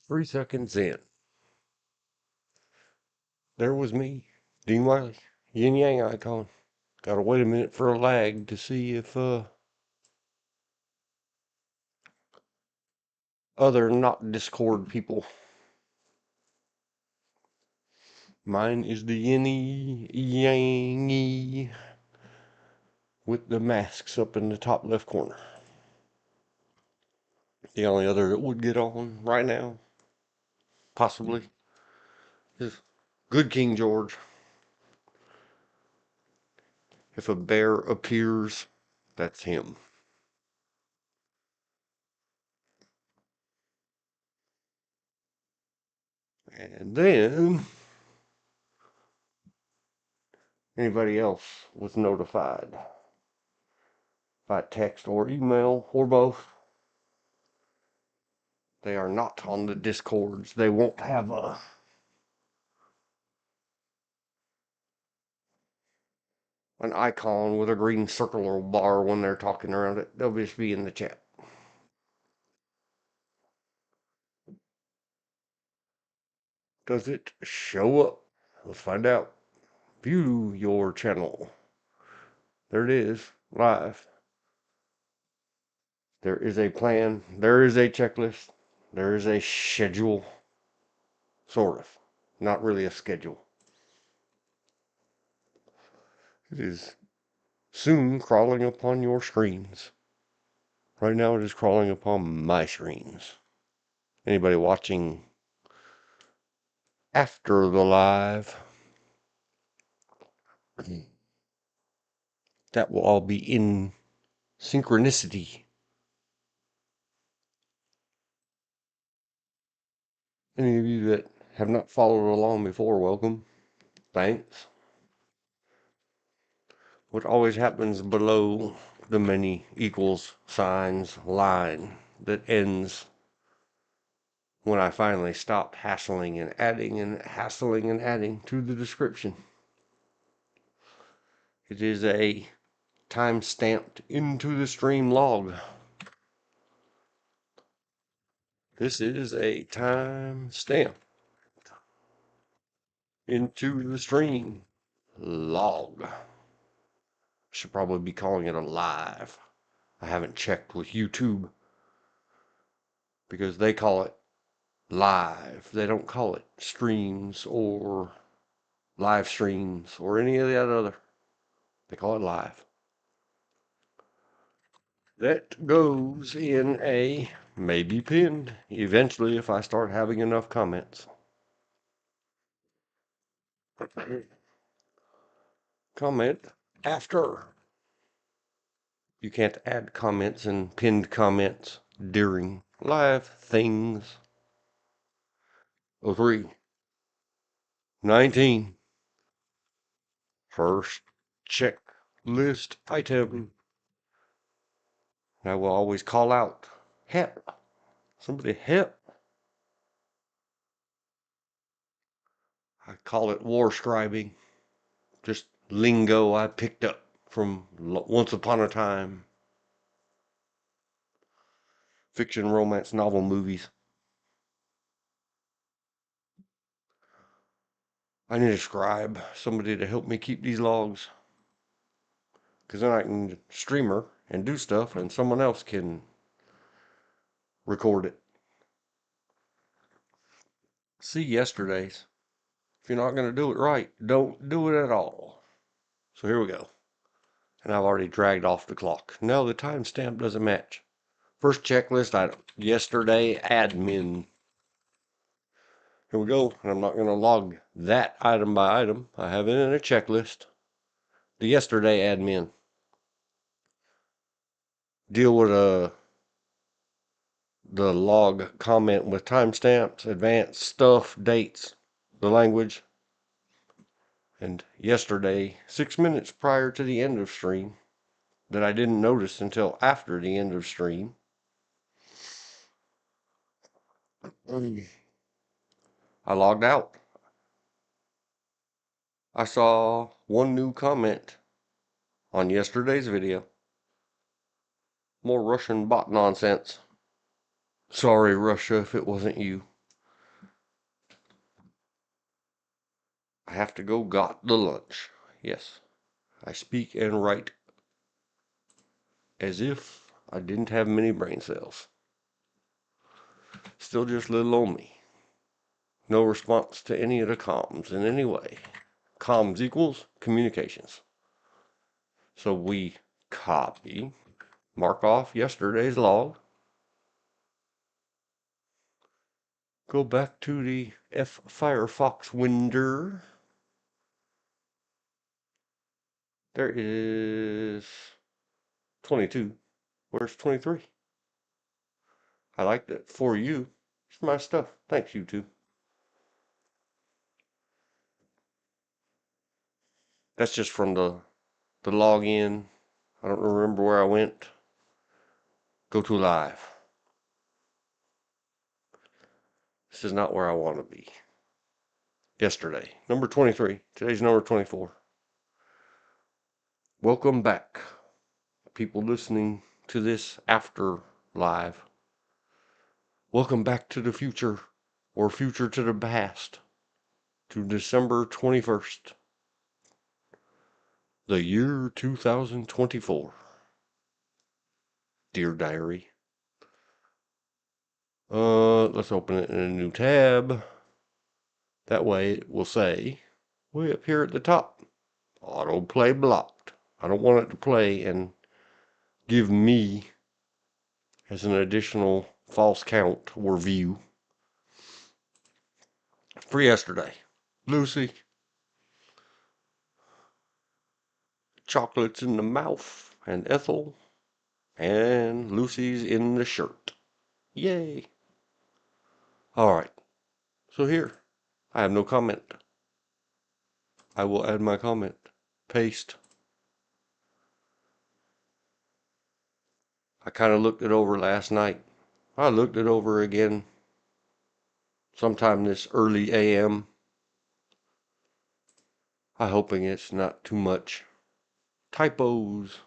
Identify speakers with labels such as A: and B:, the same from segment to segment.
A: 3 seconds in. There was me, Dean Wiley, yin yang icon. Gotta wait a minute for a lag to see if other not Discord people. Mine is the yinny yangy with the masks up in the top left corner. The only other that would get on right now, possibly, is good King George. If a bear appears, that's him. And then anybody else was notified by text or email or both. They are not on the Discords. They won't have an icon with a green circle or bar when they're talking around it. They'll just be in the chat. Does it show up? Let's find out. View your channel. There it is, live. There is a plan. There is a checklist. There is a schedule. Sort of. Not really a schedule. It is soon crawling upon your screens. Right now it is crawling upon my screens. Anybody watching after the live, that will all be in synchronicity. Any of you that have not followed along before, welcome. Thanks. What always happens below the many equals signs line that ends when I finally stop hassling and adding to the description. It is a time stamped into the stream log. This is a time stamp into the stream log. Should probably be calling it a live. I haven't checked with YouTube because they call it live. They don't call it streams or live streams or any of that other. They call it live. That goes in a maybe pinned eventually if I start having enough comments. Comment after. You can't add comments and pinned comments during live things. 03 19 first checklist item. I will always call out, help, somebody help. I call it war scribing, just lingo I picked up from once upon a time. Fiction, romance, novel, movies. I need a scribe, somebody to help me keep these logs. Because then I can streamer and do stuff and someone else can record it. See yesterday's. If you're not going to do it right, don't do it at all. So here we go. And I've already dragged off the clock. No, the timestamp doesn't match. First checklist item. Yesterday admin. Here we go. And I'm not going to log that item by item. I have it in a checklist. The yesterday admin. Deal with the log comment with timestamps, advanced stuff, dates, the language. And yesterday, 6 minutes prior to the end of stream, that I didn't notice until after the end of stream. I logged out. I saw one new comment on yesterday's video. More Russian bot nonsense. Sorry, Russia, if it wasn't you. I have to go got the lunch. Yes, I speak and write as if I didn't have many brain cells. Still just little old me. No response to any of the comms in any way. Comms equals communications. So we copy, mark off yesterday's log, go back to the Firefox window. There is 22. Where's 23? I like that. For you. It's my stuff. Thanks, YouTube. That's just from the login. I don't remember where I went. Go to live. This is not where I want to be. Yesterday. Number 23. Today's number 24. Welcome back. People listening to this after live. Welcome back to the future, or future to the past, to December 21st, the year 2024. Dear Diary. Let's open it in a new tab. That way it will say, way up here at the top, autoplay blocked. I don't want it to play and give me as an additional false count or view. For yesterday, Lucy, chocolates in the mouth, and Ethel, and Lucy's in the shirt. Yay! Alright, so here, I have no comment. I will add my comment. Paste. I kind of looked it over last night. I looked it over again sometime this early AM. I'm hoping it's not too much typos,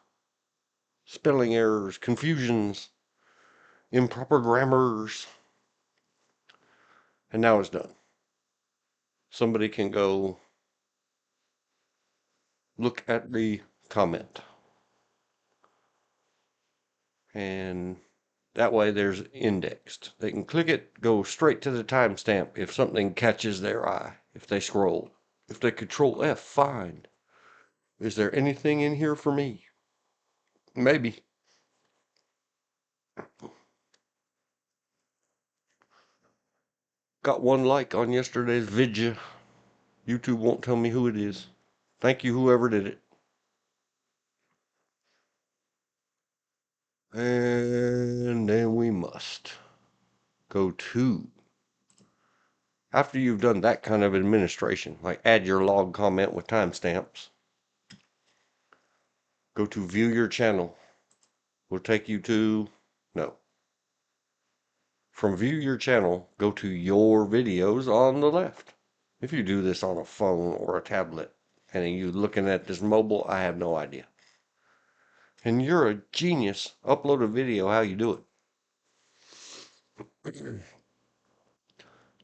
A: spelling errors, confusions, improper grammars. And now it's done. Somebody can go look at the comment. And that way there's indexed. They can click it, go straight to the timestamp if something catches their eye, if they scroll. If they Control F, find. Is there anything in here for me? Maybe. Got one like on yesterday's video. YouTube won't tell me who it is. Thank you, whoever did it. And then we must go to, after you've done that kind of administration, like add your log comment with timestamps, go to view your channel. Will take you to, no. From view your channel, go to your videos on the left. If you do this on a phone or a tablet, and you're looking at this mobile, I have no idea. And you're a genius. Upload a video how you do it.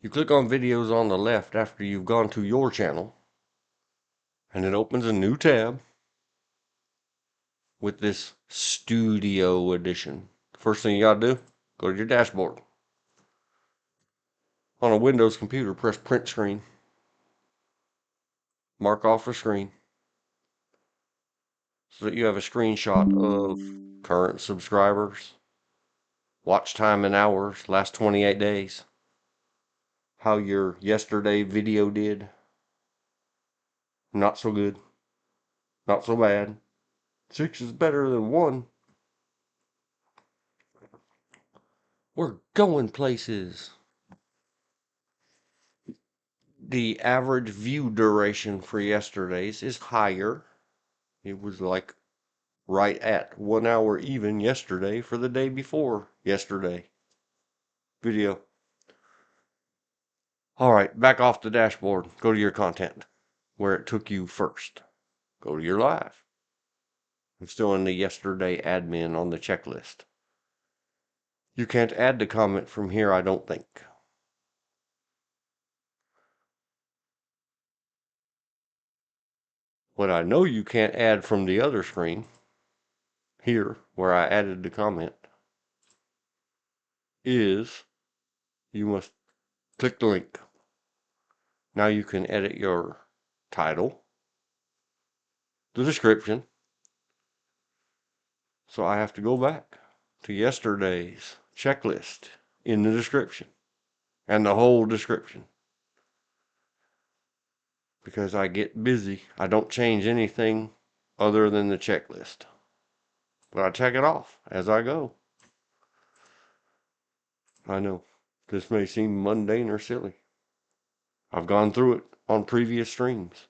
A: You click on videos on the left after you've gone to your channel, and it opens a new tab with this Studio Edition. First thing you gotta do, go to your dashboard. On a Windows computer, press print screen. Mark off a screen so that you have a screenshot of current subscribers, watch time in hours, last 28 days, how your yesterday video did, not so good, not so bad, 6 is better than 1. We're going places. The average view duration for yesterday's is higher. It was like right at 1 hour even yesterday for the day before yesterday video. Alright, back off the dashboard. Go to your content, where it took you first. Go to your live. I'm still in the yesterday admin on the checklist. You can't add the comment from here, I don't think. What I know you can't add from the other screen, here, where I added the comment, is you must click the link. Now you can edit your title, the description. So I have to go back to yesterday's checklist in the description and the whole description, because I get busy. I don't change anything other than the checklist, but I check it off as I go. I know this may seem mundane or silly. I've gone through it on previous streams,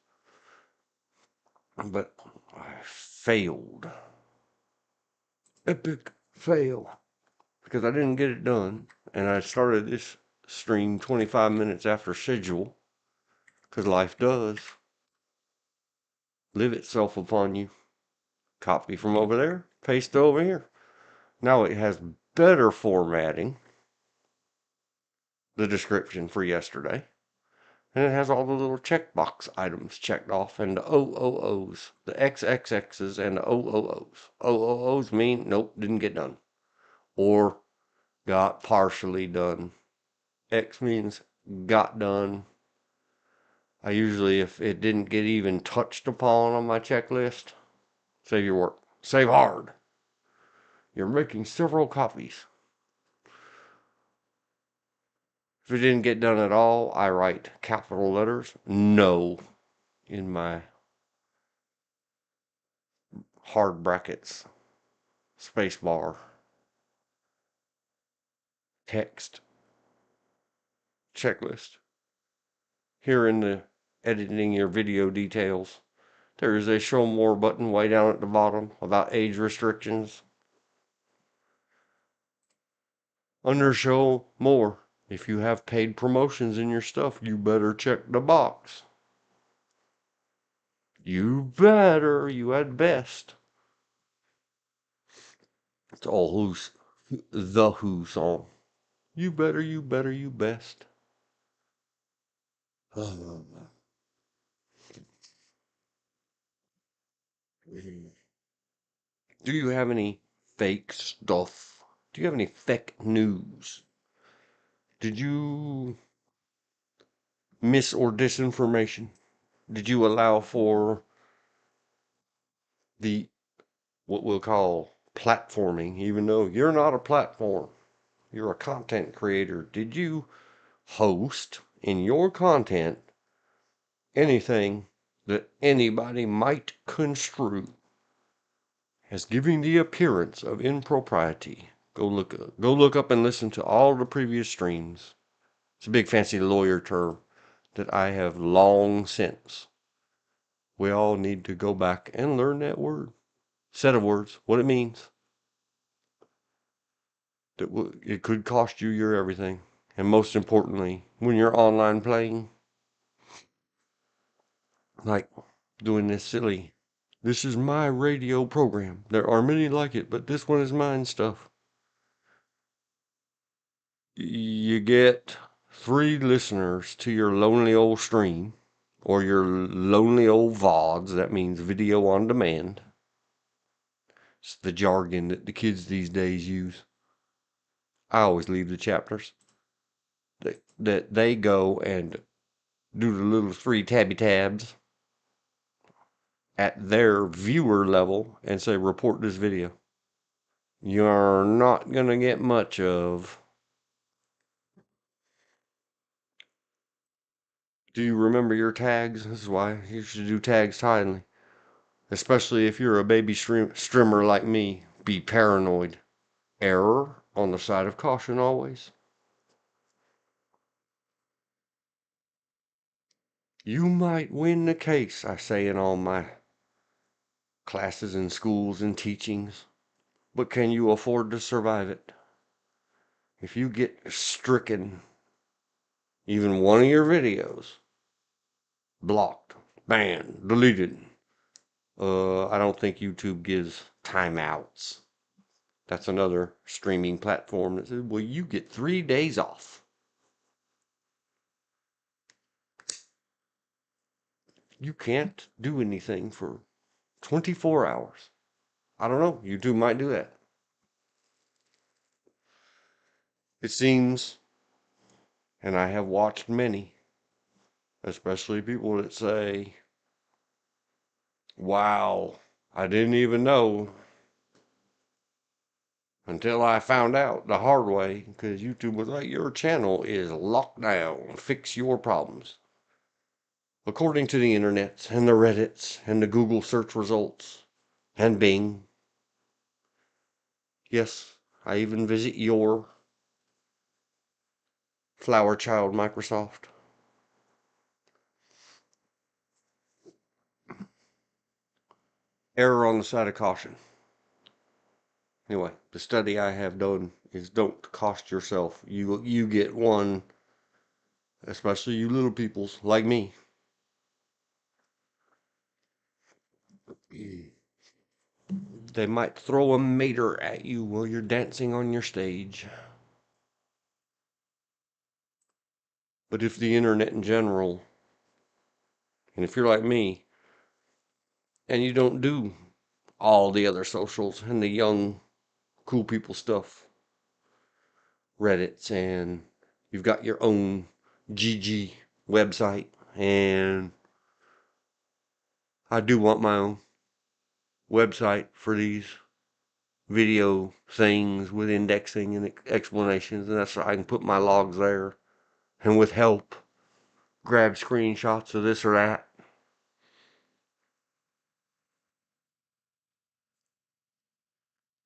A: but I failed. Epic fail. Because I didn't get it done, and I started this stream 25 minutes after schedule, because life does live itself upon you. Copy from over there, paste over here. Now it has better formatting, the description for yesterday, and it has all the little checkbox items checked off, and the OOOs, the XXXs, and the OOOs. OOOs mean, nope, didn't get done, or got partially done. X means got done. I usually, if it didn't get even touched upon on my checklist, save your work. Save hard. You're making several copies. If it didn't get done at all, I write capital letters no in my hard brackets, space bar, text, checklist. Here in the editing your video details, there is a show more button way down at the bottom about age restrictions. Under show more, if you have paid promotions in your stuff, you better check the box. You better, you had best. It's all Who's, the Who song. You better, you better, you best. Do you have any fake stuff? Do you have any fake news? Did you mis or disinformation? Did you allow for the, what we'll call platforming, even though you're not a platform? You're a content creator. Did you host in your content anything that anybody might construe as giving the appearance of impropriety? Go look up and listen to all the previous streams. It's a big fancy lawyer term that I have long since. We all need to go back and learn that word, set of words, what it means. That it could cost you your everything. And most importantly, when you're online playing, like doing this silly, this is my radio program. There are many like it, but this one is mine stuff. You get 3 listeners to your lonely old stream, or your lonely old VODs. That means video on demand. It's the jargon that the kids these days use. I always leave the chapters that they go and do the little 3 tabby tabs at their viewer level and say, report this video. You're not going to get much of. Do you remember your tags? This is why you should do tags timely. Especially if you're a baby streamer like me. Be paranoid. Error on the side of caution always. You might win the case, I say in all my classes and schools and teachings. But can you afford to survive it? If you get stricken, even one of your videos, blocked, banned, deleted. I don't think YouTube gives timeouts. That's another streaming platform that says, well, you get 3 days off. you can't do anything for 24 hours. I don't know. YouTube might do that. It seems, and I have watched many, especially people that say, wow, I didn't even know until I found out the hard way, because YouTube was like, your channel is locked down. Fix your problems. According to the internet and the Reddits and the Google search results and Bing. Yes, I even visit your flower child Microsoft. Error on the side of caution. Anyway, the study I have done is don't cost yourself. You get one, especially you little peoples like me. They might throw a mater at you while you're dancing on your stage. But if the internet in general, and if you're like me, and you don't do all the other socials and the young, cool people stuff, Reddits, and you've got your own GG website, and I do want my own website for these video things with indexing and explanations, and that's so I can put my logs there, and with help, grab screenshots of this or that.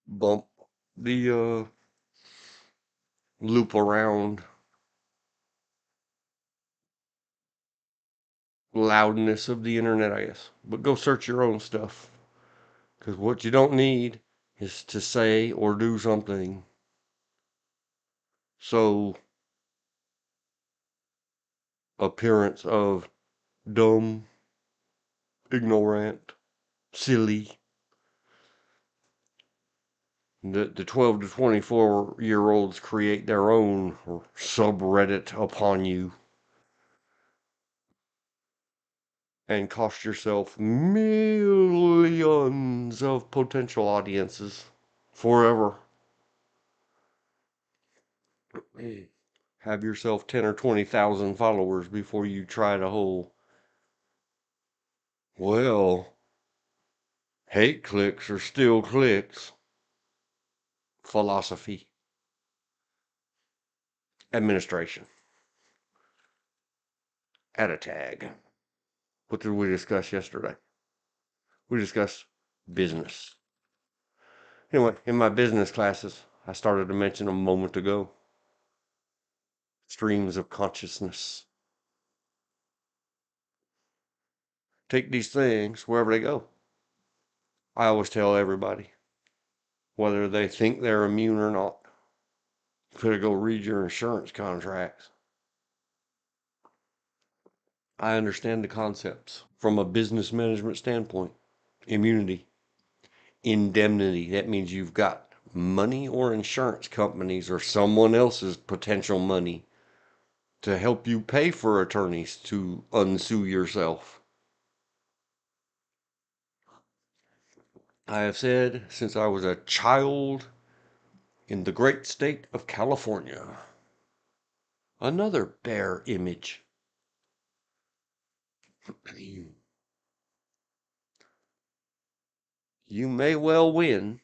A: Bump the loop around loudness of the internet, I guess. But go search your own stuff. Because what you don't need is to say or do something so appearance of dumb, ignorant, silly. The 12 to 24-year-olds create their own subreddit upon you and cost yourself millions of potential audiences forever. Have yourself 10 or 20,000 followers before you try the whole, well, hate clicks are still clicks philosophy. Administration. Add a tag. What did we discuss yesterday? We discussed business. Anyway, in my business classes, I started to mention a moment ago, streams of consciousness. Take these things wherever they go. I always tell everybody, whether they think they're immune or not, you better go read your insurance contracts. I understand the concepts from a business management standpoint. Immunity, indemnity, that means you've got money or insurance companies or someone else's potential money to help you pay for attorneys to unsue yourself. I have said since I was a child in the great state of California. Another bear image. You may well win,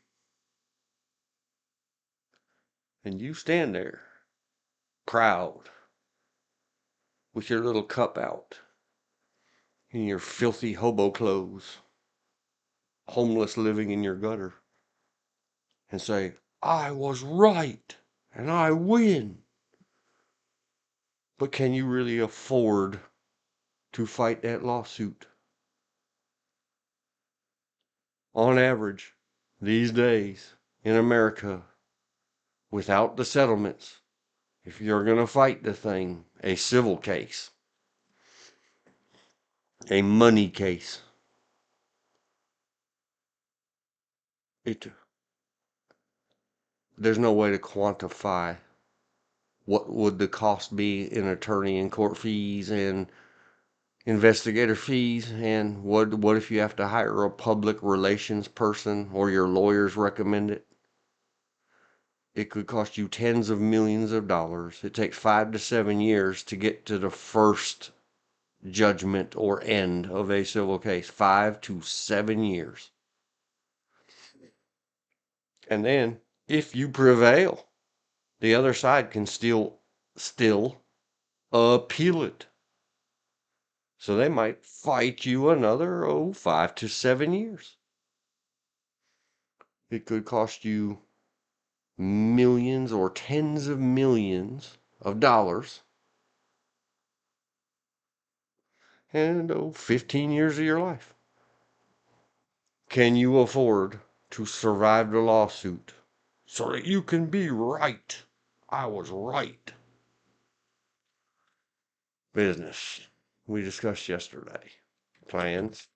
A: and you stand there, proud, with your little cup out, in your filthy hobo clothes, homeless living in your gutter, and say, I was right, and I win. But can you really afford to fight that lawsuit? On average, these days, in America, without the settlements, if you're going to fight the thing, a civil case, a money case, there's no way to quantify what would the cost be in attorney and court fees and investigator fees, and what if you have to hire a public relations person or your lawyers recommend it? It could cost you tens of millions of dollars. It takes 5 to 7 years to get to the first judgment or end of a civil case. 5 to 7 years. And then, if you prevail, the other side can still appeal it. So they might fight you another 5 to 7 years. It could cost you millions or tens of millions of dollars and 15 years of your life. Can you afford to survive the lawsuit so that you can be right? I was right. Business. We discussed yesterday. Plans.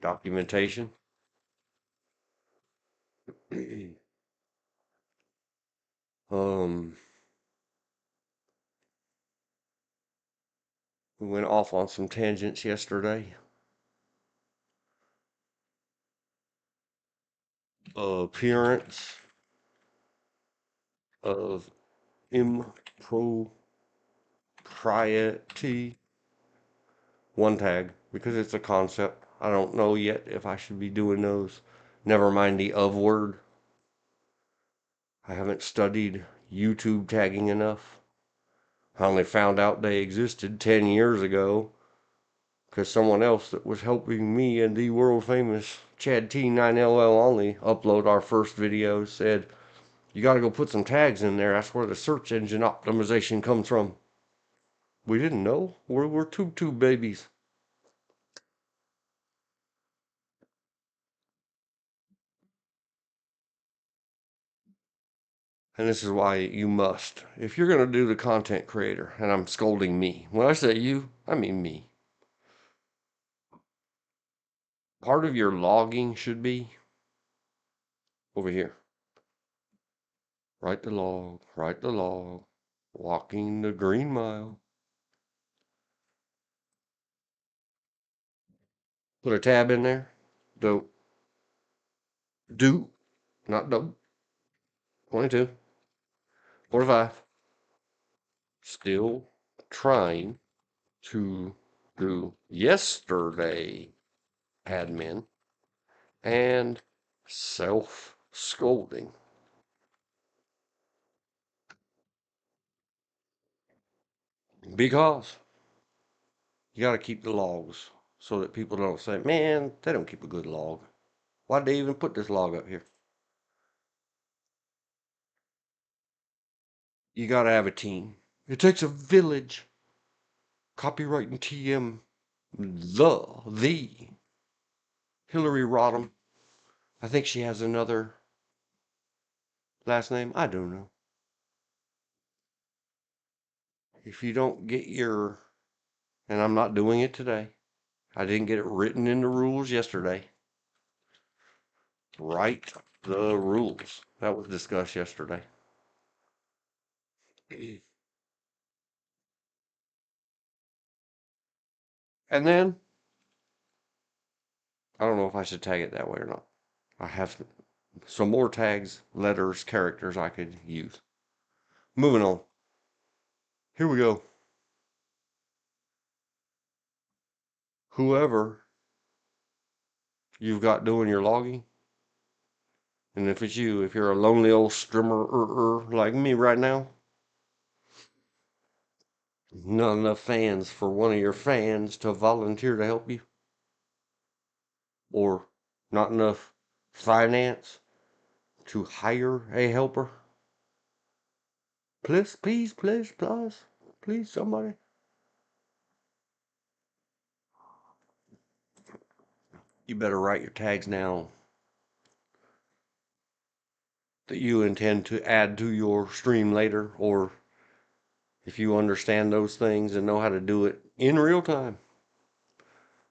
A: Documentation. um, we went off on some tangents yesterday. Appearance of impropriety. One tag, because it's a concept. I don't know yet if I should be doing those. Never mind the of word. I haven't studied YouTube tagging enough. I only found out they existed 10 years ago because someone else that was helping me and the world famous Chad T9LL only upload our first video said, you got to go put some tags in there. That's where the search engine optimization comes from. We didn't know. We're tube babies. And this is why you must. If you're going to do the content creator, and I'm scolding me. When I say you, I mean me. Part of your logging should be over here. Write the log, walking the green mile. Put a tab in there. Do, not do. 22, 45. Still trying to do yesterday admin and self-scolding. Because you got to keep the logs so that people don't say, man, they don't keep a good log. Why'd they even put this log up here? You got to have a team. It takes a village. Copyright and TM. The Hillary Rodham. I think she has another last name. I don't know. If you don't get your, and I'm not doing it today. I didn't get it written in the rules yesterday. Write the rules. That was discussed yesterday. And then, I don't know if I should tag it that way or not. I have some more tags, letters, characters I could use. Moving on. Here we go. Whoever you've got doing your logging, and if it's you, if you're a lonely old strimmer like me right now, not enough fans for one of your fans to volunteer to help you, or not enough finance to hire a helper. Please, somebody. You better write your tags now that you intend to add to your stream later, or if you understand those things and know how to do it in real time.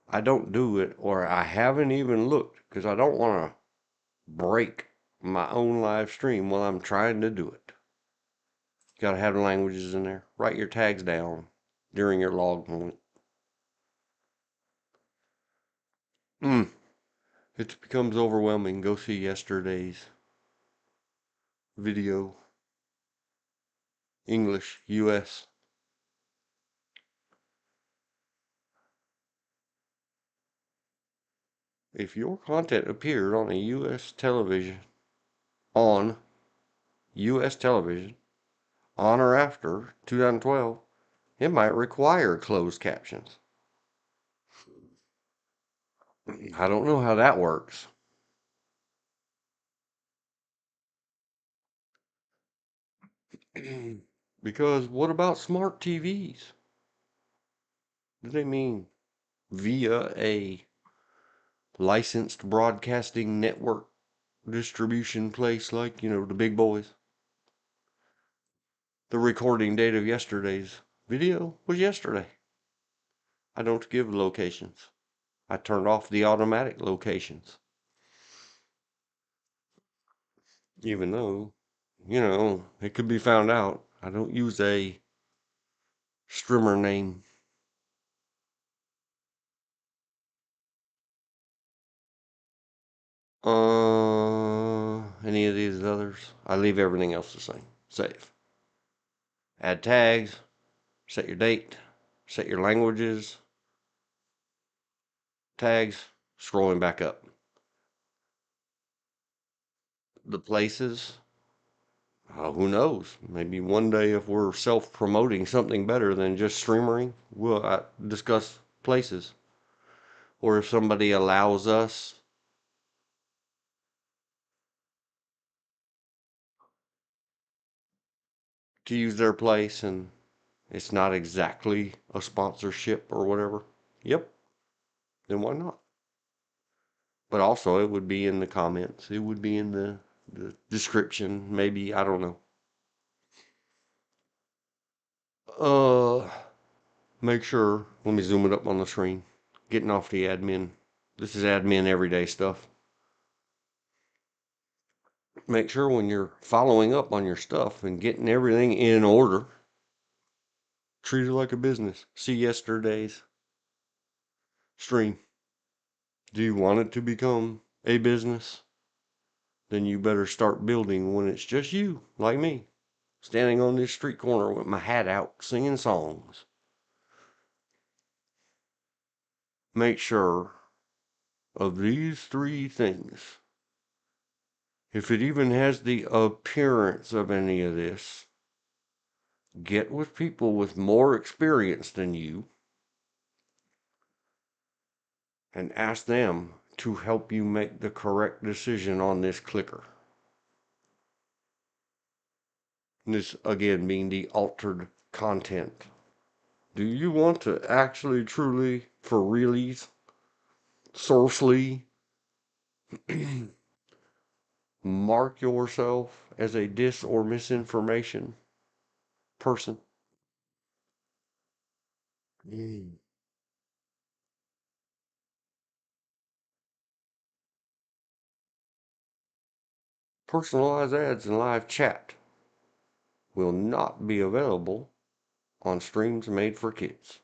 A: I don't do it, or I haven't even looked, because I don't want to break my own live stream while I'm trying to do it. You gotta have the languages in there. Write your tags down during your log point. It becomes overwhelming. Go see yesterday's video. English, US. If your content appeared on on US television, on or after 2012, it might require closed captions. I don't know how that works. Because what about smart TVs? Do they mean via a licensed broadcasting network distribution place like, the big boys? The recording date of yesterday's video was yesterday. I don't give locations. I turned off the automatic locations. Even though, it could be found out. I don't use a streamer name. Any of these others? I leave everything else the same. Save. Add tags. Set your date. Set your languages. Tags. Scrolling back up. The places. Who knows? Maybe one day if we're self-promoting something better than just streamering, we'll discuss places. Or if somebody allows us to use their place and it's not exactly a sponsorship or whatever. Yep. Then why not? But also it would be in the comments. It would be in the description. Maybe, I don't know. Make sure, let me zoom it up on the screen. Getting off the admin. This is admin everyday stuff. Make sure when you're following up on your stuff and getting everything in order, treat it like a business. See yesterday's stream. Do you want it to become a business? Then you better start building when it's just you, like me, standing on this street corner with my hat out, singing songs. Make sure of these three things. If it even has the appearance of any of this, get with people with more experience than you and ask them to help you make the correct decision on this clicker. This again being the altered content. Do you want to actually, truly, for realies, sourcely, mark yourself as a dis or misinformation person? Personalized ads and live chat will not be available on streams made for kids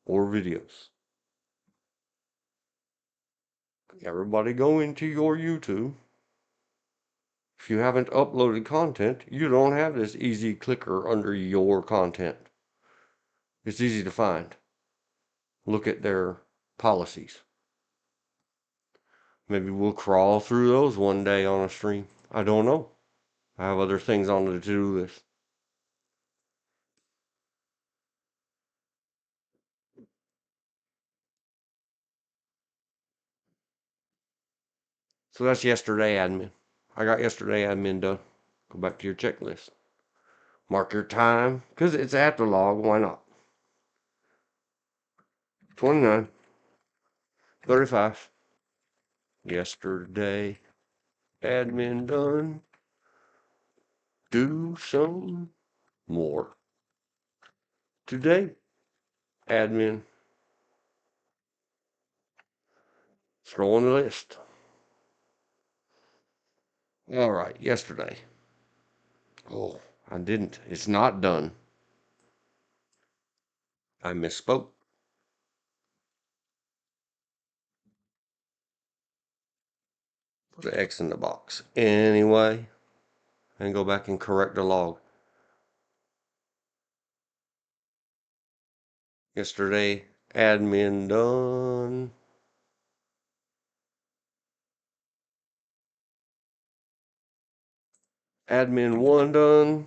A: or videos. Everybody go into your YouTube. If you haven't uploaded content, you don't have this easy clicker under your content. It's easy to find. Look at their policies. Maybe we'll crawl through those one day on a stream. I don't know. I have other things on the to-do list. So that's yesterday admin. I got yesterday admin done. Go back to your checklist. Mark your time, because it's at the log. Why not? 29, 35. Yesterday admin done. Do some more. Today admin. Scroll on the list. All right, yesterday. Oh, I didn't. It's not done. I misspoke. Put an X in the box. Anyway, and go back and correct the log. Yesterday, admin done. Admin 1 done.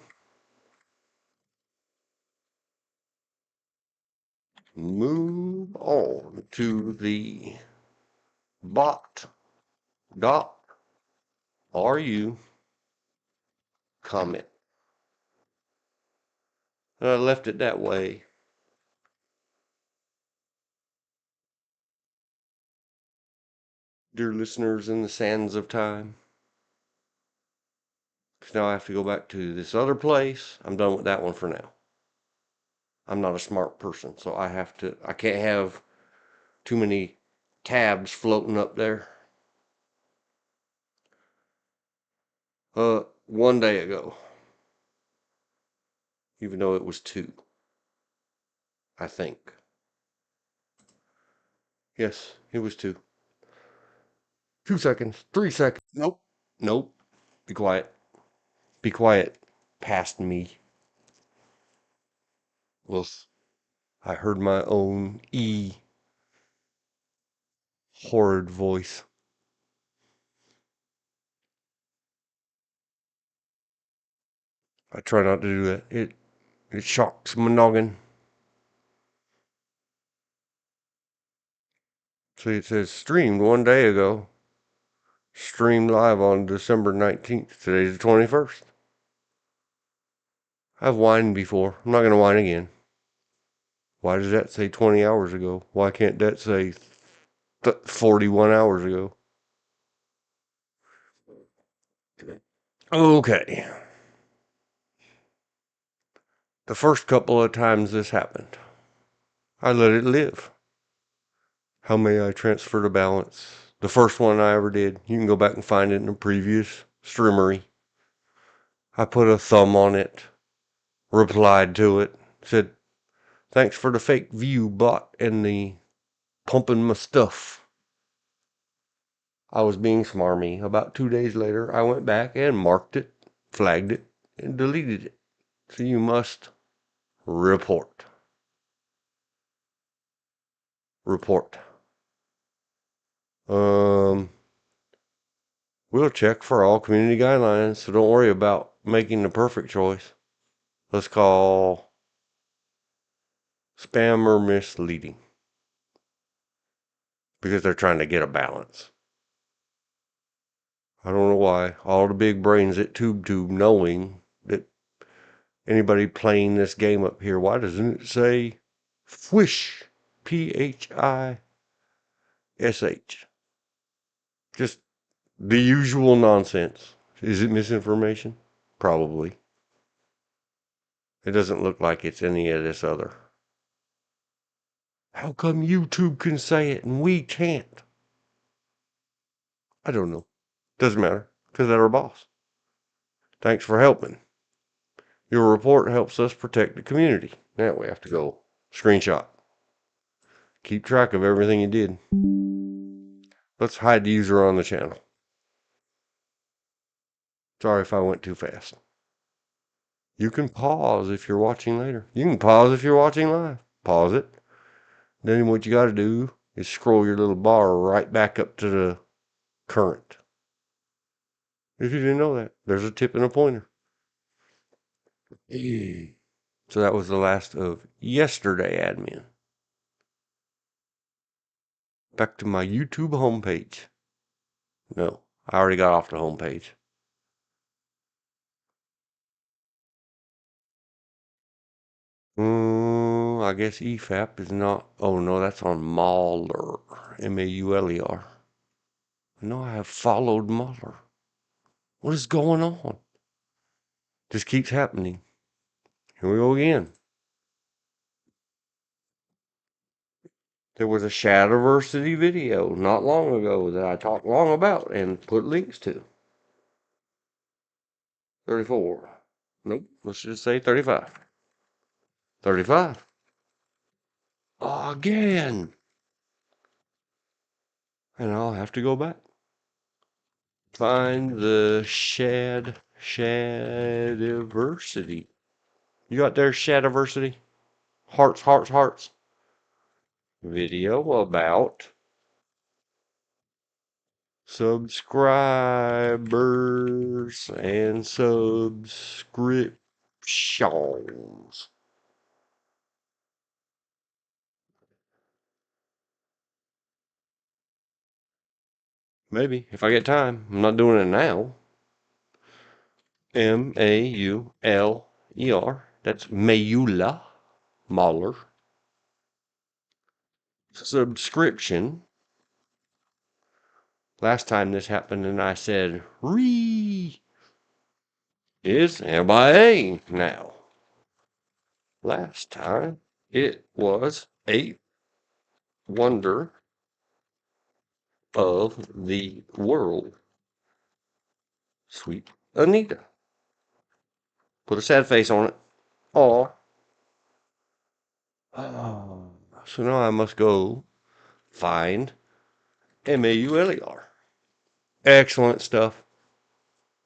A: Move on to the bot. Are you comment? And I left it that way. Dear listeners in the sands of time. Because now I have to go back to this other place. I'm done with that one for now. I'm not a smart person, so I can't have too many tabs floating up there. 1 day ago. Even though it was 2. I think. Yes, it was 2. 2 seconds. 3 seconds. Nope. Nope. Be quiet. Be quiet. Past me. Well, I heard my own horrid voice. I try not to do that. It shocks my noggin. See, it says streamed 1 day ago. Streamed live on December 19th. Today's the 21st. I've whined before. I'm not going to whine again. Why does that say 20 hours ago? Why can't that say 41 hours ago? Okay. The first couple of times this happened, I let it live. How may I transfer the balance? The first one I ever did, you can go back and find it in the previous streamery. I put a thumb on it, replied to it, said, thanks for the fake view bot and the pumping my stuff. I was being smarmy. About 2 days later, I went back and marked it, flagged it, and deleted it. So you must report. Report. We'll check for all community guidelines, so don't worry about making the perfect choice. Let's call spam or misleading. Because they're trying to get a balance. I don't know why. All the big brains at TubeTube knowing that anybody playing this game up here, why doesn't it say Phish? Phish. Just the usual nonsense. Is it misinformation? Probably. It doesn't look like it's any of this other. How come YouTube can say it and we can't? I don't know. Doesn't matter, because they're our boss. Thanks for helping. Your report helps us protect the community. Now we have to go screenshot. Keep track of everything you did. Let's hide the user on the channel. Sorry if I went too fast. You can pause if you're watching later. You can pause if you're watching live. Pause it. Then what you got to do is scroll your little bar right back up to the current. If you didn't know that, there's a tip and a pointer. So that was the last of yesterday, admin. Back to my YouTube homepage. No, I already got off the homepage. I guess EFAP is not. Oh no, that's on Mauler. Mauler. No, I have followed Mauler. What is going on? This keeps happening. Here we go again. There was a Shadowversity video not long ago that I talked long about and put links to. 34. Nope, let's just say 35. 35. Again. And I'll have to go back. Find the shadiversity. You got there, shadiversity? Hearts, hearts, hearts. Video about subscribers and subscriptions. Maybe, if I get time. I'm not doing it now. Mauler. That's Mayula. Mahler. Subscription. Last time this happened and I said re is MIA now. Last time it was a wonder of the world. Sweet Anita. Put a sad face on it. Aw. Oh. So now I must go find Mauler. Excellent stuff.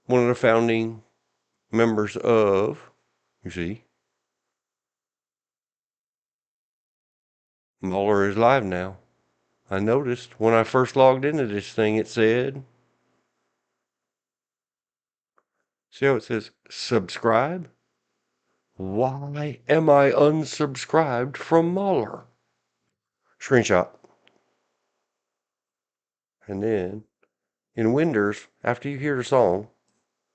A: One of the founding members of, you see, Mahler is live now. I noticed when I first logged into this thing, it said, see how it says subscribe? Why am I unsubscribed from Mahler? Screenshot. And then in Windows, after you hear the song,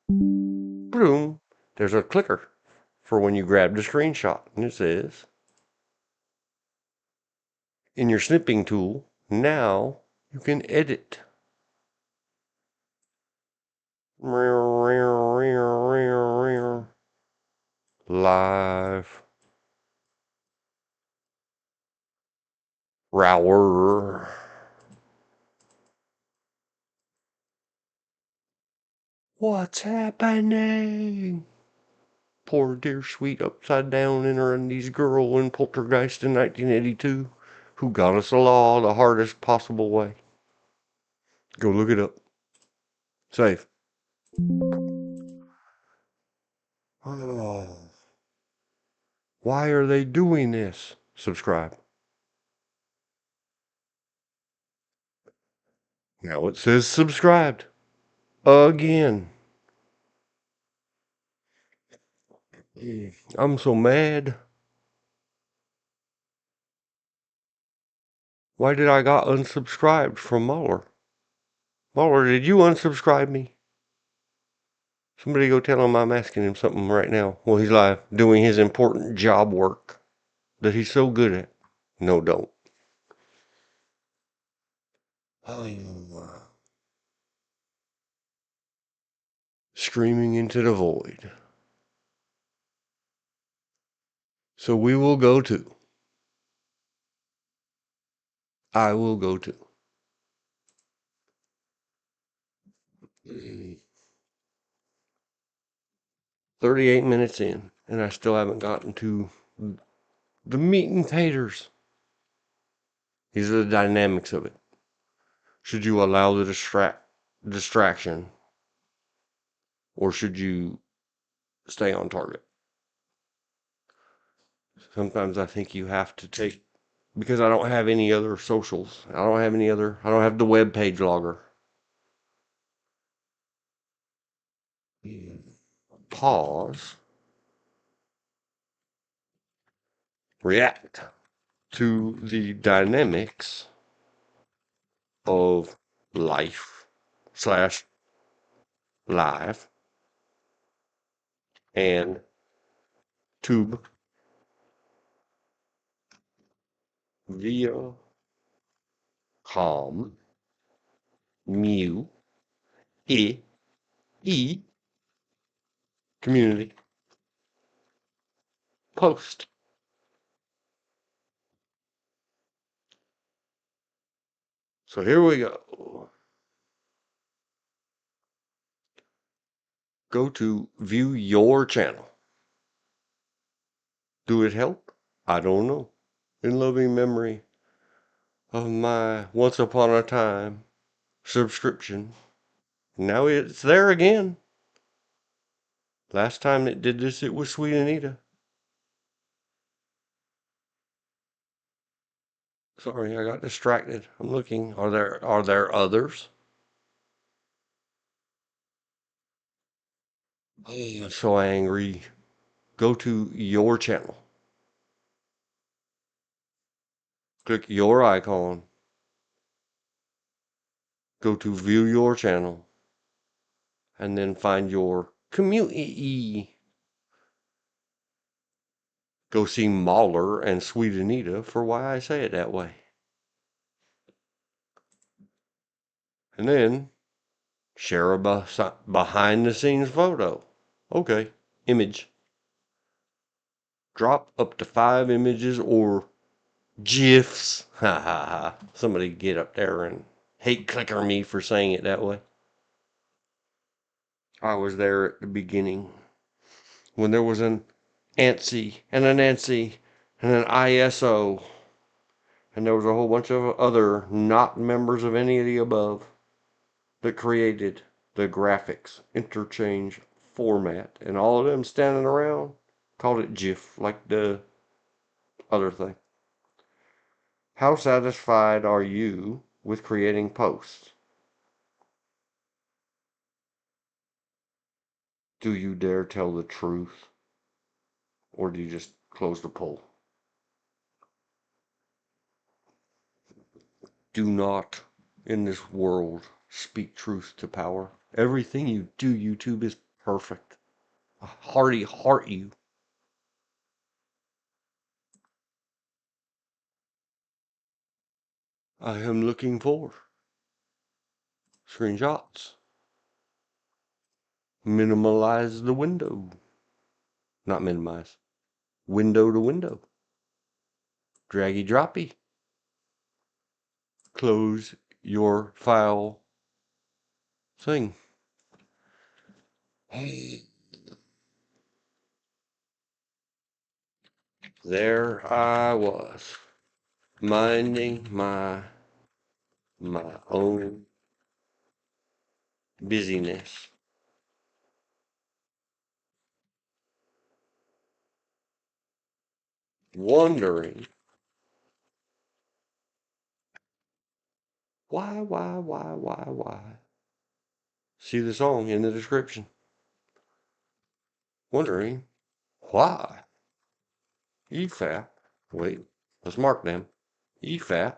A: boom, there's a clicker for when you grab the screenshot. And it says, in your snipping tool, now you can edit. Live. Rower. What's happening? Poor dear sweet upside down in her undies girl in Poltergeist in 1982 who got us the law the hardest possible way. Go look it up. Save. Oh. Why are they doing this? Subscribe. Now it says subscribed. Again. I'm so mad. Why did I got unsubscribed from Mahler? Mahler, did you unsubscribe me? Somebody go tell him I'm asking him something right now while he's live doing his important job work that he's so good at. No, don't. Screaming into the void. So we will go to. I will go to. 38 minutes in, and I still haven't gotten to the meat and taters. These are the dynamics of it. Should you allow the distraction, or should you stay on target? Sometimes I think you have to take, because I don't have any other socials. I don't have the web page logger. Pause. React to the dynamics of life slash live and tube via com mu e community post. So here we go. Go to view your channel. Do it help? I don't know. In loving memory of my once upon a time subscription Now it's there again. Last time it did this, it was Sweet Anita. Sorry, I got distracted. I'm looking. Are there others? Oh, I'm so angry. Go to your channel. Click your icon. Go to view your channel. And then find your community. Go see Mahler and Sweet Anita for why I say it that way. And then share a behind the scenes photo. Okay, image. Drop up to 5 images or GIFs. Ha ha ha. Somebody get up there and hate clicker me for saying it that way. I was there at the beginning when there was an ANSI and an ANSI and an ISO. And there was a whole bunch of other not members of any of the above that created the graphics interchange format. And all of them standing around called it GIF, like the other thing. How satisfied are you with creating posts? Do you dare tell the truth? Or do you just close the poll? Do not, in this world, speak truth to power. Everything you do, YouTube, is perfect. A hearty heart you. I am looking for screenshots. Minimize the window. Not minimize. Window to window. Draggy droppy. Close your file thing. There I was, minding my own busyness. Wondering why. See the song in the description. Wondering why. EFAP. Wait, let's mark them. EFAP,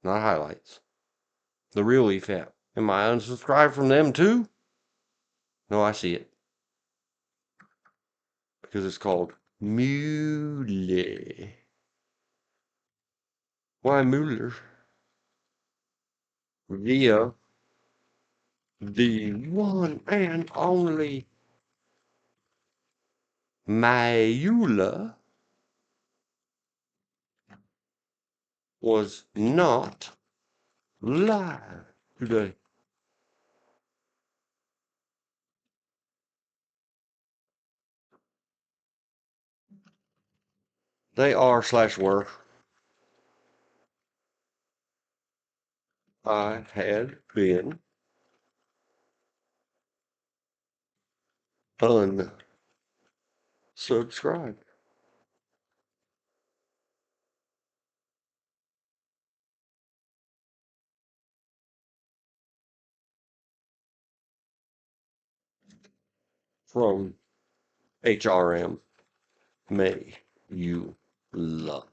A: not highlights. The real EFAP. Am I unsubscribed from them too? No, I see it. Because it's called Mule. Why Mueller? Via the one and only Mayula was not live today. They are / were. I had been unsubscribed from HRM May you love.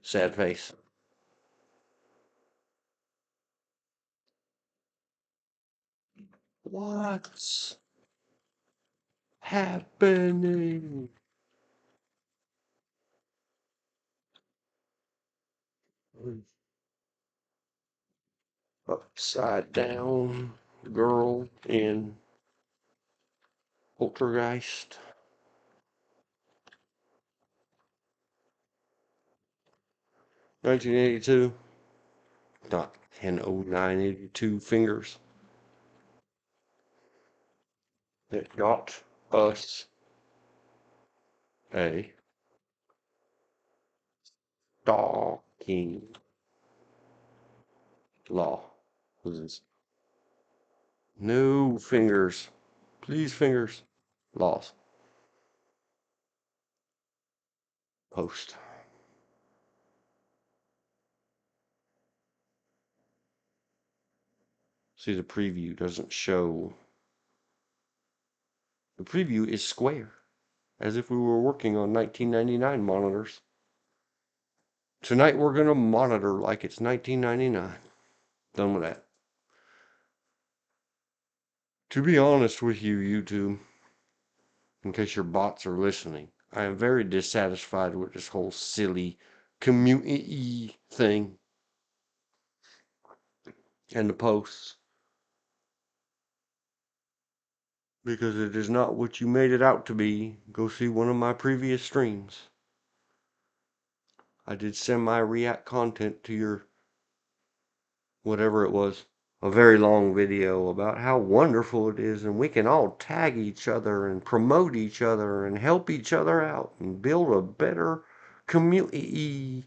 A: Sad face. What's happening? Upside down girl in Poltergeist. 1982. Not 100982 fingers. That got us a stalking law. Please. No fingers. Please, fingers. Lost. Post. See, the preview doesn't show. The preview is square, as if we were working on 1999 monitors. Tonight we're going to monitor like it's 1999. Done with that. To be honest with you, YouTube, in case your bots are listening, I am very dissatisfied with this whole silly community thing and the posts, because it is not what you made it out to be. Go see one of my previous streams. I did semi-react content to your whatever it was, a very long video about how wonderful it is, and we can all tag each other and promote each other and help each other out and build a better community.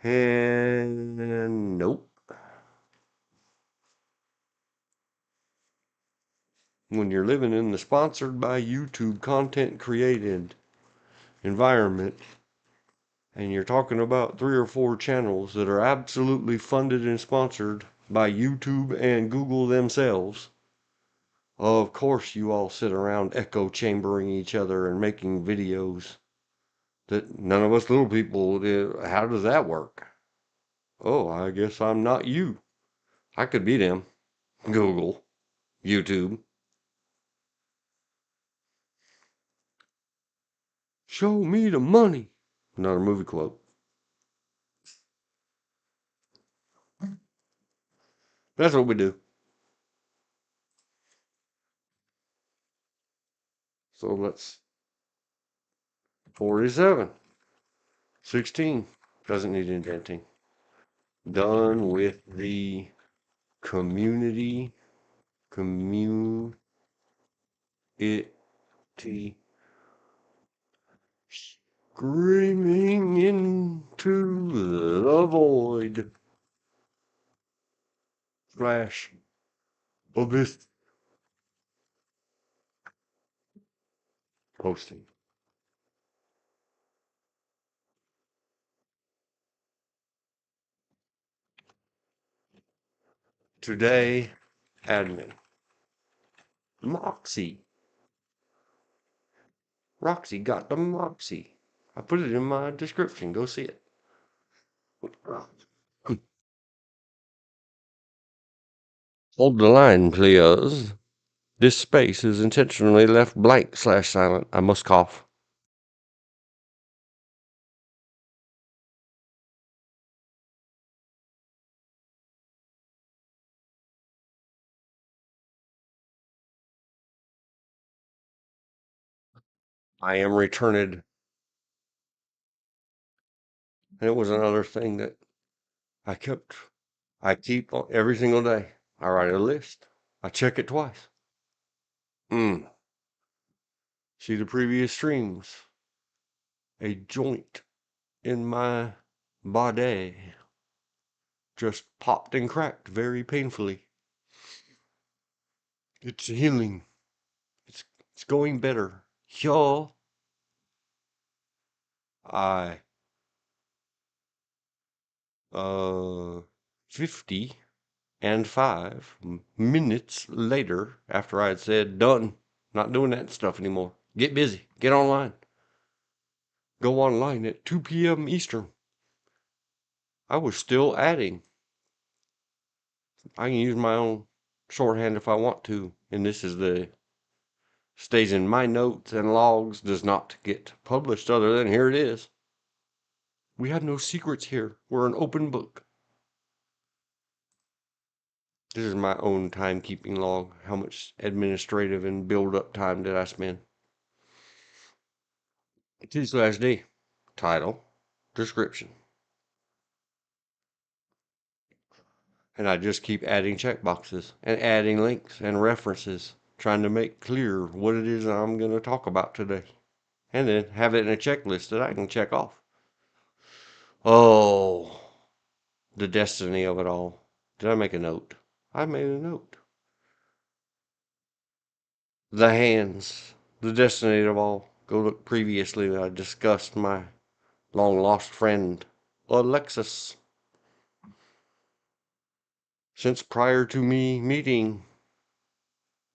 A: And nope. When you're living in the sponsored by YouTube content created environment, and you're talking about 3 or 4 channels that are absolutely funded and sponsored by YouTube and Google themselves, of course you all sit around echo chambering each other and making videos that none of us little people do. How does that work? Oh, I guess I'm not you. I could be them. Google, YouTube. Show me the money. Another movie quote. That's what we do. So let's 47. 16. Doesn't need indenting. Done with the community. It screaming into the void. Flash. Abyss. Posting. Today, admin. Moxie. Roxy got the Moxie. I put it in my description. Go see it. Hold the line, please. This space is intentionally left blank/silent. I must cough. I am returned. And it was another thing that I keep every single day. I write a list. I check it twice. See the previous streams. A joint in my body just popped and cracked very painfully. It's healing. It's going better. Y'all. 55 minutes later, after I had said, done, not doing that stuff anymore. Get busy. Get online. Go online at 2 p.m. Eastern. I was still adding. I can use my own shorthand if I want to. And this is stays in my notes and logs, does not get published other than here it is. We have no secrets here. We're an open book. This is my own timekeeping log. How much administrative and build-up time did I spend? T/D. Title. Description. And I just keep adding checkboxes and adding links and references, trying to make clear what it is I'm going to talk about today. And then have it in a checklist that I can check off. Oh, the destiny of it all. Did I make a note? I made a note. The hands, the destiny of all. Go look previously. I discussed my long lost friend, Alexis. Since prior to me meeting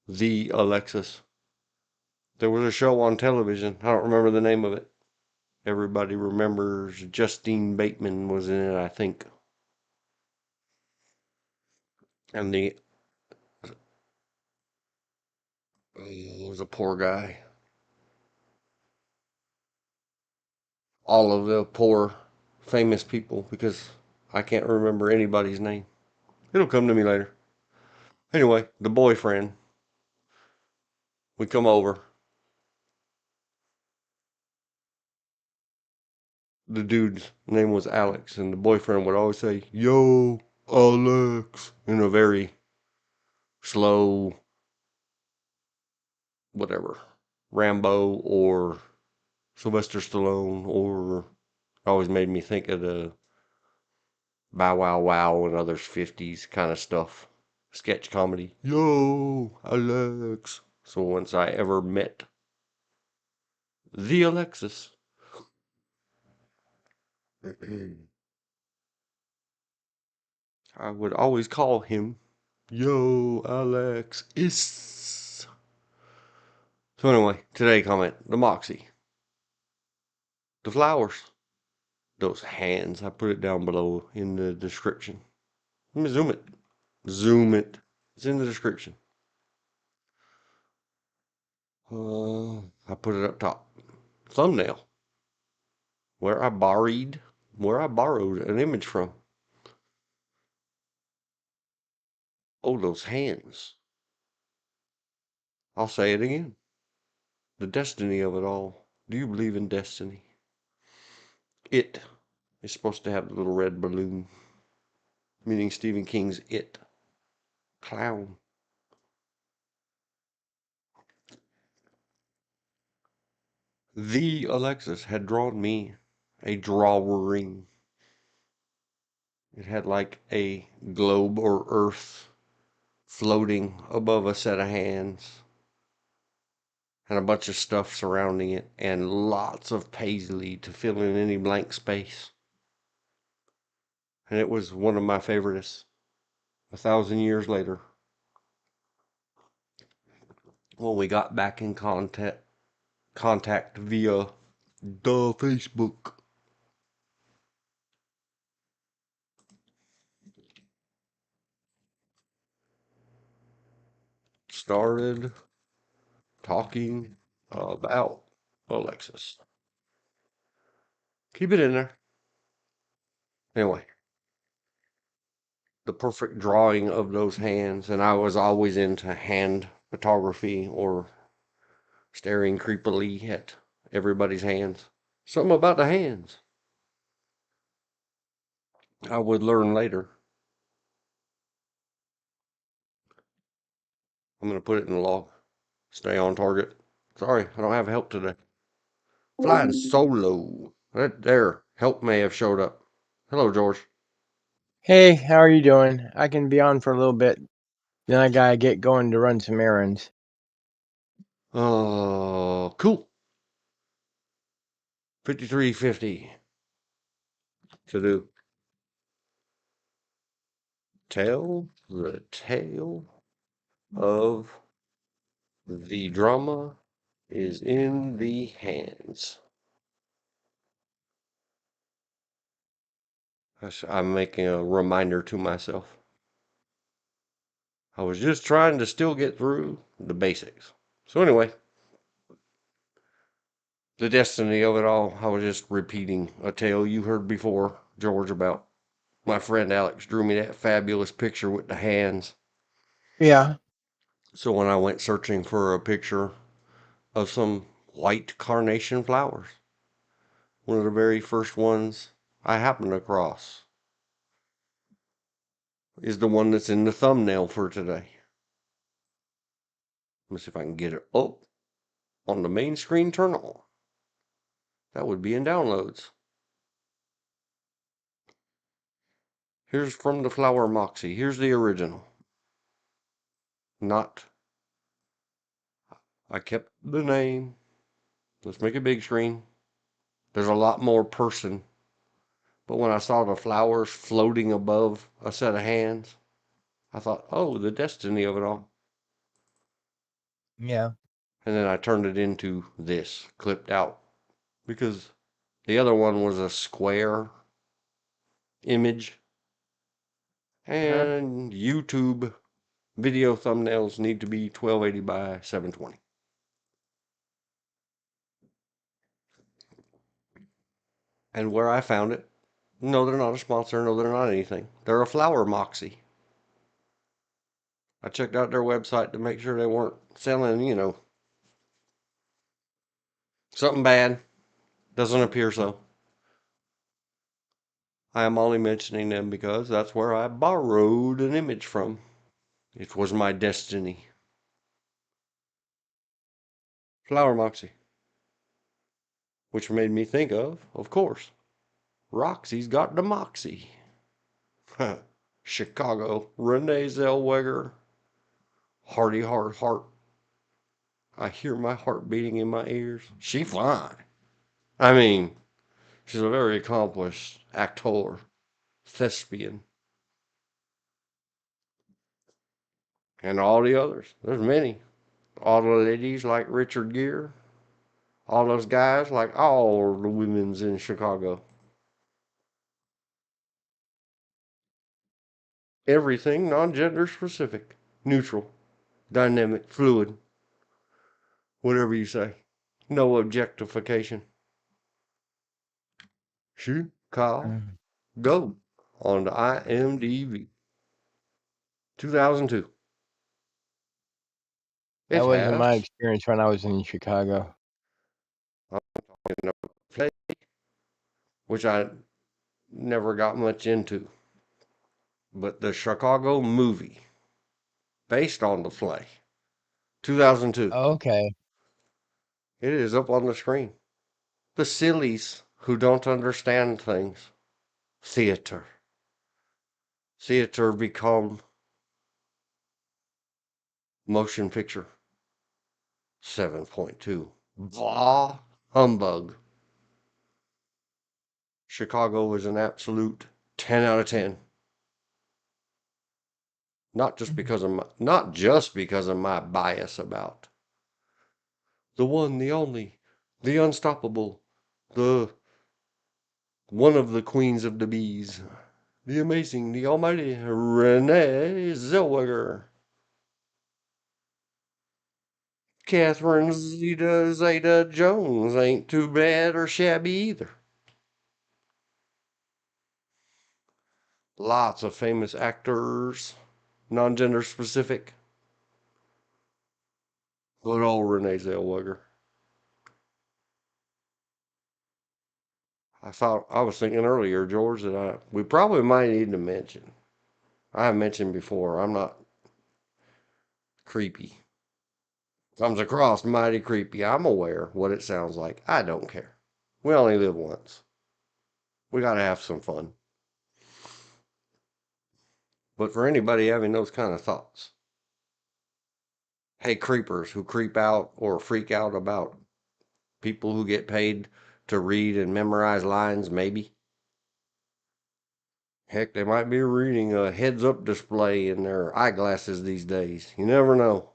A: the Alexis, there was a show on television. I don't remember the name of it. Everybody remembers Justine Bateman was in it, I think. And was a poor guy. All of the poor famous people, because I can't remember anybody's name. It'll come to me later. Anyway, the boyfriend. We come over. The dude's name was Alex, and the boyfriend would always say, "Yo, Alex," in a very slow, whatever, Rambo or Sylvester Stallone, or always made me think of the Bow Wow Wow and others 50s kind of stuff. Sketch comedy. Yo, Alex. So once I ever met the Alexis, I would always call him, "Yo, Alex, issss." So anyway, today comment, the Moxie. The flowers. Those hands. I put it down below in the description. Let me zoom it. Zoom it. It's in the description. I put it up top. Thumbnail. Where I borrowed an image from. Oh, those hands. I'll say it again. The destiny of it all. Do you believe in destiny? It is supposed to have the little red balloon, meaning Stephen King's It. Clown. The Alexis had drawn me a drawing. It had like a globe or earth floating above a set of hands and a bunch of stuff surrounding it and lots of paisley to fill in any blank space. And it was one of my favorites 1,000 years later when we got back in contact via the Facebook. Started talking about Alexis. Keep it in there. Anyway, the perfect drawing of those hands, and I was always into hand photography or staring creepily at everybody's hands. Something about the hands. I would learn later. I'm going to put it in the log. Stay on target. Sorry, I don't have help today. Flying solo. Right there. Help may have showed up. Hello, George.
B: Hey, how are you doing? I can be on for a little bit. Then I gotta get going to run some errands.
A: Cool. 5350 to do. Tell the tale of the drama is in the hands. I'm making a reminder to myself. I was just trying to still get through the basics. So anyway, the destiny of it all, I was just repeating a tale you heard before, George, about my friend Alex drew me that fabulous picture with the hands.
B: Yeah.
A: So when I went searching for a picture of some white carnation flowers, one of the very first ones I happened across is the one that's in the thumbnail for today. Let's see if I can get it up on the main screen turn on. That would be in downloads. Here's from the flower Moxie. Here's the original. Not, I kept the name. Let's make a big screen. There's a lot more person. But when I saw the flowers floating above a set of hands, I thought, oh, the destiny of it all.
B: Yeah.
A: And then I turned it into this, clipped out. Because the other one was a square image.
B: Uh-huh.
A: And YouTube video thumbnails need to be 1280 by 720. And where I found it, no, they're not a sponsor. No, they're not anything. They're a flower Moxie. I checked out their website to make sure they weren't selling, something bad. Doesn't appear so. I am only mentioning them because that's where I borrowed an image from. It was my destiny. Flower Moxie. Which made me think of course, Roxy's got the Moxie. Chicago, Renee Zellweger, Hearty Heart Heart. I hear my heart beating in my ears. She fine. I mean, she's a very accomplished actor, thespian, and all the others. There's many. All the ladies like Richard Gere. All those guys like all the women's in Chicago. Everything non-gender specific, neutral, dynamic, fluid, whatever you say. No objectification. Shoot, Kyle,
B: Mm.
A: go on the IMDb. 2002. It
B: That wasn't my
A: has,
B: experience when I was in Chicago.
A: play, which I never got much into, but the Chicago movie based on the play, 2002.
B: Okay.
A: It is up on the screen. The sillies who don't understand things. Theater. Theater become motion picture. 7.2. Blah. Humbug. Chicago is an absolute 10 out of 10. Not just because of my bias about the one, the only, the unstoppable, the one of the queens of the bees, the amazing, the almighty Renee Zellweger. Catherine Zeta Jones ain't too bad or shabby either. Lots of famous actors, non-gender specific. Good old Renee Zellweger. I was thinking earlier, George, that we probably might need to mention. I have mentioned before, I'm not creepy. Comes across mighty creepy. I'm aware what it sounds like. I don't care. We only live once. We gotta have some fun. But for anybody having those kind of thoughts, hey, creepers who creep out or freak out about people who get paid to read and memorize lines, maybe. Heck, they might be reading a heads up display in their eyeglasses these days. You never know.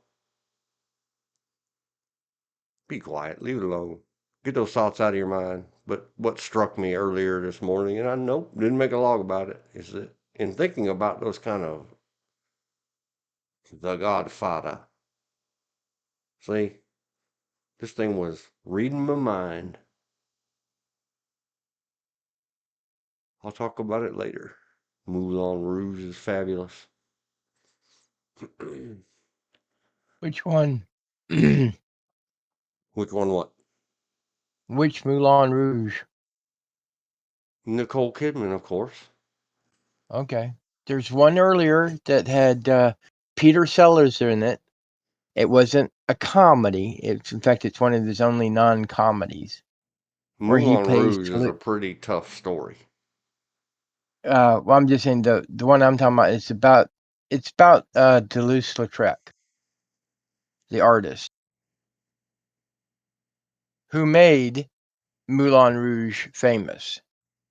A: Be quiet, leave it alone. Get those thoughts out of your mind. But what struck me earlier this morning, and I didn't make a log about it, is that in thinking about those kind of The Godfather, see, this thing was reading my mind. I'll talk about it later. Moulin Rouge is fabulous.
B: Which one?
A: Which one what?
B: Which Moulin Rouge?
A: Nicole Kidman, of course.
B: Okay. There's one earlier that had Peter Sellers in it. It wasn't a comedy. In fact, it's one of his only non-comedies where he
A: Moulin
B: plays.
A: Rouge is a pretty tough story.
B: Well, I'm just saying the one I'm talking about. It's about Toulouse-Lautrec. the artist, who made Moulin Rouge famous.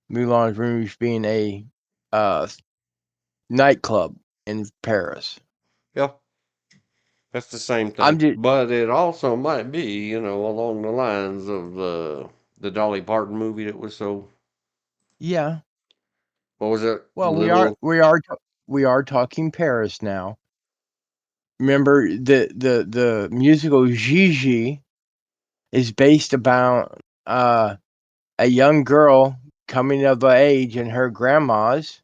B: Moulin Rouge being a nightclub in Paris.
A: Yeah, that's the same
B: I'm
A: thing.
B: just
A: But it also might be, along the lines of the Dolly Parton movie that was so.
B: yeah.
A: What was it?
B: Well,
A: Little.
B: we are talking Paris now. Remember the musical Gigi is based about a young girl coming of age and her grandma's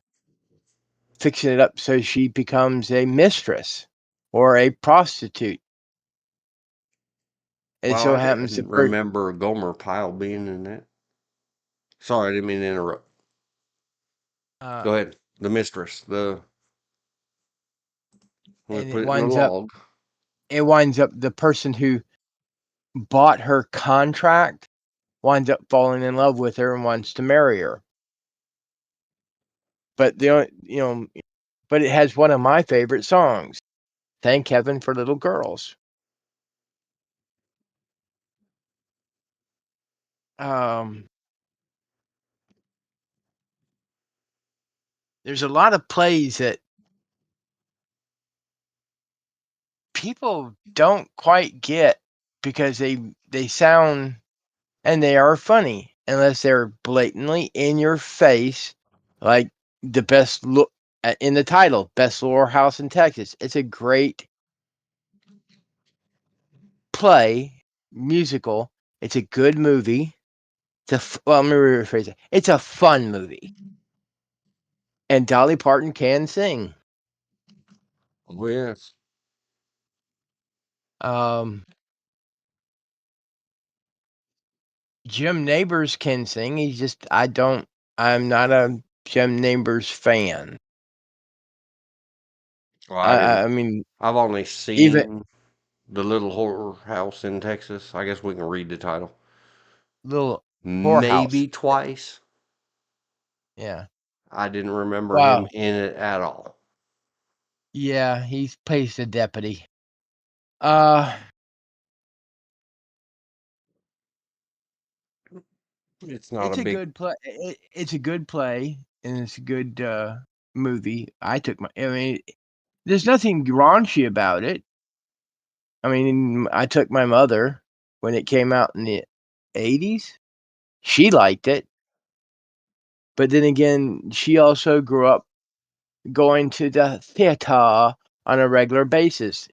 B: fixing it up so she becomes a mistress or a prostitute. It
A: Well,
B: so
A: I
B: happens
A: didn't
B: the
A: remember Gomer Pyle being in that. Sorry, I didn't mean to interrupt.
B: uh,
A: Go ahead. The mistress. We
B: and it
A: put it in the
B: winds up
A: log.
B: the person who bought her contract winds up falling in love with her and wants to marry her. But but it has one of my favorite songs. Thank Heaven for Little Girls. There's a lot of plays that people don't quite get because they sound and they are funny unless they're blatantly in your face, like the best look in the title, Best Lore House in Texas. It's a great play, musical. It's a good movie. Let me rephrase it. It's a fun movie, and Dolly Parton can sing.
A: Oh, yes.
B: Jim Neighbors can sing. He's just I'm not a Jim Neighbors fan.
A: Well, I didn't.
B: I mean,
A: I've only
B: even
A: seen The Little Horror House in Texas. I guess we can read the title.
B: Little Whorehouse.
A: Maybe twice.
B: Yeah.
A: I didn't remember him
B: Wow.
A: in it at all.
B: Yeah, he plays the deputy. Uh,
A: It's not a
B: it's a
A: big.
B: good play. It's a good play, and it's a good movie. I mean, there's nothing raunchy about it. I mean, I took my mother when it came out in the 80s. She liked it. But then again, she also grew up going to the theater on a regular basis.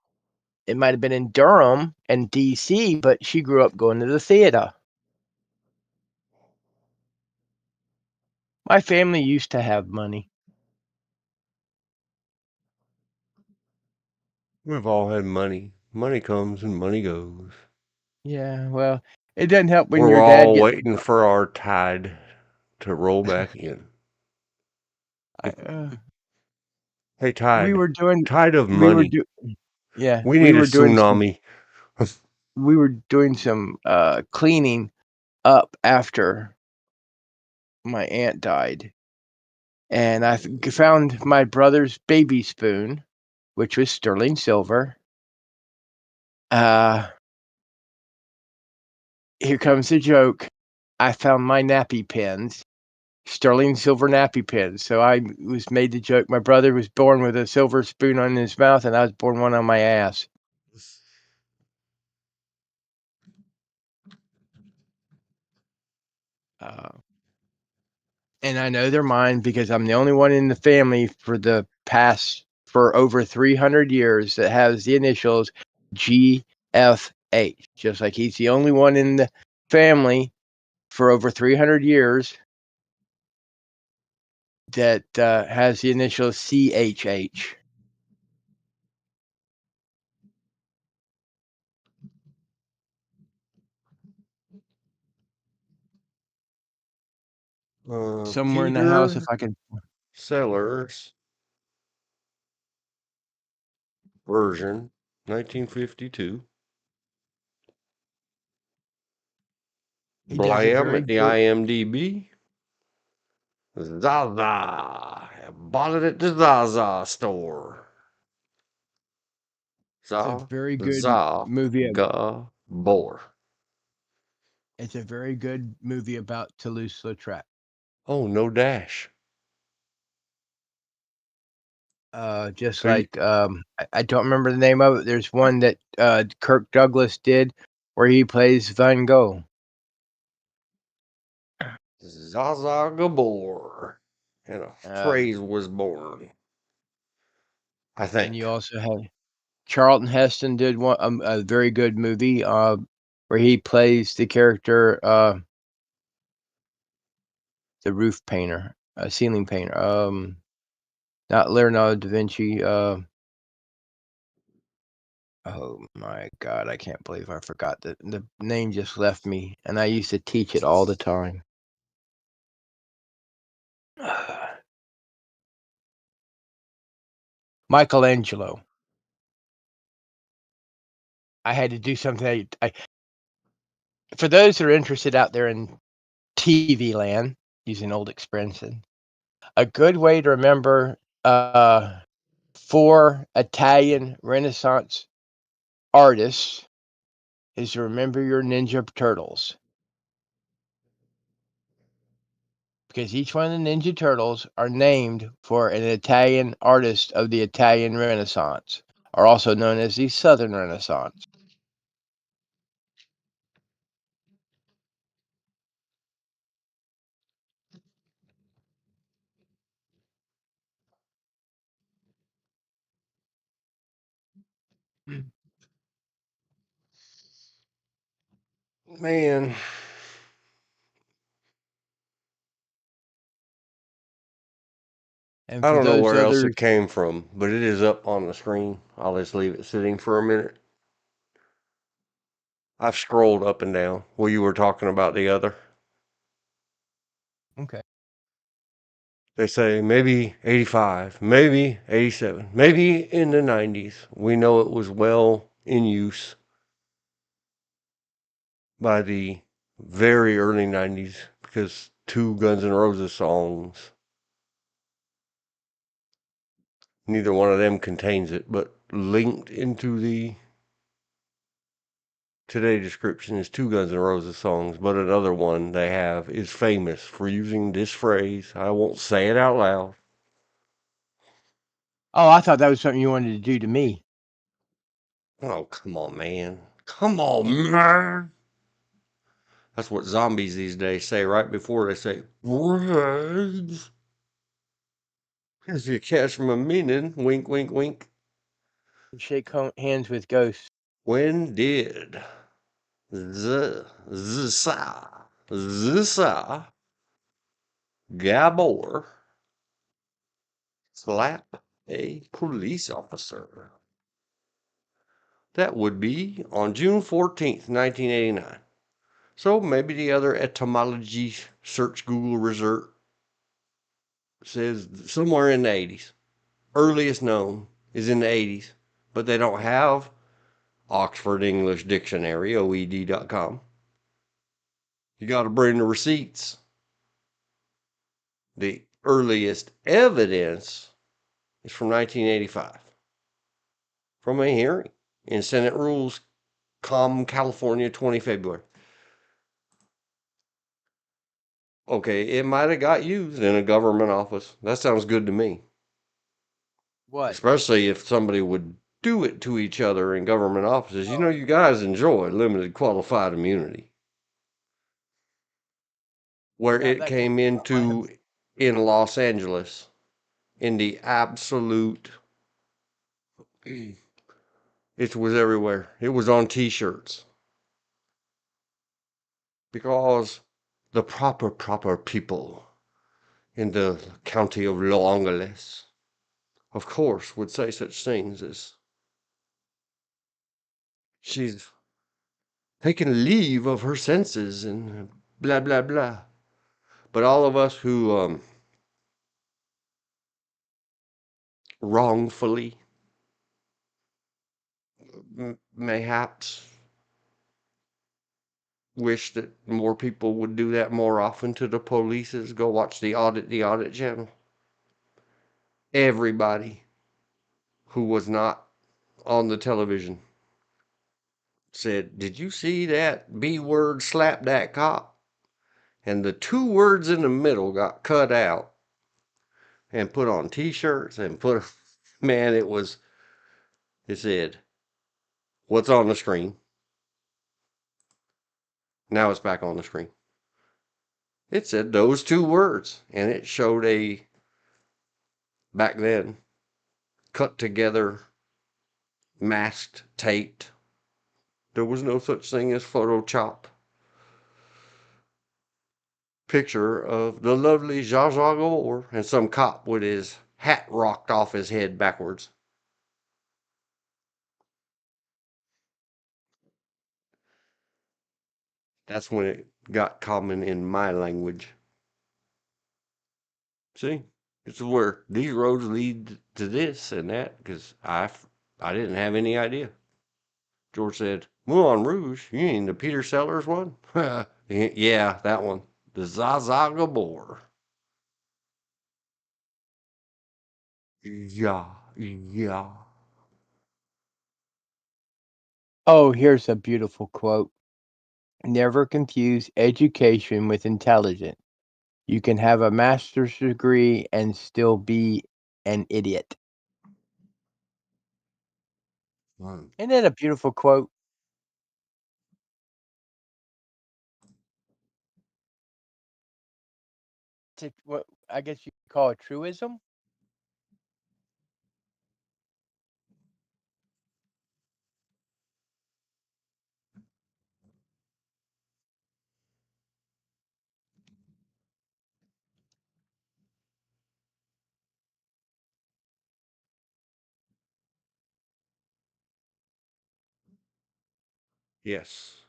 B: It might have been in Durham and DC, but she grew up going to the theater. My family used to have money.
A: We've all had money. Money comes and money goes.
B: Yeah, well, it doesn't help when
A: We're
B: your dad
A: all
B: gets.
A: waiting for our tide to roll back in.
B: I, uh,
A: Hey,
B: we
A: tide.
B: were doing,
A: Tide of
B: we were
A: money.
B: do, yeah,
A: We need a tsunami.
B: we were doing some cleaning up after my aunt died, and I found my brother's baby spoon, which was sterling silver. Here comes the joke. I found my nappy pins, sterling silver nappy pins. So I was made the joke. My brother was born with a silver spoon on his mouth, and I was born one on my ass. And I know they're mine because I'm the only one in the family for over 300 years that has the initials GFH. Just like he's the only one in the family for over 300 years that has the initials CHH. Somewhere in the house,
A: Peter
B: if I can.
A: Sellers version, 1952.
B: He does a
A: Blam
B: very
A: at the
B: good.
A: IMDb. Zaza. I bought it at the Zaza store.
B: It's a very good movie.
A: Gabor.
B: It's a very good movie about Toulouse-Lautrec.
A: Oh, no dash.
B: Just
A: So
B: like I don't remember the name of it. There's one that Kirk Douglas did where he plays Van Gogh.
A: Zaza Gabor. And a phrase was born. I think.
B: And you also have Charlton Heston did one a very good movie where he plays the character the roof painter, ceiling painter. Not Leonardo da Vinci. Oh my God, I can't believe I forgot the name just left me, and I used to teach it all the time. Michelangelo. I had to do something. For those that are interested out there in TV land, using old expression, a good way to remember 4 Italian Renaissance artists is to remember your Ninja Turtles. Because each one of the Ninja Turtles are named for an Italian artist of the Italian Renaissance, or also known as the Southern Renaissance.
A: Man.
B: And
A: I
B: for
A: don't know
B: those
A: where else
B: others,
A: it came from, but it is up on the screen. I'll just leave it sitting for a minute. I've scrolled up and down while you were talking about the other.
B: okay.
A: They say maybe 85, maybe 87, maybe in the 90s. We know it was well in use by the very early 90s because 2 Guns N' Roses songs, neither one of them contains it, but linked into the today description is 2 Guns N' Roses songs, but another one they have is famous for using this phrase. I won't say it out loud.
B: Oh, I thought that was something you wanted to do to me.
A: Oh, come on, man. Come on, man. That's what zombies these days say right before they say words. If you catch my meaning, wink, wink, wink.
B: Shake hands with ghosts.
A: When did the Gabor slap a police officer? That would be on June 14th, 1989. So maybe the other etymology search Google result says somewhere in the 80s. Earliest known is in the 80s, but they don't have Oxford English Dictionary, OED.com. You got to bring the receipts. The earliest evidence is from 1985, from a hearing in Senate Rules, California, 20 February. Okay, it might have got used in a government office. That sounds good to me.
B: What?
A: Especially if somebody would do it to each other in government offices. You know, you guys enjoy limited qualified immunity. Where it came into in Los Angeles in the absolute, it was everywhere. It was on t-shirts. Because the proper people in the county of Los Angeles, of course, would say such things as she's taken leave of her senses and blah, blah, blah. But all of us who wrongfully, mayhaps, wish that more people would do that more often to the polices, go watch the audit channel. Everybody who was not on the television. Said, "Did you see that B word slap that cop?" And the two words in the middle got cut out and put on t-shirts and put, man, it said, "What's on the screen?" Now it's back on the screen. It said those two words, and it showed back then, cut together, masked, taped. There was no such thing as Photoshop. Picture of the lovely Zsa Zsa Gabor and some cop with his hat rocked off his head backwards. That's when it got common in my language. See, this is where these roads lead to this and that because I didn't have any idea. George said, "Moulin Rouge, you mean the Peter Sellers one?" Yeah, that one. The Zsa Zsa Gabor. Yeah, yeah.
B: Oh, here's a beautiful quote. Never confuse education with intelligence. You can have a master's degree and still be an idiot. Isn't that a beautiful quote? It's what I guess you could call a truism.
A: Yes.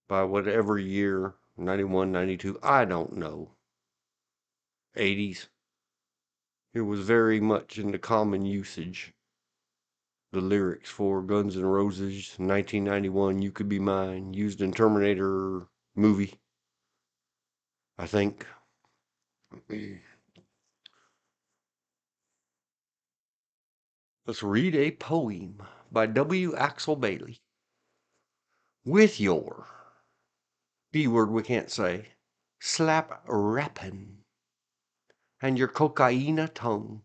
A: By whatever year, 91, 92, I don't know. 80s. It was very much in the common usage. The lyrics for Guns N' Roses, 1991, You Could Be Mine, used in Terminator movie, I think. Let's read a poem by W. Axel Bailey. With your B word we can't say, slap rappin', and your cocaina tongue.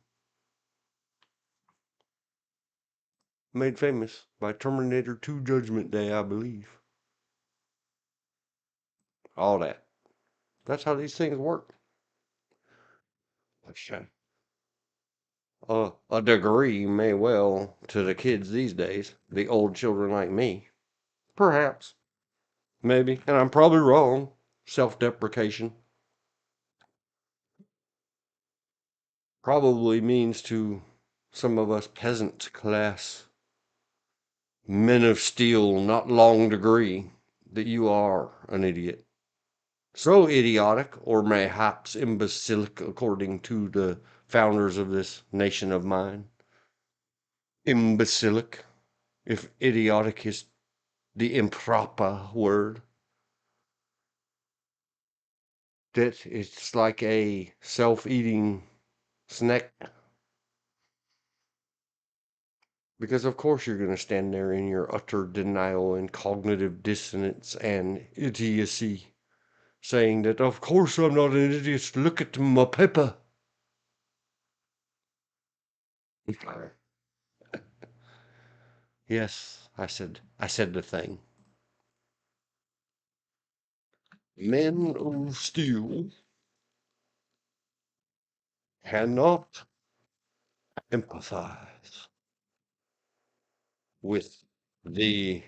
A: Made famous by Terminator 2 Judgment Day, I believe. All that. That's how these things work. A degree may well to the kids these days, the old children like me. Perhaps. Maybe. And I'm probably wrong. Self-deprecation. Probably means to some of us peasant class men of steel, not long degree, that you are an idiot. So idiotic, or mayhaps imbecilic, according to the founders of this nation of mine. Imbecilic, if idiotic is the improper word. That it's like a self-eating snack. Because of course you're going to stand there in your utter denial and cognitive dissonance and idiocy, saying that of course I'm not an idiot, look at my paper. Yes, I said the thing. Men of steel cannot empathize with the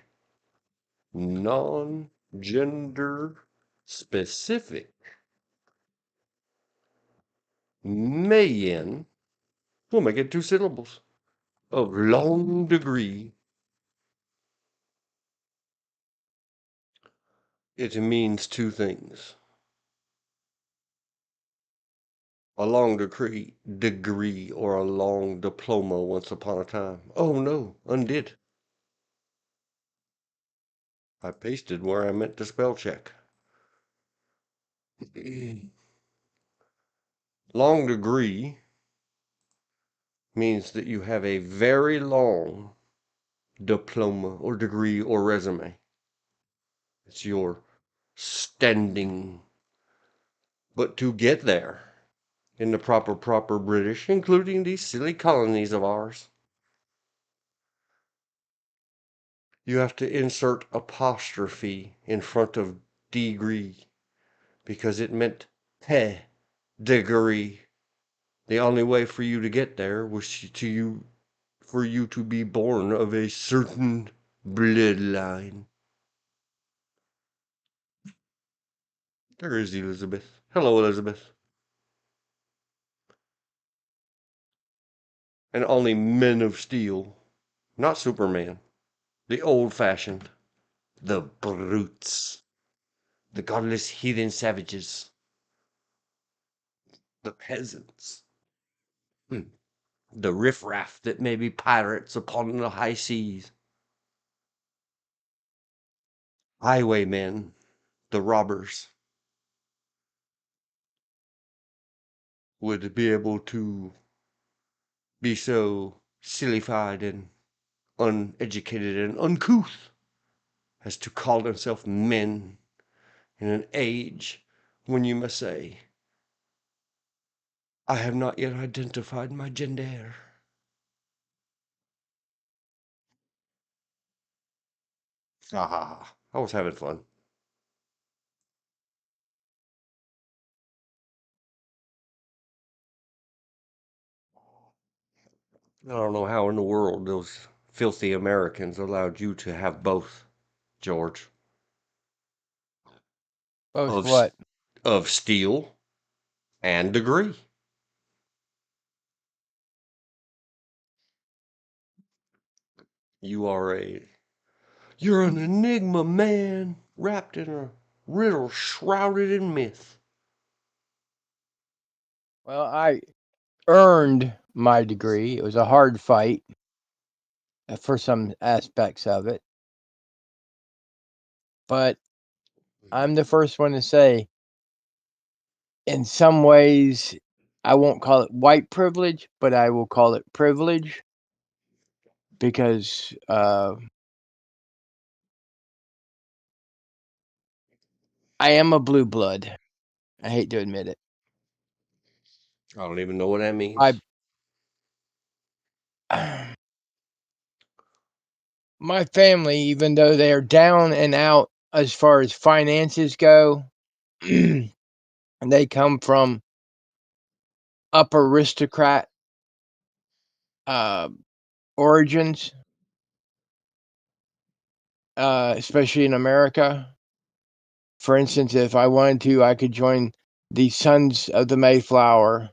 A: non-gender specific mayan, we'll make it two syllables, of long degree. It means two things. A long degree or a long diploma once upon a time. Oh no, undid. I pasted where I meant to spell check. Long degree means that you have a very long diploma or degree or resume. It's your standing. But to get there in the proper British, including these silly colonies of ours, you have to insert apostrophe in front of degree because it meant degree. The only way for you to get there was for you to be born of a certain bloodline. There is Elizabeth. Hello, Elizabeth. And only men of steel, not Superman, the old fashioned, the brutes, the godless heathen savages, the peasants, the riffraff that may be pirates upon the high seas, highwaymen, the robbers, would be able to be so sillified and uneducated and uncouth as to call themselves men in an age when you must say, I have not yet identified my gender. Ah, I was having fun. I don't know how in the world those filthy Americans allowed you to have both, George.
B: Both
A: Of
B: what?
A: of steel and degree. You are you're an enigma, man, wrapped in a riddle shrouded in myth.
B: Well, I earned my degree. It was a hard fight for some aspects of it. But I'm the first one to say, in some ways, I won't call it white privilege, but I will call it privilege because I am a blue blood. I hate to admit it.
A: I don't even know what that means.
B: My family, even though they are down and out as far as finances go, and they come from upper aristocrat origins, especially in America. For instance, if I wanted to, I could join the Sons of the Mayflower,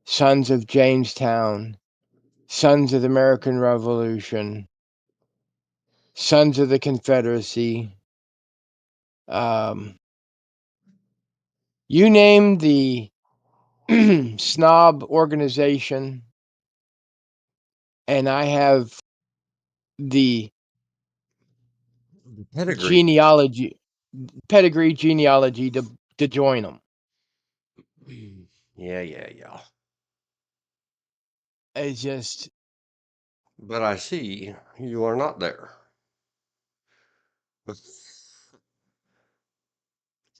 B: Sons of Jamestown, Sons of the American Revolution, Sons of the Confederacy. You name the snob organization, and I have the
A: Pedigree.
B: pedigree genealogy to join them.
A: Yeah.
B: It's just
A: But I see you are not there.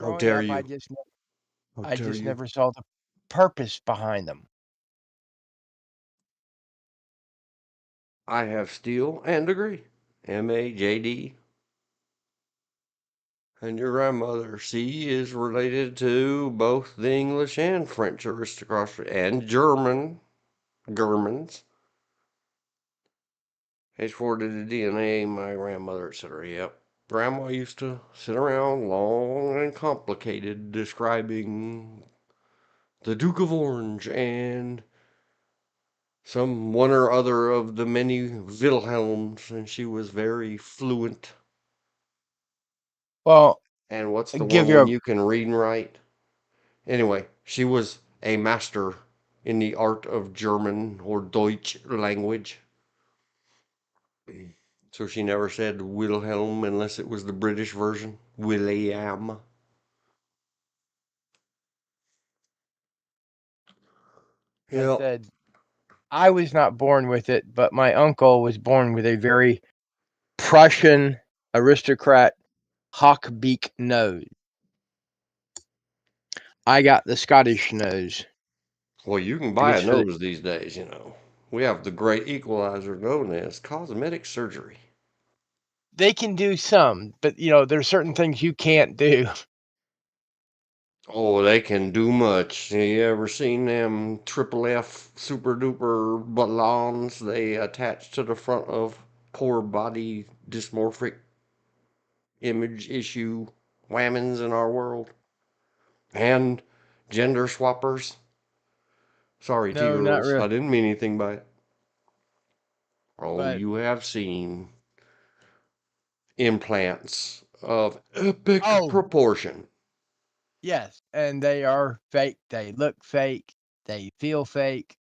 A: How
B: growing
A: dare
B: up.
A: you? How
B: I
A: dare
B: just
A: you?
B: never saw the purpose behind them.
A: I have steel and degree. MAJD. And your grandmother, C, is related to both the English and French aristocrats and Germans. H4 did the DNA, my grandmother, etc. Yep. Grandma used to sit around long and complicated describing the Duke of Orange and some one or other of the many Wilhelms, and she was very fluent.
B: Well,
A: And what's the
B: give
A: one when
B: you
A: you can read and write? Anyway, she was a master in the art of German or Deutsch language. So she never said Wilhelm unless it was the British version. William.
B: I
A: Yep.
B: said I was not born with it, but my uncle was born with a very Prussian aristocrat hawk beak nose. I got the Scottish nose.
A: Well, you can
B: I
A: buy a
B: guess for the,
A: nose these days, We have the great equalizer known as cosmetic surgery.
B: they can do some, but there's certain things you can't do.
A: Oh, they can do much. You ever seen them triple F super duper balloons they attach to the front of poor body dysmorphic image issue whammons in our world? And gender swappers? Sorry,
B: No, not
A: T-girls.
B: really.
A: I didn't mean anything by it. Oh,
B: But
A: you have seen implants of epic
B: oh,
A: proportion.
B: yes, and they are fake. They look fake. They feel fake.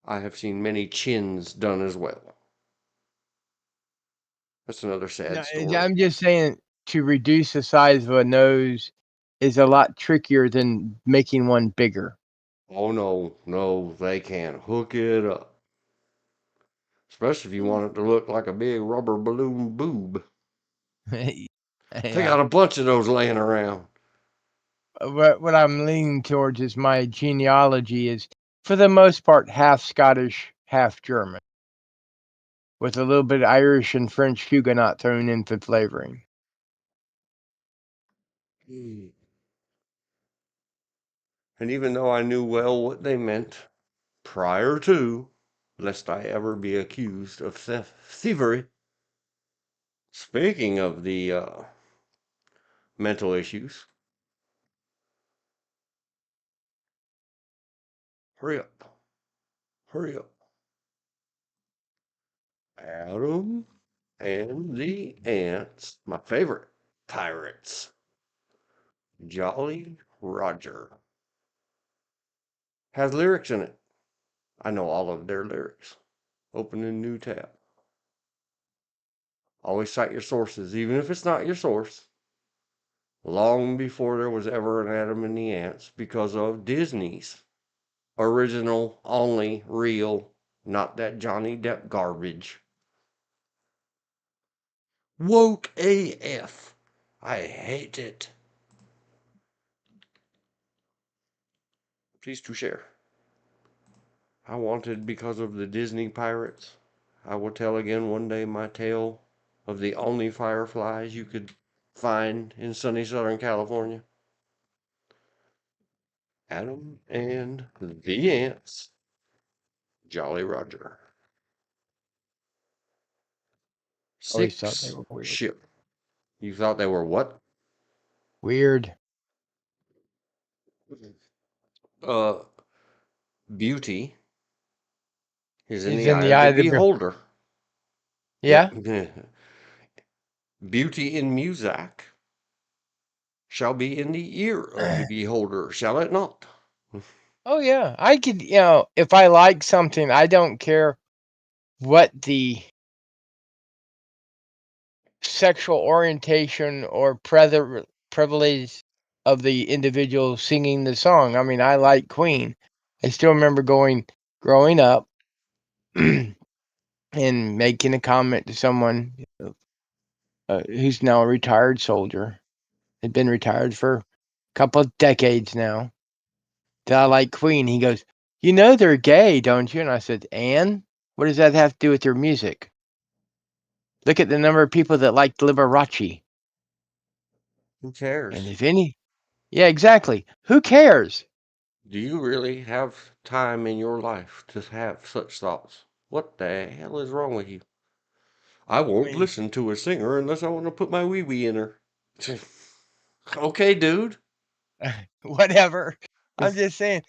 A: I have seen many chins done as well. That's another
B: No,
A: sad story.
B: I'm just saying to reduce the size of a nose is a lot trickier than making one bigger.
A: Oh no, no, they can't hook it up. Especially if you want it to look like a big rubber balloon boob. They
B: Yeah.
A: got a bunch of those laying around.
B: What I'm leaning towards is my genealogy is, for the most part, half Scottish, half German, with a little bit of Irish and French Huguenot thrown in for flavoring.
A: And even though I knew well what they meant prior to, lest I ever be accused of thievery, speaking of the mental issues, hurry up, hurry up. Adam and the Ants, my favorite pirates. Jolly Roger has lyrics in it. I know all of their lyrics. Open a new tab. Always cite your sources, even if it's not your source. Long before there was ever an Adam and the Ants, because of Disney's original, only, real, not that Johnny Depp garbage. Woke AF. I hate it. Please to share. I wanted because of the Disney pirates. I will tell again one day my tale of the only fireflies you could find in sunny Southern California. Adam and the Ants. Jolly Roger.
B: Always thought they
A: Six
B: were weird.
A: ship. You thought they were what?
B: Weird.
A: Uh, beauty is in
B: Is
A: the
B: in
A: eye
B: the
A: of
B: eye
A: the
B: of the
A: beholder.
B: Yeah.
A: Beauty in music shall be in the ear of the beholder, shall it not?
B: Oh yeah, I could. If I like something, I don't care what the sexual orientation or privilege of the individual singing the song. I mean, I like Queen. I still remember growing up and making a comment to someone who's now a retired soldier, had been retired for a couple of decades now, that I like Queen. He goes, they're gay, don't you? And I said, and what does that have to do with their music? Look at the number of people that like Liberace.
A: Who
B: And
A: cares?
B: if any, yeah, exactly. Who cares?
A: Do you really have time in your life to have such thoughts? What the hell is wrong with you? I
B: I
A: won't
B: mean,
A: listen to a singer unless I want to put my wee wee in her. Okay, dude.
B: whatever. I'm just saying,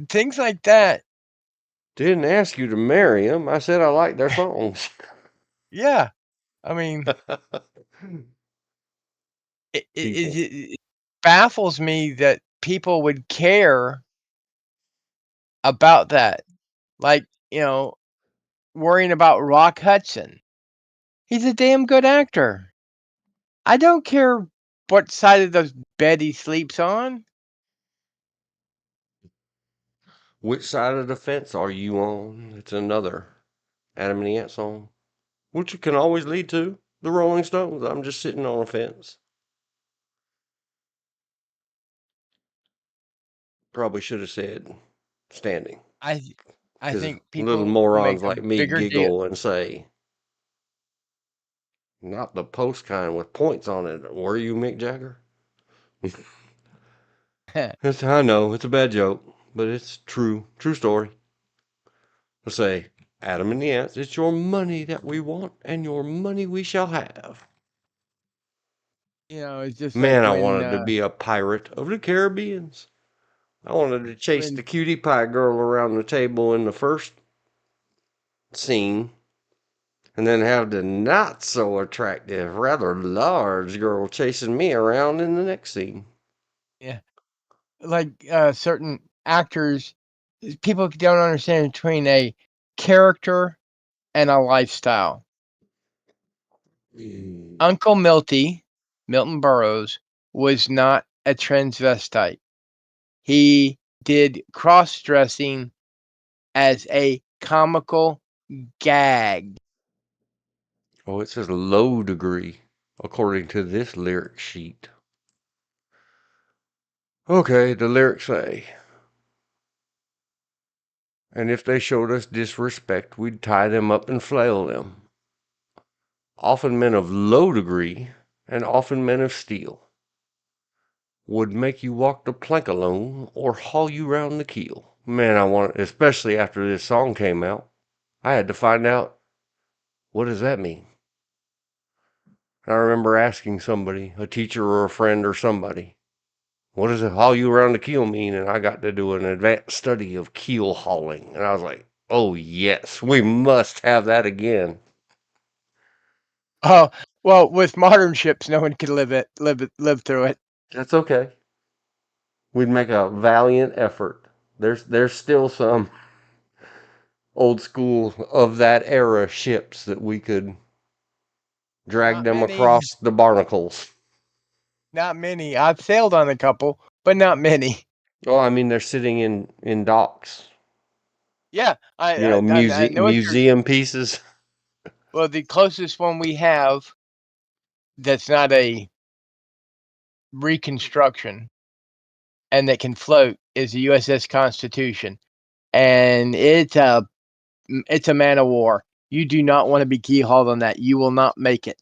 B: things like that.
A: Didn't ask you to marry them. I said I like their songs.
B: Yeah. I mean,
A: People.
B: it baffles me that people would care about that. Like, worrying about Rock Hudson. He's a damn good actor. I don't care what side of the bed he sleeps on.
A: Which side of the fence are you on? It's another Adam and the Ant song, which it can always lead to the Rolling Stones. I'm just sitting on a fence. Probably should have said standing,
B: I I
A: because
B: think
A: little
B: people
A: morons
B: make a
A: like me
B: bigger deal.
A: giggle and say, not the post kind with points on it. Were you Mick Jagger? I know, it's a bad joke, but it's true. True story. I say, Adam and the Ants, it's your money that we want, and your money we shall have.
B: It's just like
A: Man, I wanted to be a pirate of the Caribbeans. I wanted to chase the
B: when
A: cutie pie girl around the table in the first scene, and then have the not so attractive, rather large girl chasing me around in the next scene.
B: yeah, like certain actors, people don't understand between a character and a lifestyle. Uncle Milton Burrows, was not a transvestite. He did cross-dressing as a comical gag.
A: Oh, it says low degree, according to this lyric sheet. Okay, the lyrics say, and if they showed us disrespect, we'd tie them up and flail them. Often men of low degree, and often men of steel, would make you walk the plank alone, or haul you round the keel. Man, I want, especially after this song came out, I had to find out, what does that mean? I remember asking somebody, a teacher or a friend or somebody, what does it haul you around the keel mean? And I got to do an advanced study of keel hauling. And I was like, oh yes, we must have that again.
B: Oh, well, with modern ships, no one could live through it.
A: That's okay. We'd make a valiant effort. There's still some old school of that era ships that we could drag
B: Not
A: them
B: many.
A: across the barnacles.
B: Not many. I've sailed on a couple, but not many.
A: Oh, I mean, they're sitting in docks.
B: Yeah, I know what you're.
A: Museum pieces.
B: Well, the closest one we have that's not a reconstruction and that can float is the USS Constitution, and it's a man of war. You do not want to be key hauled on that. You will not make it.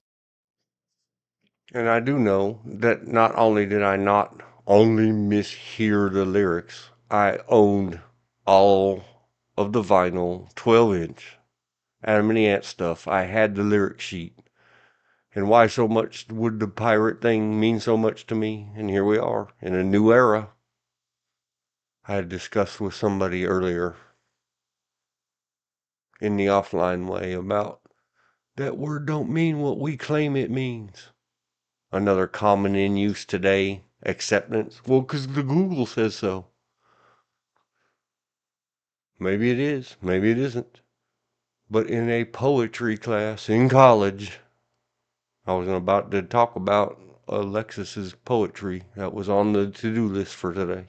A: And I do know that not only did I not only mishear the lyrics, I owned all of the vinyl 12-inch Adam and the Ant stuff. I had the lyric sheet. And why so much would the pirate thing mean so much to me? And here we are in a new era. I had discussed with somebody earlier in the offline way about that word don't mean what we claim it means. Another common in use today, acceptance. Well, 'cause the Google says so. Maybe it is, maybe it isn't. But in a poetry class in college, I was about to talk about Alexis's poetry that was on the to-do list for today.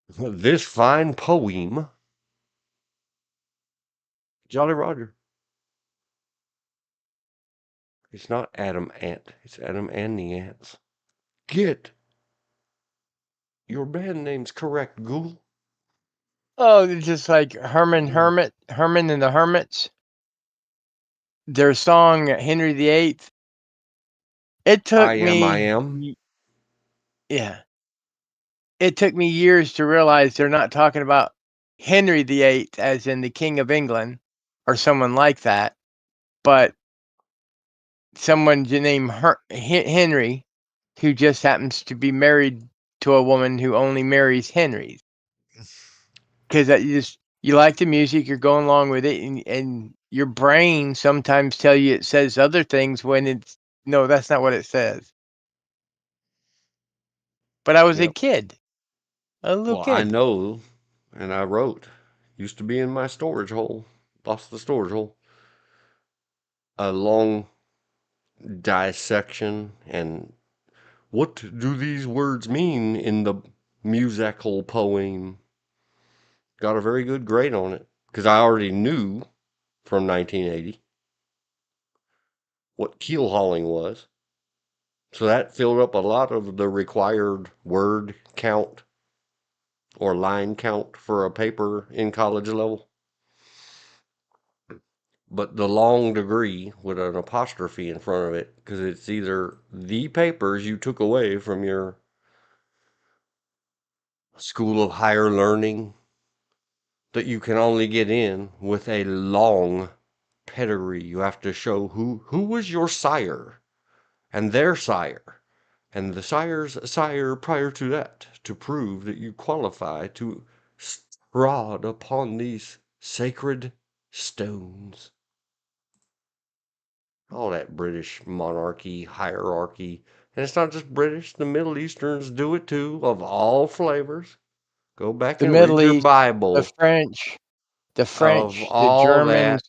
A: This fine poem, Jolly Roger. It's not Adam Ant, it's Adam and the Ants. Get your band names correct, Google.
B: Oh, it's just like Herman and the Hermits. Their song Henry VIII. It
A: I
B: took
A: am, I
B: me,
A: am.
B: yeah, it took me years to realize they're not talking about Henry VIII as in the King of England or someone like that, but someone named Henry who just happens to be married to a woman who only marries Henrys. Because you like the music, you're going along with it, and your brain sometimes tell you it says other things when it's no, that's not what it says. But I was a
A: Yep.
B: kid, a little
A: Well, I
B: kid.
A: know, and I wrote. Used to be in my storage hole. Lost the storage hole. A long dissection and what do these words mean in the musical poem. Got a very good grade on it because I already knew from 1980 what keel hauling was. So that filled up a lot of the required word count or line count for a paper in college level. But the long degree with an apostrophe in front of it, because it's either the papers you took away from your school of higher learning that you can only get in with a long pedigree. You have to show who was your sire and their sire and the sire's sire prior to that to prove that you qualify to trod upon these sacred stones. All that British monarchy, hierarchy. And it's not just British, the Middle Easterns do it too, of all flavors. Go back
B: The
A: and read
B: Middle
A: your
B: East, the
A: Bible
B: French,
A: of
B: the
A: all
B: Germans.
A: that.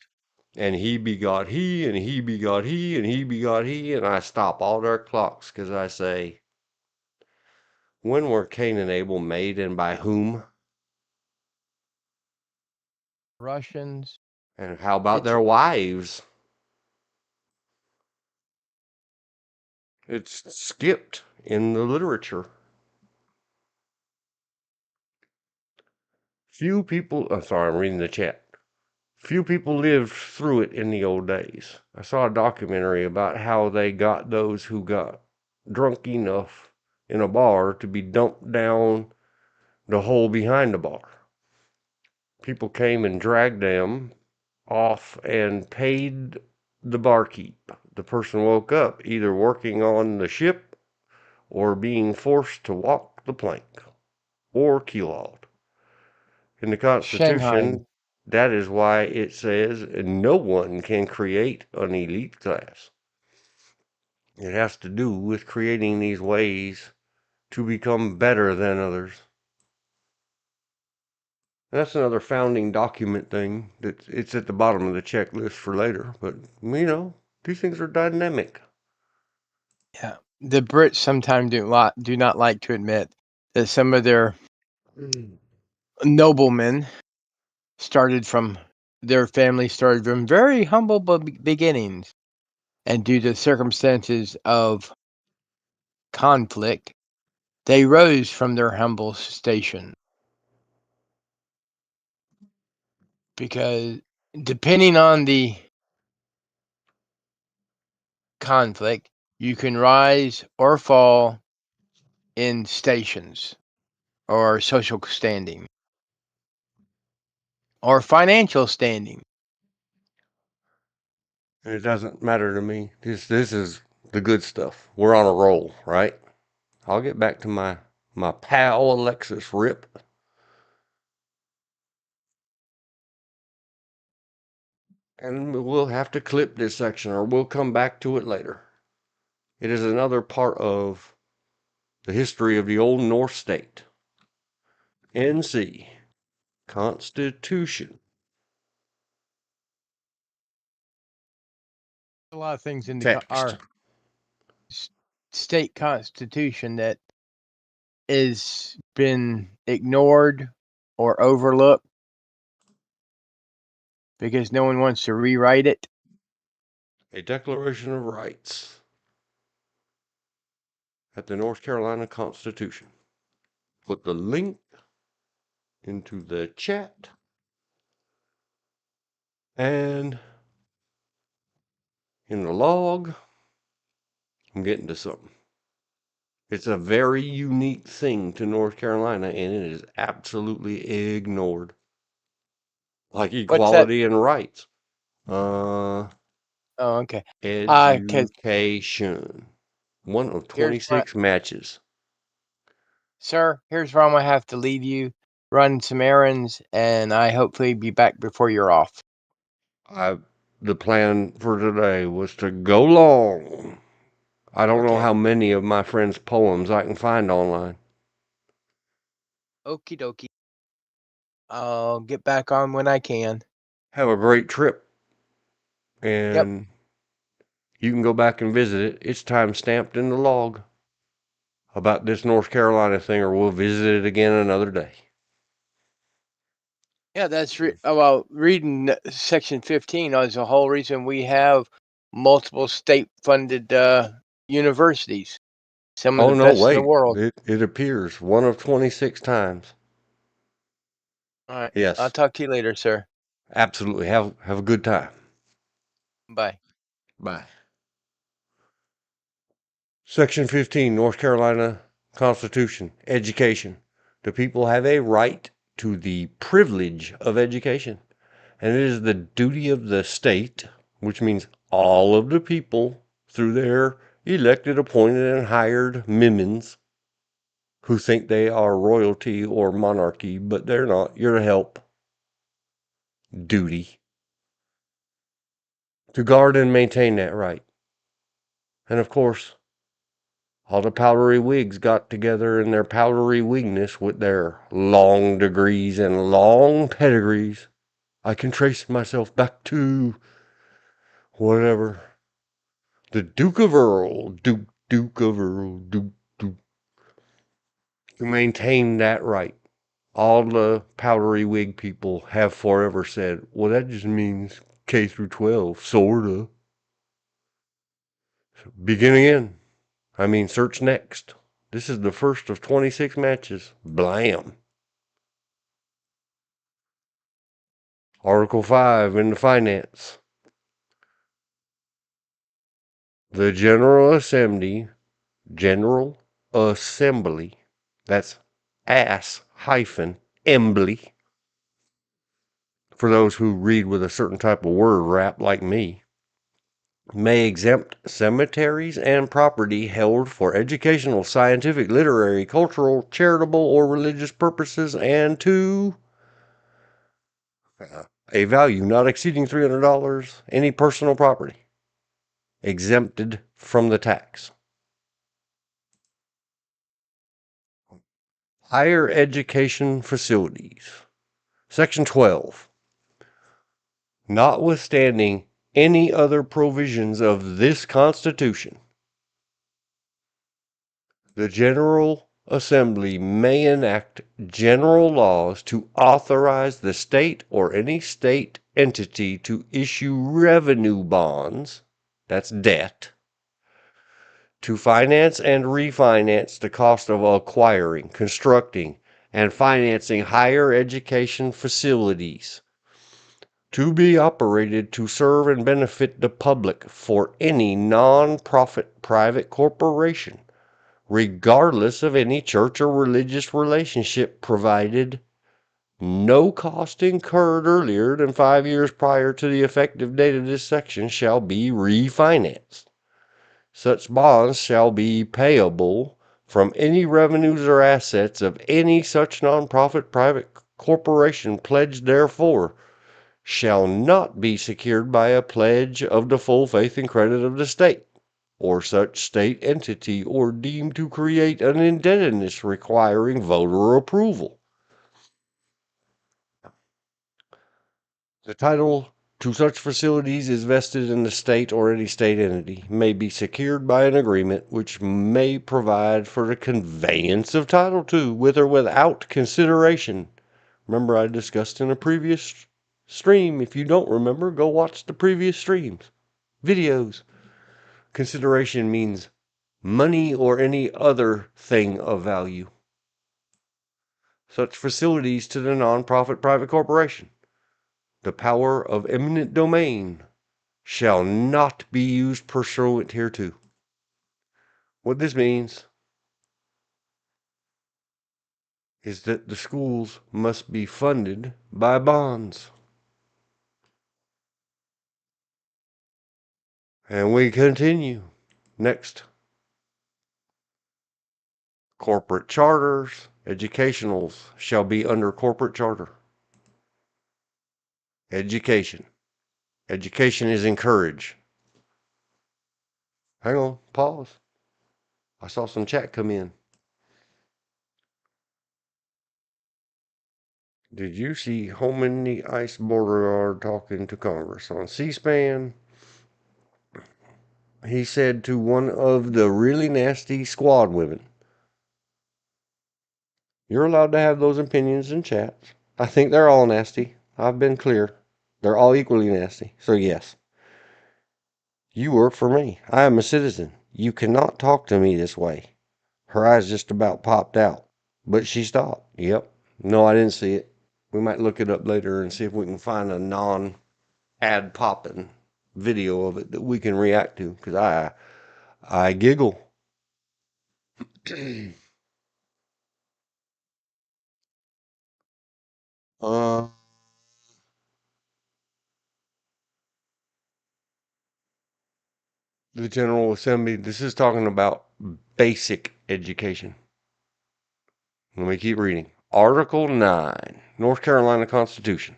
A: And he begot he, and he begot he, and he begot he, and I stop all their clocks because I say, when were Cain and Abel made and by whom?
B: Russians.
A: And how about
B: It's
A: their wives? It's skipped in the literature. Few people, I'm sorry, I'm reading the chat. Few people lived through it in the old days. I saw a documentary about how they got those who got drunk enough in a bar to be dumped down the hole behind the bar. People came and dragged them off and paid the barkeep. The person woke up either working on the ship or being forced to walk the plank or keelhauled. In the
B: Shanghai.
A: Constitution, that is why it says no one can create an elite class. It has to do with creating these ways to become better than others. And that's another founding document thing that it's at the bottom of the checklist for later. But these things are dynamic.
B: Yeah. The Brits sometimes do not like to admit that some of their noblemen their family started from very humble beginnings. And due to circumstances of conflict, they rose from their humble station. Because depending on the conflict, you can rise or fall in stations or social standing or financial standing.
A: And it doesn't matter to me. This is the good stuff. We're on a roll, right? I'll get back to my pal Alexis Rip. And we'll have to clip this section or we'll come back to it later. It is another part of the history of the Old North State. NC Constitution.
B: A lot of things in
A: Text.
B: our state constitution that is been ignored or overlooked because no one wants to rewrite it.
A: A Declaration of Rights at the North Carolina Constitution. Put the link into the chat. And in the log, I'm getting to something. It's a very unique thing to North Carolina, and it is absolutely ignored. Like
B: What's that?
A: equality and rights.
B: Oh, okay. Because
A: Education. One of
B: here's
A: 26 matches.
B: sir, here's where I'm gonna have to leave you, run some errands, and I hopefully be back before you're off.
A: The plan for today was to go long. I don't know
B: Okay.
A: how many of my friends' poems I can find online.
B: Okie dokie. I'll get back on when I can.
A: Have a great trip.
B: Yep.
A: And you can go back and visit it. It's time stamped in the log. about this North Carolina thing, or we'll visit it again another day.
B: Yeah, that's well, reading section 15 is the whole reason we have multiple state-funded universities. Some of the best in the world.
A: It appears one of 26 times.
B: All right.
A: Yes.
B: I'll talk to you later, sir.
A: Absolutely. Have a good time.
B: Bye.
A: Bye. Section 15, North Carolina Constitution, education. The people have a right to the privilege of education, and it is the duty of the state, which means all of the people, through their elected, appointed, and hired minions, who think they are royalty or monarchy, but they're not. You're to help. Duty. To guard and maintain that right. And of course, all the powdery wigs got together in their powdery wigness with their long degrees and long pedigrees. I can trace myself back to whatever. The Duke of Earl, Duke of Earl, Duke. To maintain that right. All the powdery wig people have forever said, well, that just means K through 12, sorta. Begin again. Search next. This is the first of 26 matches. Blam. Article 5 in the finance. The General Assembly, that's ass-embly, for those who read with a certain type of word wrap like me, may exempt cemeteries and property held for educational, scientific, literary, cultural, charitable, or religious purposes, and to a value not exceeding $300, any personal property exempted from the tax. Higher education facilities. Section 12. Notwithstanding any other provisions of this Constitution, the General Assembly may enact general laws to authorize the state or any state entity to issue revenue bonds, that's debt, to finance and refinance the cost of acquiring, constructing, and financing higher education facilities to be operated to serve and benefit the public for any non-profit private corporation, regardless of any church or religious relationship, provided no cost incurred earlier than 5 years prior to the effective date of this section shall be refinanced. Such bonds shall be payable from any revenues or assets of any such nonprofit private corporation pledged therefor, shall not be secured by a pledge of the full faith and credit of the state, or such state entity, or deemed to create an indebtedness requiring voter approval. The title to such facilities is vested in the state or any state entity, may be secured by an agreement which may provide for the conveyance of title to, with or without consideration. Remember, I discussed in a previous stream. If you don't remember, go watch the previous streams, videos. Consideration means money or any other thing of value. Such facilities to the non-profit private corporation. The power of eminent domain shall not be used pursuant hereto. What this means is that the schools must be funded by bonds. And we continue. Next. Corporate charters, educationals shall be under corporate charter. Education. Education is encouraged. Hang on, pause. I saw some chat come in. Did you see Holman the Ice Border talking to Congress on C-SPAN? He said to one of the really nasty squad women, You're allowed to have those opinions and chats. I think they're all nasty. I've been clear. They're all equally nasty. So yes, you work for me. I am a citizen. You cannot talk to me this way. Her eyes just about popped out. But she stopped. Yep. No, I didn't see it. We might look it up later and see if we can find a non-ad popping video of it that we can react to. Because I giggle. uh, the General Assembly, this is talking about basic education. Let me keep reading. Article 9, North Carolina Constitution.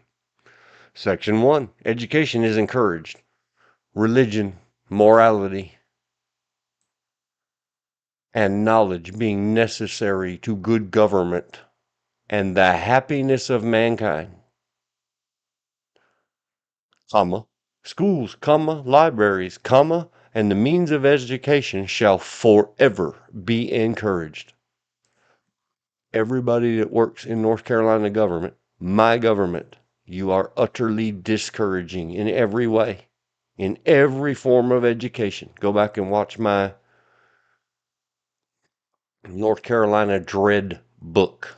A: Section 1, education is encouraged. Religion, morality, and knowledge being necessary to good government and the happiness of mankind, comma, schools, comma, libraries, comma, and the means of education shall forever be encouraged. Everybody that works in North Carolina government, my government, you are utterly discouraging in every way, in every form of education. Go back and watch my North Carolina Dread book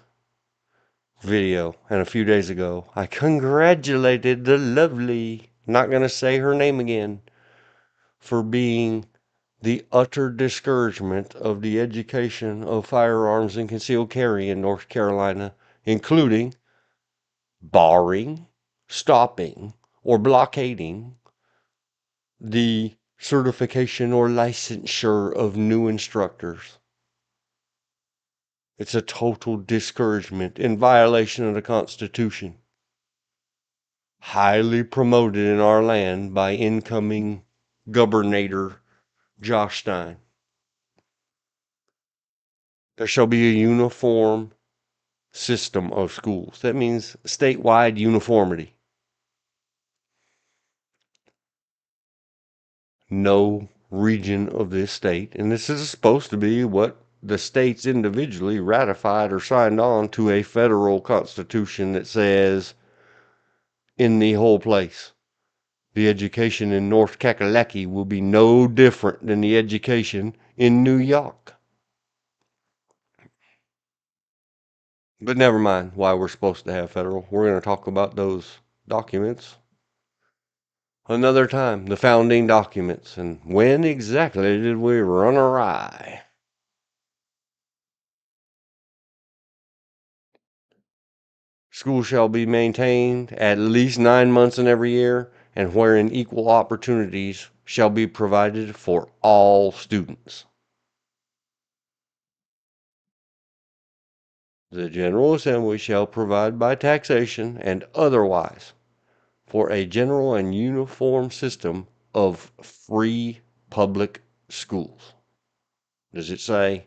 A: video. And a few days ago, I congratulated the lovely, not going to say her name again, for being the utter discouragement of the education of firearms and concealed carry in North Carolina, including barring, stopping, or blockading the certification or licensure of new instructors. It's a total discouragement in violation of the Constitution. Highly promoted in our land by incoming Governor Josh Stein. There shall be a uniform system of schools. That means statewide uniformity. No region of this state, and this is supposed to be what the states individually ratified or signed on to a federal constitution that says in the whole place, the education in North Kakalaki will be no different than the education in New York. But never mind why we're supposed to have federal. We're going to talk about those documents another time. The founding documents and when exactly did we run awry? School shall be maintained at least 9 months in every year, and wherein equal opportunities shall be provided for all students. The General Assembly shall provide by taxation and otherwise for a general and uniform system of free public schools. Does it say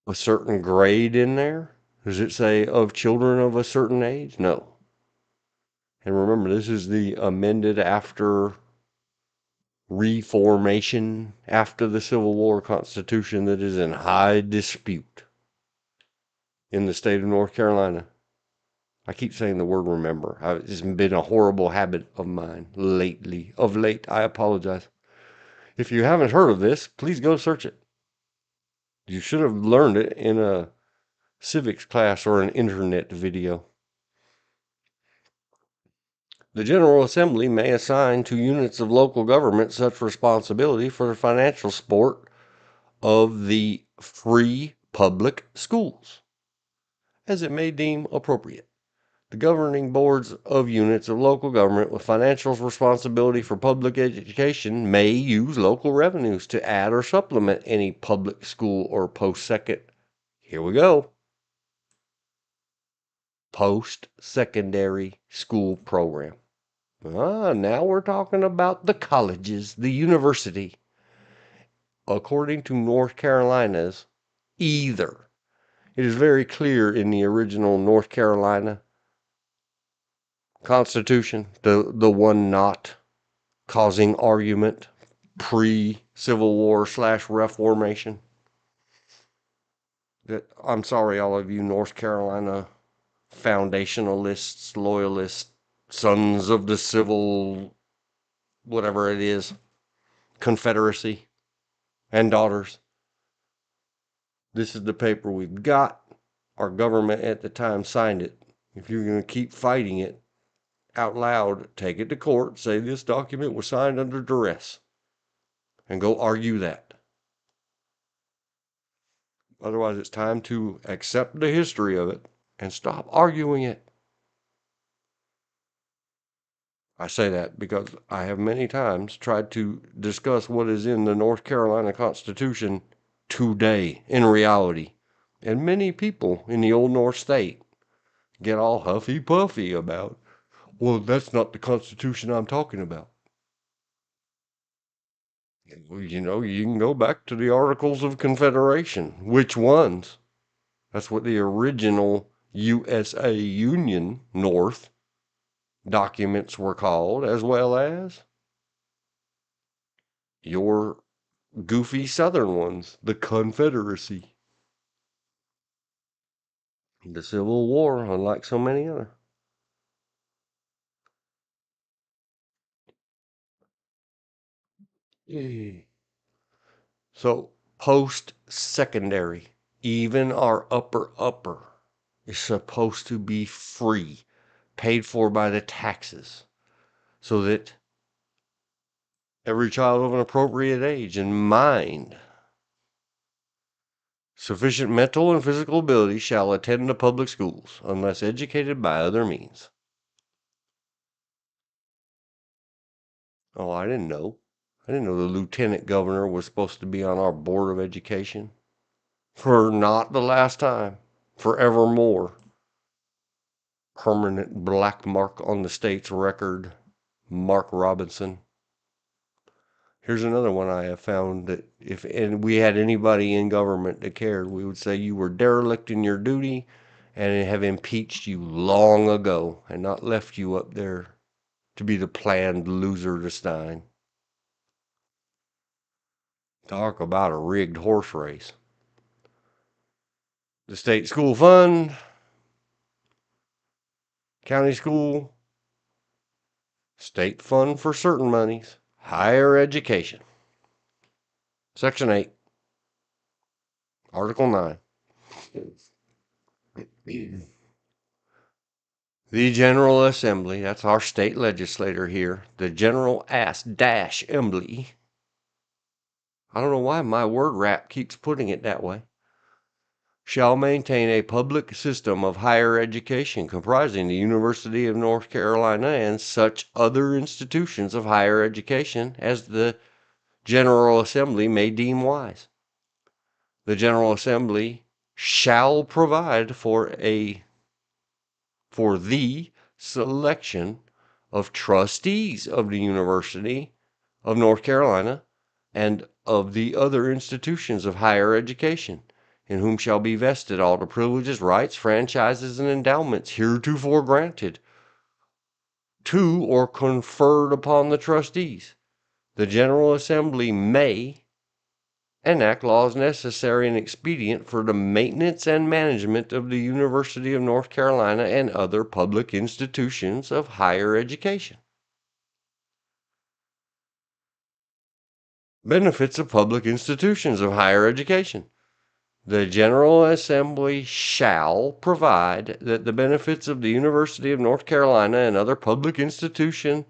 A: a certain grade in there? Does it say of children of a certain age? No. And remember, this is the amended after reformation after the Civil War Constitution that is in high dispute in the state of North Carolina. I keep saying the word remember. It's been a horrible habit of mine lately. Of late, I apologize. If you haven't heard of this, please go search it. You should have learned it in a civics class or an internet video. The General Assembly may assign to units of local government such responsibility for the financial support of the free public schools as it may deem appropriate. The governing boards of units of local government with financial responsibility for public education may use local revenues to add or supplement any public school or post-second. Here we go. Post-secondary school program. Now we're talking about the colleges, the university. According to North Carolina's either. It is very clear in the original North Carolina Constitution, the one not causing argument pre-Civil War / Reformation. I'm sorry, all of you North Carolina foundationalists, loyalists, sons of the civil, whatever it is, Confederacy, and daughters. This is the paper we've got. Our government at the time signed it. If you're going to keep fighting it out loud, take it to court, say this document was signed under duress, and go argue that. Otherwise, it's time to accept the history of it and stop arguing it. I say that because I have many times tried to discuss what is in the North Carolina Constitution today in reality. And many people in the old North State get all huffy puffy about, well, that's not the Constitution I'm talking about. You know, you can go back to the Articles of Confederation. Which ones? That's what the original USA Union North documents were called, as well as your goofy Southern ones, the Confederacy. The Civil War, unlike so many other. So, post-secondary, even our upper is supposed to be free, paid for by the taxes, so that every child of an appropriate age and mind, sufficient mental and physical ability, shall attend the public schools, unless educated by other means. Oh, I didn't know. I didn't know the lieutenant governor was supposed to be on our board of education. For not the last time, forevermore. Permanent black mark on the state's record, Mark Robinson. Here's another one I have found that if we had anybody in government that cared, we would say you were derelict in your duty and have impeached you long ago and not left you up there to be the planned loser to Stein. Talk about a rigged horse race. The state school fund, county school, state fund for certain monies, higher education. Section 8, Article 9. The General Assembly, that's our state legislator here, the General Assembly. I don't know why my word wrap keeps putting it that way. Shall maintain a public system of higher education comprising the University of North Carolina and such other institutions of higher education as the General Assembly may deem wise. The General Assembly shall provide for the selection of trustees of the University of North Carolina and of the other institutions of higher education, in whom shall be vested all the privileges, rights, franchises, and endowments heretofore granted to or conferred upon the trustees. The General Assembly may enact laws necessary and expedient for the maintenance and management of the University of North Carolina and other public institutions of higher education. Benefits of public institutions of higher education. The General Assembly shall provide that the benefits of the University of North Carolina and other public institutions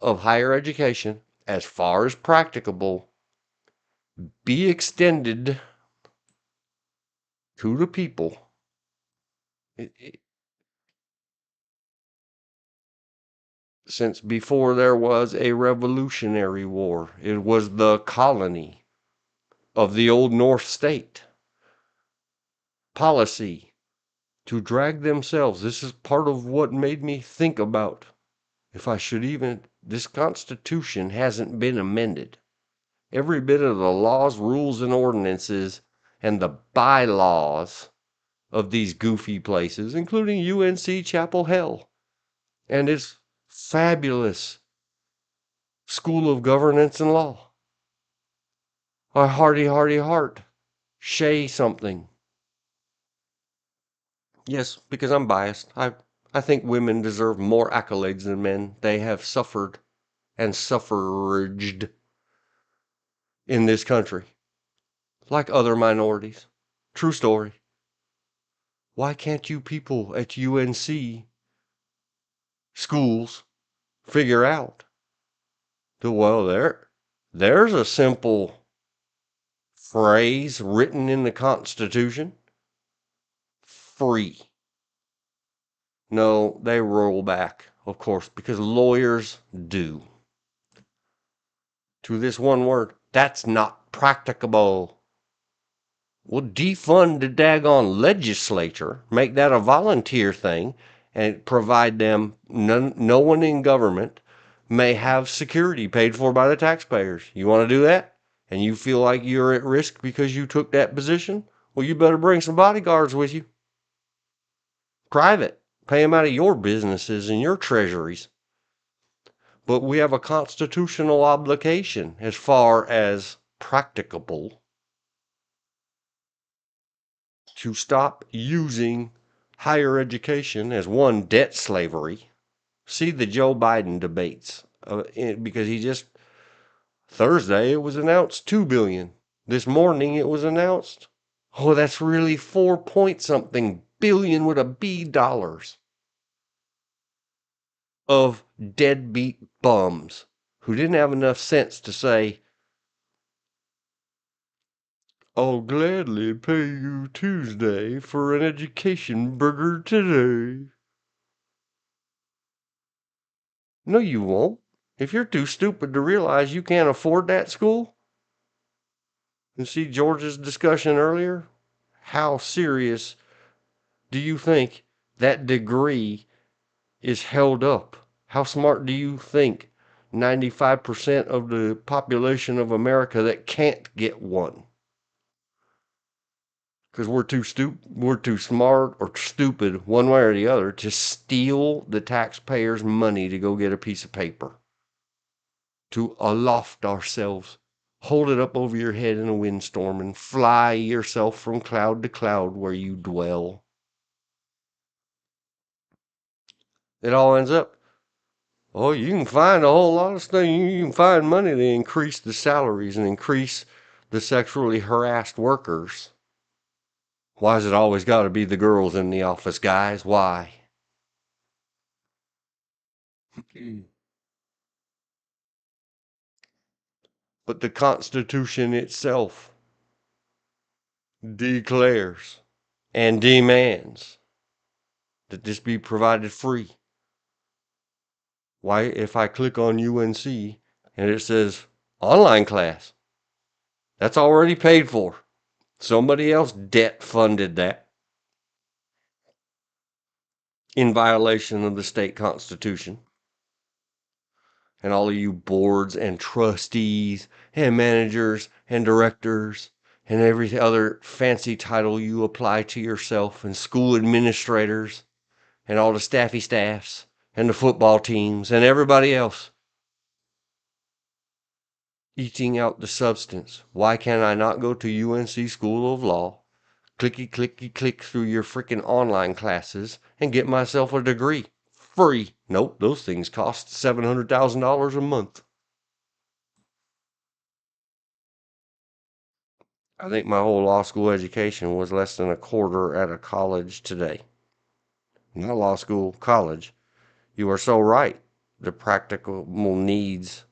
A: of higher education, as far as practicable, be extended to the people. Since before there was a Revolutionary War, it was the colony of the old North State policy to drag themselves. This is part of what made me think about if I should even, this Constitution hasn't been amended. Every bit of the laws, rules, and ordinances and the bylaws of these goofy places, including UNC Chapel Hill and its fabulous School of Governance and Law, our hearty heart Shay something. Yes, because I'm biased. I think women deserve more accolades than men. They have suffered and suffraged in this country, like other minorities. True story. Why can't you people at UNC schools figure out that, well, there's a simple phrase written in the Constitution? Free. No, they roll back, of course, because lawyers do. To this one word, that's not practicable. Well, defund the daggone legislature, make that a volunteer thing, and provide them, no one in government may have security paid for by the taxpayers. You want to do that? And you feel like you're at risk because you took that position? Well, you better bring some bodyguards with you. Private. Pay them out of your businesses and your treasuries. But we have a constitutional obligation as far as practicable to stop using higher education as one, debt slavery. See the Joe Biden debates because he just Thursday it was announced 2 billion. This morning it was announced, oh, that's really 4 point something billion with a B dollars of deadbeat bums who didn't have enough sense to say, I'll gladly pay you Tuesday for an education burger today. No, you won't. If you're too stupid to realize you can't afford that school, and see George's discussion earlier, how serious do you think that degree is held up? How smart do you think 95% of the population of America that can't get one? Because we're too smart or stupid, one way or the other, to steal the taxpayers' money to go get a piece of paper. To aloft ourselves, hold it up over your head in a windstorm, and fly yourself from cloud to cloud where you dwell. It all ends up, oh, you can find a whole lot of stuff. You can find money to increase the salaries and increase the sexually harassed workers. Why's it always got to be the girls in the office, guys? Why? But the Constitution itself declares and demands that this be provided free. Why, if I click on UNC and it says online class, that's already paid for. Somebody else debt funded that in violation of the state constitution. And all of you boards and trustees and managers and directors and every other fancy title you apply to yourself, and school administrators and all the staffy staffs and the football teams and everybody else eating out the substance. Why can I not go to UNC School of Law, clicky clicky click through your freaking online classes and get myself a degree free? Nope, those things cost $700,000 a month. I think my whole law school education was less than a quarter at a college today. Not law school, college. You are so right. The practical needs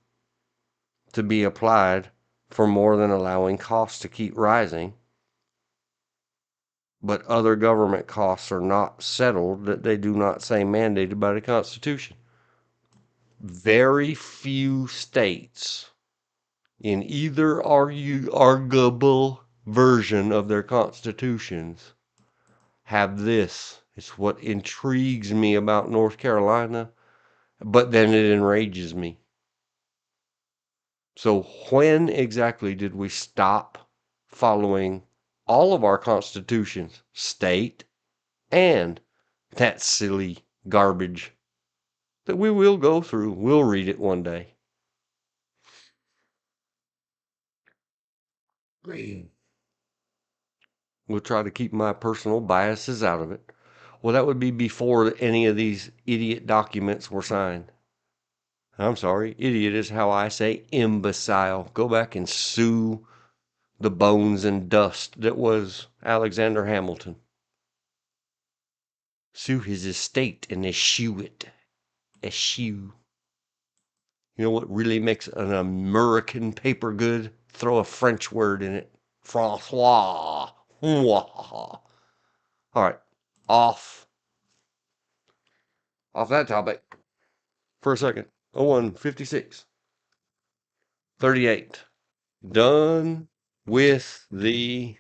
A: to be applied for more than allowing costs to keep rising. But other government costs are not settled that they do not say mandated by the Constitution. Very few states in either arguable version of their constitutions have this. It's what intrigues me about North Carolina, but then it enrages me. So when exactly did we stop following all of our constitutions, state and that silly garbage that we will go through? We'll read it one day. We'll try to keep my personal biases out of it. Well, that would be before any of these idiot documents were signed. I'm sorry, idiot is how I say imbecile. Go back and sue the bones and dust that was Alexander Hamilton. Sue his estate and eschew it. Eschew. You know what really makes an American paper good? Throw a French word in it. Francois. All right. Off that topic for a second. 0156. 38. Done with the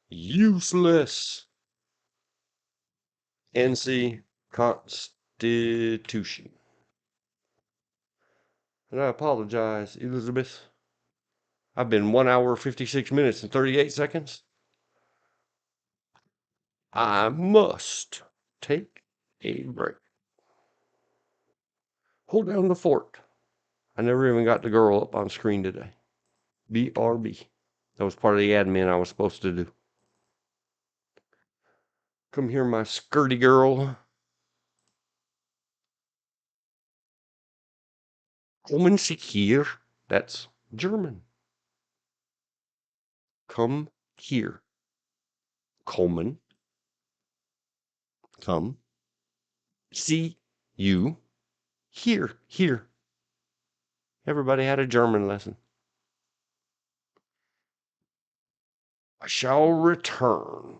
A: useless NC Constitution. And I apologize, Elizabeth. I've been 1 hour, 56 minutes, and 38 seconds. I must take a break. Hold down the fort. I never even got the girl up on screen today. BRB. That was part of the admin I was supposed to do. Come here, my skirty girl. Kommen Sie hier. That's German. Come here. Kommen. Come. See you. Here. Here. Everybody had a German lesson. I shall return.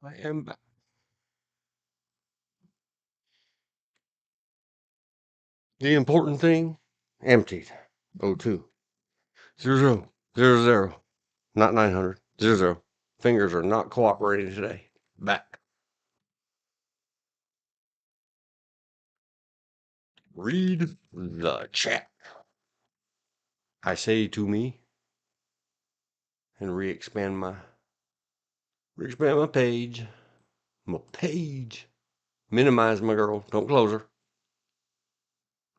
A: I am back. The important thing, emptied. 02. 00. 00. Not 900. 00. Fingers are not cooperating today. Back. Read the chat. I say to me, and re-expand my page. My page. Minimize my girl. Don't close her.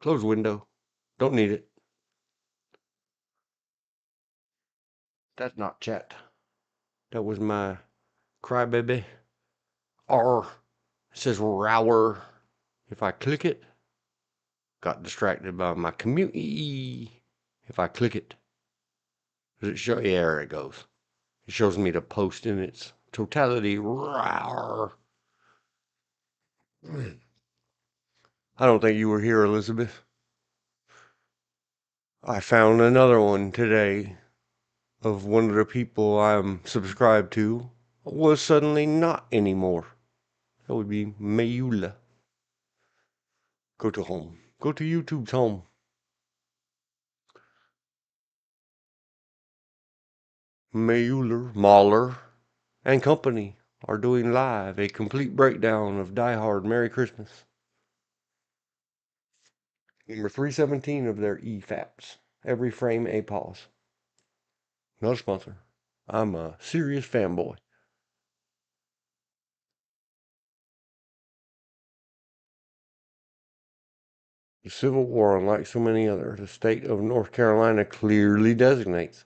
A: Close window. Don't need it. That's not chat. That was my crybaby. R. It says rower. If I click it, got distracted by my community. If I click it, does it show? Yeah, there it goes. It shows me the post in its totality. Rower. I don't think you were here, Elizabeth. I found another one today of one of the people I'm subscribed to was suddenly not anymore. That would be Mayula. Go to home. Go to YouTube's home. Mayuller, Mahler, and company are doing live a complete breakdown of Die Hard Merry Christmas. Number 317 of their EFAPs. Every frame a pause. Not a sponsor. I'm a serious fanboy. The Civil War, unlike so many others, the state of North Carolina clearly designates.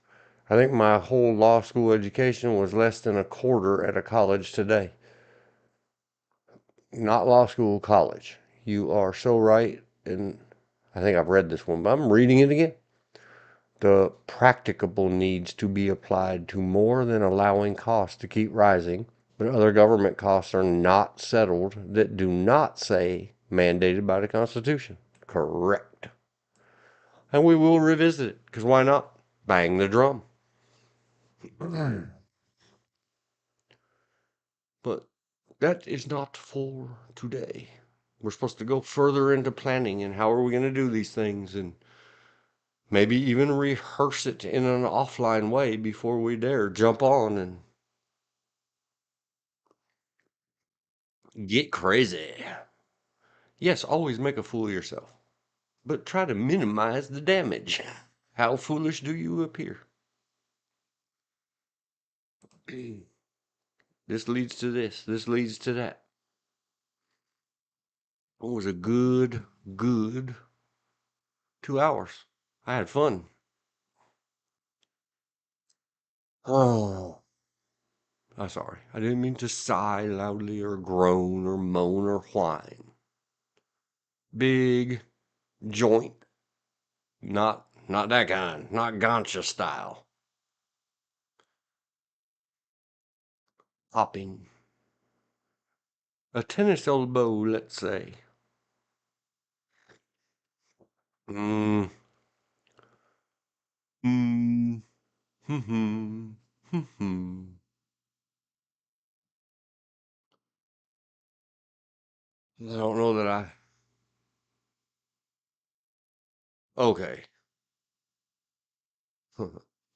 A: I think my whole law school education was less than a quarter at a college today. Not law school, college. You are so right, and I think I've read this one, but I'm reading it again. The practicable needs to be applied to more than allowing costs to keep rising, but other government costs are not settled that do not say mandated by the Constitution. Correct. And we will revisit it, because why not? Bang the drum. But that is not for today. We're supposed to go further into planning and how are we going to do these things and maybe even rehearse it in an offline way before we dare jump on and get crazy. Yes, always make a fool of yourself, but try to minimize the damage. How foolish do you appear? This leads to this. This leads to that. It was a good 2 hours. I had fun. Oh, I'm sorry. I didn't mean to sigh loudly or groan or moan or whine. Big joint. Not that kind. Not Gancha style. Hopping. A tennis elbow, let's say. Mm. Mm. Hmm. Hmm. I don't know that I. Okay.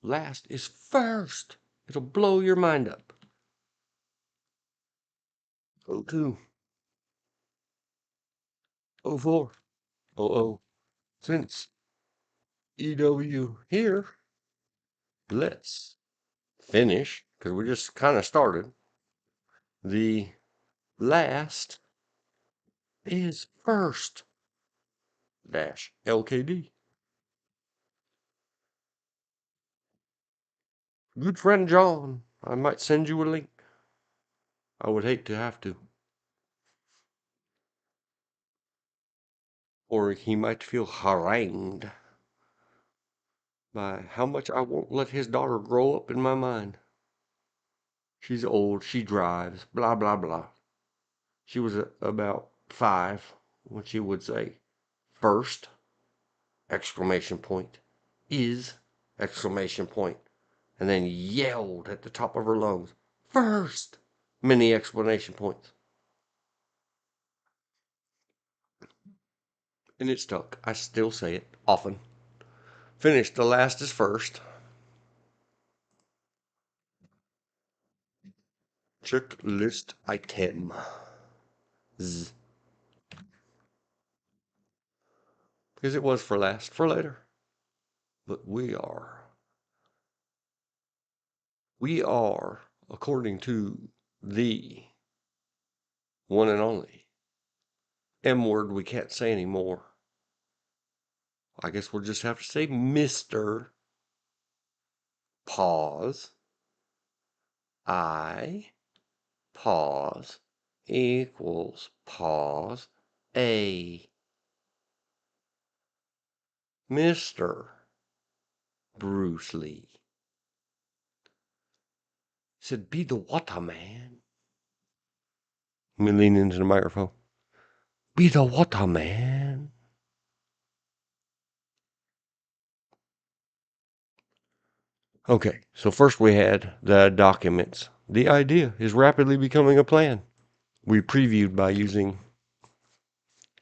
A: Last is first. It'll blow your mind up. 02. 04. 00. Since EW here, let's finish, because we just kind of started. The last is first dash LKD. Good friend John, I might send you a link. I would hate to have to. Or he might feel harangued by how much I won't let his daughter grow up in my mind. She's old, she drives, blah, blah, blah. She was about 5 when she would say, first, exclamation point, is, exclamation point, and then yelled at the top of her lungs, first, many explanation points. And it stuck. I still say it often. Finish the last is first. Checklist item. Z. Because it was for last, for later. But we are, according to the one and only M word we can't say anymore. I guess we'll just have to say Mr. Pause. I pause equals pause a. Mr. Bruce Lee said, "Be the water man." Let me lean into the microphone. "Be the water man." Okay, so first we had the documents. The idea is rapidly becoming a plan. We previewed by using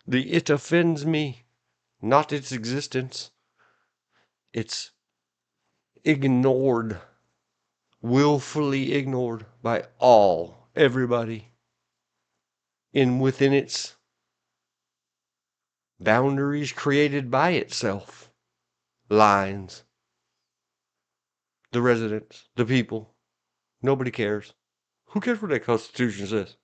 A: the "it offends me," not its existence. It's ignored, willfully ignored by everybody, within its boundaries created by itself. Lines. The residents, the people. Nobody cares. Who cares what that Constitution says?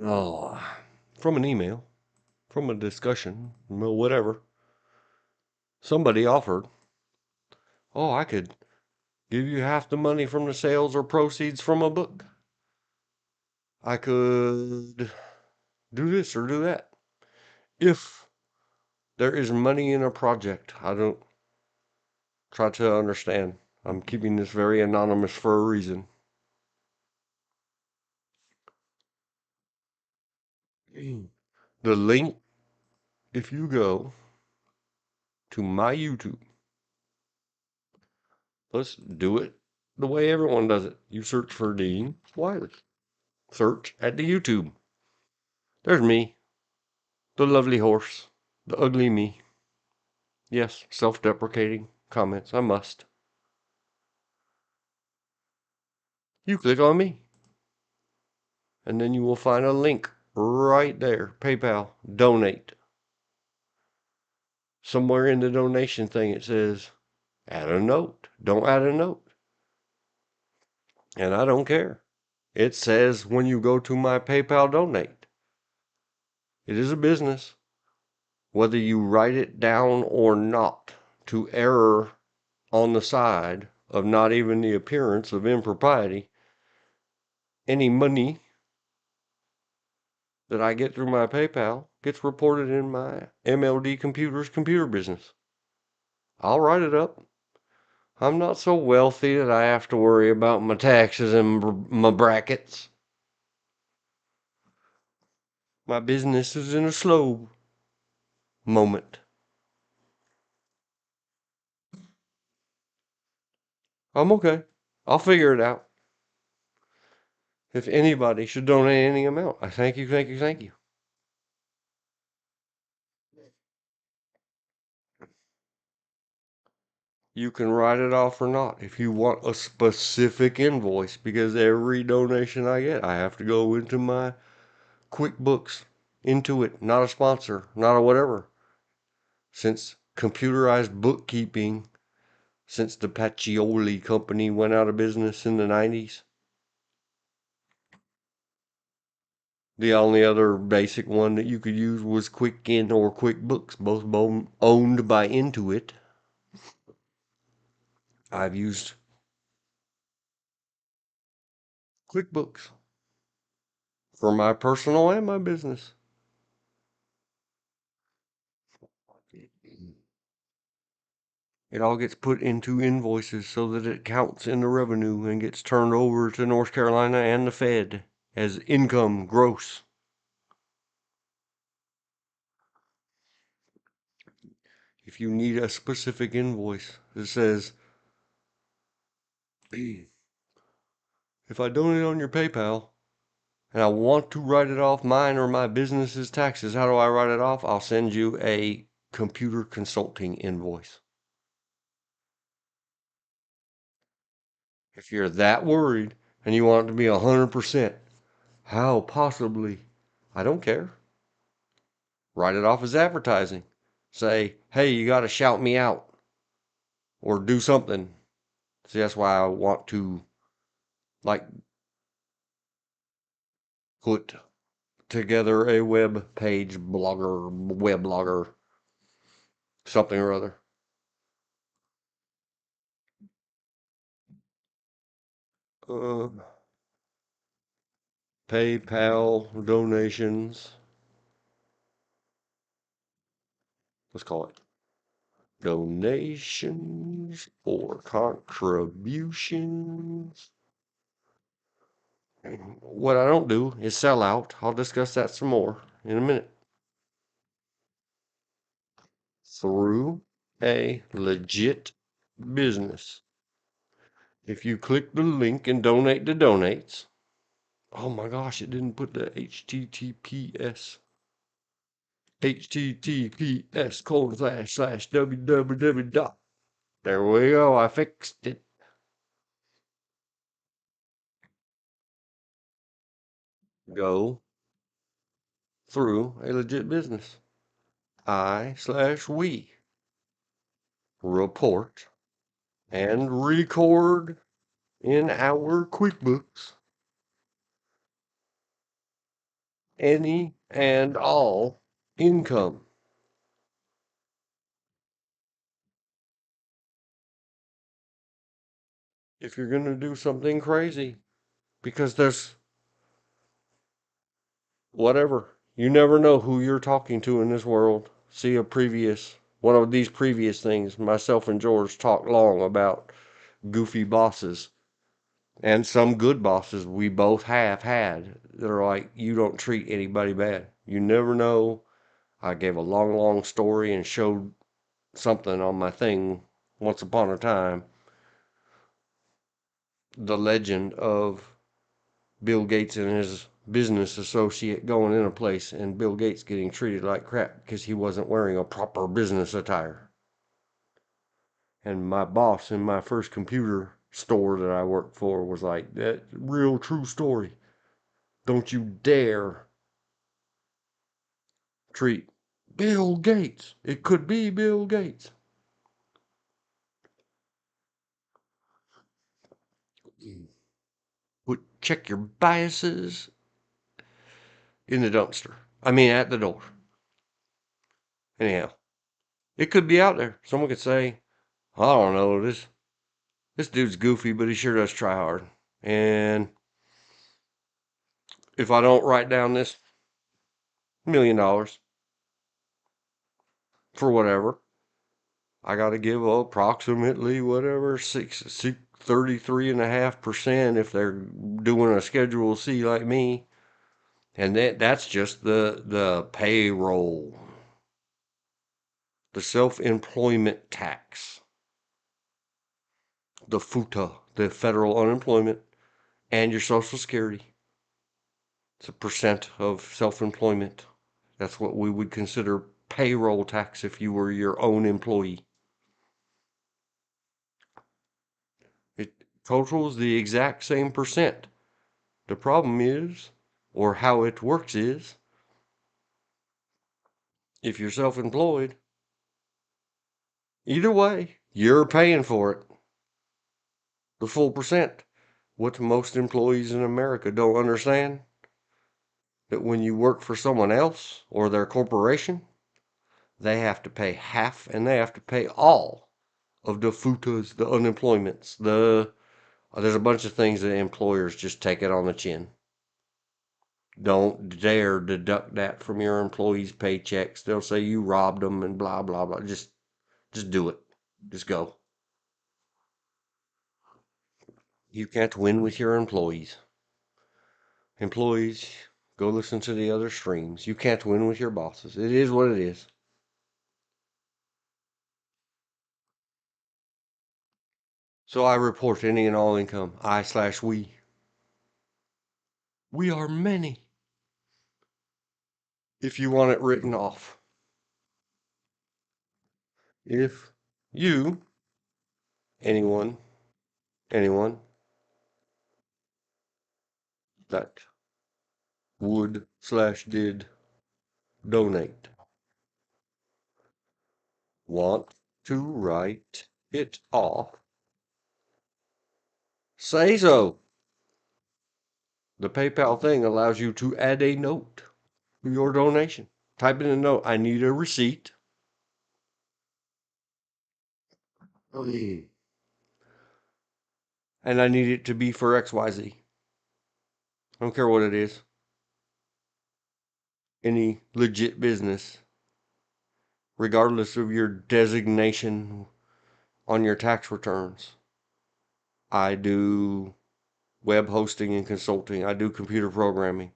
A: Oh, from an email, from a discussion, whatever. Somebody offered, "Oh, I could give you half the money from the sales or proceeds from a book. I could do this or do that. If there is money in a project." I don't try to understand. I'm keeping this very anonymous for a reason. The link, if you go to my YouTube, let's do it the way everyone does it. You search for Dean Wiley. Search at the YouTube. There's me, the lovely horse, the ugly me. Yes, self-deprecating comments. I must. You click on me, and then you will find a link right there. PayPal, donate. Somewhere in the donation thing it says, add a note. Don't add a note. And I don't care. It says when you go to my PayPal, donate. It is a business. Whether you write it down or not, to error on the side of not even the appearance of impropriety, any money that I get through my PayPal gets reported in my MLD Computer's computer business. I'll write it up. I'm not so wealthy that I have to worry about my taxes and my brackets. My business is in a slow moment. I'm okay. I'll figure it out. If anybody should donate any amount, I thank you, thank you, thank you. You can write it off or not if you want a specific invoice, because every donation I get, I have to go into my QuickBooks, into it, not a sponsor, not a whatever. Since computerized bookkeeping, since the Pacioli company went out of business in the 90s, the only other basic one that you could use was Quicken or QuickBooks, both owned by Intuit. I've used QuickBooks for my personal and my business. It all gets put into invoices so that it counts in the revenue and gets turned over to North Carolina and the Fed as income gross. If you need a specific invoice that says If I donate on your PayPal and I want to write it off mine or my business's taxes, how do I write it off? I'll send you a computer consulting invoice. If you're that worried and you want it to be 100%, how possibly? I don't care. Write it off as advertising. Say, hey, you got to shout me out or do something. See, that's why I want to like put together a web page blogger, web blogger, something or other. Uh, PayPal donations. Let's call it donations or contributions. What I don't do is sell out. I'll discuss that some more in a minute. Through a legit business. If you click the link and donate the donates, oh my gosh, it didn't put the HTTPS. HTTPS://www dot. There we go. I fixed it. Go through a legit business. I/we report and record in our QuickBooks any and all income. If you're going to do something crazy, because there's whatever, you never know who you're talking to in this world. See one of these previous things, myself and George talked long about goofy bosses and some good bosses we both have had that are like, you don't treat anybody bad. You never know. I gave a long, long story and showed something on my thing once upon a time. The legend of Bill Gates and his business associate going in a place and Bill Gates getting treated like crap because he wasn't wearing a proper business attire. And my boss in my first computer store that I worked for was like, that real true story. Don't you dare treat Bill Gates. It could be Bill Gates. Check your biases in the dumpster. I mean, at the door. Anyhow, it could be out there. Someone could say, I don't know, this dude's goofy, but he sure does try hard. And if I don't write down this $1,000,000 for whatever, I got to give approximately whatever 33.5% if they're doing a Schedule C like me. And that's just the payroll, the self-employment tax, the FUTA, the federal unemployment, and your Social Security. It's a percent of self-employment. That's what we would consider payroll tax if you were your own employee. It totals the exact same percent. The problem is, or how it works is, if you're self-employed, either way, you're paying for it. The full percent. What most employees in America don't understand, that when you work for someone else or their corporation, they have to pay half and they have to pay all of the FUTAs, the unemployments, there's a bunch of things that employers just take it on the chin. Don't dare deduct that from your employees' paychecks. They'll say you robbed them and blah blah blah. Just do it. Just go. You can't win with your employees. Employees, go listen to the other streams. You can't win with your bosses. It is what it is. So I report any and all income. I/we. We are many. If you want it written off. If you, anyone, that would/did donate want to write it off, say so. The PayPal thing allows you to add a note to your donation. Type in a note. I need a receipt. And I need it to be for XYZ. I don't care what it is. Any legit business, regardless of your designation on your tax returns. I do web hosting and consulting. I do computer programming.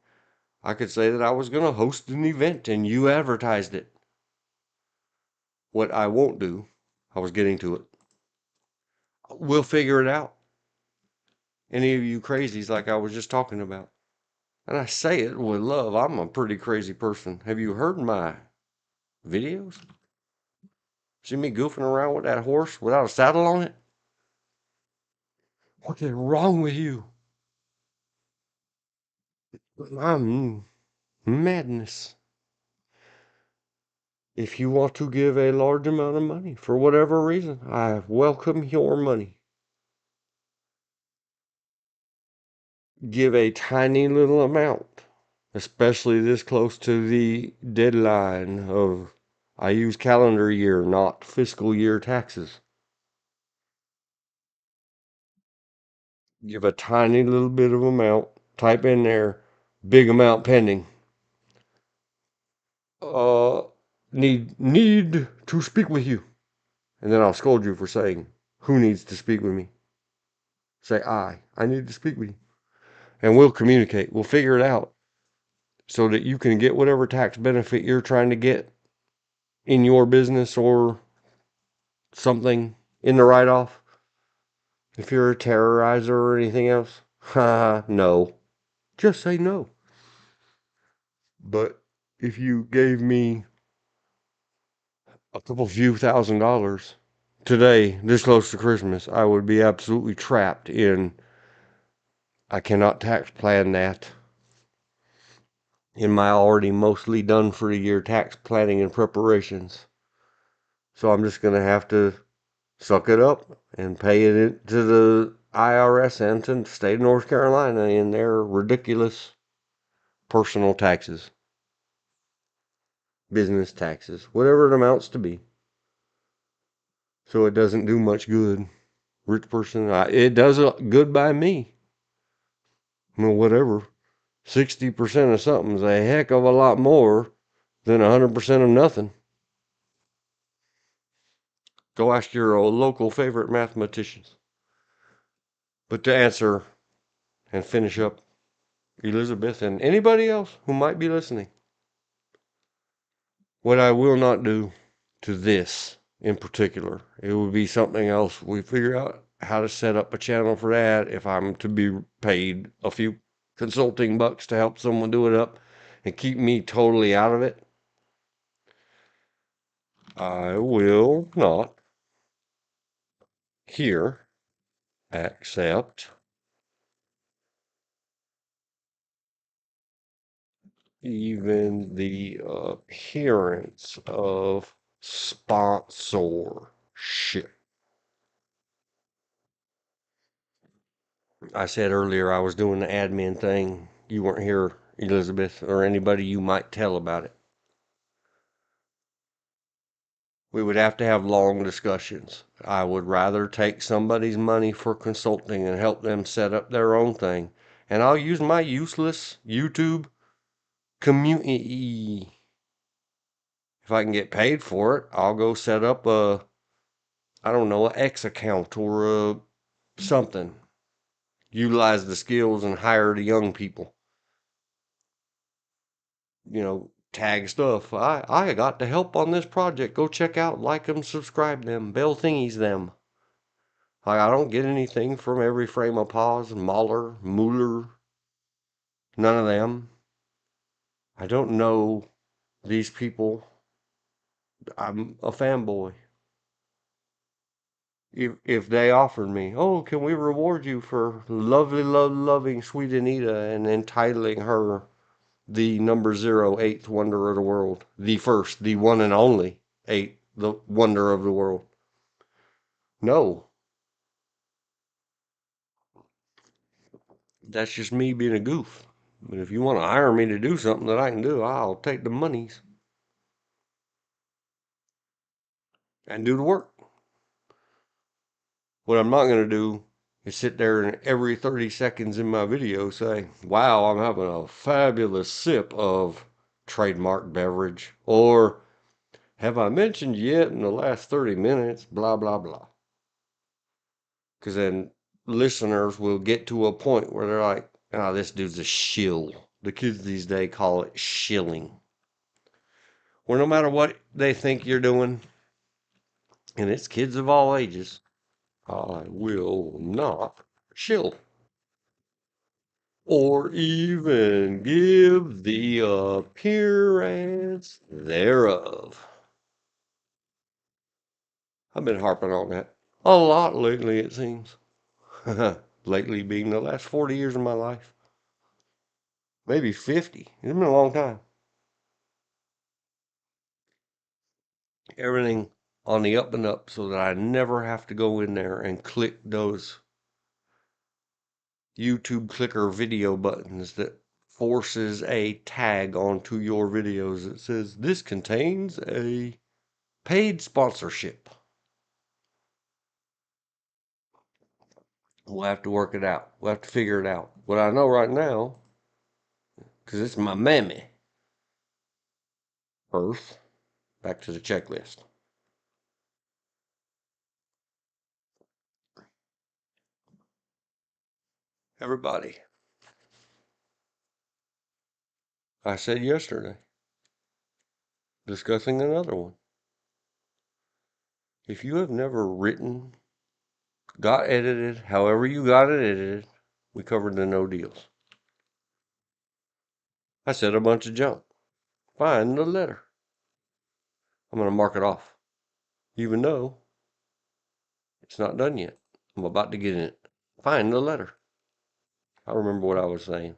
A: I could say that I was going to host an event and you advertised it. What I won't do, I was getting to it. We'll figure it out. Any of you crazies like I was just talking about. And I say it with love. I'm a pretty crazy person. Have you heard my videos? See me goofing around with that horse without a saddle on it? What is wrong with you? I'm madness. If you want to give a large amount of money for whatever reason, I welcome your money. Give a tiny little amount, especially this close to the deadline of, I use calendar year, not fiscal year taxes. Give a tiny little bit of amount, type in there, big amount pending. Need to speak with you. And then I'll scold you for saying, who needs to speak with me? Say, I need to speak with you. And we'll communicate. We'll figure it out so that you can get whatever tax benefit you're trying to get in your business or something in the write-off. If you're a terrorizer or anything else, no. Just say no. But if you gave me a couple few $1,000s today, this close to Christmas, I would be absolutely trapped in, I cannot tax plan that in my already mostly done for the year tax planning and preparations. So I'm just going to have to suck it up and pay it to the IRS and to the state of North Carolina in their ridiculous personal taxes, business taxes, whatever it amounts to be. So it doesn't do much good. Rich person, it does good by me. Well, whatever. 60% of something's a heck of a lot more than 100% of nothing. Go ask your local favorite mathematicians. But to answer and finish up Elizabeth and anybody else who might be listening, what I will not do to this in particular, it would be something else. We figure out how to set up a channel for that if I'm to be paid a few consulting bucks to help someone do it up and keep me totally out of it. I will not here accept even the appearance of sponsorship. I said earlier I was doing the admin thing. You weren't here, Elizabeth, or anybody you might tell about it. We would have to have long discussions. I would rather take somebody's money for consulting and help them set up their own thing. And I'll use my useless YouTube community. If I can get paid for it, I'll go set up a, I don't know, an X account or something. Utilize the skills and hire the young people. Tag stuff. I got to help on this project. Go check out, like them, subscribe them, bell thingies them. Like, I don't get anything from every frame of paws, Mahler, Mueller, none of them. I don't know these people. I'm a fanboy. If they offered me, oh, can we reward you for loving sweet Anita and entitling her the number 0, eighth wonder of the world, the first, the one and only the wonder of the world. No, that's just me being a goof. But if you want to hire me to do something that I can do, I'll take the monies and do the work. What I'm not going to do is sit there and every 30 seconds in my video say, wow, I'm having a fabulous sip of trademark beverage, or have I mentioned yet in the last 30 minutes, blah, blah, blah. Because then listeners will get to a point where they're like, oh, this dude's a shill. The kids these days call it shilling. Where no matter what they think you're doing, and it's kids of all ages, I will not shill. Or even give the appearance thereof. I've been harping on that a lot lately, it seems. Lately being the last 40 years of my life. Maybe 50. It's been a long time. Everything on the up and up so that I never have to go in there and click those YouTube clicker video buttons that forces a tag onto your videos that says this contains a paid sponsorship. We'll have to work it out. We'll have to figure it out. What I know right now, because it's my mammy. Earth, back to the checklist. Everybody, I said yesterday, discussing another one. If you have never written, got edited, however you got it edited, we covered the no deals. I said a bunch of junk. Find the letter. I'm going to mark it off, even though it's not done yet. I'm about to get in it. Find the letter. I remember what I was saying,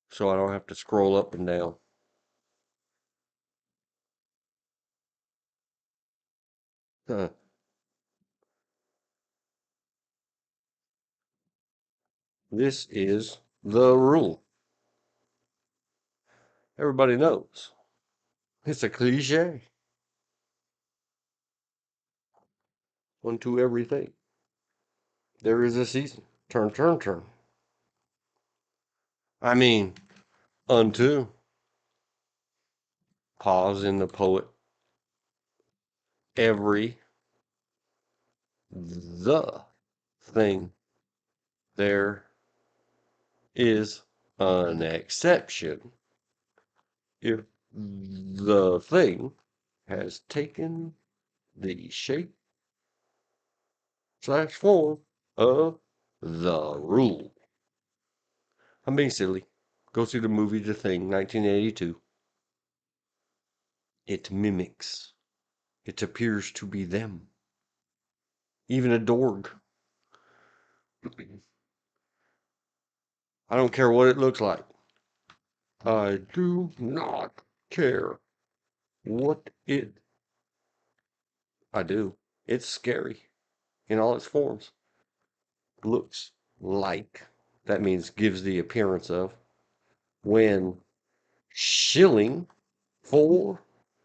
A: so I don't have to scroll up and down. This is the rule. Everybody knows. It's a cliche. Unto everything there is a season. Turn, turn, turn. I mean, unto. Pause in the poet. Every the thing there is an exception if the thing has taken the shape / form of the rule. I'm being silly. Go see the movie The Thing, 1982. It mimics. It appears to be them. Even a dorg. I don't care what it looks like. I do not care what it. I do. It's scary in all its forms. Looks like. That means gives the appearance of. When shilling for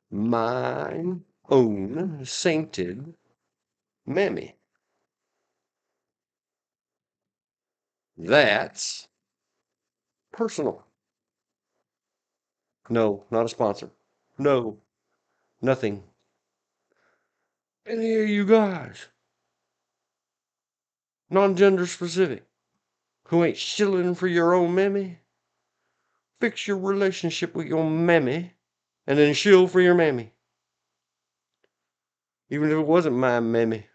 A: mine own sainted mammy. That's personal. No, not a sponsor. No, nothing. Any of you guys, non-gender specific, who ain't shilling for your own mammy, fix your relationship with your mammy, and then shill for your mammy. Even if it wasn't my mammy.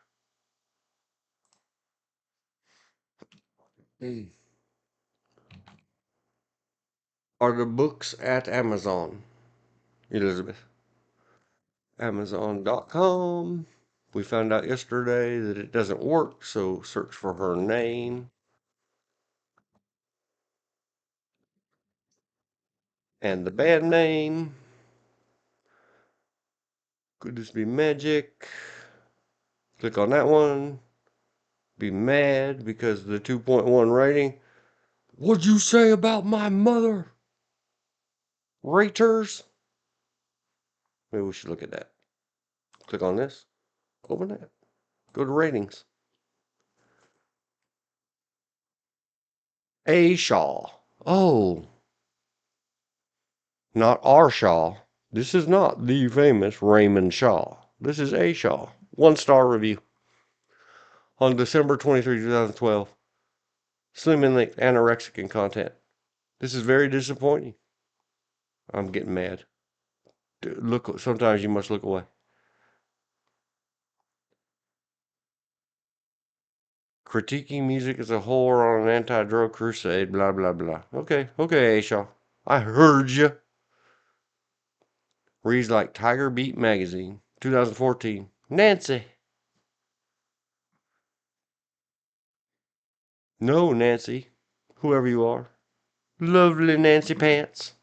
A: Are the books at Amazon, Elizabeth? Amazon.com. We found out yesterday that it doesn't work, so search for her name and the band name. Could this be magic? Click on that one. Be mad because the 2.1 rating. What'd you say about my mother? Raters? Maybe we should look at that. Click on this. Open that. Go to ratings. A Shaw. Oh, not R Shaw. This is not the famous Raymond Shaw. This is A Shaw. 1-star review. On December 23, 2012. Slim and anorexic in content. This is very disappointing. I'm getting mad. Look, sometimes you must look away. Critiquing music as a whole or on an anti-drug crusade, blah, blah, blah. Okay, Ashaw. I heard you. Reads like Tiger Beat Magazine, 2014. Nancy. No, Nancy. Whoever you are. Lovely Nancy Pants.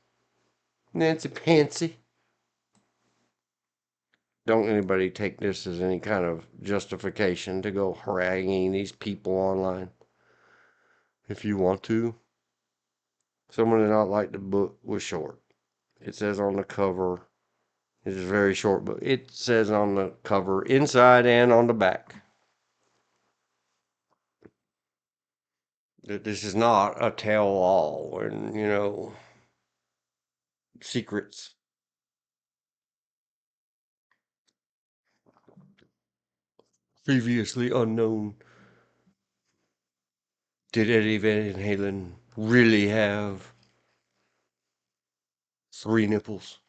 A: Nancy Pantsy. Don't anybody take this as any kind of justification to go haranguing these people online. If you want to. Someone did not like the book was short. It says on the cover, it is very short, but it says on the cover, inside and on the back, that this is not a tell-all and, secrets. Previously unknown. Did Eddie Van Halen really have 3 nipples?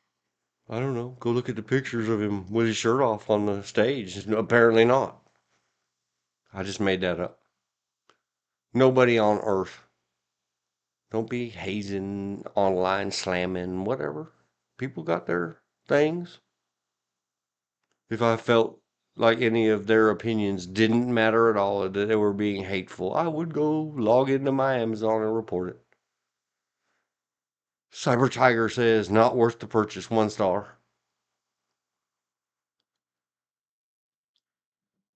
A: I don't know. Go look at the pictures of him with his shirt off on the stage. Apparently not. I just made that up. Nobody on earth. Don't be hazing, online slamming, whatever. People got their things. If I felt like any of their opinions didn't matter at all, that they were being hateful, I would go log into my Amazon and report it. Cyber Tiger says, not worth the purchase, 1 star.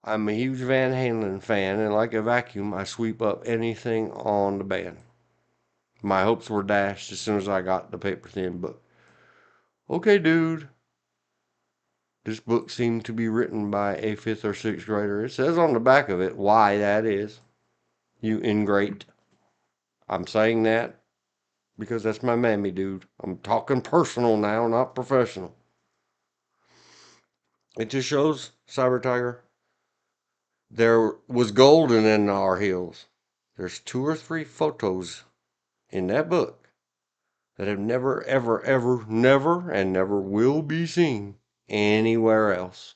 A: I'm a huge Van Halen fan, and like a vacuum, I sweep up anything on the band. My hopes were dashed as soon as I got the paper thin book. Okay, dude. This book seemed to be written by a 5th or 6th grader. It says on the back of it why that is. You ingrate. I'm saying that because that's my mammy, dude. I'm talking personal now, not professional. It just shows, Cyber Tiger, there was golden in our hills. There's 2 or 3 photos in that book that have never, ever, ever, never, and never will be seen anywhere else.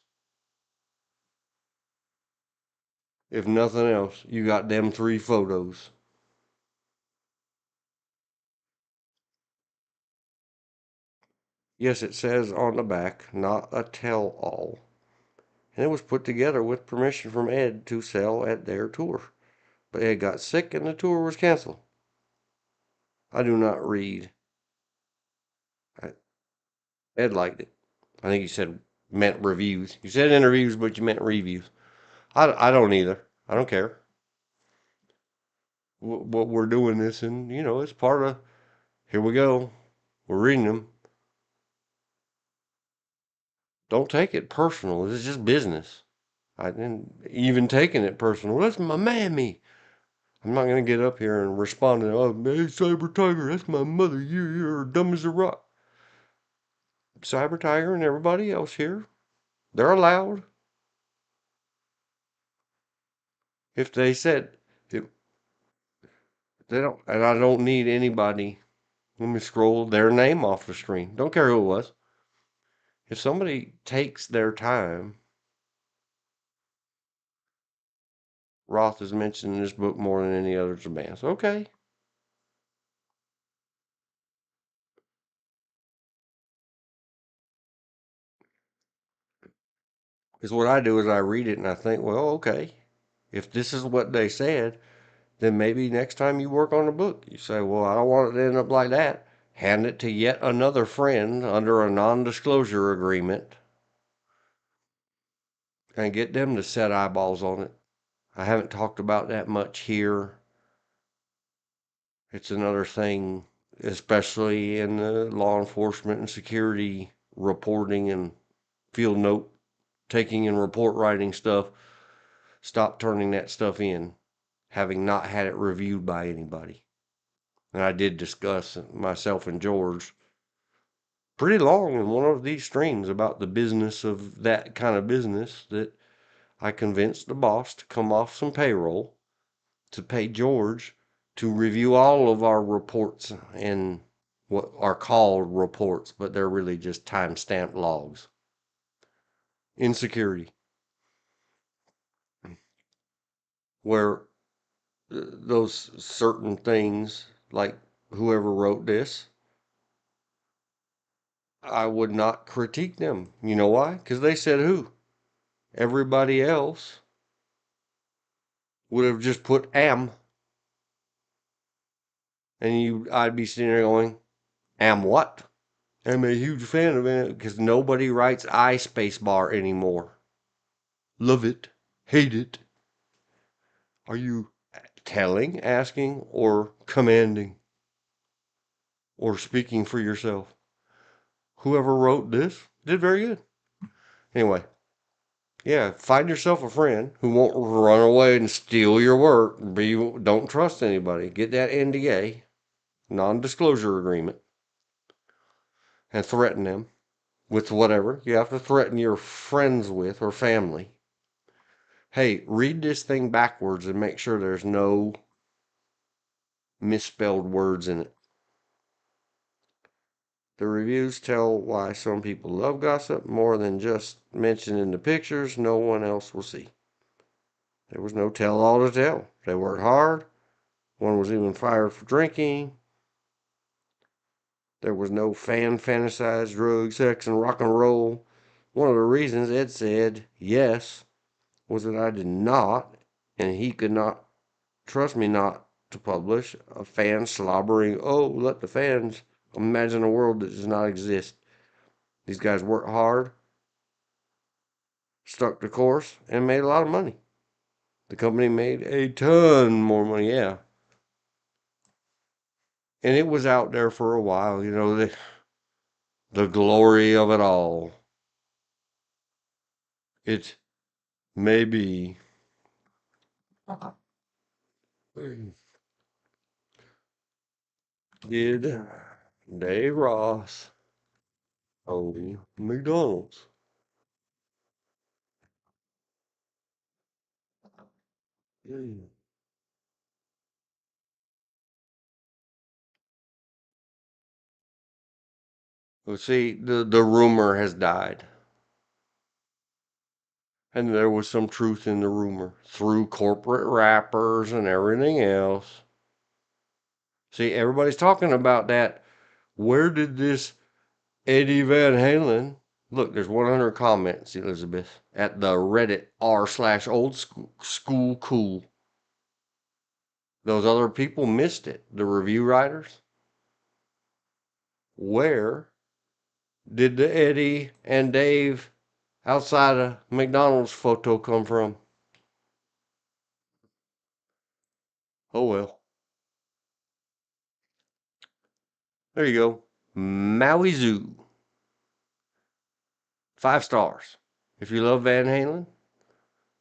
A: If nothing else, you got them 3 photos. Yes, it says on the back, not a tell-all. And it was put together with permission from Ed to sell at their tour. But Ed got sick and the tour was canceled. I do not read. Ed liked it. I think he said meant reviews. You said interviews, but you meant reviews. I don't either. I don't care. What we're doing this, and it's part of. Here we go. We're reading them. Don't take it personal. This is just business. I didn't even taking it personal. That's my mammy. I'm not gonna get up here and respond to, oh, hey, Cyber Tiger, that's my mother. You're dumb as a rock. Cyber Tiger and everybody else here, they're allowed. If they said, if they don't, and I don't need anybody. Let me scroll their name off the screen. Don't care who it was. If somebody takes their time Roth is mentioned in this book more than any others of bands. Okay. Because what I do is I read it and I think, well, okay, if this is what they said, then maybe next time you work on a book, you say, well, I don't want it to end up like that. Hand it to yet another friend under a non-disclosure agreement and get them to set eyeballs on it. I haven't talked about that much here. It's another thing, especially in the law enforcement and security reporting and field note taking and report writing stuff. Stop turning that stuff in, having not had it reviewed by anybody. And I did discuss, myself and George, pretty long in one of these streams about the business of that kind of business, that I convinced the boss to come off some payroll to pay George to review all of our reports, and what are called reports, but they're really just time-stamped logs. Insecurity, where those certain things, like whoever wrote this, I would not critique them. You know why? Because they said who. Everybody else would have just put am, and I'd be sitting there going, am what? I'm a huge fan of it because nobody writes I space bar anymore. Love it, hate it. Are you telling, asking, or commanding, or speaking for yourself? Whoever wrote this did very good. Anyway, yeah, find yourself a friend who won't run away and steal your work. Don't trust anybody. Get that NDA, non-disclosure agreement, and threaten them with whatever you have to threaten your friends with or family. Hey, read this thing backwards and make sure there's no misspelled words in it. The reviews tell why some people love gossip more than just mentioned in the pictures no one else will see. There was no tell-all to tell. They worked hard. One was even fired for drinking. There was no fantasized drugs, sex, and rock and roll. One of the reasons Ed said yes was that I did not, and he could not trust me not to publish a fan slobbering, oh, let the fans imagine a world that does not exist. These guys worked hard, stuck the course, and made a lot of money. The company made a ton more money, yeah. And it was out there for a while, the glory of it all. It may be did Dave Ross own McDonald's? Well, see, the rumor has died. And there was some truth in the rumor through corporate rappers and everything else. See, everybody's talking about that. Where did this Eddie Van Halen? Look, there's 100 comments, Elizabeth, at the Reddit r/old school cool. Those other people missed it. The review writers. Where did the Eddie and Dave outside of McDonald's photo come from? Oh well. There you go. Maui Zoo. 5 stars. If you love Van Halen,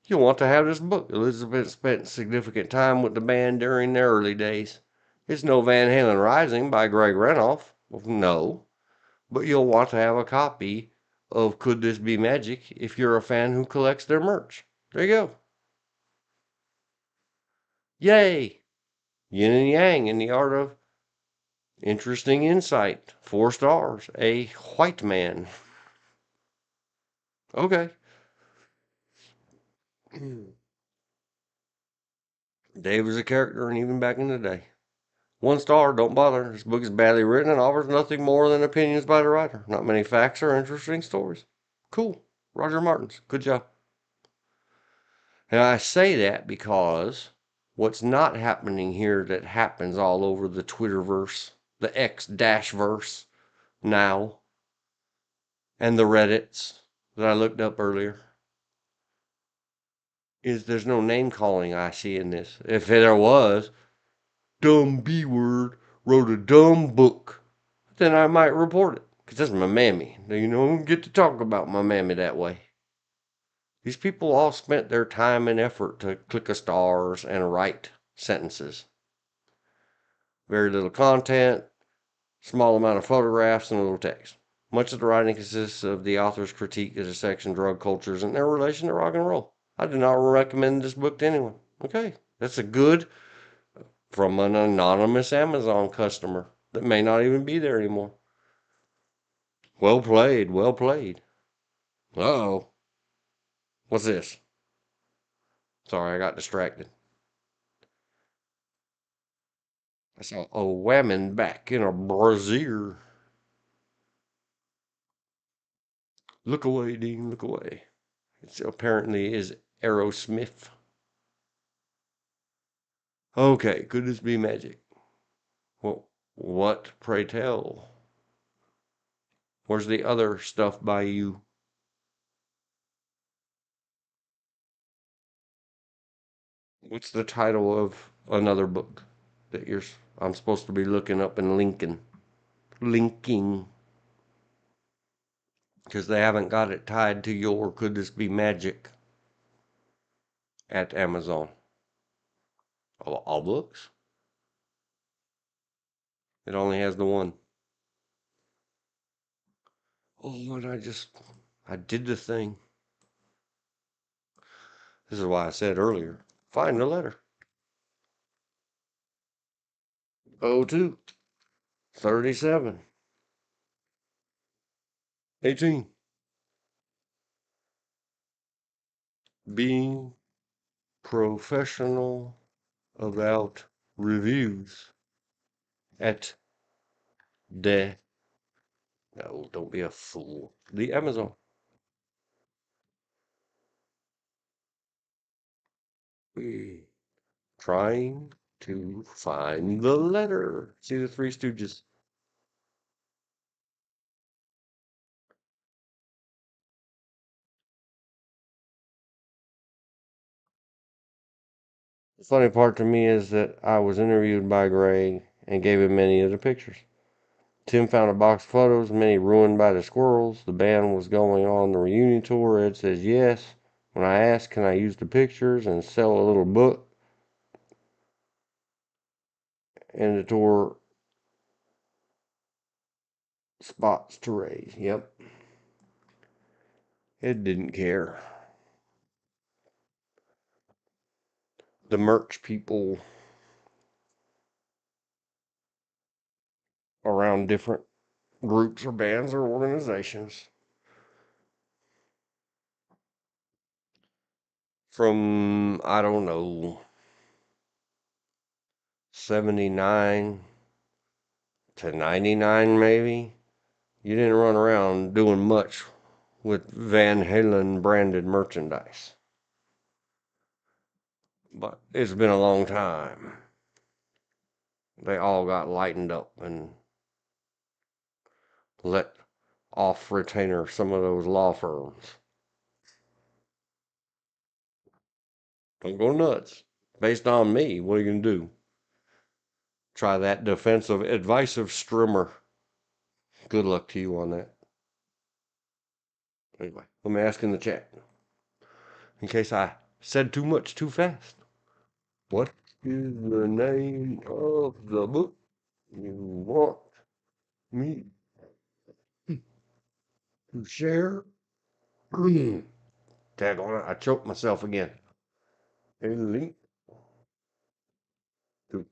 A: you'll want to have this book. Elizabeth spent significant time with the band during their early days. It's no Van Halen Rising by Greg Renoff. No. But you'll want to have a copy of Could This Be Magic if you're a fan who collects their merch. There you go. Yay! Yin and Yang in the Art of Interesting Insight. 4 stars. A white man. Okay. Dave was a character, and even back in the day. 1 star, don't bother. This book is badly written and offers nothing more than opinions by the writer. Not many facts or interesting stories. Cool. Roger Martins. Good job. And I say that because what's not happening here that happens all over the Twitterverse, the X-verse now, and the Reddits that I looked up earlier, is there's no name calling I see in this. If there was, dumb B word wrote a dumb book, then I might report it. Because that's my mammy. You know, I don't get to talk about my mammy that way. These people all spent their time and effort to click a stars and write sentences. Very little content, small amount of photographs, and a little text. Much of the writing consists of the author's critique of the sex and drug cultures and their relation to rock and roll. I do not recommend this book to anyone. Okay, that's a good from an anonymous Amazon customer that may not even be there anymore. Well played, well played. Uh-oh. What's this? Sorry, I got distracted. I saw a woman back in a brassiere. Look away, Dean, look away. It apparently is Aerosmith. Okay, could this be magic? Well, what, pray tell? Where's the other stuff by you? What's the title of another book that I'm supposed to be looking up and linking, because they haven't got it tied to your Could This Be Magic at Amazon. All books? It only has the one. Oh, and I did the thing. This is why I said earlier, find the letter. 02, 37, 18. Being professional about reviews at the, no, don't be a fool, the Amazon. Trying to find the letter. See the Three Stooges. The funny part to me is that I was interviewed by Greg and gave him many of the pictures. Tim found a box of photos, many ruined by the squirrels. The band was going on the reunion tour. Ed says yes. When I asked, can I use the pictures and sell a little book? And the tour spots to raise. Yep. Ed didn't care. The merch people around different groups or bands or organizations from, I don't know, 79 to 99 maybe. You didn't run around doing much with Van Halen branded merchandise. But it's been a long time. They all got lightened up and let off retainer some of those law firms. Don't go nuts. Based on me, what are you going to do? Try that defensive, advisive strimmer. Good luck to you on that. Anyway, let me ask in the chat. In case I said too much too fast. What is the name of the book you want me to share? Tag on it. I choked myself again. A link to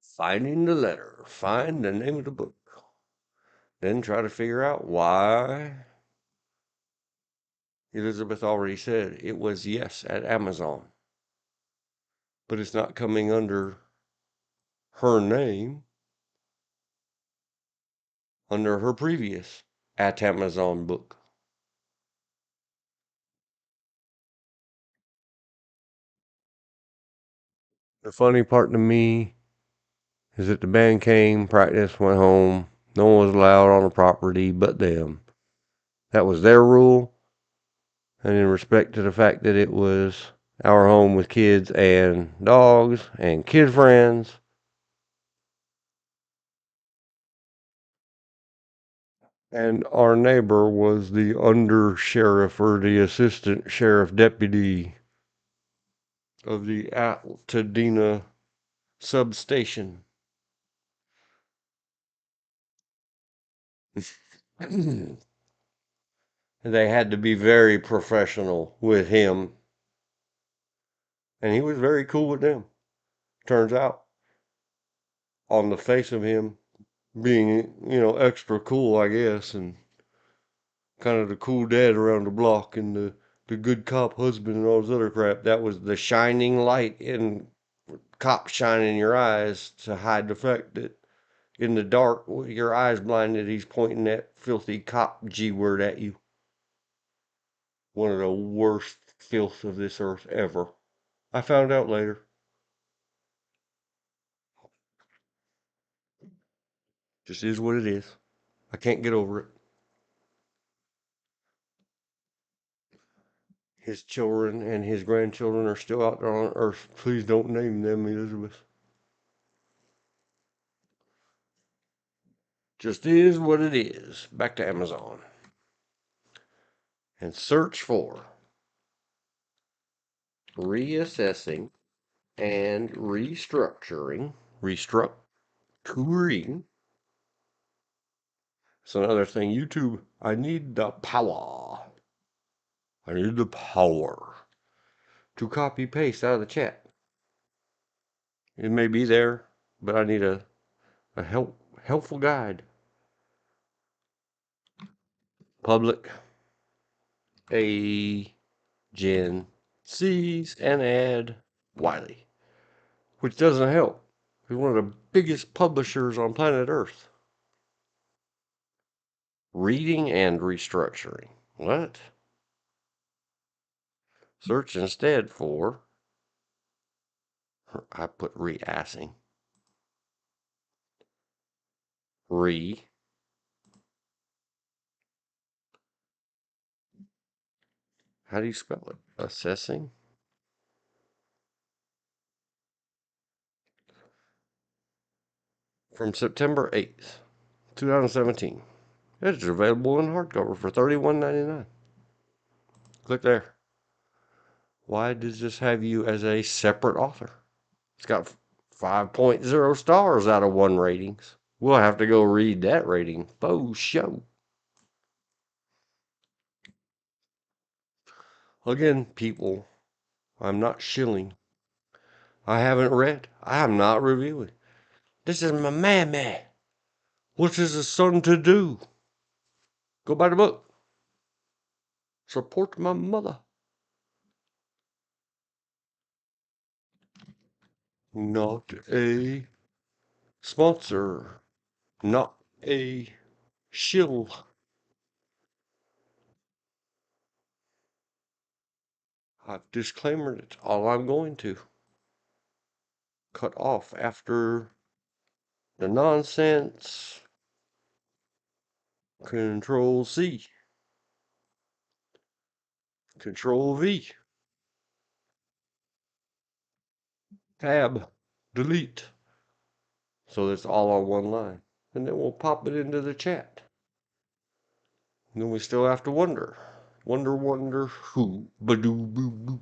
A: finding the letter. Find the name of the book. Then try to figure out why Elizabeth already said it was yes at Amazon, but it's not coming under her name, under her previous at Amazon book. The funny part to me is that the band came, practiced, went home. No one was allowed on the property but them. That was their rule. And in respect to the fact that it was our home with kids and dogs and kid friends, and our neighbor was the under sheriff or the assistant sheriff deputy of the Altadena substation. They had to be very professional with him, and he was very cool with them. Turns out, on the face of him being, extra cool, I guess, and kind of the cool dad around the block and the good cop husband and all this other crap, that was the shining light in cop shining in your eyes to hide the fact that in the dark, your eyes blinded, he's pointing that filthy cop G word at you. One of the worst filth of this earth ever. I found out later. Just is what it is. I can't get over it. His children and his grandchildren are still out there on earth. Please don't name them, Elizabeth. Just is what it is. Back to Amazon. And search for reassessing and restructuring. Restructuring. It's another thing. YouTube, I need the power. I need the power to copy paste out of the chat. It may be there, but I need a helpful guide. Public agencies and add Wiley, which doesn't help. He's one of the biggest publishers on planet Earth. Reading and restructuring. What? Search instead for, I put re-assing. How do you spell it? Assessing? From September 8th, 2017. It's available in hardcover for $31.99. Click there. Why does this have you as a separate author? It's got 5.0 stars out of 1 ratings. We'll have to go read that rating. Faux show. Again, people, I'm not shilling. I haven't read. I am not reviewing. This is my mammy. What is a son to do? Go buy the book. Support my mother. Not a sponsor. Not a shill. I've disclaimed it. All I'm going to cut off after the nonsense. Control C. Control V. Tab. Delete. So that's all on one line. And then we'll pop it into the chat. And then we still have to wonder. Wonder who. Badoo boo boo.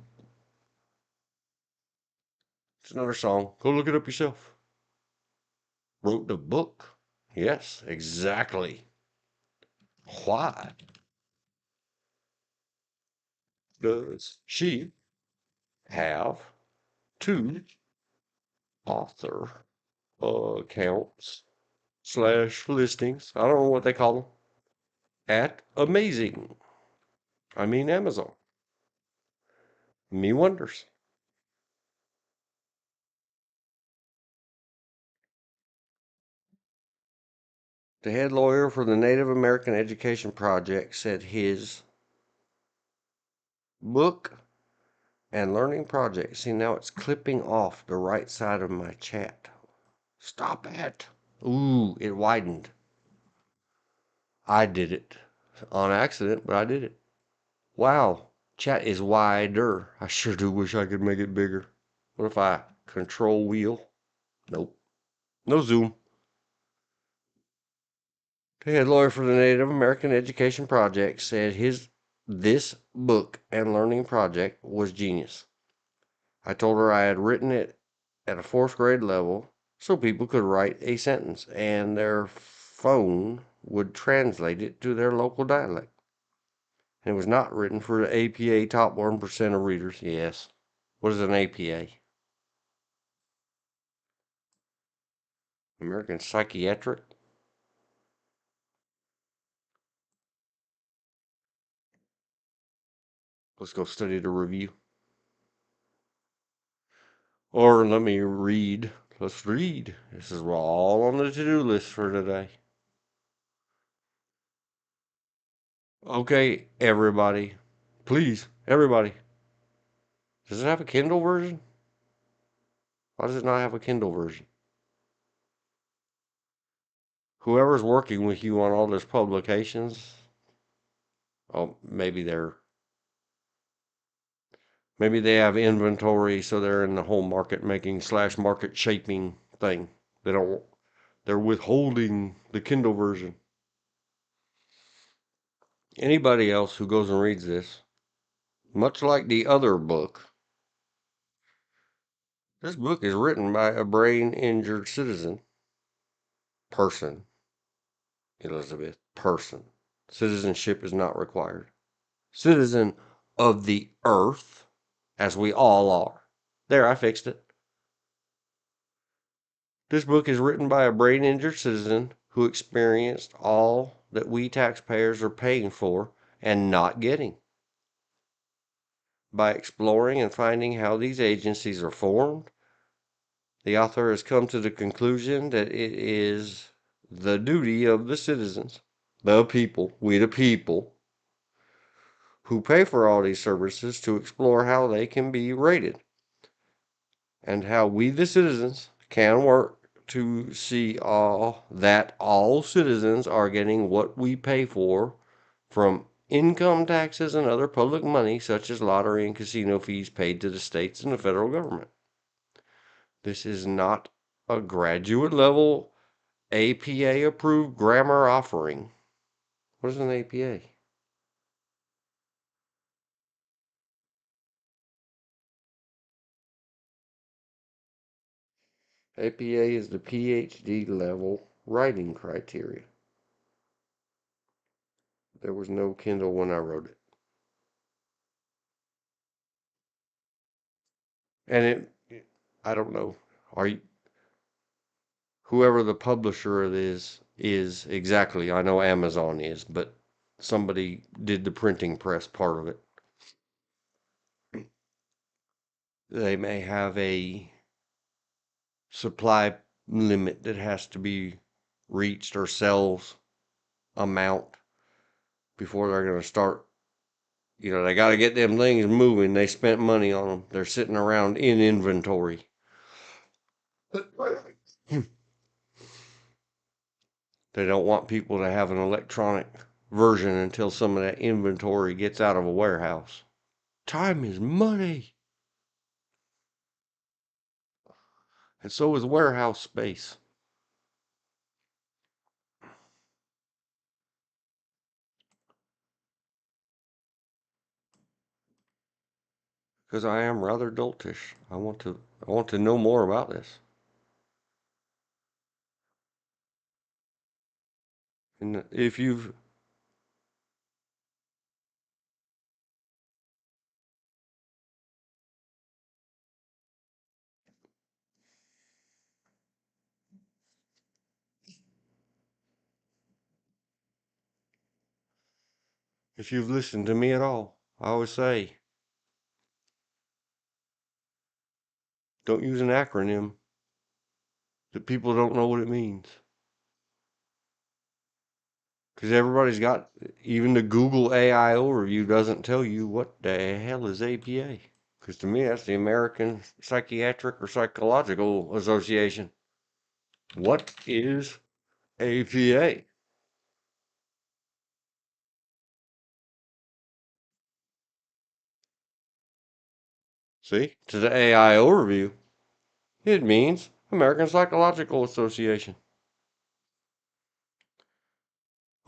A: It's another song. Go look it up yourself. Wrote the book. Yes, exactly. Why does she have 2 author accounts / listings? I don't know what they call them. At Amazing. I mean Amazon. Me wonders. The head lawyer for the Native American Education Project said his book and learning project. See, now it's clipping off the right side of my chat. Stop it. Ooh, it widened. I did it on accident, but I did it. Wow, chat is wider. I sure do wish I could make it bigger. What if I control wheel? Nope. No zoom. The head lawyer for the Native American Education Project said this book and learning project was genius. I told her I had written it at a fourth grade level so people could write a sentence and their phone would translate it to their local dialect. And it was not written for the APA top 1% of readers. Yes. What is an APA? American Psychiatric? Let's go study the review. Or let me read. Let's read. This is all on the to-do list for today. Okay, everybody. Please, everybody. Does it have a Kindle version? Why does it not have a Kindle version? Whoever's working with you on all these publications, oh, maybe they have inventory, so they're in the whole market making / market shaping thing. They're withholding the Kindle version. Anybody else who goes and reads this, much like the other book, this book is written by a brain injured person, Elizabeth, person. Citizenship is not required. Citizen of the earth, as we all are. There, I fixed it. This book is written by a brain injured citizen who experienced all that we taxpayers are paying for and not getting. By exploring and finding how these agencies are formed, the author has come to the conclusion that it is the duty of the citizens, the people, we the people, who pay for all these services to explore how they can be rated and how we the citizens can work to see that all citizens are getting what we pay for from income taxes and other public money such as lottery and casino fees paid to the states and the federal government. This is not a graduate level APA approved grammar offering. What is an APA? APA is the PhD level writing criteria. There was no Kindle when I wrote it. And I don't know. Are you, whoever the publisher is exactly? I know Amazon is, but somebody did the printing press part of it. They may have a supply limit that has to be reached or sales amount before they're going to start. They got to get them things moving. They spent money on them. They're sitting around in inventory. They don't want people to have an electronic version until some of that inventory gets out of a warehouse. Time is money. And so is warehouse space. Because I am rather doltish. I want to know more about this. And if you've If you've listened to me at all, I always say, don't use an acronym that people don't know what it means. Because everybody's got, even the Google AI overview doesn't tell you what the hell is APA. Because to me, that's the American Psychiatric or Psychological Association. What is APA? See, to the AI overview, it means American Psychological Association.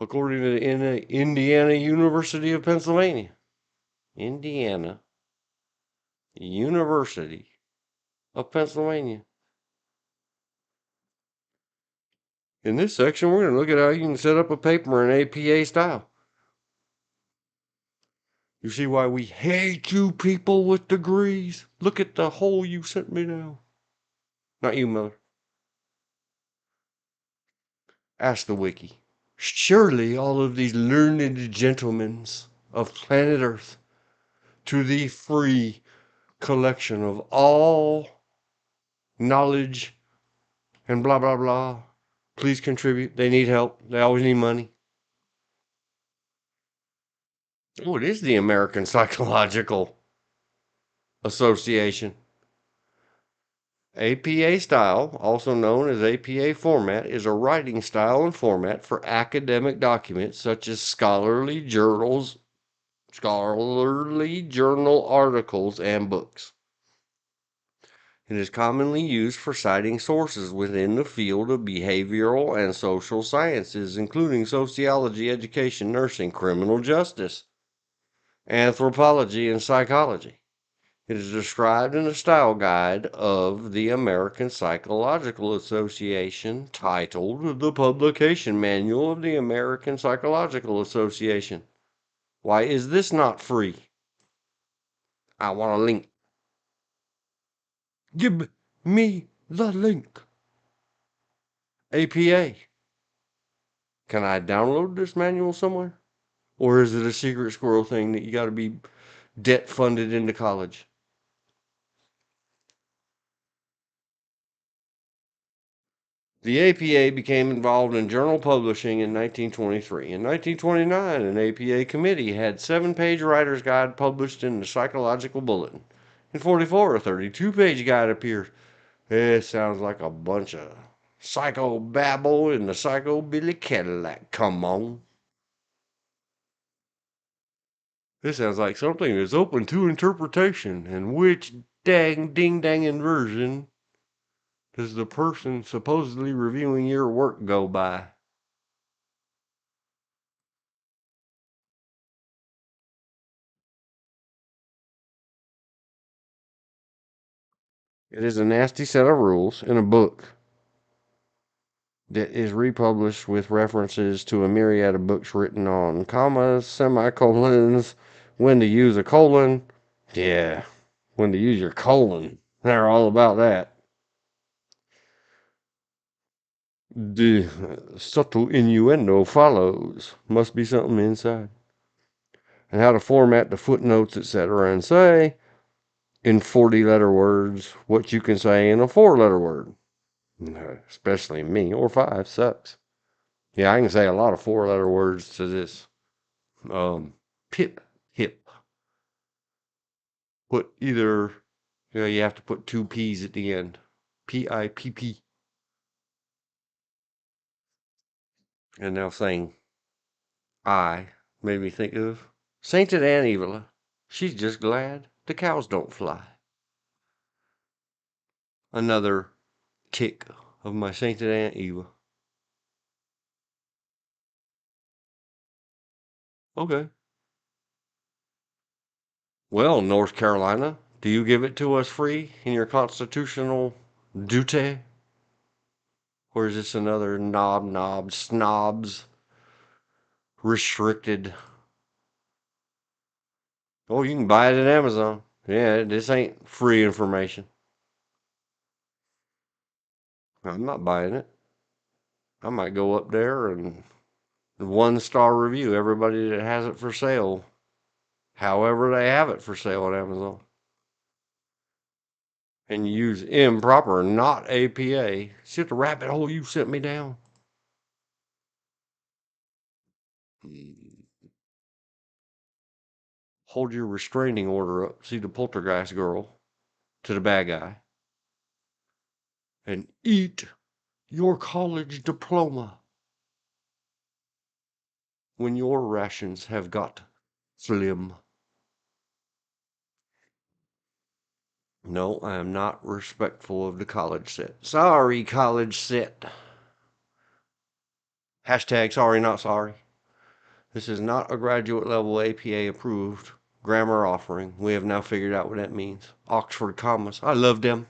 A: According to the Indiana University of Pennsylvania. Indiana University of Pennsylvania. In this section, we're going to look at how you can set up a paper in APA style. You see why we hate you people with degrees? Look at the hole you sent me now. Not you, Miller. Ask the wiki. Surely all of these learned gentlemen of planet Earth, to the free collection of all knowledge and blah, blah, blah. Please contribute. They need help. They always need money. Oh, it is the American Psychological Association. APA style, also known as APA format, is a writing style and format for academic documents such as scholarly journal articles, and books. It is commonly used for citing sources within the field of behavioral and social sciences, including sociology, education, nursing, criminal justice, anthropology, and psychology. It is described in the style guide of the American Psychological Association titled The Publication Manual of the American Psychological Association. Why is this not free? I want a link. Give me the link. APA. Can I download this manual somewhere? Or is it a secret squirrel thing that you got to be debt funded into college? The APA became involved in journal publishing in 1923. In 1929, an APA committee had 7-page writer's guide published in the Psychological Bulletin. In 44, a 32-page guide appeared. It sounds like a bunch of psycho babble in the Psycho-Billy Cadillac. Come on. This sounds like something that's open to interpretation. And which ding-danging version does the person supposedly reviewing your work go by? It is a nasty set of rules in a book that is republished with references to a myriad of books written on commas, semicolons, when to use a colon. Yeah, when to use your colon. They're all about that. The subtle innuendo follows. Must be something inside. And how to format the footnotes, etc. And say in 40-letter words what you can say in a 4-letter word. Especially me, or 5 sucks. Yeah, I can say a lot of 4-letter words to this. Pip, hip. Put either, you have to put 2 P's at the end. P-I-P-P. And now saying I made me think of Sainted Aunt Evala. She's just glad the cows don't fly. Another tick of my Sainted Aunt Eva. Okay. Well, North Carolina, do you give it to us free in your constitutional duty? Or is this another snobs restricted? Oh, you can buy it at Amazon. Yeah, this ain't free information. I'm not buying it. I might go up there and 1-star review. Everybody that has it for sale, however they have it for sale on Amazon. And you use improper, not APA. See the rabbit hole you sent me down? Hold your restraining order up. See the poltergeist girl to the bad guy. And eat your college diploma when your rations have got slim. No, I am not respectful of the college set. Sorry, college set. Hashtag sorry, not sorry. This is not a graduate level APA approved grammar offering. We have now figured out what that means. Oxford commas. I love them.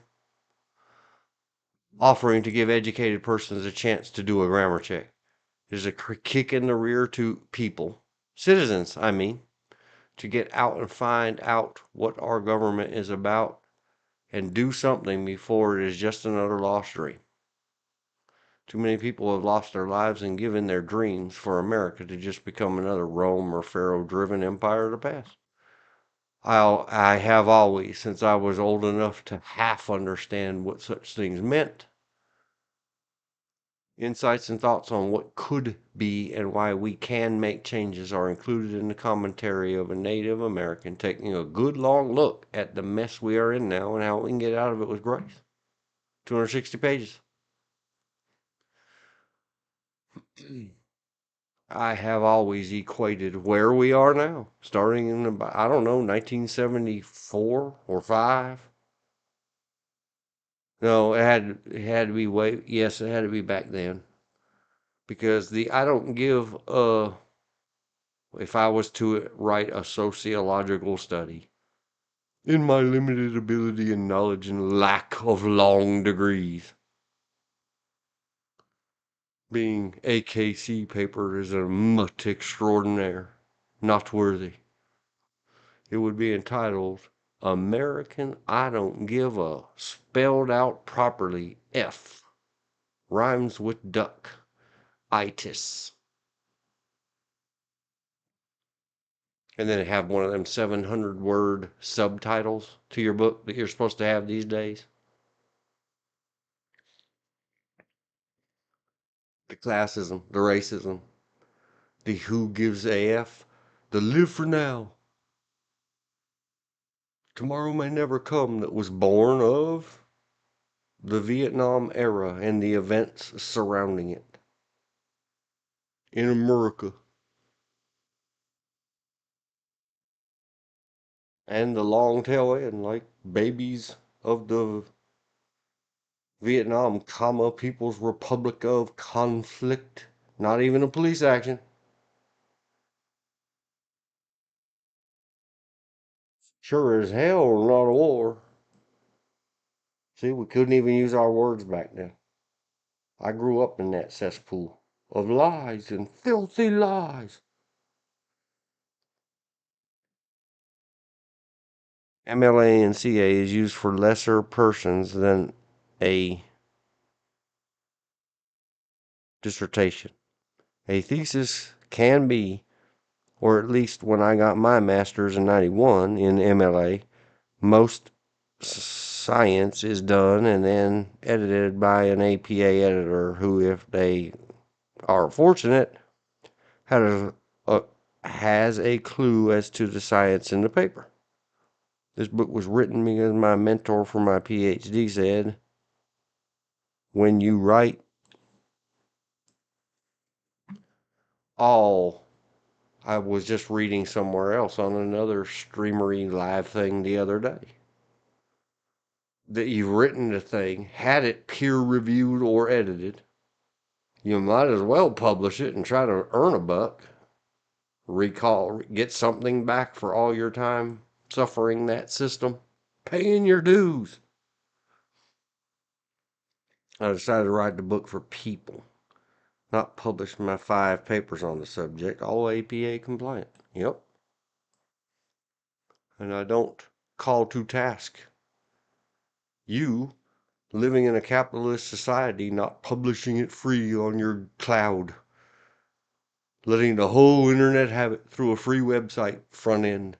A: Offering to give educated persons a chance to do a grammar check. It is a kick in the rear to people, citizens, I mean, to get out and find out what our government is about and do something before it is just another lost dream. Too many people have lost their lives and given their dreams for America to just become another Rome or Pharaoh-driven empire of the past. I have always, since I was old enough to half understand what such things meant, insights and thoughts on what could be and why we can make changes are included in the commentary of a Native American taking a good long look at the mess we are in now and how we can get out of it with grace. 260 pages. I have always equated where we are now, starting in about, I don't know, 1974 or 5. No, it had to be yes, it had to be back then. Because I don't give if I was to write a sociological study, in my limited ability and knowledge and lack of long degrees, being AKC paper is a mutt extraordinaire, not worthy. It would be entitled American I Don't Give a Spelled Out Properly F Rhymes with Duck Itis. And then have one of them 700-word subtitles to your book that you're supposed to have these days. The classism, the racism, the who gives a F, the live for now. Tomorrow may never come that was born of the Vietnam era and the events surrounding it. In America. And the long tail end, like babies of the Vietnam, People's Republic of Conflict. Not even a police action. Sure as hell not a war. See, we couldn't even use our words back then. I grew up in that cesspool of lies and filthy lies. MLA and CA is used for lesser persons than a dissertation. A thesis can be, or at least when I got my master's in 91 in MLA, most science is done and then edited by an APA editor who, if they are fortunate, has a clue as to the science in the paper. This book was written because my mentor for my PhD said, when you write all, I was just reading somewhere else on another streamery live thing the other day, that you've written the thing, had it peer reviewed or edited, you might as well publish it and try to earn a buck. Get something back for all your time suffering that system, paying your dues. I decided to write the book for people, not publish my 5 papers on the subject, all APA compliant. Yep. And I don't call to task you, living in a capitalist society, not publishing it free on your cloud. letting the whole internet have it through a free website front end.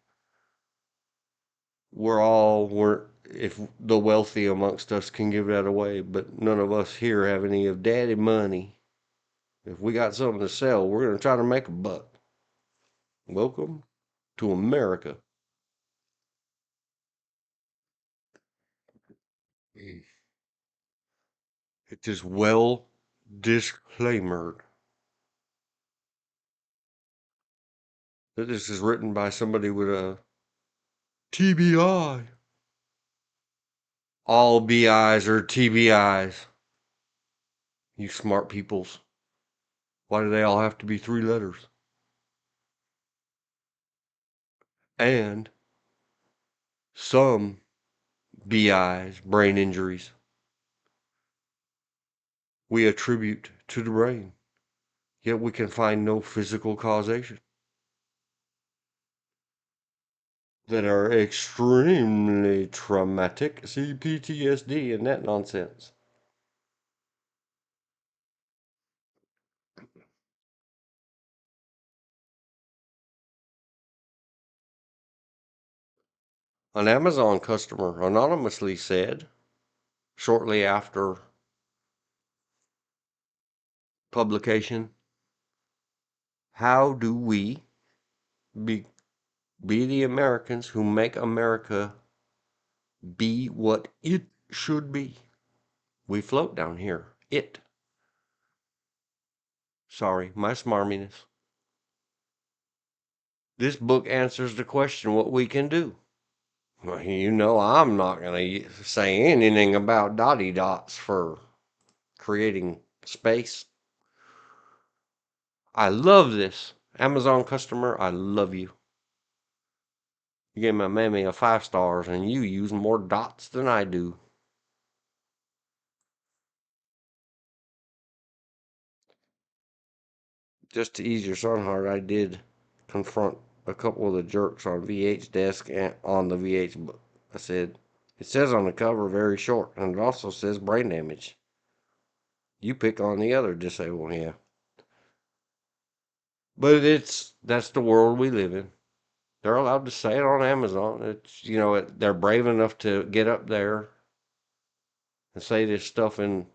A: If the wealthy amongst us can give that away, but none of us here have any of daddy money. If we got something to sell, we're going to try to make a buck. Welcome to America. It is well disclaimered that this is written by somebody with a TBI. All BIs are TBIs. You smart peoples. Why do they all have to be 3 letters? And some BIs, brain injuries, we attribute to the brain, yet we can find no physical causation, that are extremely traumatic. See PTSD and that nonsense. An Amazon customer anonymously said, shortly after publication, how do we be the Americans who make America be what it should be? We float down here. Sorry, my smarminess. This book answers the question what we can do. Well, you know I'm not going to say anything about dotty dots for creating space. I love this. Amazon customer, I love you. You gave my mammy a 5 stars and you use more dots than I do. Just to ease your son heart, I did confront a couple of the jerks on VH desk and on the VH book. I said, it says on the cover very short, and it also says brain damage. You pick on the other disabled, yeah. But that's the world we live in. They're allowed to say it on Amazon. They're brave enough to get up there and say this stuff, and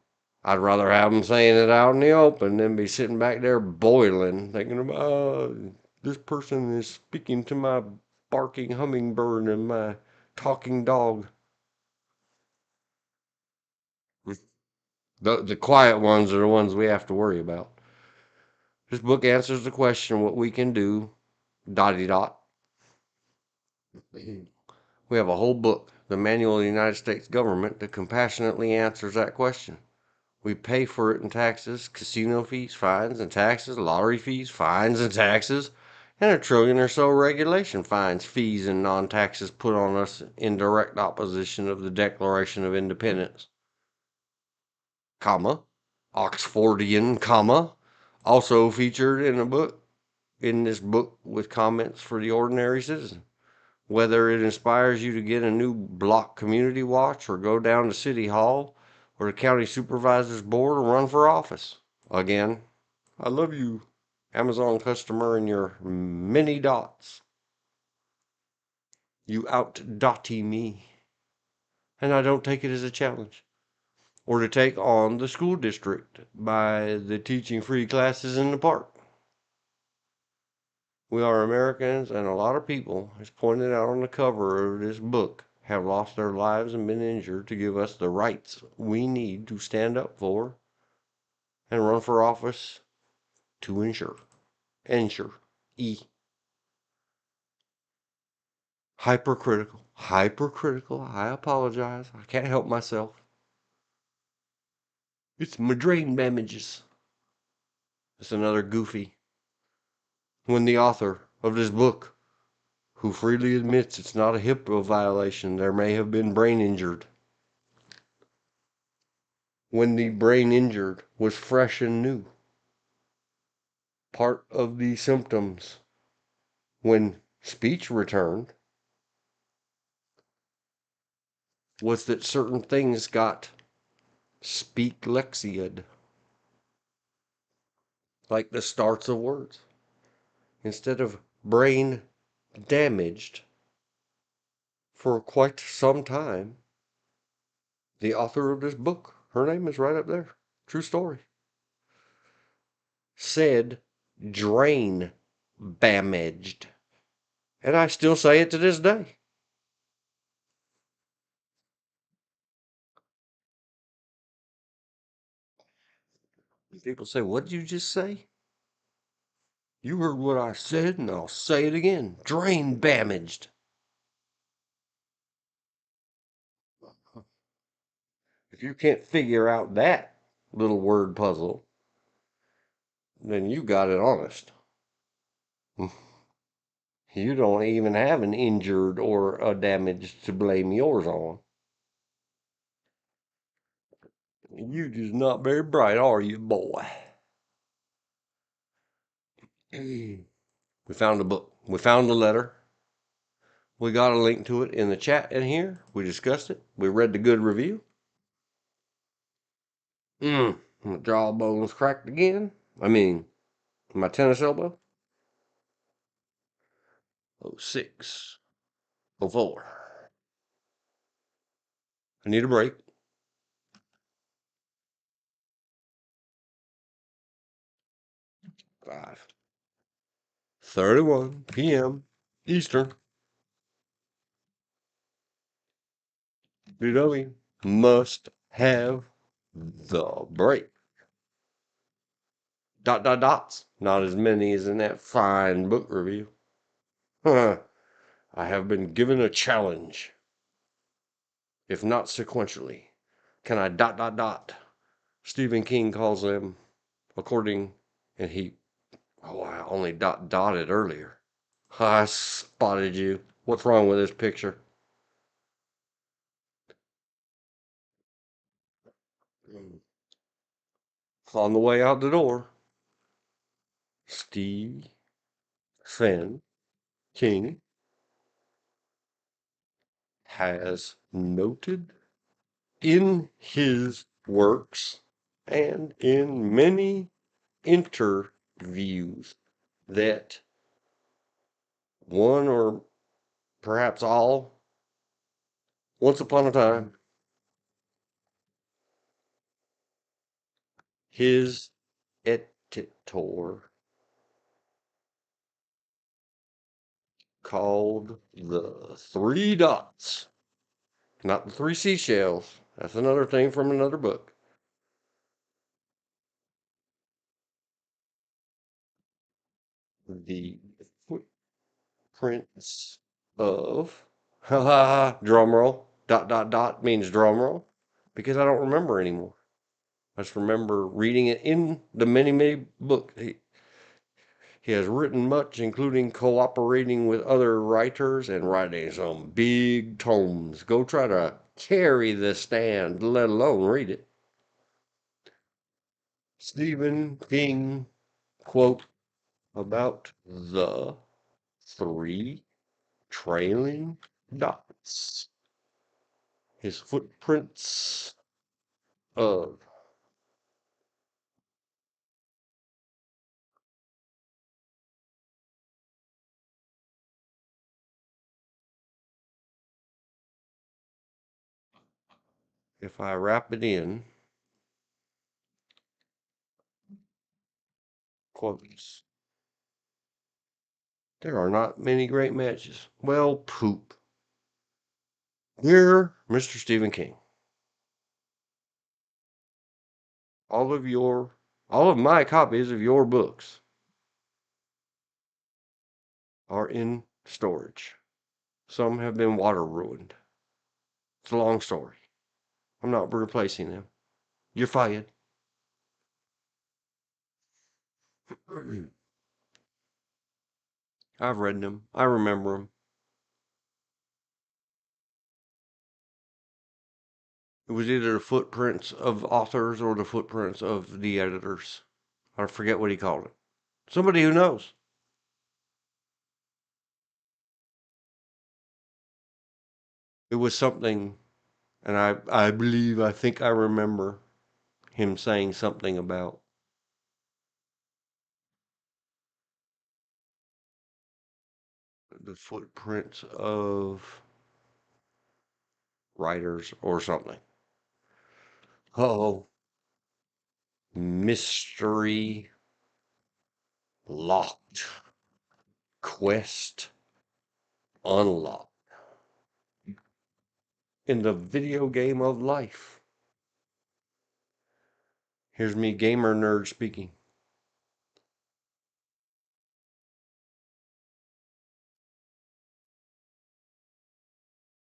A: I'd rather have them saying it out in the open than be sitting back there boiling, thinking about, this person is speaking to my barking hummingbird and my talking dog. The quiet ones are the ones we have to worry about. This book answers the question what we can do, dotty dot. We have a whole book, the Manual of the United States Government, that compassionately answers that question. We pay for it in taxes, casino fees, fines, and taxes, lottery fees, fines, and taxes, and a trillion or so regulation fines, fees, and non-taxes put on us in direct opposition of the Declaration of Independence. Comma, Oxfordian, comma, also featured in this book with comments for the ordinary citizen. Whether it inspires you to get a new block community watch or go down to City Hall or the county supervisor's board or run for office. Again, I love you, Amazon customer, and your many dots. You out-dotty me. And I don't take it as a challenge or to take on the school district by the teaching free classes in the park. We are Americans, and a lot of people, as pointed out on the cover of this book, have lost their lives and been injured to give us the rights we need to stand up for and run for office to ensure. E. Hypercritical. I apologize. I can't help myself. It's my brain damages. It's another goofy. When the author of this book, who freely admits it's not a HIPAA violation, there may have been brain injured. When the brain injured was fresh and new. Part of the symptoms when speech returned was that certain things got speak lexiaed, like the starts of words. instead of brain damaged for quite some time. The author of this book, her name is right up there. True story. Said drain damaged. And I still say it to this day. People say, what did you just say? You heard what I said, and I'll say it again. Drain damaged. If you can't figure out that little word puzzle, then you got it honest. You don't even have an injured or a damage to blame yours on. You just not very bright, are you, boy? We found a book. We found a letter. We got a link to it in the chat in here. We discussed it. We read the good review. My jawbone's cracked again. I mean, my tennis elbow. 06. 04. I need a break. 5:31 p.m. Eastern. BW must have the break. Dots. Not as many as in that fine book review. I have been given a challenge. If not sequentially, can I Stephen King calls them according, and I only dotted earlier. I spotted you. What's wrong with this picture? On the way out the door, Stephen King has noted in his works and in many interviews that one or perhaps all, once upon a time, his editor called the three dots, not the three seashells. That's another thing from another book. The footprints of, drum roll, means drum roll, because I don't remember anymore. I just remember reading it in the many books. He has written much, including cooperating with other writers and writing some big tomes. Go try to carry the stand, let alone read it. Stephen King quote about the three trailing dots. His footprints of if I wrap it in quotes. There are not many great matches. Well, poop. Dear Mr. Stephen King, all of my copies of your books are in storage. Some have been water ruined. It's a long story. I'm not replacing them. You're fired. I've read them. I remember them. It was either the footprints of authors or the footprints of the editors. I forget what he called it. Somebody who knows. It was something, and I think I remember him saying something about the footprints of writers or something. Oh, mystery locked. Quest unlocked. In the video game of life. Here's me, gamer nerd, speaking.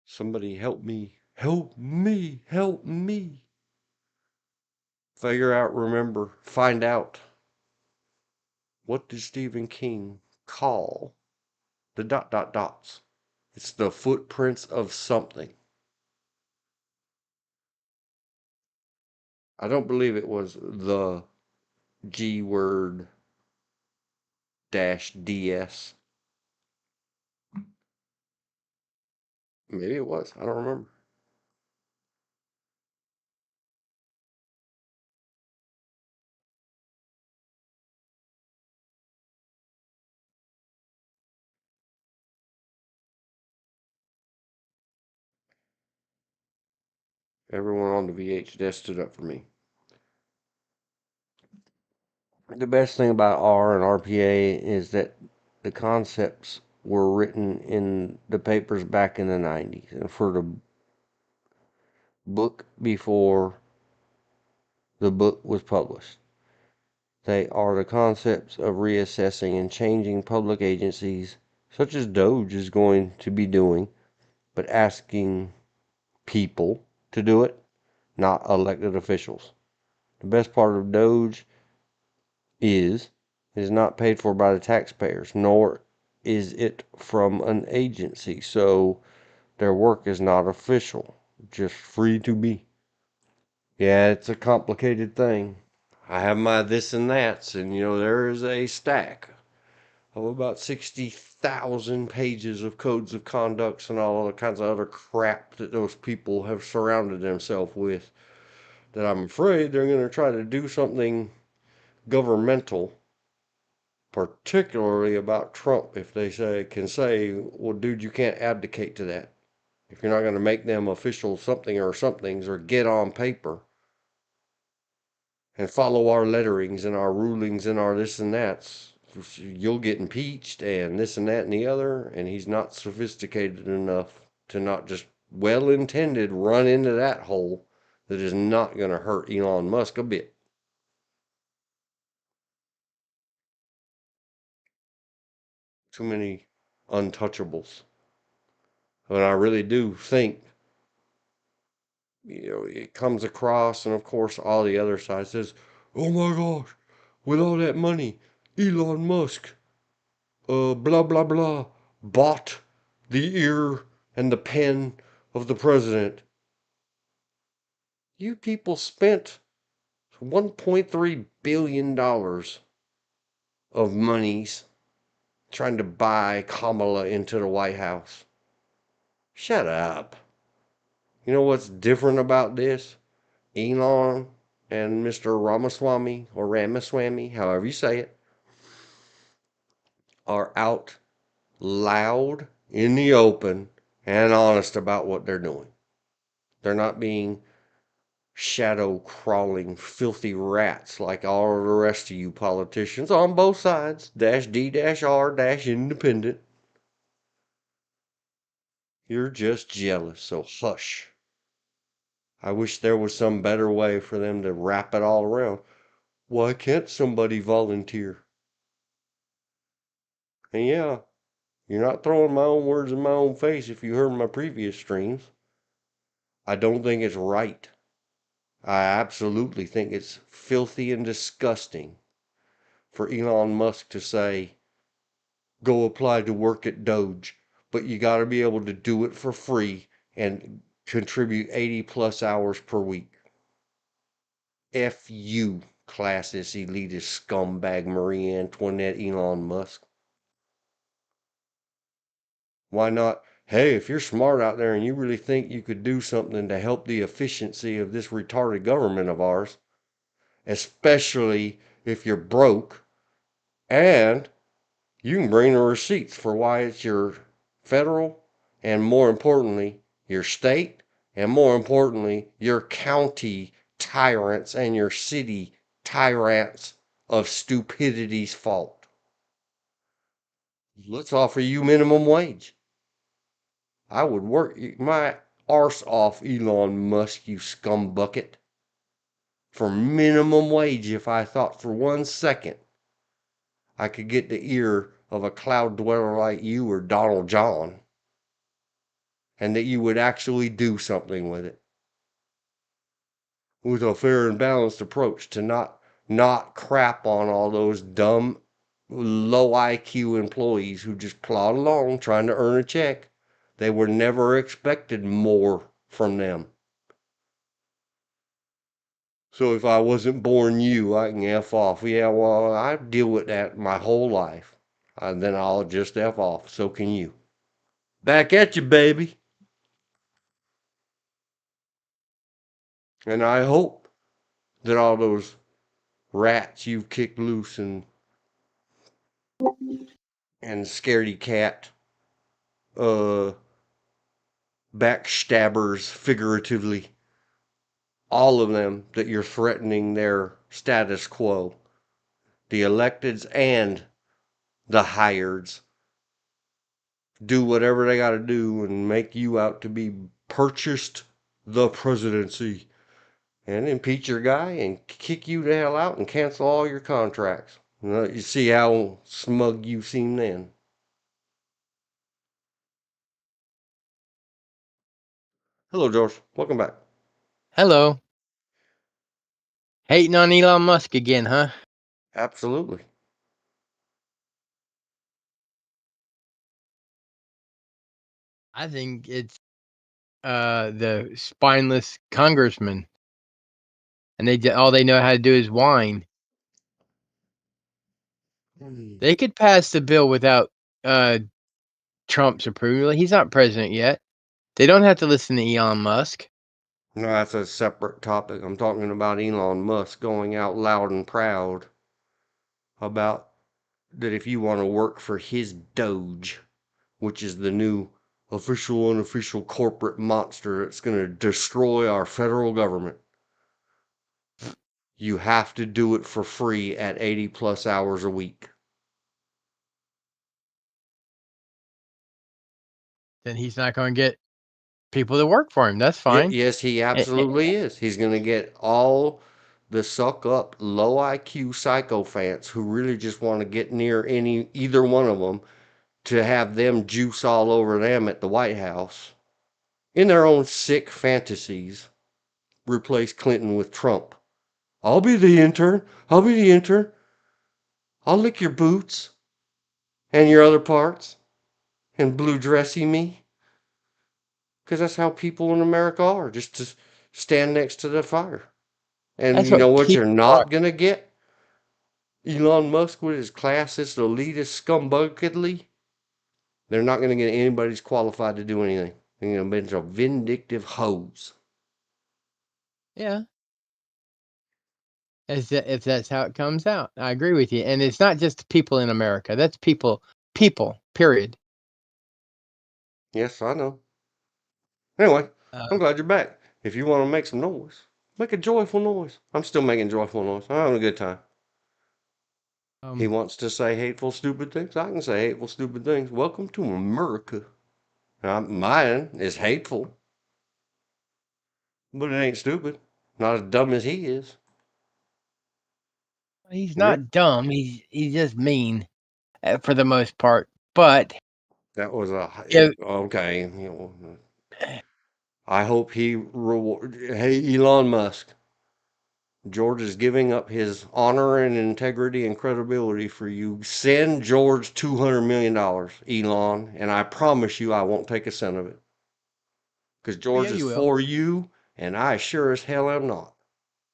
A: Somebody help me. Help me. Help me. Figure out, remember, find out. What did Stephen King call the dot dot dots? It's the footprints of something. I don't believe it was the G word dash DS. Maybe it was. I don't remember. Everyone on the VH desk stood up for me. The best thing about R and RPA is that the concepts were written in the papers back in the 90s. And for the book before the book was published, they are the concepts of reassessing and changing public agencies, such as Doge is going to be doing, but asking people to do it, not elected officials. The best part of Doge is it is not paid for by the taxpayers, nor is it from an agency, so their work is not official, just free to be. Yeah, it's a complicated thing. I have my this and that's, and there is a stack of about 60,000 pages of codes of conducts and all other kinds of other crap that those people have surrounded themselves with, that I'm afraid they're going to try to do something governmental, particularly about Trump, if they can say, well, dude, you can't abdicate to that. If you're not going to make them official something or somethings or get on paper and follow our letterings and our rulings and our this and that's, you'll get impeached and this and that and the other. And he's not sophisticated enough to not just well intended run into that hole that is not going to hurt Elon Musk a bit. Too many untouchables. And I really do think, it comes across, and of course, all the other side says, oh my gosh, with all that money, Elon Musk, blah, blah, blah, bought the ear and the pen of the president. You people spent $1.3 billion of monies trying to buy Kamala into the White House. Shut up. You know what's different about this? Elon and Mr. Ramaswamy, or Ramaswamy, however you say it, are out loud in the open and honest about what they're doing. They're not being shadow crawling filthy rats like all of the rest of you politicians on both sides, -D-R-independent. You're just jealous, so hush. I wish there was some better way for them to wrap it all around. Why can't somebody volunteer? And yeah, you're not throwing my own words in my own face if you heard my previous streams. I don't think it's right. I absolutely think it's filthy and disgusting for Elon Musk to say, go apply to work at Doge, but you got to be able to do it for free and contribute 80 plus hours per week. F you, classist, elitist, scumbag, Marie Antoinette, Elon Musk. Why not? Hey, if you're smart out there and you really think you could do something to help the efficiency of this retarded government of ours, especially if you're broke and You can bring the receipts for why it's your federal and, more importantly, your state and, more importantly, your county tyrants and your city tyrants of stupidity's fault. Let's offer you minimum wage. I would work my arse off, Elon Musk, you scumbucket, for minimum wage if I thought for 1 second I could get the ear of a cloud dweller like you or Donald John, and that you would actually do something with it. With a fair and balanced approach to not crap on all those dumb, low IQ employees who just plod along trying to earn a check. They were never expected more from them. So if I wasn't born you, I can F off. Yeah, well, I deal with that my whole life. And then I'll just F off. So can you. Back at you, baby. And I hope that all those rats you've kicked loose and scaredy cat backstabbers, figuratively, all of them, that you're threatening their status quo, the electeds and the hireds, do whatever they got to do and make you out to be purchased the presidency and impeach your guy and kick you the hell out and cancel all your contracts. You see how smug you seem then. Hello, George. Welcome back.
B: Hello. Hating on Elon Musk again, huh?
A: Absolutely.
B: I think it's the spineless congressman, and all they know how to do is whine. They could pass the bill without Trump's approval. He's not president yet. They don't have to listen to Elon Musk.
A: No, that's a separate topic. I'm talking about Elon Musk going out loud and proud about that if you want to work for his Doge, which is the new official, unofficial corporate monster that's going to destroy our federal government, you have to do it for free at 80 plus hours a week.
B: Then he's not going to get people to work for him. That's fine.
A: Yes, he absolutely is. He's going to get all the suck up, low IQ psychophants who really just want to get near either one of them to have them juice all over them at the White House in their own sick fantasies. Replace Clinton with Trump. I'll be the intern. I'll be the intern. I'll lick your boots and your other parts and blue dressy me. Because that's how people in America are, just to stand next to the fire. And
B: That's
A: you know
B: what
A: what you're
B: people are.
A: not going to get? Elon Musk with his classist, elitist, scumbucketly. They're not going to get anybody's qualified to do anything. They're going to be a bunch of vindictive hoes.
B: Yeah. If that's how it comes out. I agree with you. And it's not just people in America. That's people, period.
A: Yes, I know. Anyway, I'm glad you're back. If you want to make some noise, make a joyful noise. I'm still making joyful noise. I'm having a good time. He wants to say hateful, stupid things. I can say hateful, stupid things. Welcome to America. Now, mine is hateful, but it ain't stupid. Not as dumb as he is.
B: He's not dumb. He's just mean for the most part. But
A: that was
B: if,
A: okay. You know, I hope he reward. Hey, Elon Musk. George is giving up his honor and integrity and credibility for you. Send George $200 million, Elon, and I promise you I won't take a cent of it. Because George is for you, and I sure as hell am not.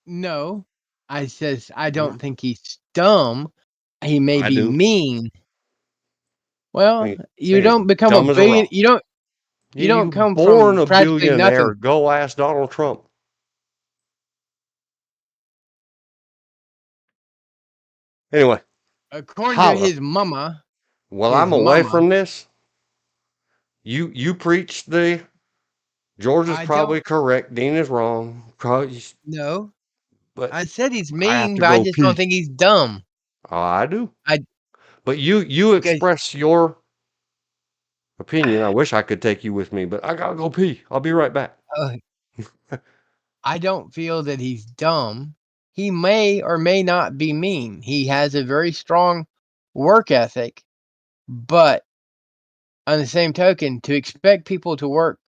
B: No, I don't think he's dumb. He may be mean. Well, you don't become a billion. You don't come from
A: a
B: practically
A: billionaire.
B: nothing.
A: Go ask Donald Trump. Anyway,
B: According to his mama,
A: While
B: his
A: I'm away
B: mama.
A: from this, you preach the George is
B: I
A: probably
B: don't
A: correct, Dean is wrong, probably,
B: know.
A: but
B: I said he's
A: I have
B: mean,
A: to
B: but I
A: go
B: just don't
A: pee.
B: think he's dumb.
A: Oh, I do.
B: I
A: But you
B: because
A: express your opinion. I wish I could take you with me, but I gotta go pee. I'll be right back.
B: I don't feel that he's dumb. He may or may not be mean. He has a very strong work ethic, but on the same token, to expect people to work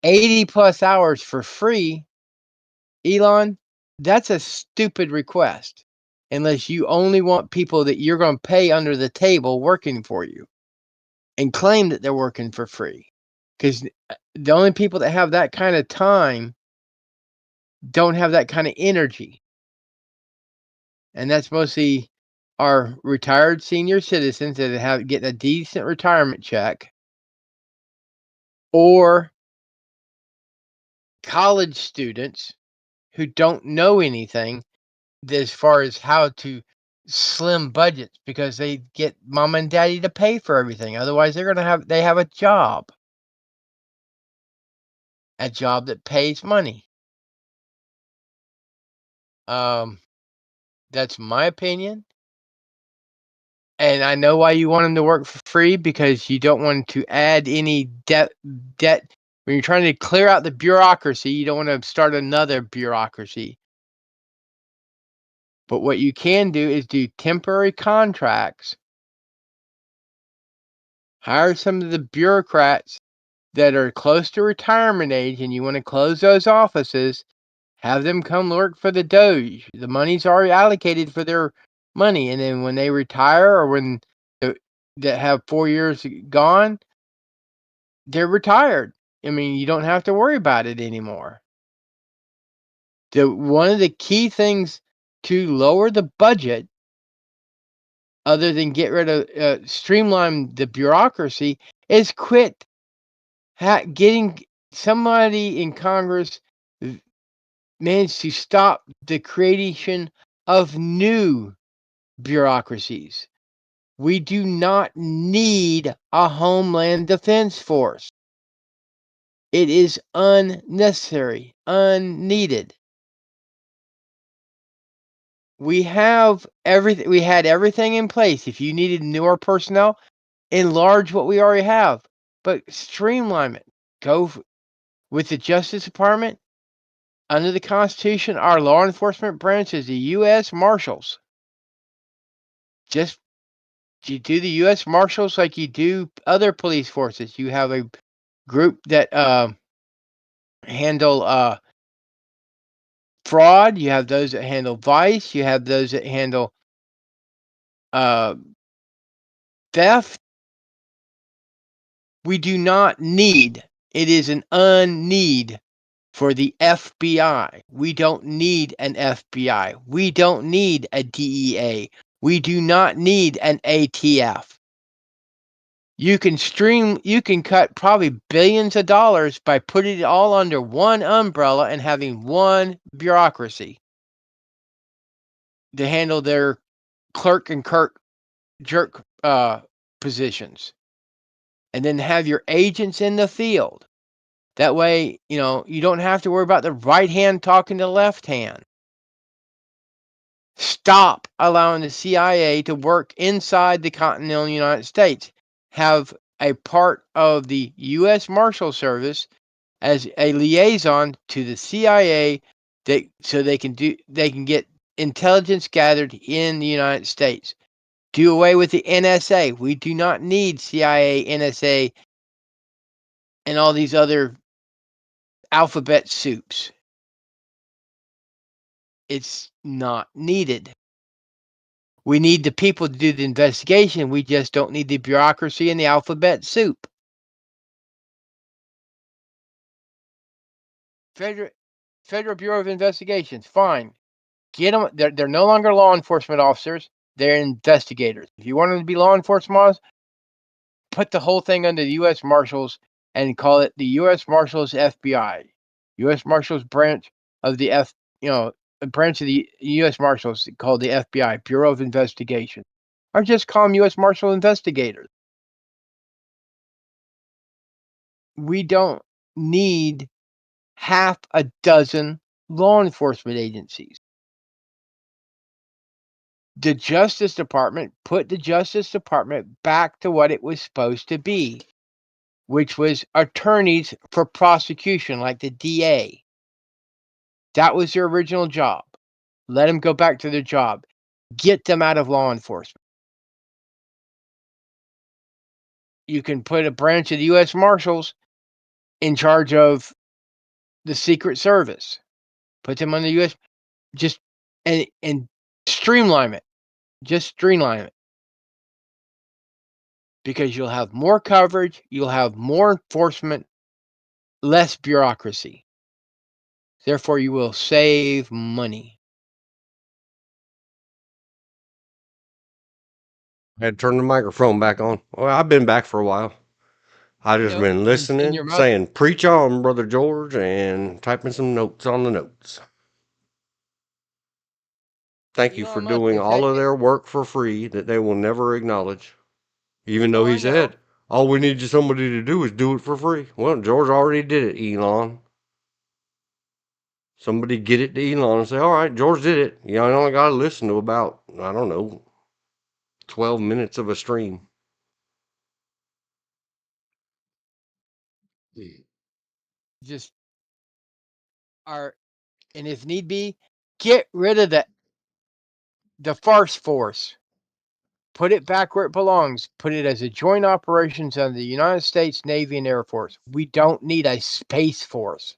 B: 80 plus hours for free, Elon, that's a stupid request. Unless you only want people that you're going to pay under the table working for you and claim that they're working for free. Because the only people that have that kind of time don't have that kind of energy. And that's mostly our retired senior citizens that have getting a decent retirement check, or college students who don't know anything as far as how to slim budgets because they get mom and daddy to pay for everything. Otherwise, they have a job that pays money. That's my opinion. And I know why you want them to work for free, because you don't want to add any debt. When you're trying to clear out the bureaucracy, you don't want to start another bureaucracy. But what you can do is do temporary contracts. Hire some of the bureaucrats that are close to retirement age and you want to close those offices. Have them come work for the Doge. The money's already allocated for their money. And then when they retire, or when that have 4 years gone, they're retired. I mean, you don't have to worry about it anymore. One of the key things to lower the budget, other than get rid of, streamline the bureaucracy, is quit getting somebody in Congress managed to stop the creation of new bureaucracies. We do not need a Homeland Defense Force. It is unnecessary, unneeded. We have everything. We had everything in place. If you needed newer personnel, enlarge what we already have, but streamline it. Go with the Justice Department. Under the Constitution, our law enforcement branch is the U.S. Marshals. Just you do the U.S. Marshals like you do other police forces. You have a group that handle fraud. You have those that handle vice. You have those that handle theft. We do not need. It is an unneed for the FBI. We don't need an FBI. We don't need a DEA. We do not need an ATF. You can cut probably billions of dollars by putting it all under one umbrella and having one bureaucracy to handle their clerk and jerk positions. And then have your agents in the field. That way, you don't have to worry about the right hand talking to the left hand. Stop allowing the CIA to work inside the continental United States. Have a part of the U.S. Marshal Service as a liaison to the CIA, so they can get intelligence gathered in the United States. Do away with the NSA. We do not need CIA, NSA, and all these other alphabet soups. It's not needed. We need the people to do the investigation. We just don't need the bureaucracy and the alphabet soup. Federal Bureau of Investigations, fine. Get them. They're no longer law enforcement officers. They're investigators. If you want them to be law enforcement officers, put the whole thing under the U.S. Marshals and call it the U.S. Marshals FBI. U.S. Marshals branch of the branch of the U.S. Marshals called the FBI, Bureau of Investigation. Or just call them U.S. Marshal investigators. we don't need half a dozen law enforcement agencies. The Justice Department put the Justice Department back to what it was supposed to be, which was attorneys for prosecution, like the DA. That was their original job. Let them go back to their job. Get them out of law enforcement. You can put a branch of the U.S. Marshals in charge of the Secret Service. Put them on the U.S. just and streamline it. Just streamline it. Because you'll have more coverage, you'll have more enforcement, less bureaucracy. Therefore, you will save money.
A: I had to turn the microphone back on. Well, I've been back for a while. I just been
B: in
A: listening,
B: your mouth.
A: saying "Preach on, Brother George," and typing some notes on the notes. Thank you for
B: Elon Musk
A: doing
B: is
A: all
B: that.
A: of their work for free that they will never acknowledge. Even though
B: Oh,
A: he
B: I know.
A: said, all we need somebody to do is do it for free. Well, George already did it, Elon. Somebody get it to Elon and say, all right, George did it. You only got to listen to about, I don't know, 12 minutes of a stream.
B: Just are, and if need be, get rid of the farce force. Put it back where it belongs. Put it as a joint operations under the United States Navy and Air Force. We don't need a space force.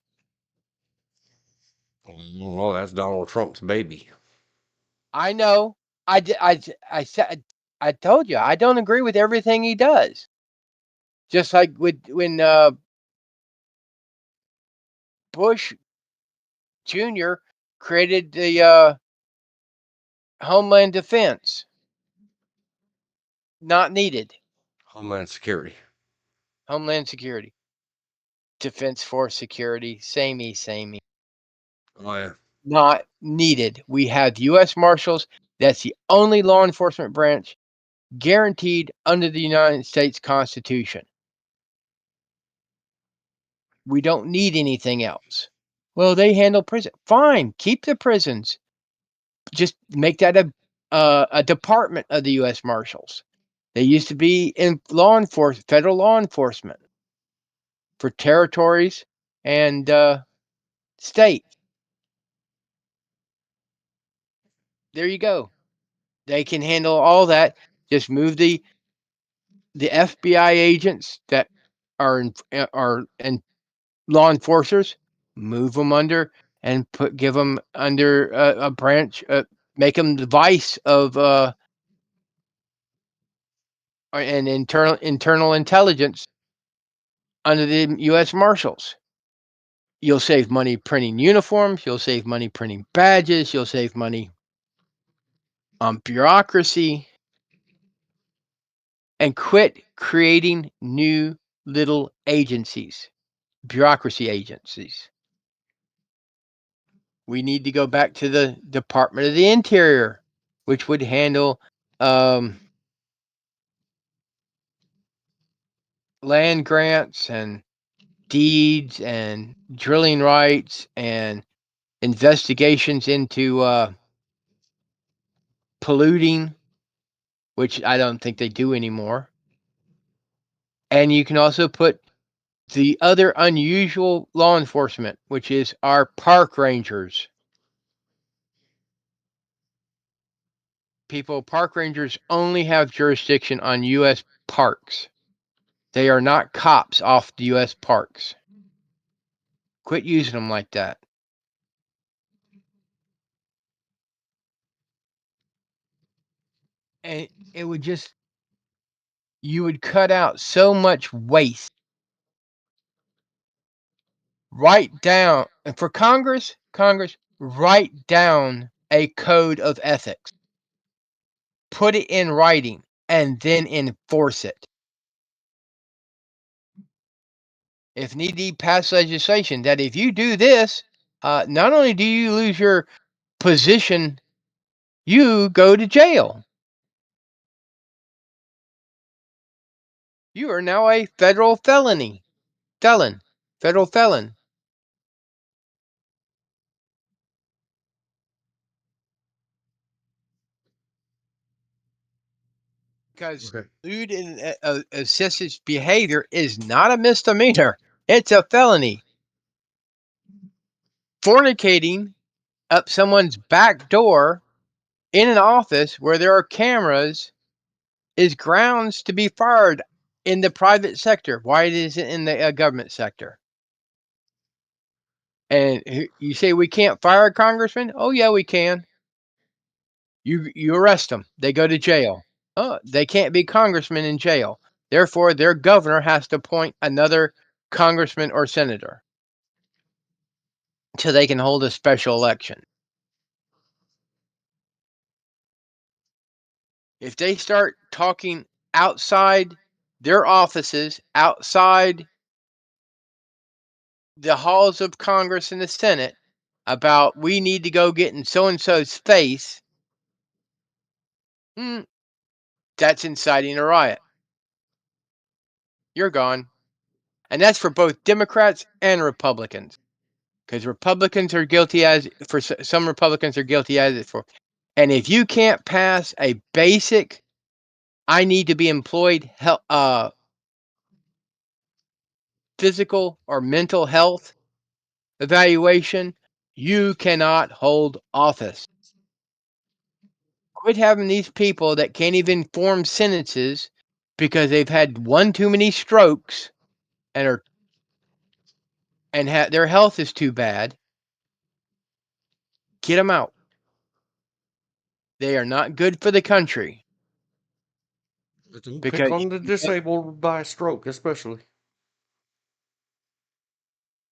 A: Well, that's Donald Trump's baby.
B: I know. I said, I told you, I don't agree with everything he does. Just like when Bush Jr. created the Homeland Defense. Not needed.
A: Homeland Security.
B: Homeland Security. Defense Force Security. Samey.
A: Oh, yeah.
B: Not needed. We have U.S. Marshals. That's the only law enforcement branch guaranteed under the United States Constitution. We don't need anything else. Well, they handle prison. Fine, keep the prisons. Just make that a department of the U.S. Marshals. They used to be in federal law enforcement for territories and states. There you go. They can handle all that. Just move the FBI agents that are in law enforcers, move them under and give them under a branch, make them the vice of an internal intelligence under the U.S. Marshals. You'll save money printing uniforms. You'll save money printing badges. You'll save money on bureaucracy. And quit creating new little agencies, bureaucracy agencies. We need to go back to the Department of the Interior, which would handle land grants and deeds and drilling rights and investigations into polluting, which I don't think they do anymore. And you can also put the other unusual law enforcement, which is our park rangers. Park rangers only have jurisdiction on U.S. parks. They are not cops off the U.S. parks. Quit using them like that. And it would just, you would cut out so much waste. Write down, and for Congress, write down a code of ethics. Put it in writing and then enforce it. If need be, pass legislation that if you do this, not only do you lose your position, you go to jail. You are now a federal felony. felon, federal felon. Because lewd and excessive behavior is not a misdemeanor. It's a felony. Fornicating up someone's back door in an office where there are cameras is grounds to be fired in the private sector. Why it isn't in the government sector? And you say we can't fire a congressman? Oh yeah, we can. You arrest them. They go to jail. Oh, they can't be congressmen in jail. Therefore, their governor has to appoint another congressman or senator so they can hold a special election. If they start talking outside their offices, outside the halls of Congress and the Senate, about we need to go get in so-and-so's face, that's inciting a riot. You're gone. And that's for both Democrats and Republicans. Because Republicans are guilty as, for some Republicans are guilty as it for. And if you can't pass a basic, I need to be employed, physical or mental health evaluation, you cannot hold office. Quit having these people that can't even form sentences because they've had one too many strokes and their health is too bad. Get them out. They are not good for the country.
A: Pick on the disabled by stroke, especially.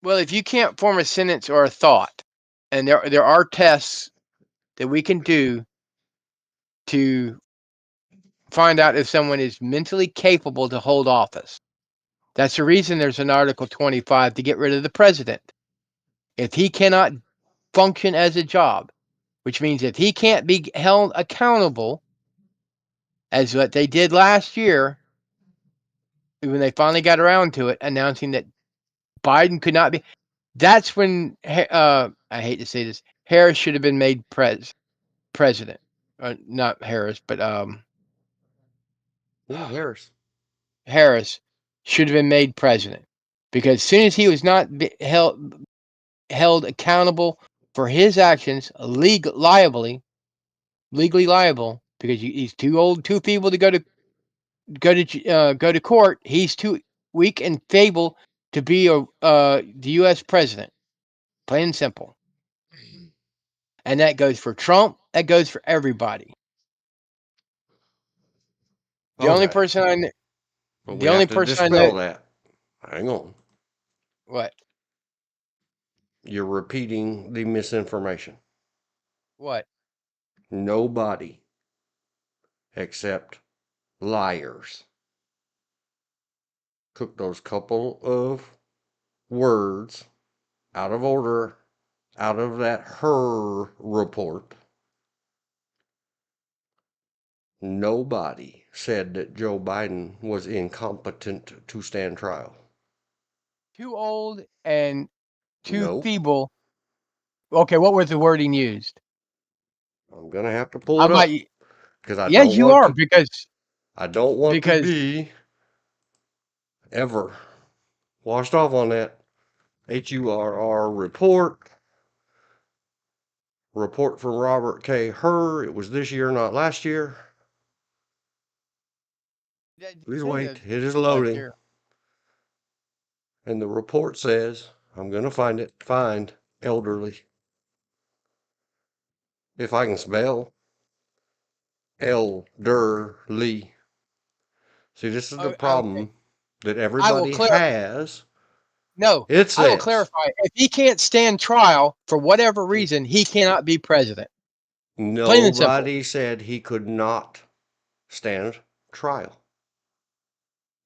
B: Well, if you can't form a sentence or a thought, and there are tests that we can do to find out if someone is mentally capable to hold office. That's the reason there's an Article 25 to get rid of the president. If he cannot function as a job, which means if he can't be held accountable, as what they did last year, when they finally got around to it, announcing that Biden could not be, that's when, I hate to say this, Harris should have been made president. Not Harris, but
A: Harris.
B: Harris should have been made president. Because as soon as he was not held accountable for his actions, legally liable, because he's too old, too feeble to go to court. He's too weak and feeble to be the U.S. president. Plain and simple. And that goes for Trump. That goes for everybody. The only person I know.
A: But we have to dispel that. Hang on.
B: What?
A: You're repeating the misinformation.
B: What?
A: Nobody except liars took those couple of words out of order out of that her report. Nobody said that Joe Biden was incompetent to stand trial.
B: Too old and too feeble. Okay, what was the wording used?
A: I'm gonna have to pull it up because I don't want to be ever washed off on that HURR report from Robert K. Hur. It was this year, not last year. Please wait, it is loading. And the report says, I'm gonna find elderly. If I can spell elderly. See, this is the problem that everybody has.
B: No,
A: it says,
B: I will clarify. If he can't stand trial for whatever reason, he cannot be president.
A: Nobody said he could not stand trial.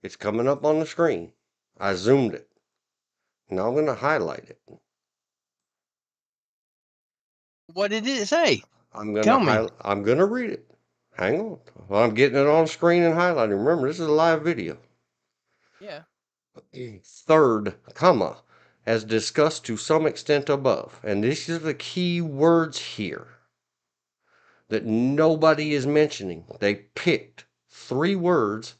A: It's coming up on the screen. I zoomed it. Now I'm going to highlight it.
B: What did it say?
A: I'm going to read it. Hang on. Well, I'm getting it on screen and highlighting. Remember, this is a live video.
B: Yeah.
A: Third, comma, as discussed to some extent above. And these are the key words here that nobody is mentioning. They picked 3 words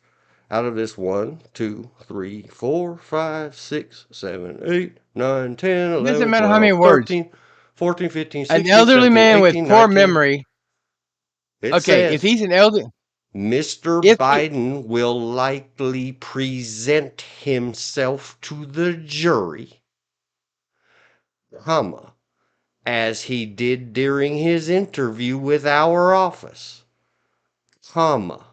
A: out of this 1, 2, 3, 4, 5, 6, 7, 8, 9, 10,
B: It doesn't
A: 11,
B: matter how many
A: 12,
B: words.
A: 13, 14, 15,
B: An
A: 16,
B: elderly
A: 17,
B: man with
A: 18,
B: poor
A: 19.
B: memory.
A: It
B: Okay, if
A: says
B: he's an elder,
A: Mr.
B: if
A: Biden will likely present himself to the jury, comma, as he did during his interview with our office, comma,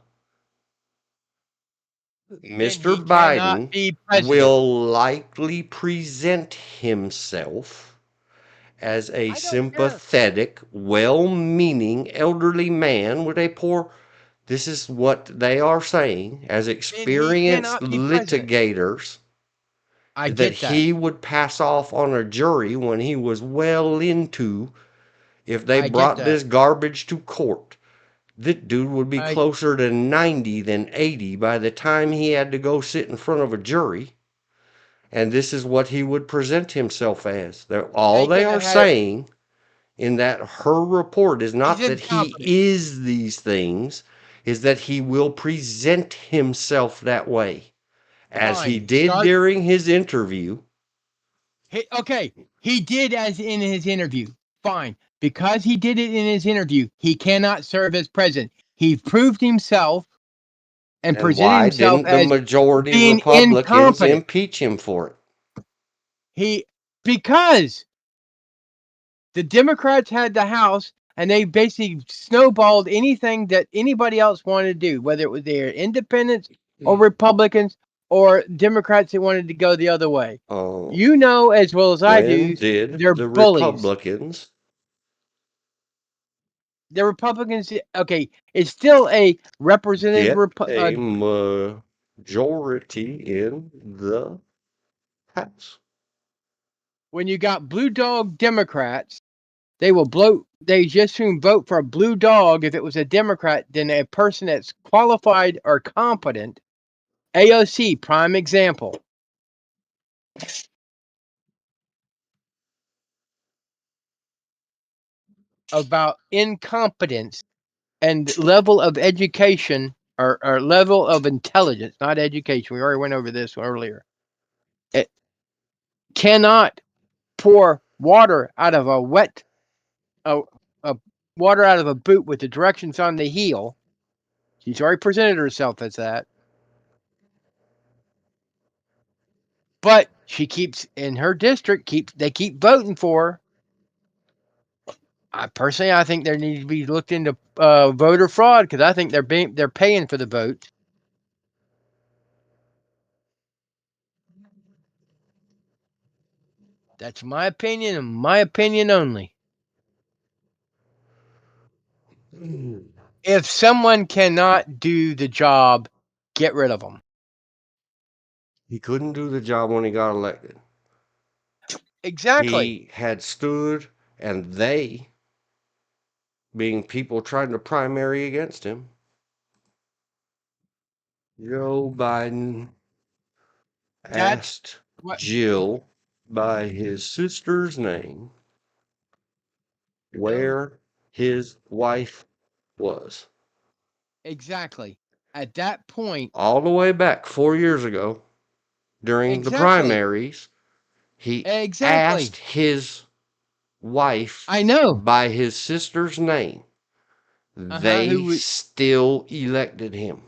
B: then
A: Mr.
B: he cannot
A: Biden
B: be president.
A: will likely present himself as a
B: I don't care.
A: sympathetic, well-meaning elderly man with a poor. This is what they are saying as
B: Then he
A: experienced
B: cannot be president.
A: litigators
B: I
A: that
B: get that.
A: he would pass off on a jury when he was well into if they
B: I get
A: brought
B: that.
A: this garbage to court. That dude would be
B: I
A: closer to 90 than 80 by the time he had to go sit in front of a jury. And this is what he would present himself as. All
B: ain't
A: they
B: gonna
A: are
B: have.
A: saying in that her report is
B: He's
A: not that he
B: incompetent.
A: is these things, is that he will present himself that way, as he
B: Fine.
A: did
B: Start.
A: during his interview.
B: Okay, he did as in his interview. Fine. Because he did it in his interview, he cannot serve as president. He proved himself and
A: And
B: presented
A: why
B: himself
A: didn't the
B: as
A: majority
B: being
A: Republicans
B: incompetent.
A: impeach him for it?
B: Because the Democrats had the House and they basically snowballed anything that anybody else wanted to do, whether it was their independents or Republicans or Democrats that wanted to go the other way.
A: Oh,
B: You know as well as I
A: when
B: do,
A: did
B: they're
A: the
B: bullies.
A: Republicans
B: The Republicans, okay, it's still a representative.
A: get a majority in the House?
B: When you got blue dog Democrats, they will bloat. They just soon vote for a blue dog if it was a Democrat than a person that's qualified or competent. AOC, prime example. About incompetence and level of education or level of intelligence, not education. We already went over this earlier. It cannot pour water out of a water out of a boot with the directions on the heel. She's already presented herself as that. But she keeps in her district. They keep voting for her. I think there needs to be looked into voter fraud because I think they're paying for the vote. That's my opinion and my opinion only. If someone cannot do the job, get rid of them.
A: He couldn't do the job when he got elected.
B: Exactly.
A: He had stood, and they, being people trying to primary against him, Joe Biden
B: That's
A: asked
B: what
A: Jill by his sister's name where his wife was.
B: exactly. At that point,
A: All the way back 4 years ago, during the
B: exactly.
A: primaries, he
B: Exactly.
A: asked his wife
B: I know.
A: by his sister's name. They
B: Who
A: still elected him.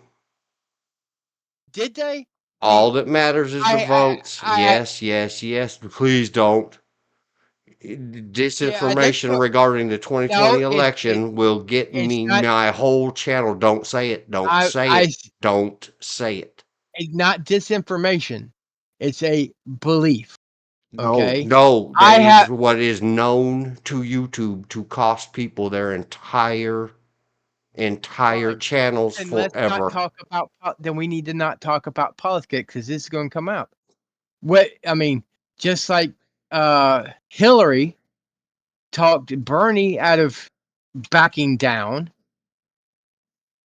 B: did they?
A: All
B: See,
A: that matters is the votes. Yes, yes, yes. Please don't.
B: yeah, that's
A: Disinformation
B: what.
A: regarding the
B: No,
A: 2020 election will get
B: it's
A: me
B: not.
A: my whole channel. Don't say it. Don't say
B: I
A: it. Don't say it.
B: it's not disinformation. It's a belief.
A: No,
B: Okay.
A: no, that
B: I
A: is
B: have,
A: what is known to YouTube to cost people their entire
B: fine.
A: channels
B: And let's not
A: forever.
B: talk about. Then we need to not talk about politics because this is going to come out. What I mean, just like Hillary talked Bernie out of backing down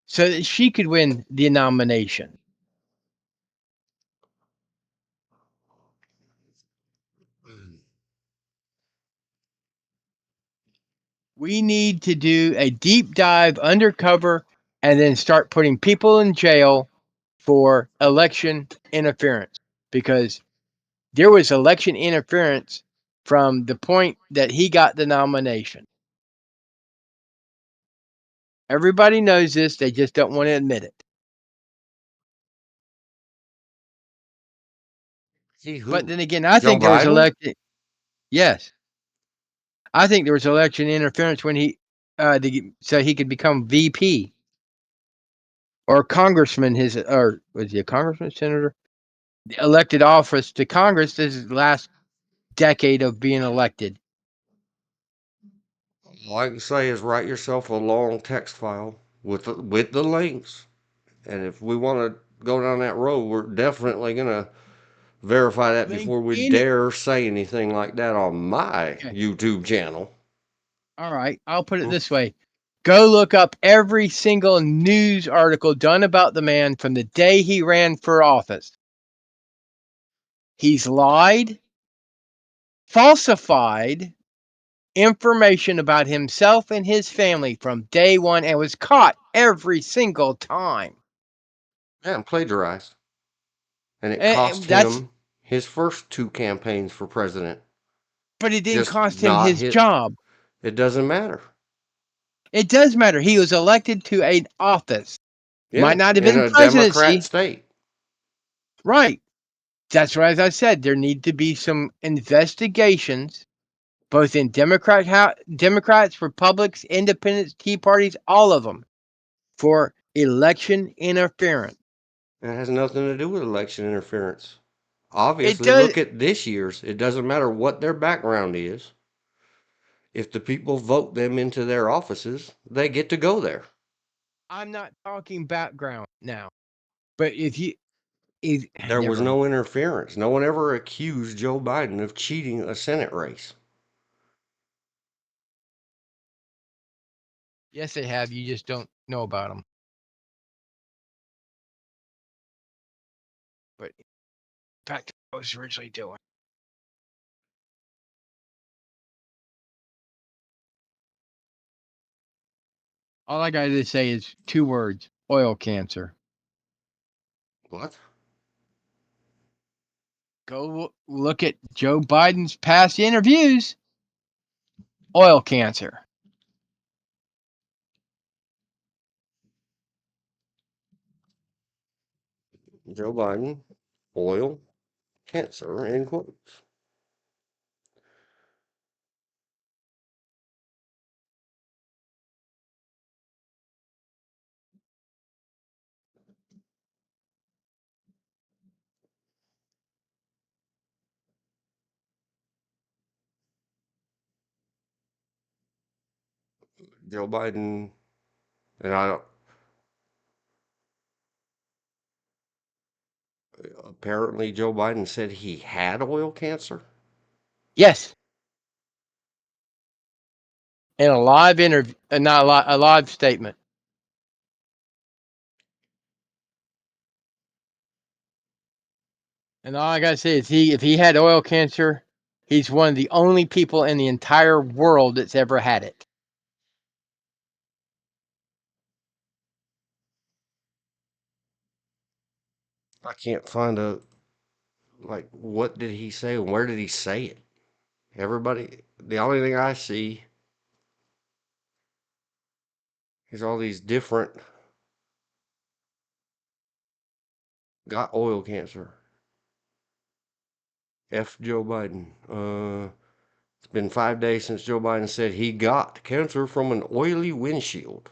B: so that she could win the nomination. We need to do a deep dive undercover and then start putting people in jail for election interference, because there was election interference from the point that he got the nomination. Everybody knows this. They just don't want to admit it.
A: See who?
B: But then again, I
A: Joe
B: think there was
A: Biden?
B: election. Yes. I think there was election interference when he, so he could become VP or congressman. Or was he a congressman, senator? Elected office to Congress. This is the last decade of being elected.
A: All I can say is write yourself a long text file with the links. And if we want to go down that road, we're definitely gonna verify that before we dare say anything like that on my YouTube channel.
B: All right, I'll put it this way. Go look up every single news article done about the man from the day he ran for office. He's lied, falsified information about himself and his family from day one, and was caught every single time.
A: Yeah, and plagiarized. And it cost him his first 2 campaigns for president.
B: But it didn't cost him his job.
A: It doesn't matter.
B: It does matter. He was elected to an office.
A: Yeah,
B: might not have been
A: in a
B: presidency.
A: Democrat state.
B: Right. That's right. As I said, there need to be some investigations, both in Democrats, Republicans, Independents, Tea Parties, all of them, for election interference.
A: It has nothing to do with election interference. Obviously, look at this year's. It doesn't matter what their background is. If the people vote them into their offices, they get to go there.
B: I'm not talking background now, but
A: there was no interference. No one ever accused Joe Biden of cheating a Senate race.
B: Yes, they have. You just don't know about them. But back to what I was originally doing. All I got to say is 2 words: oil cancer.
A: What?
B: Go look at Joe Biden's past interviews. Oil cancer.
A: Joe Biden, oil, cancer, in quotes. Joe Biden, and apparently Joe Biden said he had oil cancer.
B: Yes. In a live interview, not a live statement. And all I gotta say is if he had oil cancer, he's one of the only people in the entire world that's ever had it.
A: I can't find what did he say and where did he say it? Everybody, the only thing I see is all these different got oil cancer. F Joe Biden. It's been 5 days since Joe Biden said he got cancer from an oily windshield.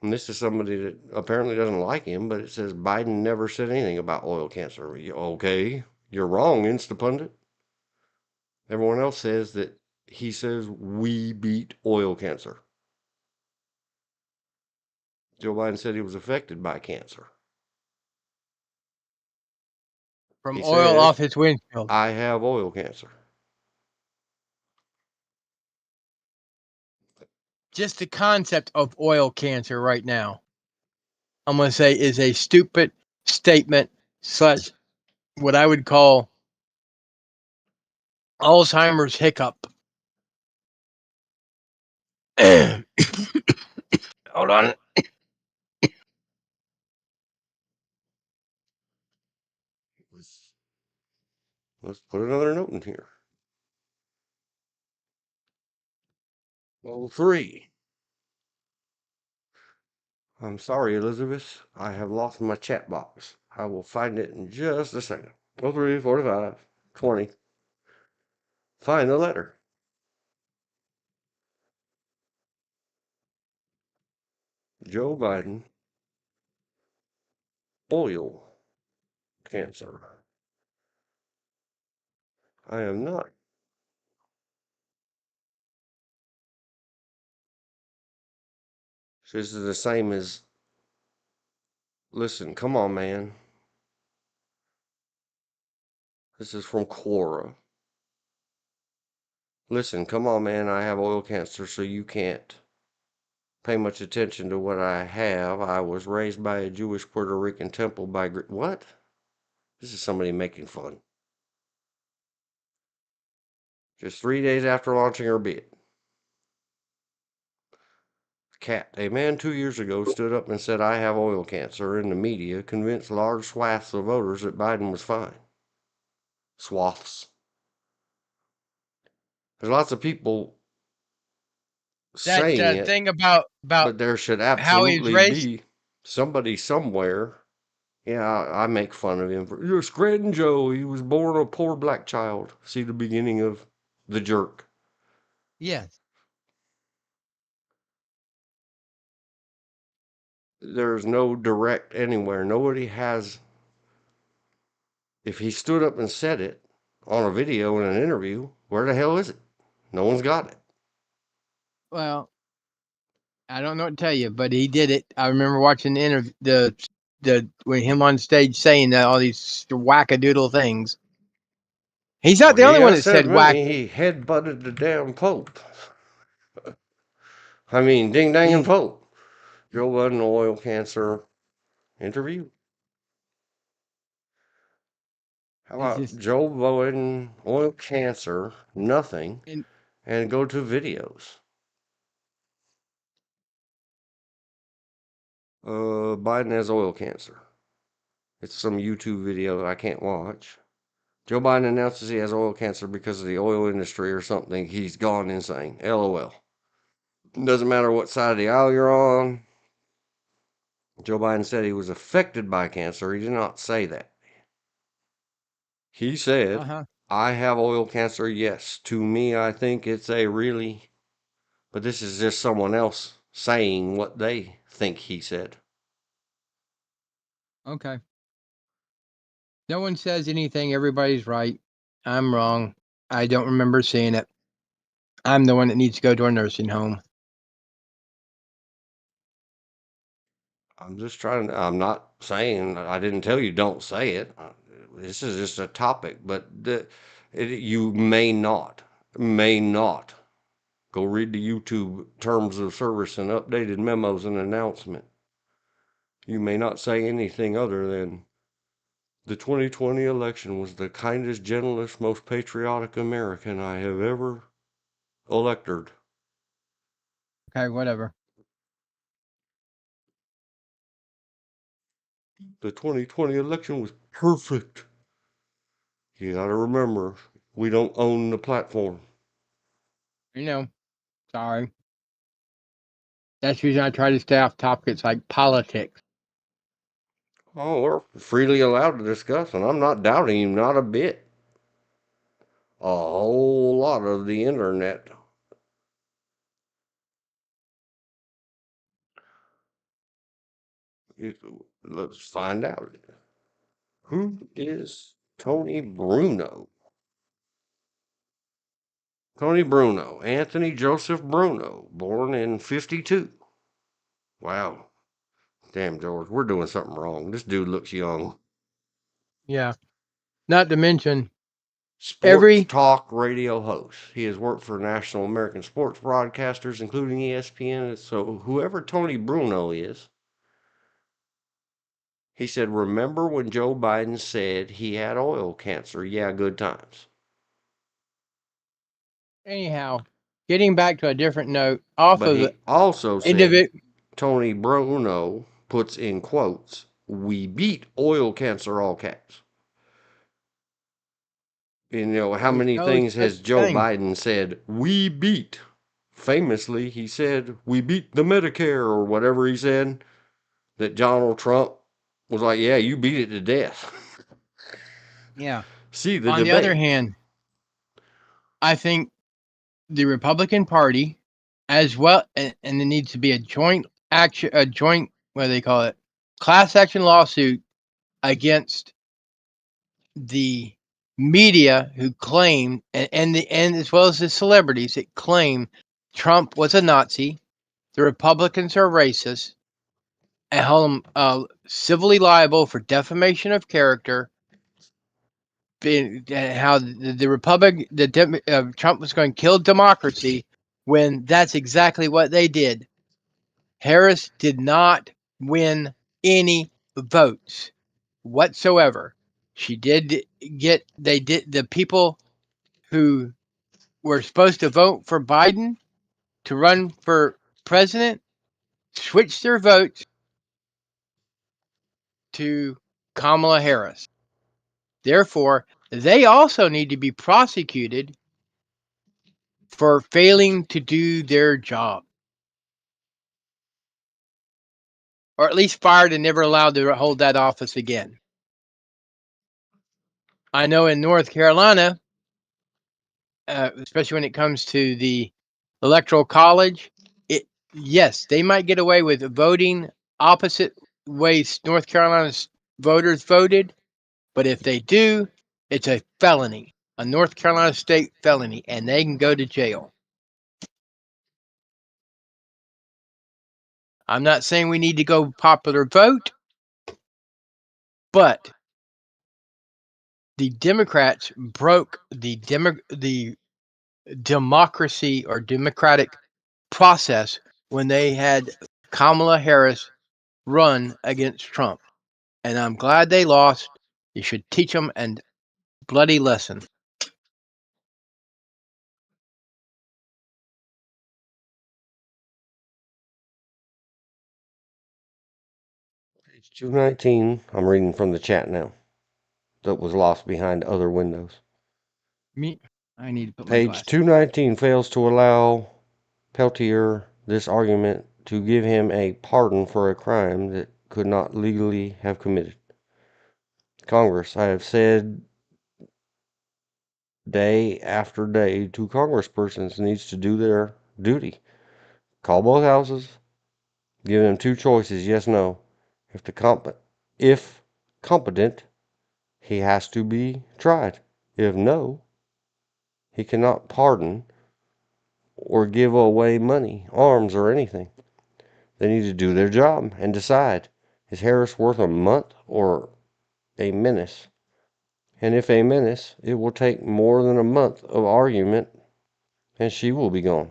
A: And this is somebody that apparently doesn't like him, but it says Biden never said anything about oil cancer. Okay, you're wrong, Instapundit. Everyone else says that he says we beat oil cancer. Joe Biden said he was affected by cancer.
B: From oil off his windshield.
A: I have oil cancer.
B: Just the concept of oil cancer right now, I'm going to say, is a stupid statement / what I would call Alzheimer's hiccup. Hold on.
A: Let's put another note in here. Well, 3. I'm sorry, Elizabeth. I have lost my chat box. I will find it in just a second. 03, 45, 20. Find the letter. Joe Biden, oil cancer. I am not. This is the same as, listen, come on, man. This is from Quora. Listen, come on, man. I have oil cancer, so you can't pay much attention to what I have. I was raised by a Jewish Puerto Rican temple by... What? This is somebody making fun. Just 3 days after launching her bid. Cat. A man 2 years ago stood up and said, I have oil cancer, and the media convinced large swaths of voters that Biden was fine. Swaths. There's lots of people saying
B: That
A: it,
B: thing about
A: but there should
B: how he's
A: absolutely
B: raised.
A: be somebody somewhere. Yeah, I make fun of him for, you're Scranton Joe. He was born a poor black child. See the beginning of The Jerk.
B: Yes.
A: There's no direct anywhere. Nobody has. If he stood up and said it on a video in an interview, where the hell is it? No one's got it.
B: Well, I don't know what to tell you, but he did it. I remember watching the interview, the with him on stage saying all these wackadoodle things. He's not the
A: Well,
B: only
A: he
B: one
A: has
B: that
A: said
B: said whack.
A: many. He headbutted the damn Pope. I mean, ding dang and Pope. Joe Budden oil cancer interview. How
B: It's
A: about
B: just
A: Joe Biden oil cancer, nothing,
B: and
A: and go to videos? Biden has oil cancer. It's some YouTube video that I can't watch. Joe Biden announces he has oil cancer because of the oil industry or something. He's gone insane. LOL. Doesn't matter what side of the aisle you're on. Joe Biden said he was affected by cancer. He did not say that. He said, I have oil cancer. Yes. To me, I think it's a really... But this is just someone else saying what they think he said.
B: Okay. No one says anything. Everybody's right. I'm wrong. I don't remember seeing it. I'm the one that needs to go to a nursing home.
A: I'm just trying to, I'm not saying, I didn't tell you don't say it. This is just a topic, but you may not go read the YouTube terms of service and updated memos and announcement. You may not say anything other than the 2020 election was the kindest, gentlest, most patriotic American I have ever elected.
B: Okay, whatever.
A: The 2020 election was perfect. You gotta remember, we don't own the platform.
B: Sorry. That's the reason I try to stay off topics like politics.
A: Oh, we're freely allowed to discuss, and I'm not doubting you, not a bit. A whole lot of the internet. Let's find out. Who is Tony Bruno? Tony Bruno, Anthony Joseph Bruno, born in 52. Wow. Damn, George, we're doing something wrong. This dude looks young.
B: Yeah. Not to mention
A: Sports talk radio host. He has worked for national American sports broadcasters, including ESPN. So whoever Tony Bruno is, he said, remember when Joe Biden said he had oil cancer? Yeah, good times.
B: anyhow, getting back to a different note, off
A: But
B: of
A: he
B: the
A: also said,
B: individual.
A: Tony Bruno puts in quotes, "We beat oil cancer," all caps. You know, how
B: There's
A: many
B: no
A: things
B: such
A: has Joe
B: thing.
A: Biden said, "We beat"? Famously, he said, "We beat the Medicare," or whatever he said, that Donald Trump was like, "Yeah, you beat it to death."
B: Yeah.
A: See the
B: On the other
A: debate.
B: hand, I think the Republican Party, as well, and there needs to be a joint action, what do they call it, class action lawsuit against the media who claim, and as well as the celebrities that claim Trump was a Nazi, the Republicans are racist, and hold them civilly liable for defamation of character. How the Republic, Trump was going to kill democracy, when that's exactly what they did. Harris did not win any votes whatsoever. She did get, the people who were supposed to vote for Biden to run for president switched their votes to Kamala Harris. Therefore, they also need to be prosecuted for failing to do their job, or at least fired and never allowed to hold that office again. I know in North Carolina, especially when it comes to the electoral college, yes, they might get away with voting opposite ways North Carolina's voters voted, but if they do, it's a felony, a North Carolina state felony, and they can go to jail. I'm not saying we need to go popular vote, but the Democrats broke the democracy or democratic process when they had Kamala Harris run against Trump. And I'm glad they lost. You should teach them a bloody lesson.
A: Page 219. I'm reading from the chat now. That was lost behind other windows.
B: I need to put my
A: Page
B: glasses.
A: 219 fails to allow Peltier this argument to give him a pardon for a crime that could not legally have committed. Congress, I have said day after day to congresspersons, needs to do their duty. Call both houses, give them two choices, yes, no. If competent, he has to be tried. If no, he cannot pardon or give away money, arms, or anything. They need to do their job and decide, is Harris worth a month or a menace? And if a menace, it will take more than a month of argument and she will be gone.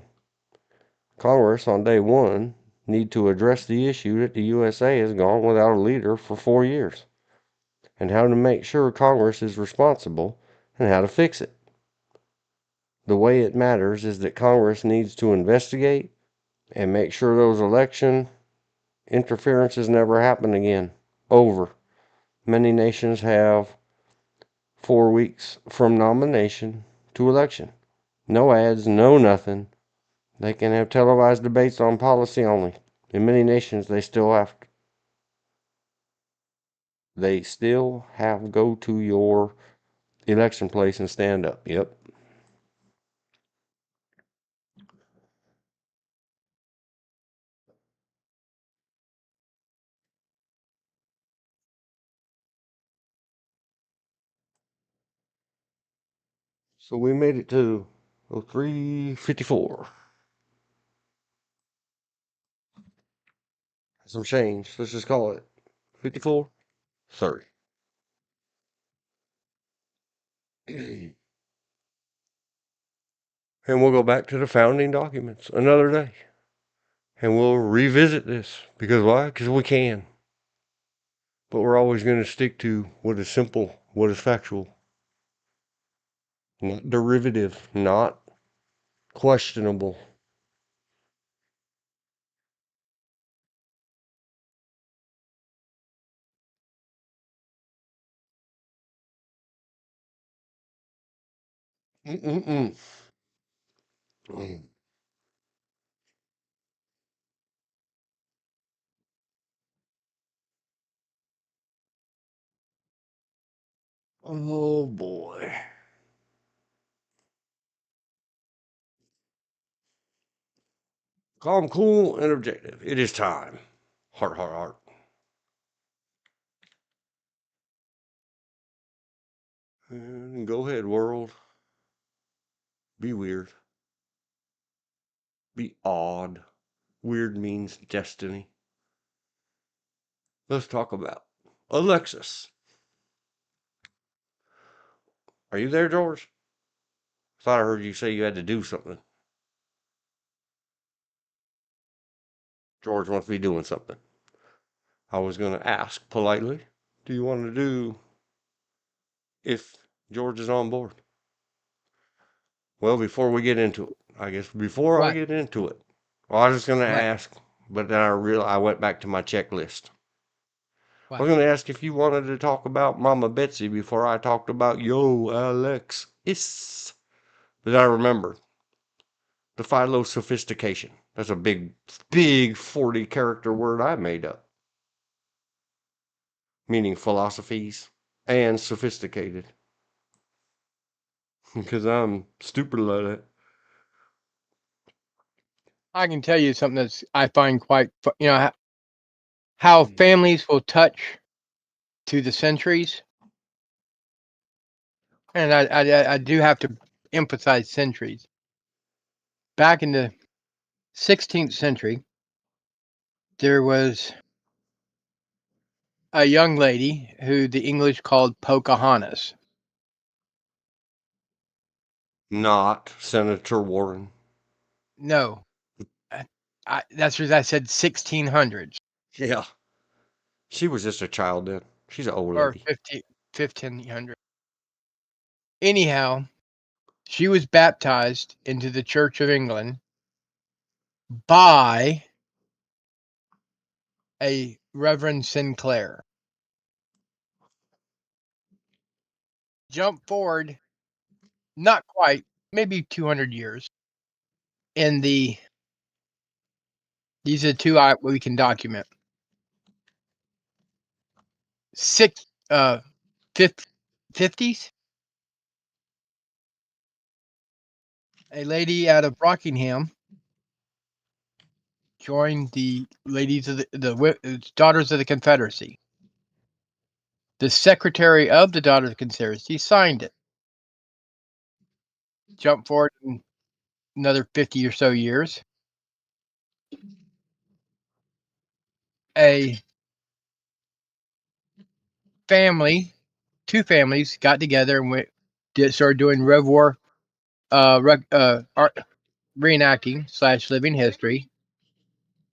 A: Congress on day one need to address the issue that the USA has gone without a leader for 4 years, and how to make sure Congress is responsible and how to fix it. The way it matters is that Congress needs to investigate and make sure those election interferences never happen again. Over. Many nations have 4 weeks from nomination to election. No ads, no nothing. They can have televised debates on policy only. In many nations, they still have go to your election place and stand up. Yep. So we made it to 0354. Some change. Let's just call it 54. Sorry. And we'll go back to the founding documents another day. And we'll revisit this. Because why? Because we can. But we're always going to stick to what is simple, what is factual. Not derivative, not questionable. Mm-mm-mm. Oh boy. Calm, cool, and objective. It is time. Heart, heart, heart. And go ahead, world. Be weird. Be odd. Weird means destiny. Let's talk about Alexis. Are you there, George? Thought I heard you say you had to do something. George must be doing something. I was going to ask politely, do you want to do if George is on board? Well, before we get into it, I guess before I
B: What?
A: get into it, well, I was just going to
B: What?
A: ask, but then I went back to my checklist. I
B: What?
A: was going to ask if you wanted to talk about Mama Betsy before I talked about yo Alexis. But I remembered the Philo-sophistication. That's a big, big 40 character word I made up, meaning philosophies and sophisticated. Because I'm stupid like that.
B: I can tell you something that's I find quite, how families will touch to the centuries, and I do have to emphasize centuries. Back in the 16th century, there was a young lady who the English called Pocahontas.
A: Not Senator Warren.
B: No, that's what I said, 1600s
A: Yeah. She was just a child then. She's an old
B: or
A: lady.
B: 1500. Anyhow, she was baptized into the Church of England by a Reverend Sinclair. Jump forward, not quite, maybe 200 years. In these are two we can document. 50s, a lady out of Rockingham joined the ladies of the Daughters of the Confederacy. The secretary of the Daughters of the Confederacy signed it. Jump forward another 50 or so years. A family, two families got together and started doing Rev War art, reenacting / living history.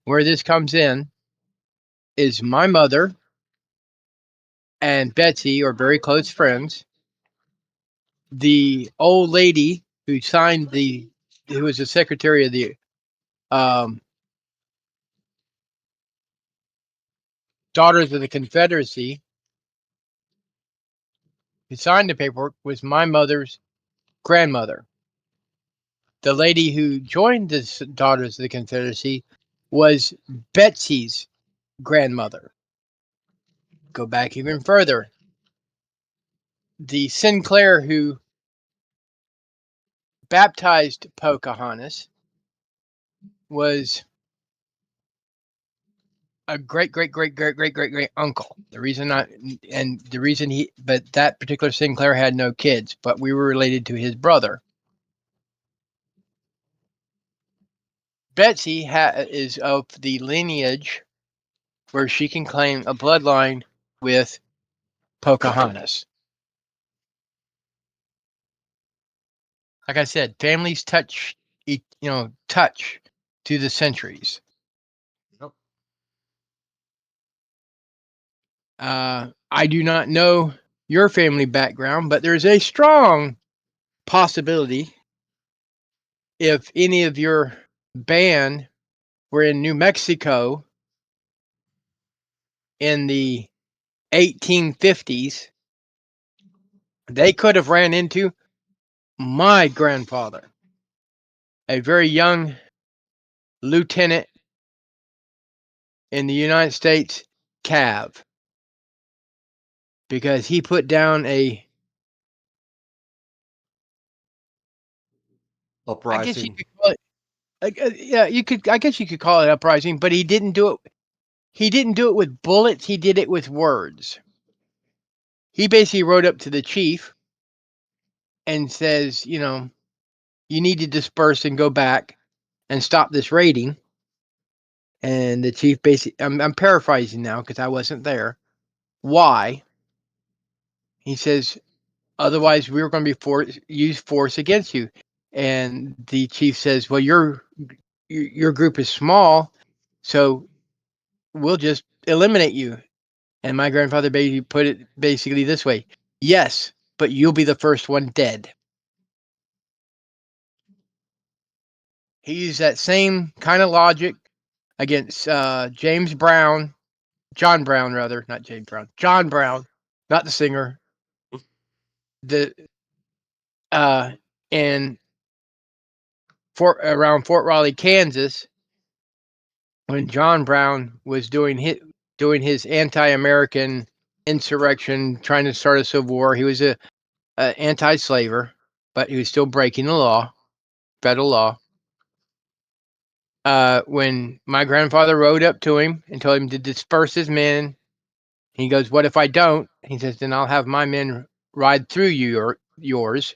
B: Where this comes in is my mother and Betsy are very close friends. The old lady who signed who was the secretary of the Daughters of the Confederacy, who signed the paperwork, was my mother's grandmother. The lady who joined the Daughters of the Confederacy was Betsy's grandmother. Go back even further. The Sinclair who baptized Pocahontas was a great uncle. The reason but that particular Sinclair had no kids, but we were related to his brother. Betsy is of the lineage where she can claim a bloodline with Pocahontas. Like I said, families touch to the centuries.
A: Yep.
B: I do not know your family background, but there's a strong possibility if any of your band were in New Mexico in the 1850s, they could have ran into my grandfather, a very young lieutenant in the United States Cav, because he put down a, I guess you
A: Uprising.
B: could call it, I guess you could call it uprising, but he didn't do it. He didn't do it with bullets. He did it with words. He basically rode up to the chief and says, you need to disperse and go back and stop this raiding. And the chief basically, I'm paraphrasing now because I wasn't there. Why? He says, otherwise we're going to be use force against you. And the chief says, well, your group is small, so we'll just eliminate you. And my grandfather basically put it basically this way: yes, but you'll be the first one dead. He used that same kind of logic against John Brown, rather, not James Brown, John Brown, not the singer. The in around Fort Riley, Kansas, when John Brown was doing his anti-American insurrection, trying to start a civil war. He was a anti-slaver, but he was still breaking the law, federal law. When my grandfather rode up to him and told him to disperse his men, he goes, "What if I don't?" He says, "Then I'll have my men ride through yours."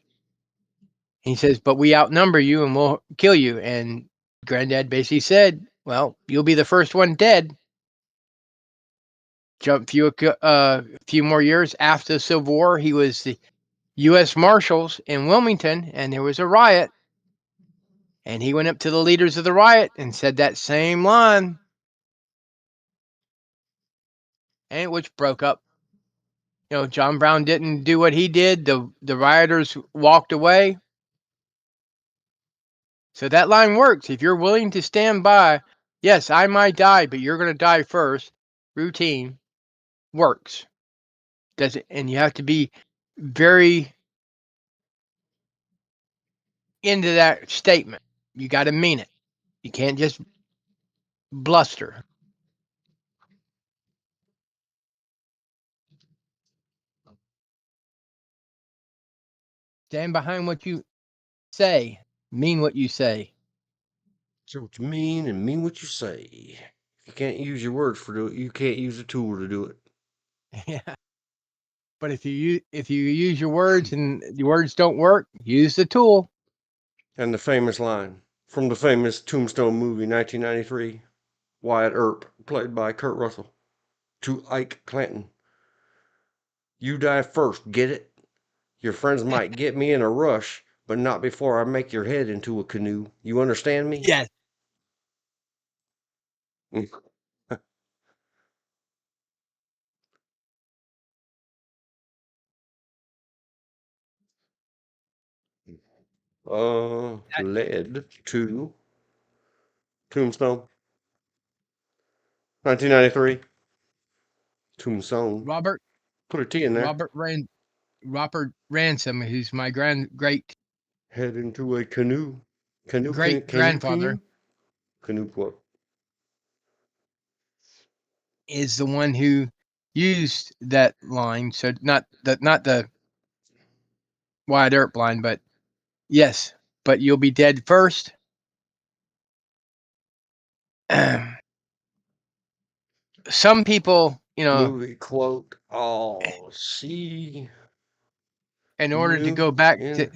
B: He says, "But we outnumber you and we'll kill you." And Granddad basically said, "Well, you'll be the first one dead." Jump few more years after the Civil War, he was the U.S. Marshals in Wilmington, and there was a riot. And he went up to the leaders of the riot and said that same line, and which broke up. John Brown didn't do what he did. The rioters walked away. So that line works. If you're willing to stand by, yes, I might die, but you're going to die first. Routine works. Does it? And you have to be very into that statement. You got to mean it. You can't just bluster. Stand behind what you say. Mean what you say.
A: Say what you mean and mean what you say. If you can't use your words for it, you can't use a tool to do it.
B: Yeah. But if you use your words and the words don't work, use the tool.
A: And the famous line from the famous Tombstone movie 1993, Wyatt Earp, played by Kurt Russell, to Ike Clanton. You die first, get it? Your friends might get me in a rush, but not before I make your head into a canoe. You understand me?
B: Yes.
A: Led to Tombstone, 1993. Tombstone.
B: Robert
A: Put a T in there.
B: Robert Ransom, who's my great
A: Head into a canoe. Canoe
B: grandfather,
A: Canoe what?
B: is the one who used that line. So not the Wyatt Earp line, but yes, but you'll be dead first. Some people,
A: Movie quote. Oh, see.
B: in order to
A: You
B: go back
A: in
B: to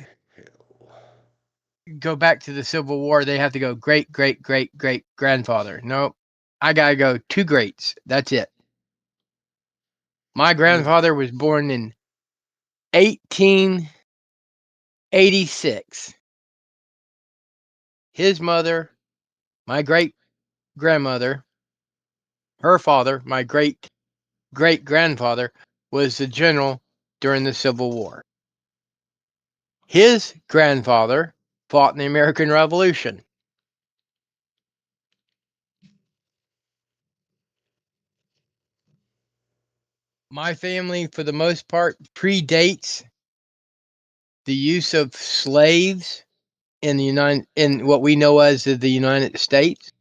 A: hell.
B: the Civil War, they have to go great grandfather. Nope. I gotta go two greats. That's it. My grandfather was born in 1886. His mother, my great grandmother, her father, my great grandfather, was the general during the Civil War. His grandfather fought in the American Revolution. My family, for the most part, predates the use of slaves in what we know as the United States.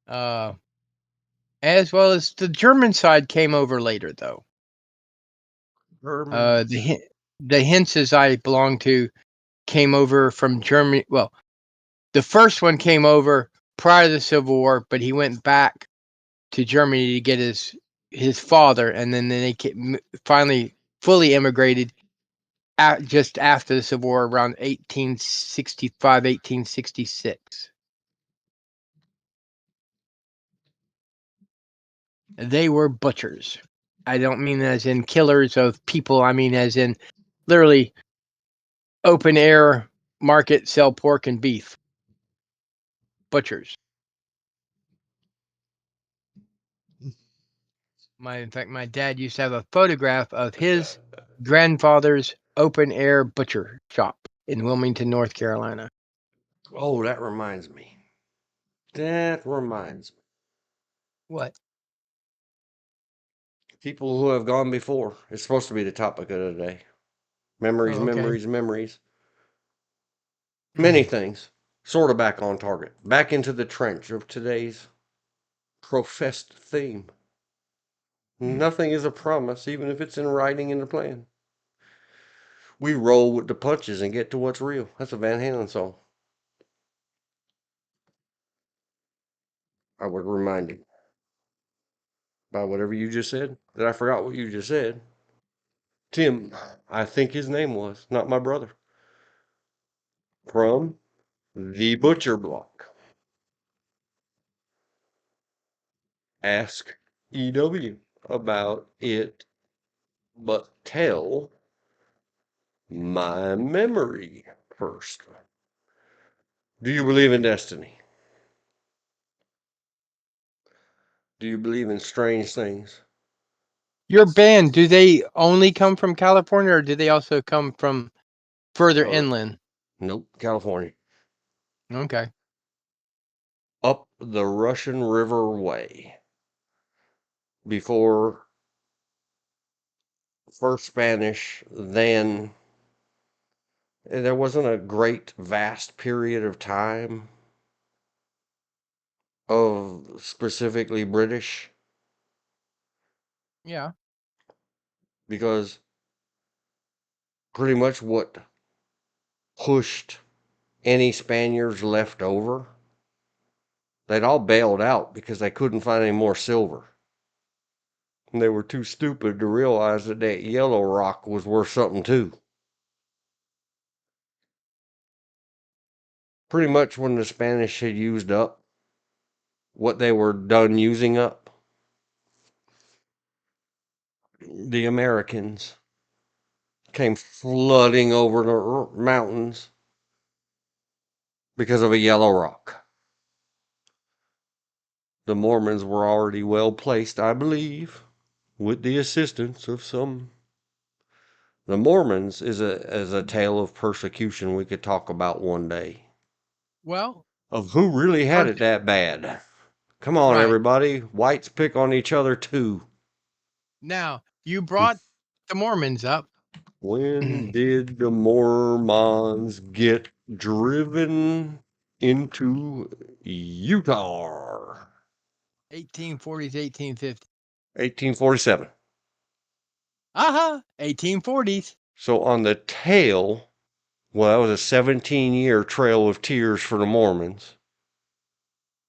B: As well as the German side came over later, though. The Henses I belong to came over from Germany. Well, the first one came over prior to the Civil War, but he went back to Germany to get his father, and then they finally fully immigrated just after the Civil War, around 1865, 1866. They were butchers. I don't mean as in killers of people. I mean as in literally open air market, sell pork and beef. Butchers. In fact, my dad used to have a photograph of his grandfather's open air butcher shop in Wilmington, North Carolina.
A: Oh, that reminds me.
B: What?
A: People who have gone before. It's supposed to be the topic of the day. Memories,
B: Oh, okay.
A: memories. Many things. Sort of back on target. Back into the trench of today's professed theme. Nothing is a promise, even if it's in writing in the plan. We roll with the punches and get to what's real. That's a Van Halen song. I would remind you by whatever you just said that I forgot what you just said. Tim, I think his name was, not my brother. From the Butcher Block. Ask EW about it, but tell my memory first. Do you believe in destiny? Do you believe in strange things?
B: Your band, do they only come from California, or do they also come from further inland?
A: Nope, California.
B: Okay.
A: Up the Russian River way. Before first Spanish, then there wasn't a great vast period of time of specifically British,
B: Yeah.
A: because pretty much what pushed any Spaniards left over, they'd all bailed out because they couldn't find any more silver. And they were too stupid to realize that that yellow rock was worth something too. Pretty much when the Spanish had used up what they were done using up, the Americans came flooding over the mountains because of a yellow rock. The Mormons were already well placed, I believe, with the assistance of some. The Mormons is a tale of persecution we could talk about one day.
B: Well,
A: Of who really had it that bad. Come on,
B: right.
A: everybody. Whites pick on each other too.
B: Now, you brought the Mormons up.
A: When did the Mormons get driven into Utah?
B: 1840s, 1850s.
A: 1847.
B: 1840s.
A: So on the tail, well, that was a 17-year trail of tears for the Mormons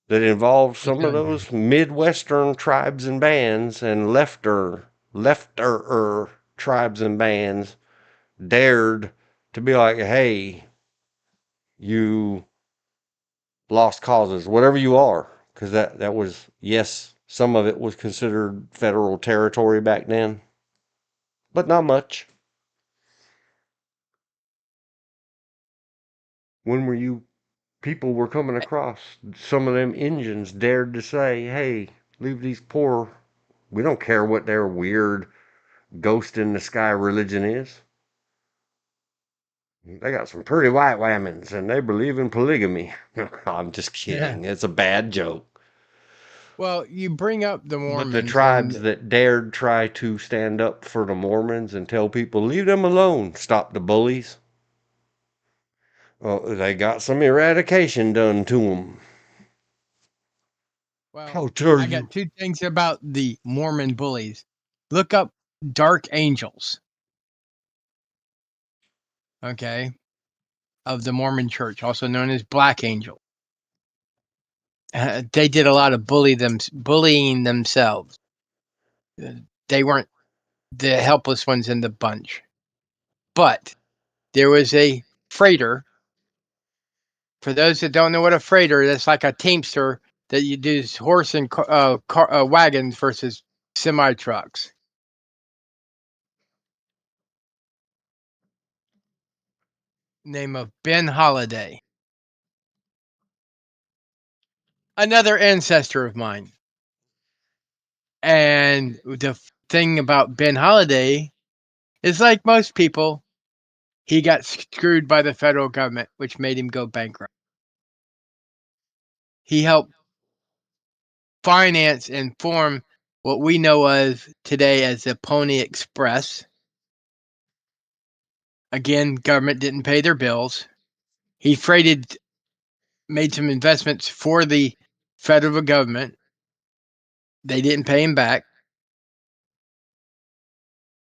A: that involved some of those Midwestern tribes and bands and lefter tribes and bands dared to be like, hey, you lost causes, whatever you are, because that was, yes, some of it was considered federal territory back then, but not much. When were you people were coming across, some of them Indians dared to say, hey, leave these poor, we don't care what their weird ghost in the sky religion is. They got some pretty white women, and they believe in polygamy. I'm just kidding. It's a bad joke.
B: Well, you bring up the
A: But the
B: Mormons,
A: tribes
B: and
A: that dared try to stand up for the Mormons and tell people, leave them alone, stop the bullies, well, they got some eradication done to them.
B: well,
A: How dare
B: I
A: you?
B: got two things about the Mormon bullies. Look up dark angels. Okay, of the Mormon Church, also known as Black Angel. They did a lot of bullying themselves. They weren't the helpless ones in the bunch. But there was a freighter. For those that don't know what a freighter, that's like a teamster that you do horse and wagons versus semi trucks. Name of Ben Holiday. Another ancestor of mine. And the thing about Ben Holiday is, like most people, he got screwed by the federal government, which made him go bankrupt. He helped finance and form what we know of today as the Pony Express. Again, government didn't pay their bills. He made some investments for the federal government. They didn't pay him back.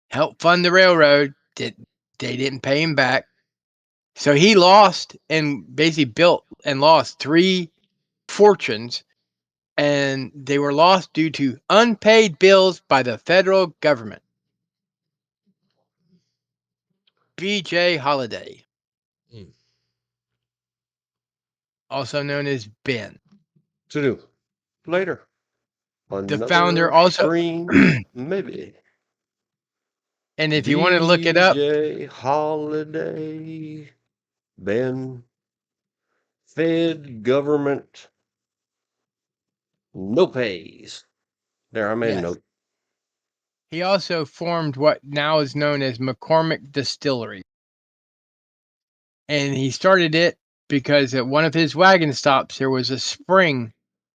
B: Helped fund the railroad. They didn't pay him back. So he lost and basically built and lost 3 fortunes, and they were lost due to unpaid bills by the federal government. B.J. Holiday, also known as Ben.
A: To do later.
B: The founder
A: Another
B: also,
A: stream, maybe.
B: and if you want to look it up,
A: B.J. Holiday, Ben, Fed government, no pays. There, I made a
B: yes,
A: note.
B: he also formed what now is known as McCormick Distillery. And he started it because at one of his wagon stops, there was a spring.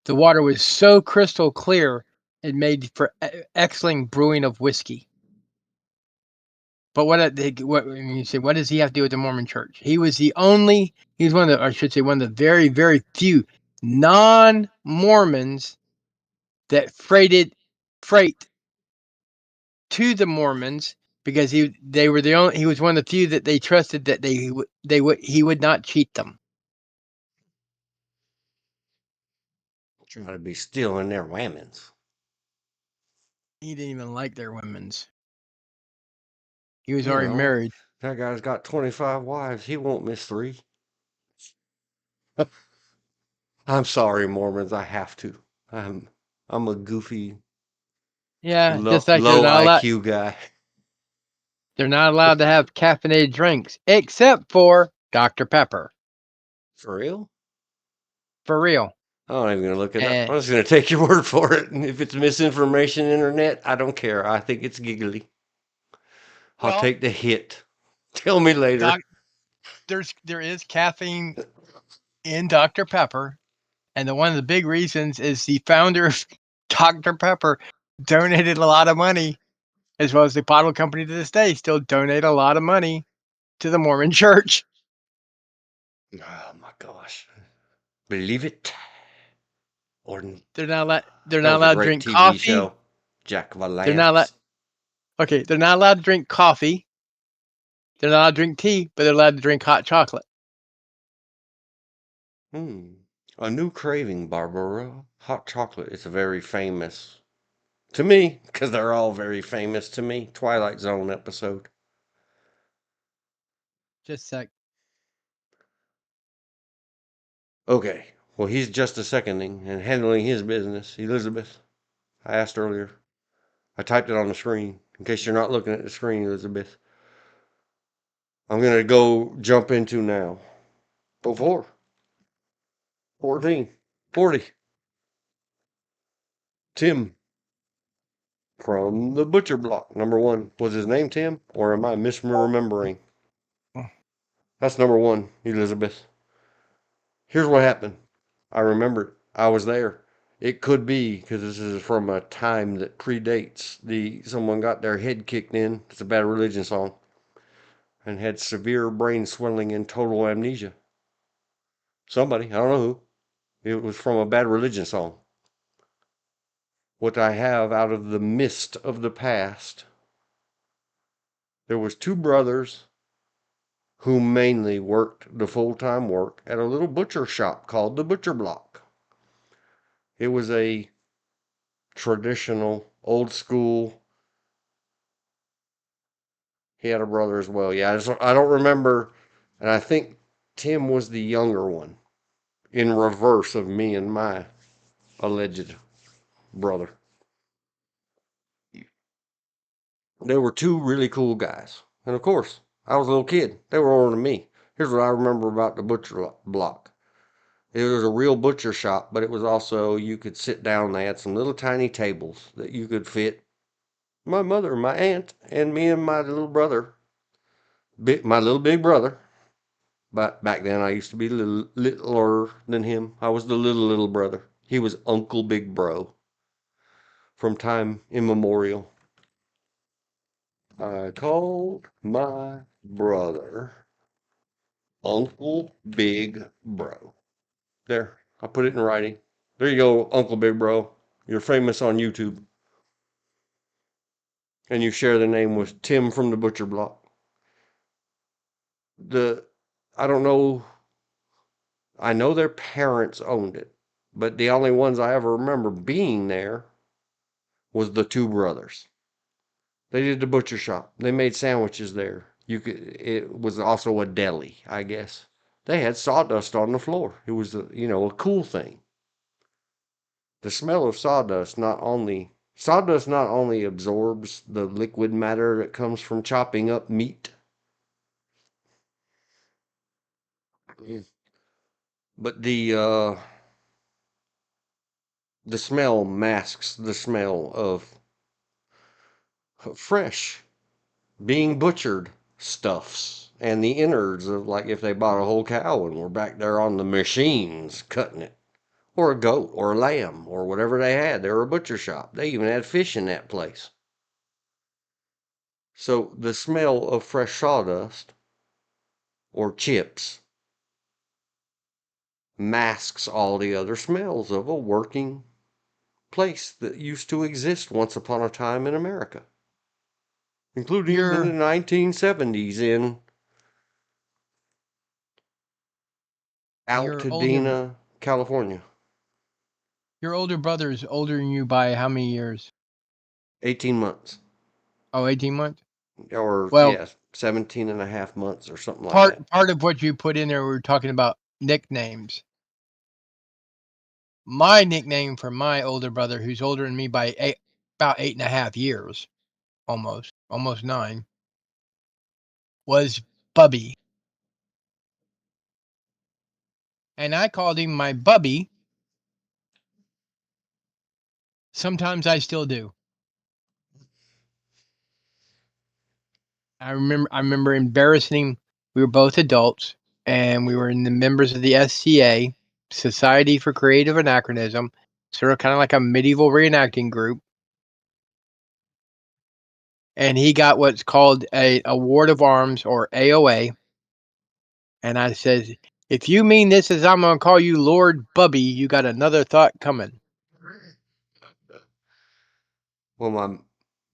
B: The water was so crystal clear, it made for excellent brewing of whiskey. But what you say, what does he have to do with the Mormon Church? He was one of the, or I should say, one of the very, very few non-Mormons that freight to the Mormons, because he was one of the few that they trusted that he would not cheat them.
A: Trying to be stealing their whammons.
B: He didn't even like their women's. He was already married.
A: That guy's got 25 wives. He won't miss 3. I'm sorry, Mormons. I have to. I'm a goofy,
B: Yeah,
A: low,
B: just like
A: low IQ guy.
B: they're not allowed to have caffeinated drinks except for Dr. Pepper.
A: For real?
B: For real.
A: I'm not even gonna look it up. I'm just gonna take your word for it. And if it's misinformation, internet, I don't care. I think it's giggly. I'll take the hit. Tell me later.
B: There is caffeine in Dr. Pepper, and one of the big reasons is the founder of Dr. Pepper donated a lot of money, as well as the bottle company to this day still donate a lot of money to the Mormon Church.
A: Oh my gosh. Believe it. Or
B: They're not allowed. They're
A: that
B: not
A: was a
B: allowed to
A: great
B: drink
A: TV
B: coffee.
A: show. Jack
B: They're not allowed.
A: Valance.
B: Okay, they're not allowed to drink coffee. They're not allowed to drink tea, but they're allowed to drink hot chocolate.
A: A new craving, Barbara. Hot chocolate is very famous. To me, because they're all very famous to me. Twilight Zone episode.
B: Just a sec.
A: Okay. Well, he's just a seconding and handling his business. Elizabeth, I asked earlier. I typed it on the screen. In case you're not looking at the screen, Elizabeth. I'm going to go jump into now. 04. 14. 40. Tim. from the butcher block. Number one. Was his name Tim? Or am I misremembering? That's number one, Elizabeth. Here's what happened. I remember I was there. It could be because this is from a time that predates someone got their head kicked in. It's a Bad Religion song, and had severe brain swelling and total amnesia. Somebody, I don't know who. It was from a Bad Religion song. What I have out of the mist of the past, there was two brothers who mainly worked the full-time work at a little butcher shop called the Butcher Block. It was a traditional, old school. He had a brother as well. Yeah, I don't remember, and I think Tim was the younger one, in reverse of me and my alleged brother. They were two really cool guys. And of course, I was a little kid. They were older than me. Here's what I remember about the butcher block. It was a real butcher shop, but it was also, you could sit down. They had some little tiny tables that you could fit my mother, my aunt, and me and my little brother, my little big brother. But back then I used to be littler than him. I was the little brother. He was Uncle Big Bro from time immemorial. I called my brother Uncle Big Bro. There, I put it in writing. There you go, Uncle Big Bro. You're famous on YouTube. And you share the name with Tim from the Butcher Block. I don't know, I know their parents owned it, but the only ones I ever remember being there was the two brothers. They did the butcher shop. They made sandwiches there. It was also a deli, I guess. They had sawdust on the floor. It was a cool thing. The smell of sawdust not only absorbs the liquid matter that comes from chopping up meat, but the smell masks the smell of fresh, being butchered stuffs and the innards of, like, if they bought a whole cow and were back there on the machines cutting it, or a goat or a lamb or whatever they had. They were a butcher shop. They even had fish in that place. So the smell of fresh sawdust or chips masks all the other smells of a working place that used to exist once upon a time in America, including in the
B: Your
A: 1970s in
B: your older
A: Altadena, California.
B: your older brother is older than you by how many years?
A: 18 months.
B: Oh, 18 months?
A: Or,
B: Well,
A: yeah, 17 and a half months or something like that.
B: part of what you put in there, we were talking about nicknames. My nickname for my older brother, who's older than me by about 8.5 years, almost 9, was Bubby. And I called him my Bubby. Sometimes I still do. I remember embarrassing him. We were both adults, and we were in the members of the SCA, Society for Creative Anachronism, sort of kind of like a medieval reenacting group. And he got what's called a Award of Arms, or AOA. And I said, if you mean this as I'm going to call you Lord Bubby, you got another thought coming.
A: Well, my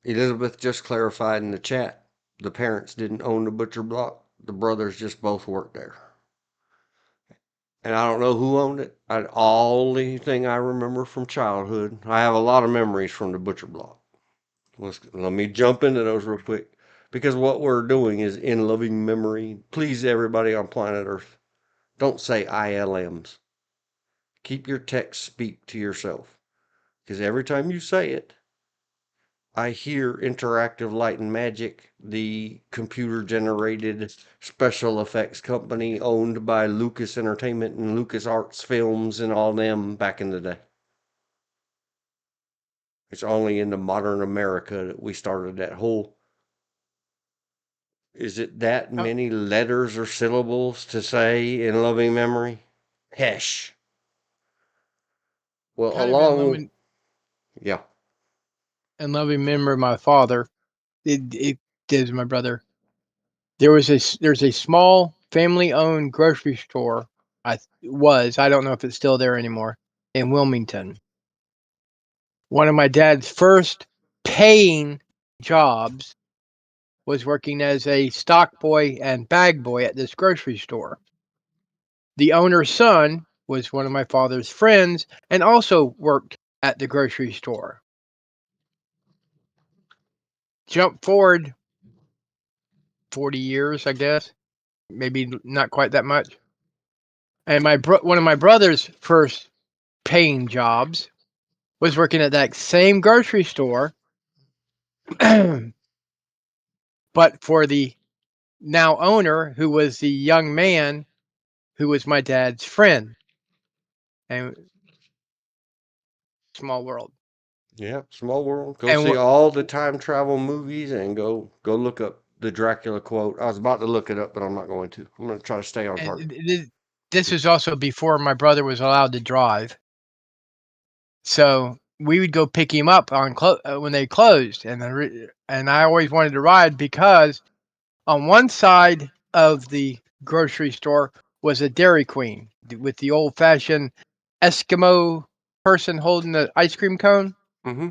A: Elizabeth just clarified in the chat, the parents didn't own the butcher block. The brothers just both worked there. And I don't know who owned it. The only thing I remember from childhood, I have a lot of memories from the butcher block. Let me jump into those real quick. Because what we're doing is in loving memory. Please, everybody on planet Earth, don't say ILMs. Keep your text speak to yourself. Because every time you say it, I hear Interactive Light and Magic, the computer-generated special effects company owned by Lucas Entertainment and Lucas Arts Films and all them back in the day. It's only in the modern America that we started that whole. Is it that
B: Oh,
A: many letters or syllables to say in loving memory? Hesh. Well,
B: kind of in
A: along.
B: loving
A: Yeah.
B: and loving memory of my father. It is my brother. There's a small family owned grocery store. I don't know if it's still there anymore, in Wilmington. One of my dad's first paying jobs was working as a stock boy and bag boy at this grocery store. The owner's son was one of my father's friends and also worked at the grocery store. Jump forward 40 years, I guess, maybe not quite that much. And one of my brother's first paying jobs was working at that same grocery store, but for the now owner, who was the young man who was my dad's friend. And small world.
A: Yeah. Small world. Go
B: And
A: see all the time travel movies and go look up the Dracula quote. I was about to look it up, but I'm not going to. I'm going to try to stay on target.
B: this was also before my brother was allowed to drive. So we would go pick him up on when they closed, and I always wanted to ride because on one side of the grocery store was a Dairy Queen with the old-fashioned Eskimo person holding the ice cream cone.
A: Mm-hmm.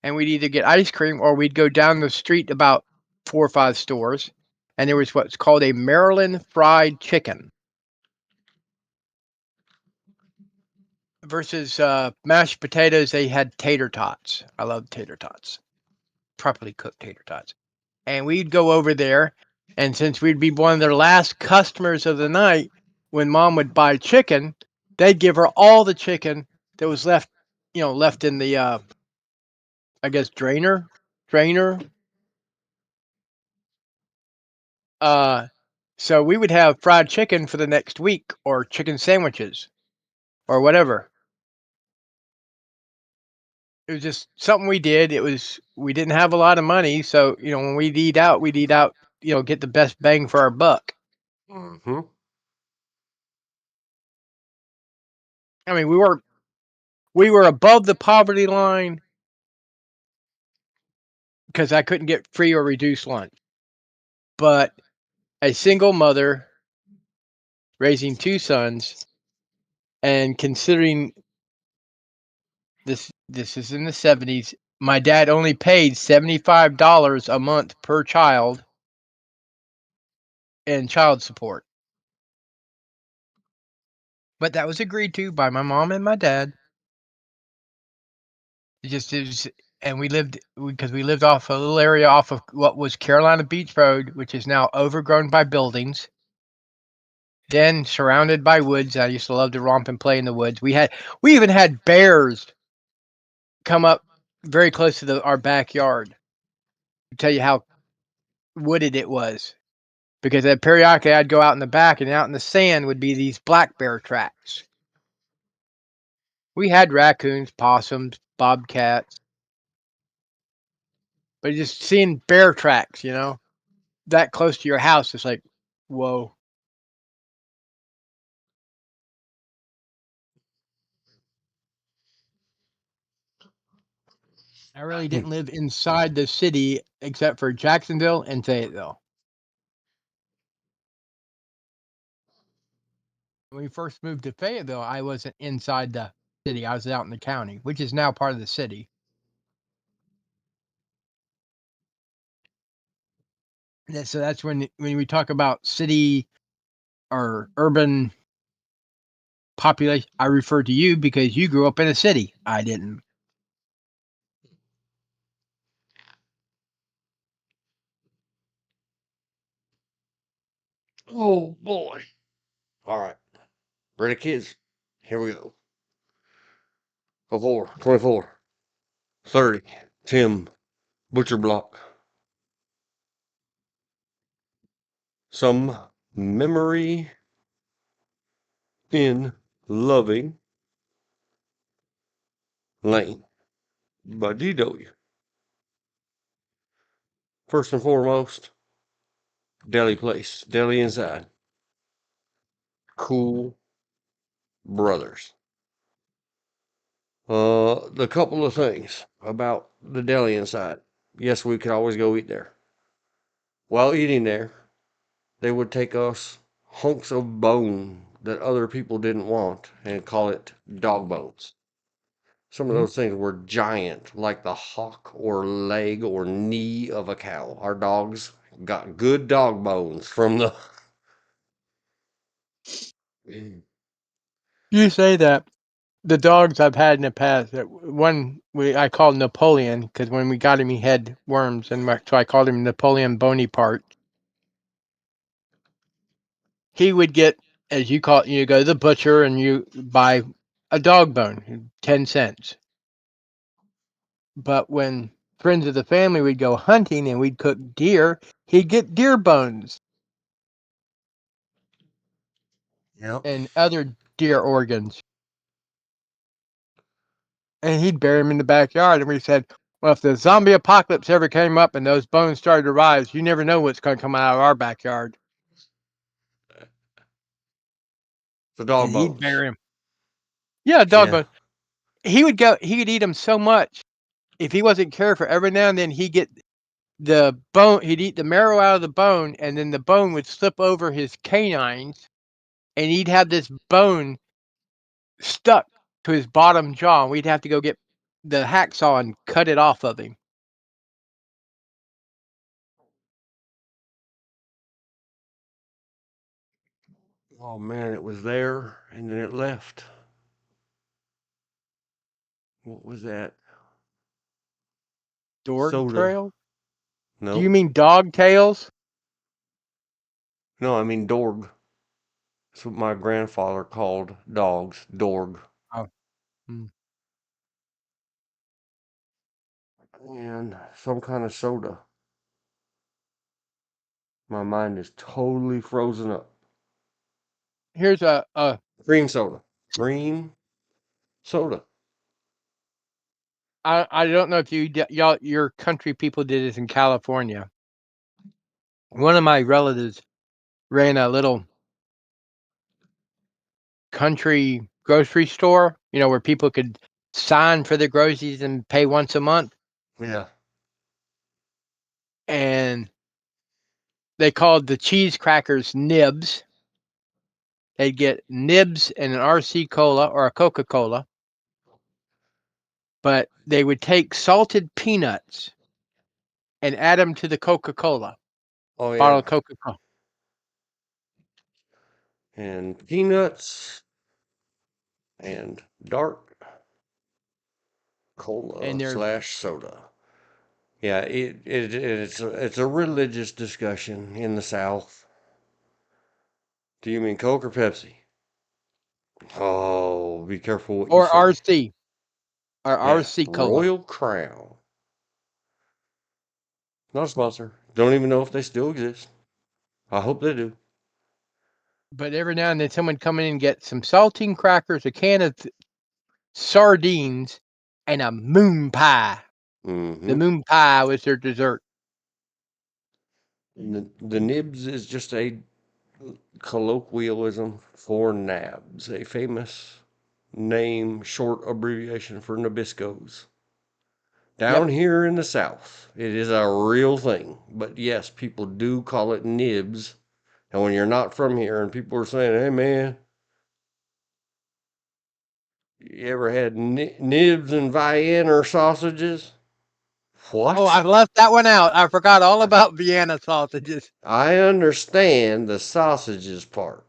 B: And we'd either get ice cream or we'd go down the street about 4 or 5 stores, and there was what's called a Maryland fried chicken versus mashed potatoes. They had tater tots. I love tater tots, properly cooked tater tots. And we'd go over there, and since we'd be one of their last customers of the night, when Mom would buy chicken, they'd give her all the chicken that was left, left in the, I guess, drainer. So we would have fried chicken for the next week, or chicken sandwiches, or whatever. It was just something we did. We didn't have a lot of money, so when we'd eat out, get the best bang for our buck.
A: Mm-hmm.
B: I mean, we were above the poverty line because I couldn't get free or reduced lunch. But a single mother raising 2 sons, and considering this is in the 70s, my dad only paid $75 a month per child in child support. But that was agreed to by my mom and my dad. And we lived off a little area off of what was Carolina Beach Road, which is now overgrown by buildings. Then surrounded by woods. I used to love to romp and play in the woods. We even had bears come up very close to our backyard. To tell you how wooded it was. Because periodically I'd go out in the back, and out in the sand would be these black bear tracks. We had raccoons, possums, bobcats. But just seeing bear tracks, that close to your house is like, whoa. I really didn't live inside the city except for Jacksonville and Fayetteville. When we first moved to Fayetteville, I wasn't inside the city. I was out in the county, which is now part of the city. So that's when we talk about city or urban population, I refer to you because you grew up in a city. I didn't.
A: Oh boy. All right. Ready, kids? Here we go. 4, 24, 30, Tim, Butcher Block. Some memory in loving lane. But you know you. First and foremost, deli place, deli inside. Cool brothers. The couple of things about the deli inside. Yes, we could always go eat there. While eating there, they would take us hunks of bone that other people didn't want and call it dog bones. Some of those things were giant, like the hock or leg or knee of a cow. Our dogs got good dog bones from the.
B: You say that. The dogs I've had in the past, one I called Napoleon because when we got him, he had worms, and so I called him Napoleon Bonaparte. He would get, as you call it, you go to the butcher and you buy a dog bone, 10 cents. But when friends of the family would go hunting and we'd cook deer, he'd get deer bones
A: Yep.
B: and other deer organs. And he'd bury them in the backyard. And we said, well, if the zombie apocalypse ever came up and those bones started to rise, you never know what's going to come out of our backyard.
A: The dog
B: And he'd
A: bones.
B: bury them. Yeah, dog
A: Yeah.
B: bone. He would eat them so much. If he wasn't careful, every now and then he'd get the bone, he'd eat the marrow out of the bone, and then the bone would slip over his canines, and he'd have this bone stuck to his bottom jaw. And we'd have to go get the hacksaw and cut it off of him.
A: Oh man, it was there and then it left. What was that?
B: Dorg
A: Soda.
B: trail? Do you
A: Nope.
B: mean dog tails?
A: No, I mean dorg. That's what my grandfather called dogs. Dorg.
B: Oh. Hmm.
A: And some kind of soda. My mind is totally frozen up.
B: Here's a
A: Green soda. Green soda.
B: I don't know if y'all your country people did this in California. One of my relatives ran a little country grocery store, where people could sign for the groceries and pay once a month.
A: Yeah.
B: And they called the cheese crackers nibs. They'd get nibs and an RC Cola or a Coca-Cola. But they would take salted peanuts and add them to the Coca-Cola,
A: Oh
B: bottle
A: yeah.
B: of Coca-Cola.
A: And peanuts and dark
B: And
A: cola
B: they're
A: slash soda. Yeah, it's a religious discussion in the South. Do you mean Coke or Pepsi? Oh, be careful what you
B: or
A: say.
B: RC or
A: Yeah,
B: RC Cola.
A: Royal Crown. Not a sponsor. Don't even know if they still exist. I hope they do.
B: But every now and then someone come in and get some saltine crackers, a can of sardines, and a moon pie. The
A: Mm-hmm.
B: moon pie was their dessert.
A: The nibs is just a colloquialism for nabs, a famous name, short abbreviation for Nabiscos.
B: Yep.
A: Down here in the South, it is a real thing. But yes, people do call it nibs. And when you're not from here and people are saying, hey man, you ever had nibs and Vienna sausages?
B: Oh, I
A: What?
B: left that one out. I forgot all about Vienna sausages.
A: I understand the sausages part.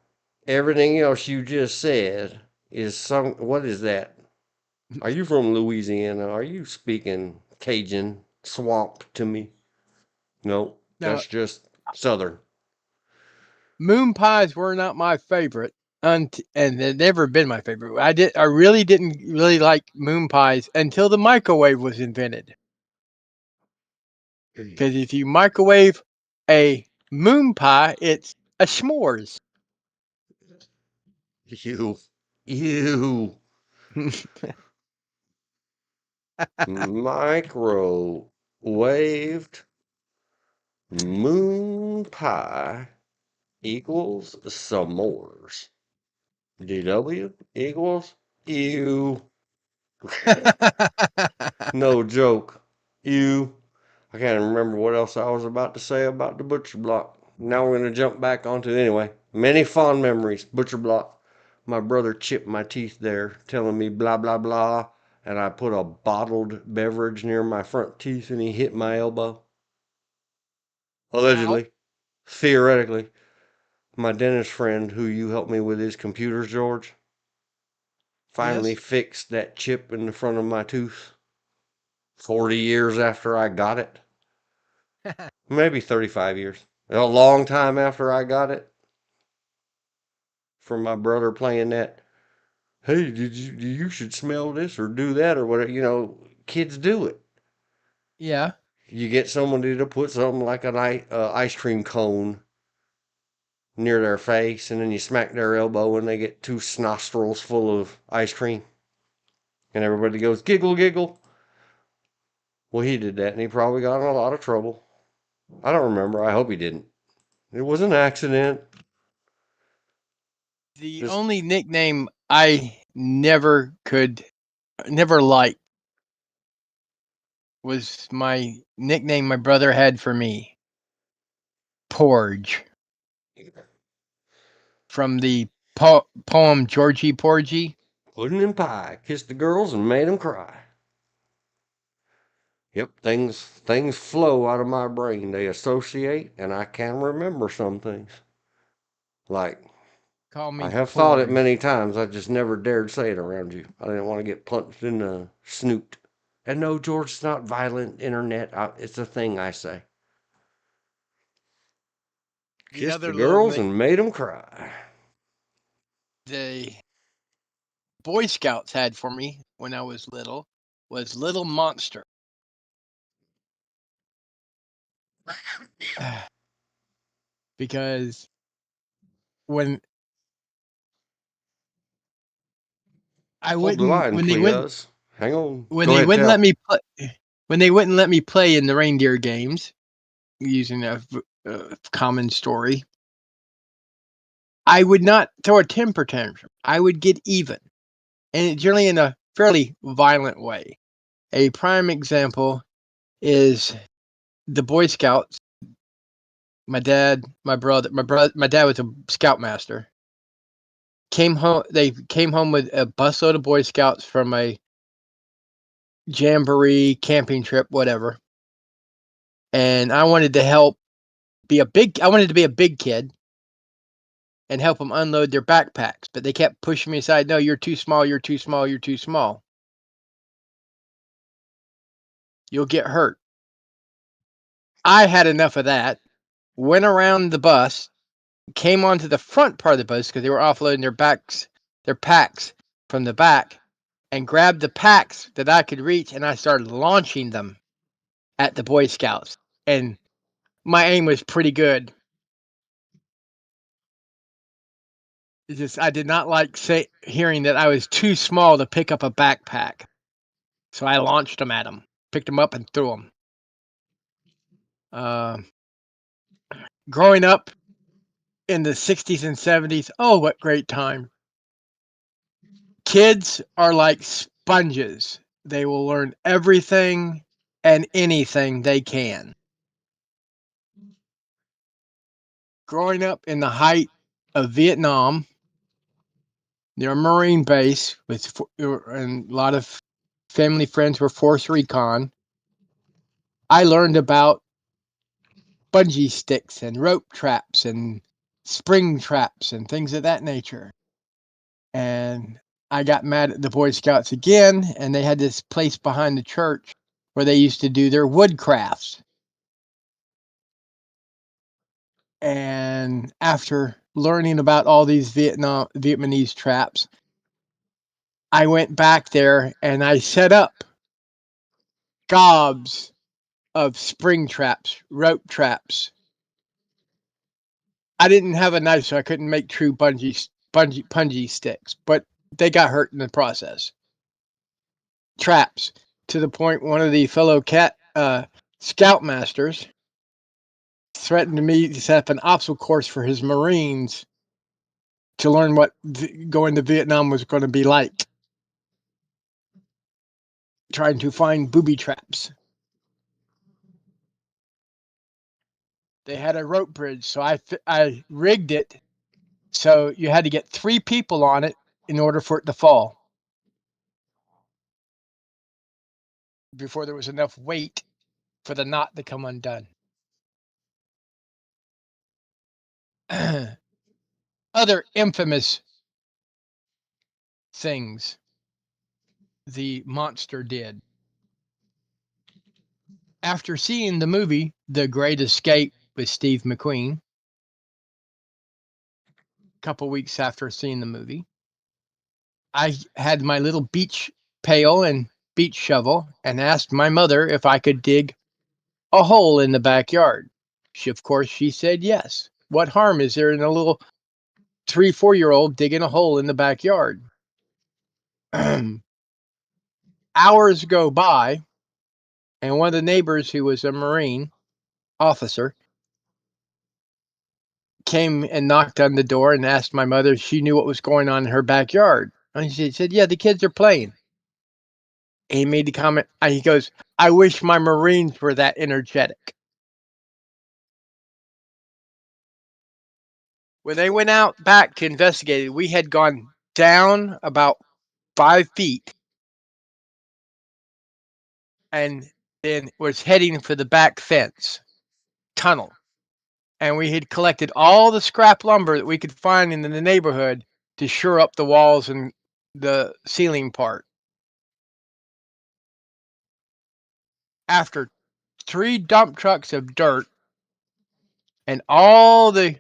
A: Everything else you just said is what is that? Are you from Louisiana? Are you speaking Cajun swamp to me? No,
B: No,
A: that's just Southern.
B: moon pies were not my favorite, and they've never been my favorite. I really didn't really like moon pies until the microwave was invented. Because if you microwave a moon pie, it's a s'mores.
A: Ew. Ew. Microwaved moon pie equals s'mores. DW equals ew. No joke. Ew. I can't remember what else I was about to say about the butcher block. Now we're going to jump back onto it anyway. Many fond memories. Butcher block. My brother chipped my teeth there, telling me blah, blah, blah. And I put a bottled beverage near my front teeth and he hit my elbow.
B: Ow.
A: Allegedly. Theoretically. My dentist friend, who you helped me with his computers, George, finally
B: Yes.
A: fixed that chip in the front of my tooth 40 years after I got it. Maybe 35 years. A long time after I got it from my brother playing that. Hey, you should smell this or do that or whatever. Kids do it.
B: Yeah.
A: You get somebody to put something like an ice cream cone near their face, and then you smack their elbow, and they get two nostrils full of ice cream, and everybody goes giggle giggle. Well, he did that, and he probably got in a lot of trouble. I don't remember. I hope he didn't. It was an accident.
B: The
A: Just
B: only nickname I never liked was my nickname my brother had for me, Porge, from the poem Georgie Porgy.
A: pudding and pie. Kissed the girls and made them cry. Yep, things flow out of my brain. They associate, and I can remember some things. Like
B: Call
A: I
B: me
A: have thought it
B: Porge.
A: many times. I just never dared say it around you. I didn't want to get punched in the snoot. And no, George, it's not violent internet. It's a thing I say.
B: The
A: Kissed the
B: other little
A: girls and made them cry.
B: the Boy Scouts had for me when I was little was Little Monster. Because when I
A: Hold the
B: wouldn't
A: line,
B: when they wouldn't
A: please. Hang on.
B: when
A: Go
B: they
A: ahead,
B: wouldn't let
A: tell.
B: me play when they wouldn't let me play in the reindeer games using a common story, I would not throw a temper tantrum. I would get even, and generally in a fairly violent way. A prime example is the Boy Scouts. My dad, my dad was a scoutmaster. They came home with a busload of Boy Scouts from a jamboree, camping trip, whatever. And I wanted to I wanted to be a big kid and help them unload their backpacks, but they kept pushing me aside. No, you're too small, you're too small, you're too small. You'll get hurt. I had enough of that. Went around the bus, came onto the front part of the bus because they were offloading their packs from the back, and grabbed the packs that I could reach, and I started launching them at the Boy Scouts. And my aim was pretty good. It's just I did not like hearing that I was too small to pick up a backpack, so I launched them at them, picked them up, and threw them. Growing up in the 60s and 70s, oh, what great time! Kids are like sponges. They will learn everything and anything they can. Growing up in the height of Vietnam, near a Marine base, and a lot of family friends were force recon, I learned about bungee sticks and rope traps and spring traps and things of that nature. And I got mad at the Boy Scouts again, and they had this place behind the church where they used to do their wood crafts. And after learning about all these Vietnamese traps, I went back there and I set up gobs of spring traps, rope traps. I didn't have a knife, so I couldn't make true punji sticks, but they got hurt in the process. Traps. to the point one of the fellow scoutmasters threatened me to set up an obstacle course for his Marines to learn what going to Vietnam was going to be like. Trying to find booby traps. They had a rope bridge, so I rigged it so you had to get 3 people on it in order for it to fall before there was enough weight for the knot to come undone. Other infamous things the monster did. After seeing the movie The Great Escape with Steve McQueen, a couple weeks after seeing the movie, I had my little beach pail and beach shovel and asked my mother if I could dig a hole in the backyard. Of course, she said yes. What harm is there in a little 3-4-year-old digging a hole in the backyard? Hours go by, and one of the neighbors, who was a Marine officer, came and knocked on the door and asked my mother if she knew what was going on in her backyard. And she said, yeah, the kids are playing. And he made the comment, he goes, I wish my Marines were that energetic. When they went out back to investigate it, we had gone down about 5 feet and then was heading for the back fence tunnel. And we had collected all the scrap lumber that we could find in the neighborhood to shore up the walls and the ceiling part. After 3 dump trucks of dirt and all the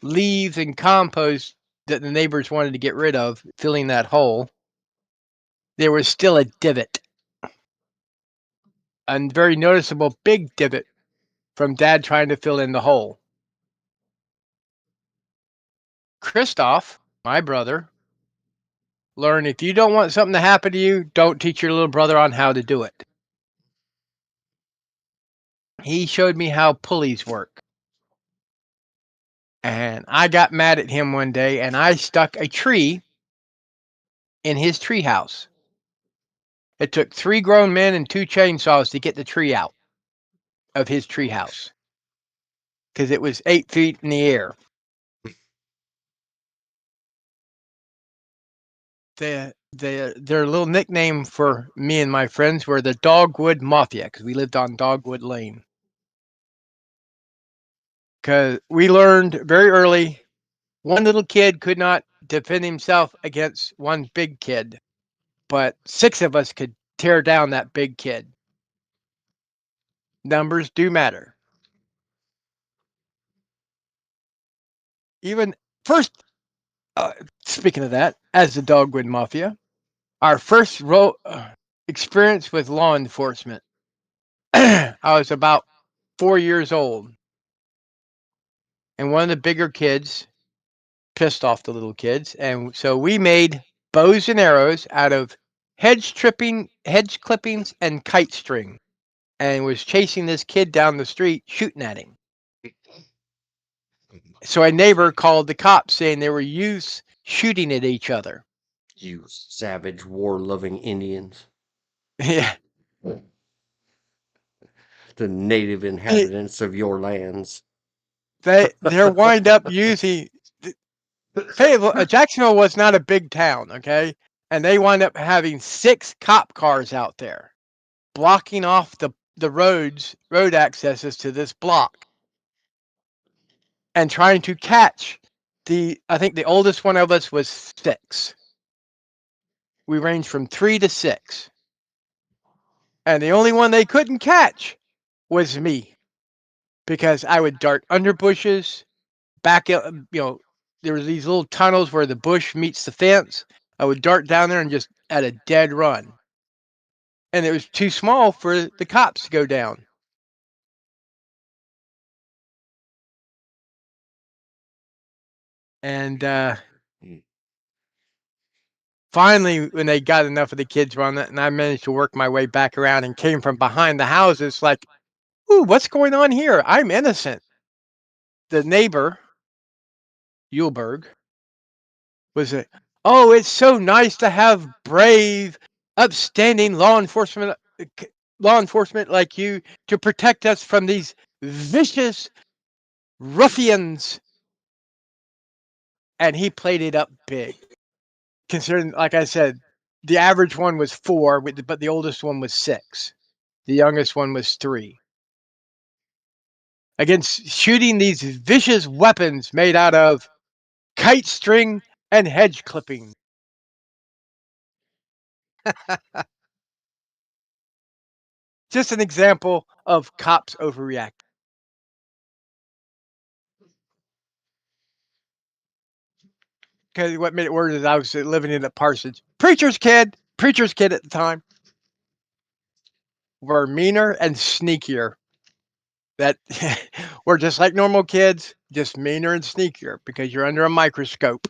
B: leaves and compost that the neighbors wanted to get rid of, filling that hole, there was still a divot. A very noticeable big divot from Dad trying to fill in the hole. Christoph, my brother, learned if you don't want something to happen to you, don't teach your little brother on how to do it. He showed me how pulleys work. And I got mad at him one day and I stuck a tree in his tree house. It took 3 grown men and 2 chainsaws to get the tree out of his tree house because it was 8 feet in the air. Their little nickname for me and my friends were the Dogwood Mafia because we lived on Dogwood Lane. Because we learned very early, one little kid could not defend himself against one big kid, but 6 of us could tear down that big kid. Numbers do matter. Even first, speaking of that, as the Dogwood Mafia, our first experience with law enforcement, I was about 4 years old, and one of the bigger kids pissed off the little kids, and so we made bows and arrows out of hedge clippings and kite string, and was chasing this kid down the street shooting at him. So a neighbor called the cops saying there were youths shooting at each other.
A: You savage, war-loving Indians.
B: Yeah.
A: The native inhabitants of your lands.
B: They're wind up using... Jacksonville was not a big town, okay? And they wind up having 6 cop cars out there, blocking off the road accesses to this block, and trying to catch I think the oldest one of us was 6. We ranged from 3 to 6. And the only one they couldn't catch was me, because I would dart under bushes, back out, there was these little tunnels where the bush meets the fence. I would dart down there and just at a dead run. And it was too small for the cops to go down. And finally, when they got enough of the kids on it, and I managed to work my way back around and came from behind the houses, like, ooh, what's going on here? I'm innocent. The neighbor, Yulberg, was it? Oh, it's so nice to have brave, upstanding law enforcement like you to protect us from these vicious ruffians. And he played it up big, considering, like I said, the average one was 4, but the oldest one was 6. The youngest one was 3. Against shooting these vicious weapons made out of kite string and hedge clipping. Just an example of cops overreact. Because what made it worse is I was living in the Parsons. Preacher's kid at the time, were meaner and sneakier. That were just like normal kids, just meaner and sneakier because you're under a microscope.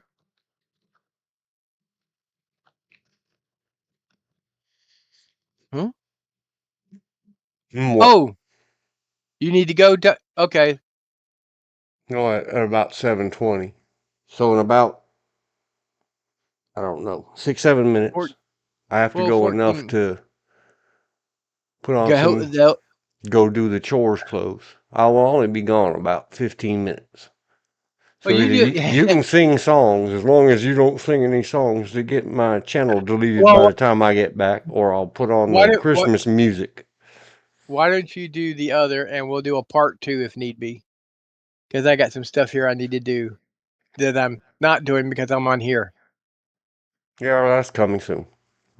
A: What?
B: Oh, you need to go. Okay.
A: No, at about 7:20. So in about, I don't know, 6-7 minutes, I have to go enough to put on some, go do the chores clothes. I will only be gone about 15 minutes. So
B: Well,
A: you can sing songs as long as you don't sing any songs to get my channel deleted by the time I get back, or I'll put on the Christmas music.
B: Why don't you do the other, and we'll do a part 2 if need be? Because I got some stuff here I need to do that I'm not doing because I'm on here.
A: Yeah, well, that's coming soon.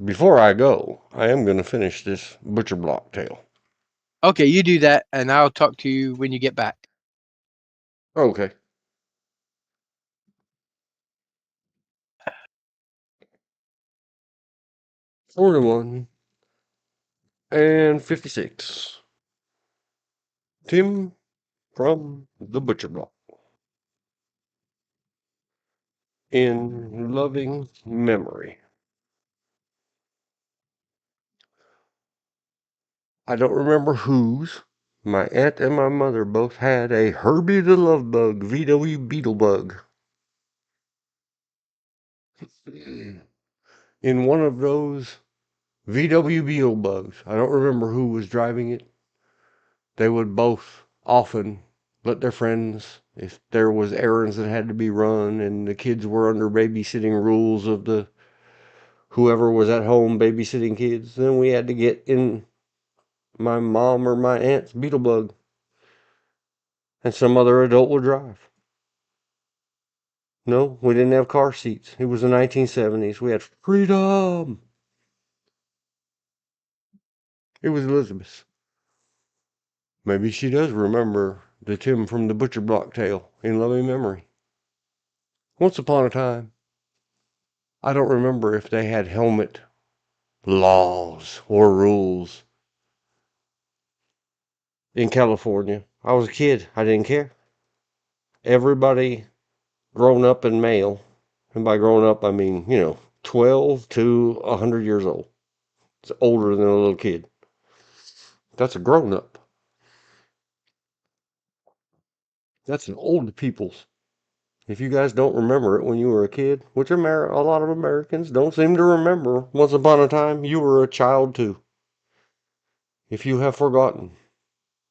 A: Before I go, I am going to finish this butcher block tale.
B: Okay, you do that, and I'll talk to you when you get back.
A: Okay. 41 and 56. Tim from the butcher block. In loving memory. I don't remember whose. My aunt and my mother both had a Herbie the Love Bug VW Beetle Bug. In one of those VW Beetle Bugs, I don't remember who was driving it. They would both often let their friends, if there was errands that had to be run and the kids were under babysitting rules of the whoever was at home babysitting kids, then we had to get in my mom or my aunt's Beetle Bug, and some other adult would drive. No, we didn't have car seats. It was the 1970s. We had freedom. It was Elizabeth. Maybe she does remember the Tim from the butcher block tale in loving memory. Once upon a time, I don't remember if they had helmet laws or rules in California. I was a kid. I didn't care. Everybody grown up and male, and by grown up, I mean, 12 to 100 years old. It's older than a little kid. That's a grown up. That's an old people's. If you guys don't remember it when you were a kid, which a lot of Americans don't seem to remember, once upon a time you were a child too. If you have forgotten,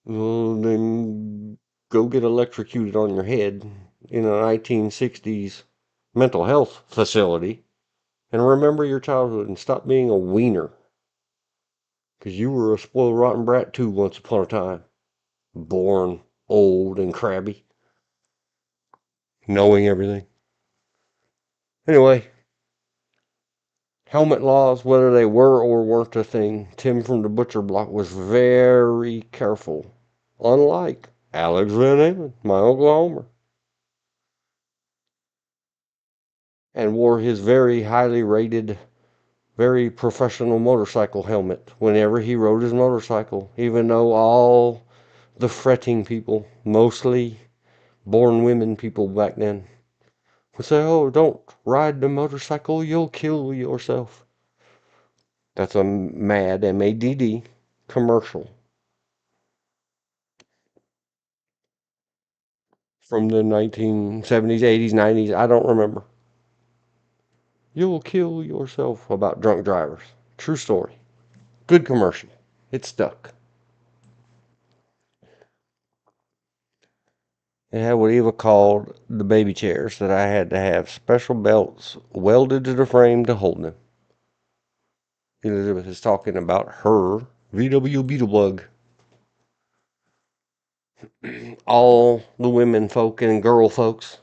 A: well, then go get electrocuted on your head in a 1960s mental health facility and remember your childhood and stop being a wiener. Because you were a spoiled rotten brat too once upon a time. Born old and crabby. Knowing everything. Anyway, helmet laws, whether they were or weren't a thing, Tim from the butcher block was very careful. Unlike Alex Van Halen, my Uncle Homer. And wore his very highly rated, very professional motorcycle helmet whenever he rode his motorcycle, even though all the fretting people, mostly born women people back then, would say, oh, don't ride the motorcycle, you'll kill yourself. That's a MAD, M-A-D-D, commercial from the 1970s, 80s, 90s, I don't remember. You'll kill yourself about drunk drivers. True story. Good commercial. It stuck. It had what Eva called the baby chairs that I had to have special belts welded to the frame to hold them. Elizabeth is talking about her VW Beetlebug. All the women folk and girl folks,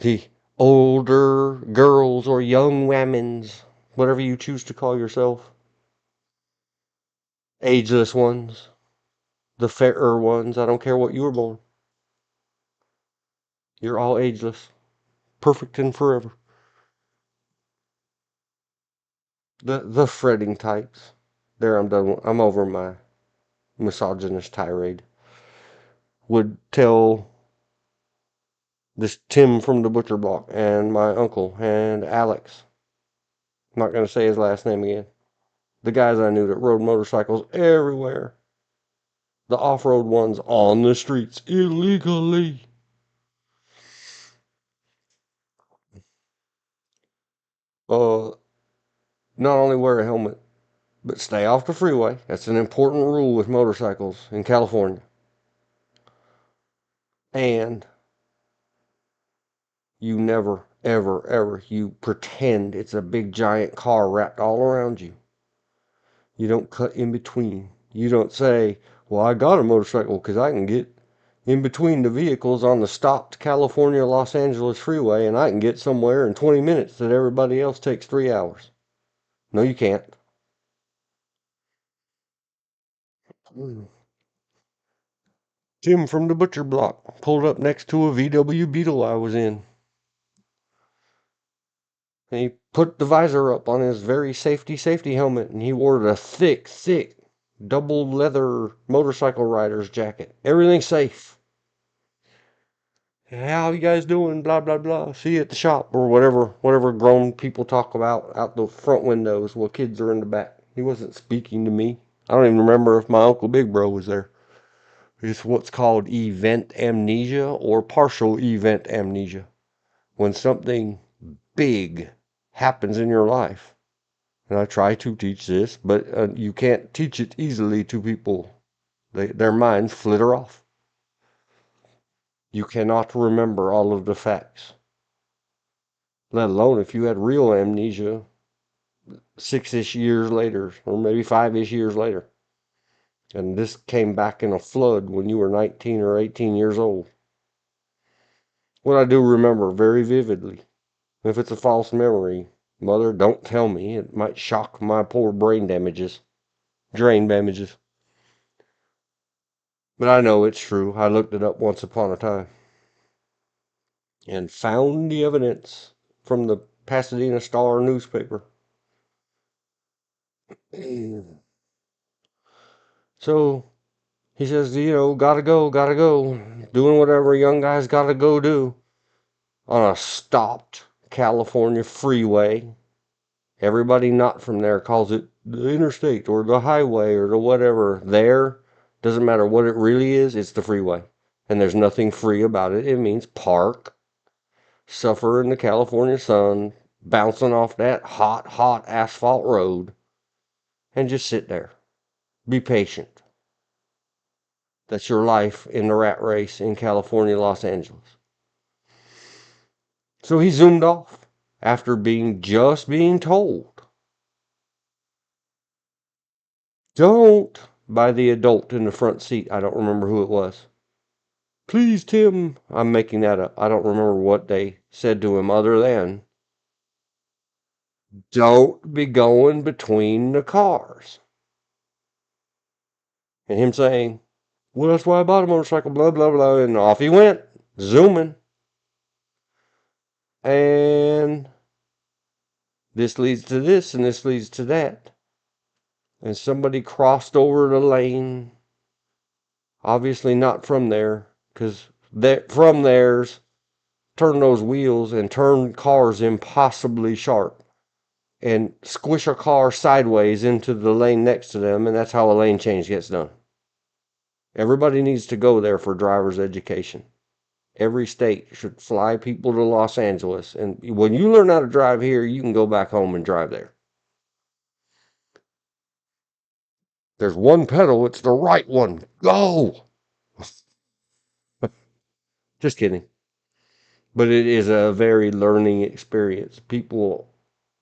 A: the older girls or young womens, whatever you choose to call yourself, ageless ones, the fairer ones, I don't care what you were born. You're all ageless, perfect and forever. The fretting types. There, I'm done. I'm over my misogynist tirade. Would tell this Tim from the butcher block and my uncle and Alex. I'm not going to say his last name again. The guys I knew that rode motorcycles everywhere. The off-road ones on the streets illegally. Not only wear a helmet, but stay off the freeway. That's an important rule with motorcycles in California. And you never, ever, ever, you pretend it's a big giant car wrapped all around you. You don't cut in between. You don't say, well, I got a motorcycle because I can get in between the vehicles on the stopped California Los Angeles freeway and I can get somewhere in 20 minutes that everybody else takes 3 hours. No, you can't. Jim from the butcher block pulled up next to a VW Beetle I was in. And he put the visor up on his very safety helmet, and he wore the thick double leather motorcycle rider's jacket. Everything's safe. How you guys doing? Blah blah blah. See you at the shop or whatever grown people talk about out the front windows while kids are in the back. He wasn't speaking to me. I don't even remember if my Uncle Big Bro was there. It's what's called event amnesia or partial event amnesia. When something big happens in your life. And I try to teach this, but you can't teach it easily to people. Their minds flitter off. You cannot remember all of the facts. Let alone if you had real amnesia 6-ish years later, or maybe 5-ish years later. And this came back in a flood when you were 19 or 18 years old. What I do remember very vividly. If it's a false memory, Mother, don't tell me. It might shock my poor brain damages. Drain damages. But I know it's true. I looked it up once upon a time. And found the evidence from the Pasadena Star newspaper. So he says, gotta go. Doing whatever young guys gotta go do on a stopped California freeway. Everybody not from there calls it the interstate or the highway or the whatever. There, doesn't matter what it really is, it's the freeway. And there's nothing free about it. It means park, suffer in the California sun, bouncing off that hot asphalt road, and just sit there. Be patient. That's your life in the rat race in California, Los Angeles. So he zoomed off after being told. Don't, by the adult in the front seat. I don't remember who it was. Please, Tim. I'm making that up. I don't remember what they said to him other than, don't be going between the cars. And him saying, well, that's why I bought a motorcycle, blah, blah, blah. And off he went, zooming. And this leads to this, and this leads to that. And somebody crossed over the lane. Obviously not from there, because from there's turn those wheels and turn cars impossibly sharp and squish a car sideways into the lane next to them, and that's how a lane change gets done. Everybody needs to go there for driver's education. Every state should fly people to Los Angeles, and when you learn how to drive here, you can go back home and drive there. There's one pedal, it's the right one. Go! Just kidding. But it is a very learning experience. People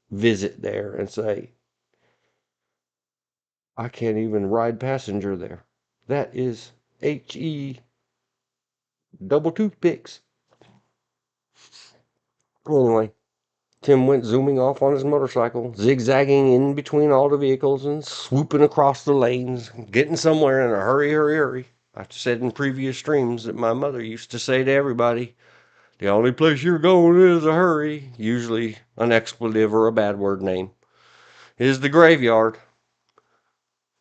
A: visit there and say, I can't even ride passenger there. That is HE double toothpicks. Anyway, Tim went zooming off on his motorcycle, zigzagging in between all the vehicles and swooping across the lanes, getting somewhere in a hurry, hurry, hurry. I've said in previous streams that my mother used to say to everybody, the only place you're going is a hurry, usually an expletive or a bad word name, is the graveyard.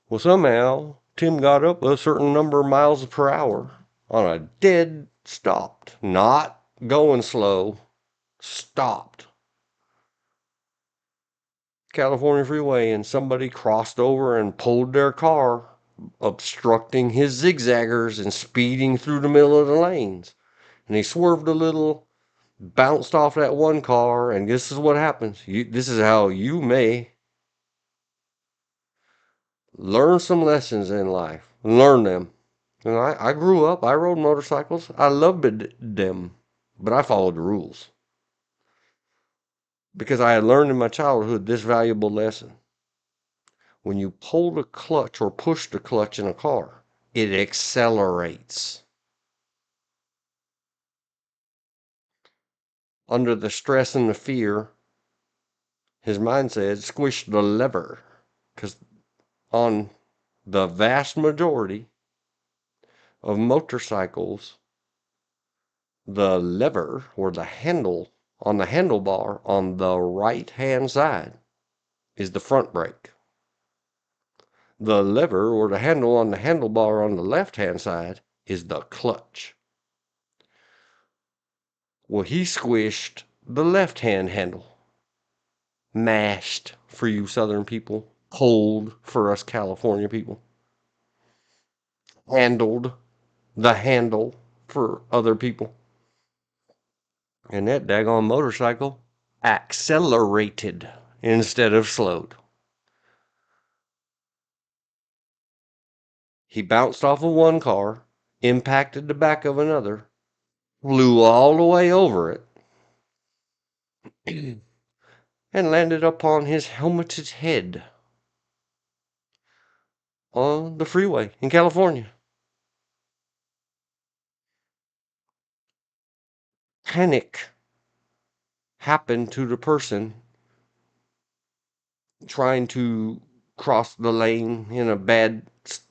A: Well, somehow, Tim got up a certain number of miles per hour on a dead stopped, not going slow, stopped California freeway, and somebody crossed over and pulled their car, obstructing his zigzaggers and speeding through the middle of the lanes. And he swerved a little, bounced off that one car, and this is what happens. This is how you may learn some lessons in life. Learn them. And I grew up, I rode motorcycles. I loved them, but I followed the rules. Because I had learned in my childhood this valuable lesson. When you pull the clutch or push the clutch in a car, it accelerates. Under the stress and the fear, his mind said, squish the lever. Because on the vast majority of motorcycles, the lever or the handle on the handlebar on the right hand side is the front brake. The lever or the handle on the handlebar on the left hand side is the clutch. Well, he squished the left hand handle. Mashed for you southern people, pulled for us California people. Handled the handle for other people. And that daggone motorcycle accelerated instead of slowed. He bounced off of one car, impacted the back of another, flew all the way over it, and landed upon his helmeted head on the freeway in California. Panic happened to the person trying to cross the lane in a bad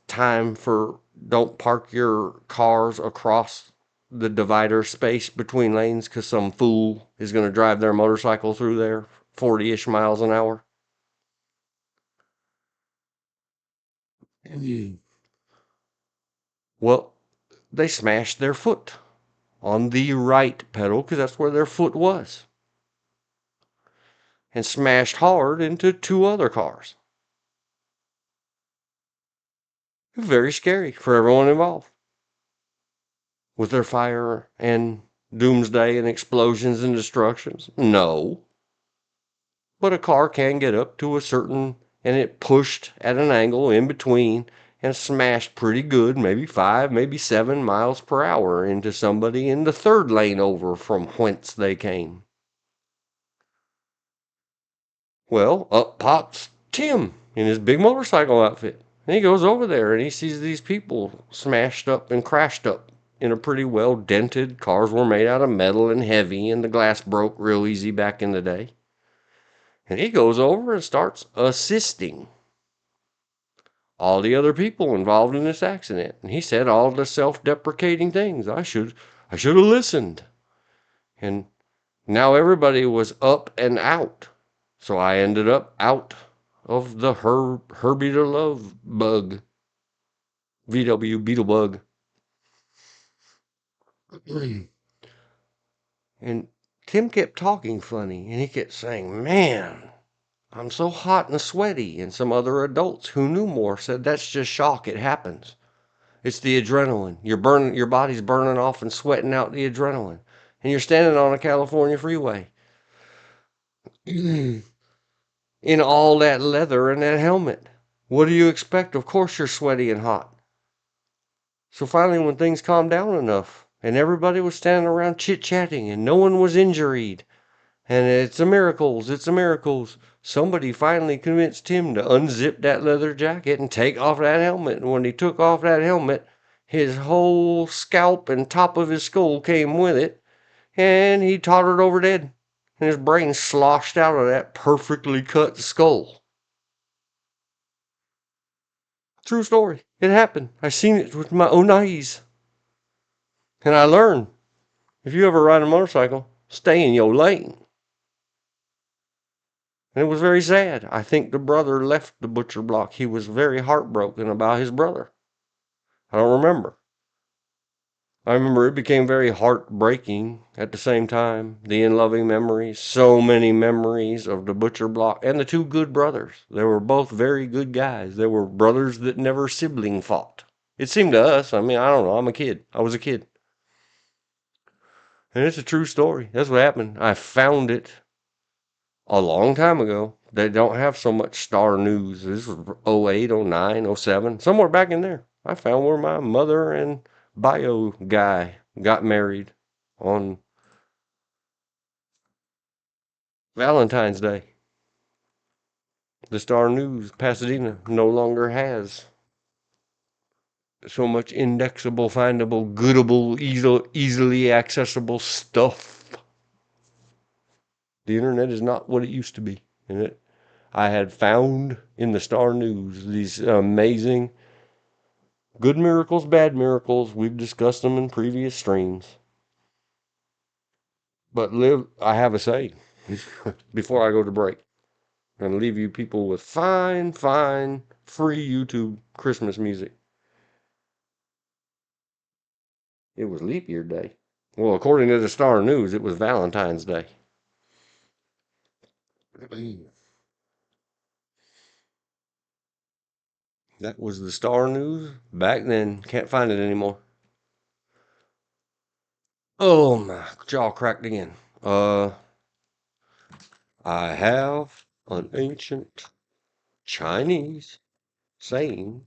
A: time for don't park your cars across the divider space between lanes because some fool is going to drive their motorcycle through there 40-ish miles an hour. Well, they smashed their foot on the right pedal because that's where their foot was, and smashed hard into two other cars. Very scary for everyone involved. Was there fire and doomsday and explosions and destructions? No. But a car can get up to a certain, and it pushed at an angle in between and smashed pretty good, maybe 5, maybe 7 miles per hour into somebody in the third lane over from whence they came. Well, up pops Tim in his big motorcycle outfit. And he goes over there and he sees these people smashed up and crashed up in a pretty well dented. Cars were made out of metal and heavy, and the glass broke real easy back in the day. And he goes over and starts assisting all the other people involved in this accident. And he said all the self-deprecating things. I should have listened. And now everybody was up and out. So I ended up out of the Herbie the Love bug. VW Beetle bug. And Tim kept talking funny, and he kept saying, "Man, I'm so hot and sweaty." And some other adults who knew more said, "That's just shock. It happens. It's the adrenaline. Your body's burning off and sweating out the adrenaline. And you're standing on a California freeway in all that leather and that helmet. What do you expect? Of course you're sweaty and hot." So finally, when things calmed down enough and everybody was standing around chit-chatting and no one was injured, and it's a miracles, somebody finally convinced Tim to unzip that leather jacket and take off that helmet. And when he took off that helmet, his whole scalp and top of his skull came with it, and he tottered over dead, and his brain sloshed out of that perfectly cut skull. True story. It happened. I seen it with my own eyes. And I learned, if you ever ride a motorcycle, stay in your lane. And it was very sad. I think the brother left the butcher block. He was very heartbroken about his brother. I don't remember. I remember it became very heartbreaking at the same time. The in-loving memories, so many memories of the butcher block and the two good brothers. They were both very good guys. They were brothers that never sibling fought. It seemed to us. I mean, I don't know. I'm a kid. I was a kid. And it's a true story. That's what happened. I found it a long time ago. They don't have so much Star News. This was 08, 09, 07, somewhere back in there. I found where my mother and bio guy got married on Valentine's Day. The Star News Pasadena no longer has so much indexable, findable, goodable, easily accessible stuff. The internet is not what it used to be. And I had found in the Star News these amazing good miracles, bad miracles. We've discussed them in previous streams. But I have a say before I go to break. I'm going to leave you people with fine, free YouTube Christmas music. It was leap year day. Well, according to the Star News, it was Valentine's Day. That was the Star News back then. Can't find it anymore. Oh, my jaw cracked again. I have an ancient Chinese saying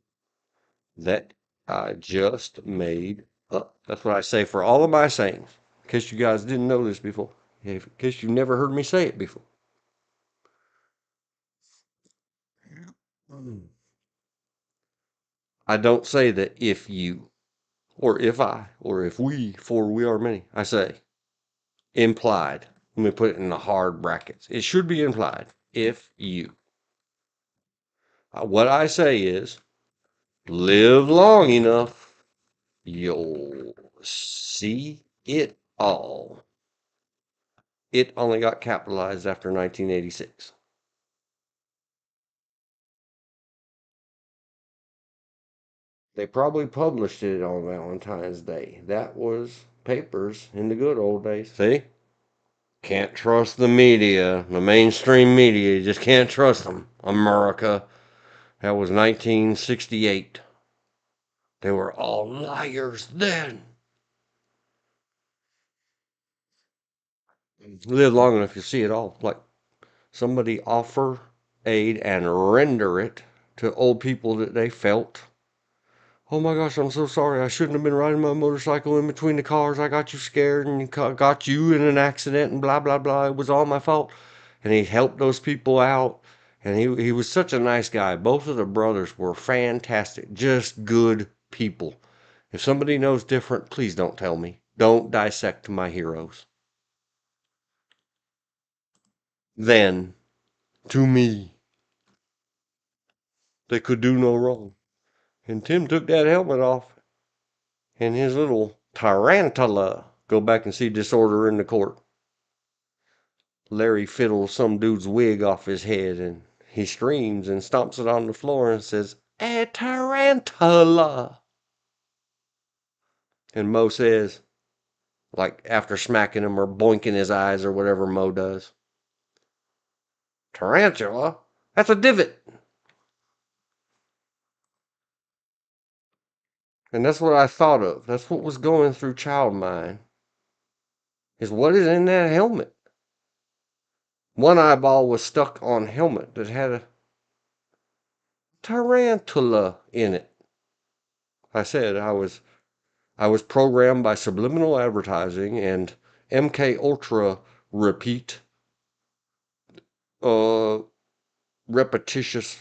A: that I just made up. That's what I say for all of my sayings. In case you guys didn't know this before. In case you never heard me say it before. I don't say that if you, or if I, or if we, for we are many. I say implied. Let me put it in the hard brackets. It should be implied. If you. What I say is, live long enough, you'll see it all. It only got capitalized after 1986. They probably published it on Valentine's Day. That was papers in the good old days. See? Can't trust the media, the mainstream media. You just can't trust them. America. That was 1968. They were all liars then. Live long enough, you'll see it all. Like somebody offer aid and render it to old people that they felt. Oh my gosh, I'm so sorry. I shouldn't have been riding my motorcycle in between the cars. I got you scared and got you in an accident and blah, blah, blah. It was all my fault. And he helped those people out. And he was such a nice guy. Both of the brothers were fantastic. Just good people. If somebody knows different, please don't tell me. Don't dissect my heroes. Then, to me, they could do no wrong. And Tim took that helmet off. And his little tarantula. Go back and see Disorder in the Court. Larry fiddles some dude's wig off his head and he screams and stomps it on the floor and says, "A tarantula." And Mo says, like after smacking him or boinking his eyes or whatever Mo does. Tarantula? That's a divot. And that's what I thought of. That's what was going through child mind. Is what is in that helmet? One eyeball was stuck on helmet that had a tarantula in it. I said I was programmed by subliminal advertising and MK Ultra repeat repetitious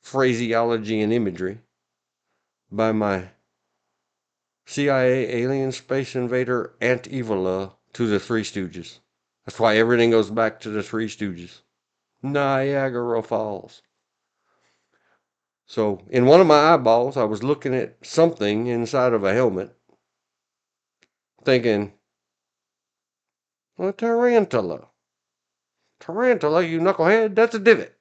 A: phraseology and imagery by my CIA alien space invader Aunt Evola to the Three Stooges. That's why everything goes back to the Three Stooges. Niagara Falls. So, in one of my eyeballs, I was looking at something inside of a helmet, thinking, a tarantula. Tarantula, you knucklehead, that's a divot.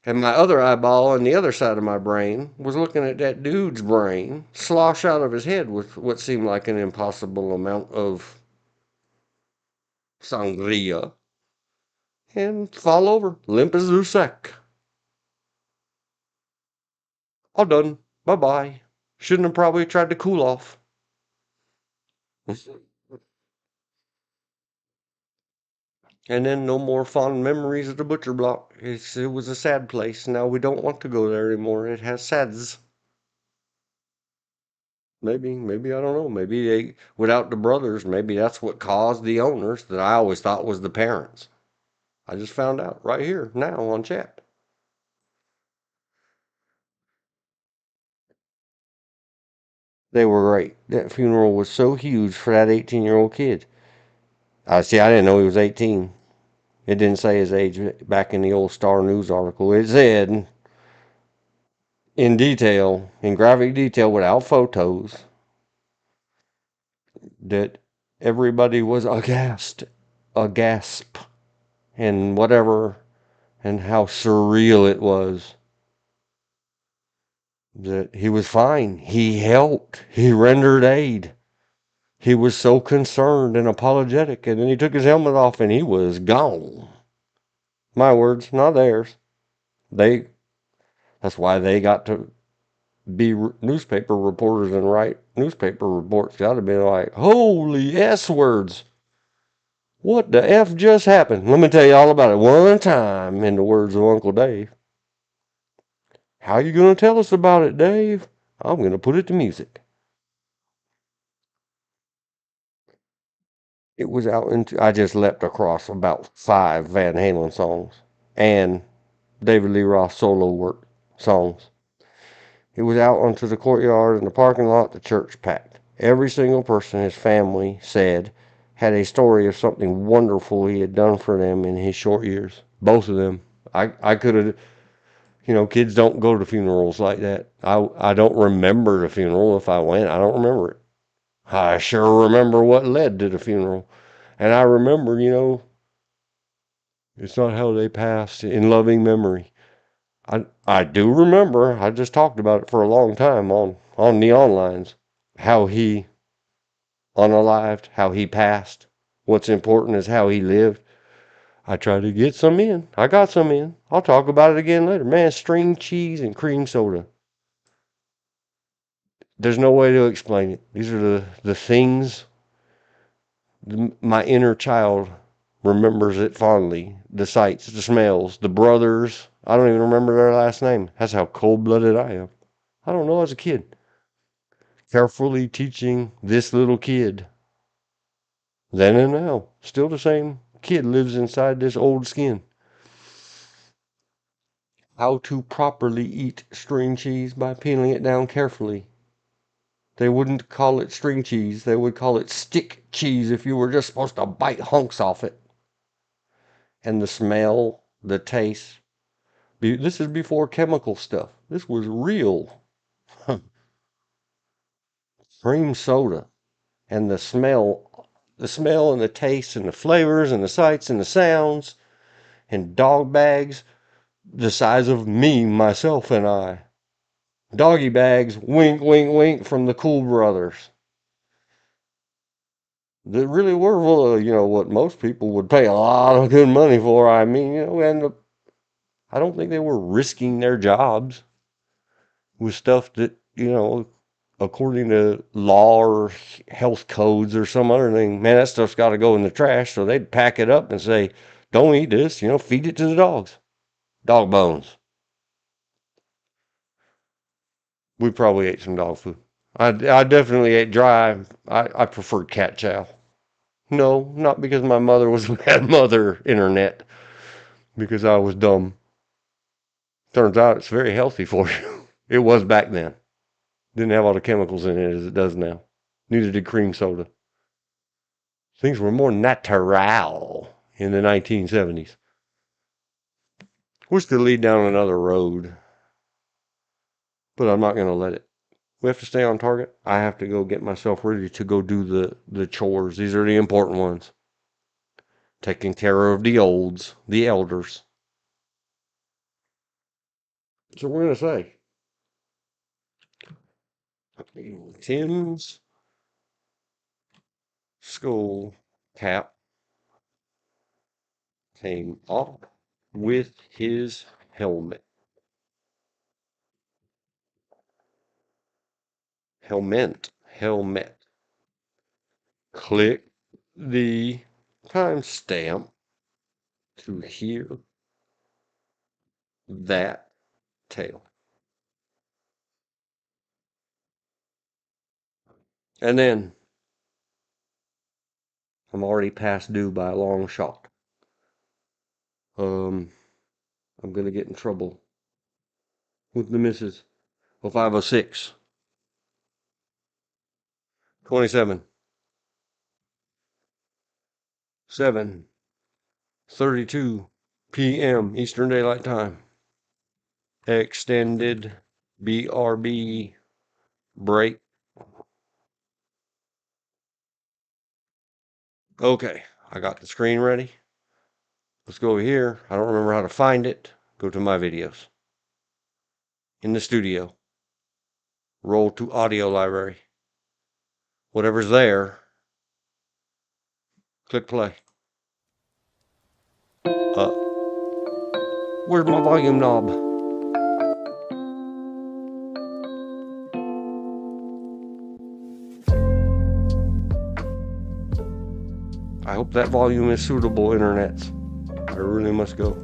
A: And my other eyeball on the other side of my brain was looking at that dude's brain slosh out of his head with what seemed like an impossible amount of sangria and fall over, limp as a sack. All done. Bye-bye. Shouldn't have probably tried to cool off. And then no more fond memories of the butcher block. It was a sad place. Now we don't want to go there anymore. It has sads. Maybe I don't know. Maybe they, without the brothers, maybe that's what caused the owners that I always thought was the parents. I just found out right here now on chat. They were great. That funeral was so huge for that 18-year-old kid. I see. I didn't know he was 18. It didn't say his age back in the old Star News article. It said in detail, in graphic detail, without photos, that everybody was aghast, aghast, and whatever, and how surreal it was. That he was fine. He helped. He rendered aid. He was so concerned and apologetic, and then he took his helmet off and he was gone. My words, not theirs. That's why they got to be newspaper reporters and write newspaper reports. Got to be like, holy S words. What the F just happened? Let me tell you all about it one time, in the words of Uncle Dave. How you going to tell us about it, Dave? I'm going to put it to music. It was out into, I just leapt across about 5 Van Halen songs and David Lee Roth solo work songs. It was out onto the courtyard and the parking lot, the church packed. Every single person his family said had a story of something wonderful he had done for them in his short years. Both of them. I could have, kids don't go to funerals like that. I don't remember the funeral. If I went, I don't remember it. I sure remember what led to the funeral. And I remember, it's not how they passed in loving memory. I do remember, I just talked about it for a long time on Neon Lines, how he unalived, how he passed. What's important is how he lived. I tried to get some in. I got some in. I'll talk about it again later. Man, string cheese and cream soda. There's no way to explain it. These are the things my inner child remembers it fondly. The sights, the smells, the brothers. I don't even remember their last name. That's how cold-blooded I am. I don't know as a kid. Carefully teaching this little kid. Then and now. Still the same kid lives inside this old skin. How to properly eat string cheese by peeling it down carefully. They wouldn't call it string cheese. They would call it stick cheese if you were just supposed to bite hunks off it. And the smell, the taste. This is before chemical stuff. This was real cream soda. And the smell and the taste and the flavors and the sights and the sounds and dog bags the size of me, myself, and I. Doggy bags, wink, wink, wink from the Cool Brothers. that really were, what most people would pay a lot of good money for. I mean, and I don't think they were risking their jobs with stuff that, according to law or health codes or some other thing, man, that stuff's got to go in the trash. So they'd pack it up and say, don't eat this, feed it to the dogs. Dog bones. We probably ate some dog food. I definitely ate dry. I preferred cat chow. No, not because my mother was had mother internet, because I was dumb. Turns out it's very healthy for you. It was back then. Didn't have all the chemicals in it as it does now. Neither did cream soda. Things were more natural in the 1970s. Wish to lead down another road, but I'm not going to let it. We have to stay on target. I have to go get myself ready to go do the chores. These are the important ones. Taking care of the olds, the elders. So we're going to say, Tim's skull cap came off with his helmet. Helmet. Click the timestamp to hear that tale. And then I'm already past due by a long shot. I'm gonna get in trouble with the missus. 0506 27 7:32 p.m. Eastern Daylight Time. Extended BRB break. Okay, I got the screen ready. Let's go over here. I don't remember how to find it. Go to my videos. In the studio. Roll to audio library. Whatever's there. Click play. Where's my volume knob? I hope that volume is suitable, internets. I really must go.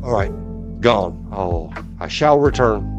A: All right, gone. Oh, I shall return.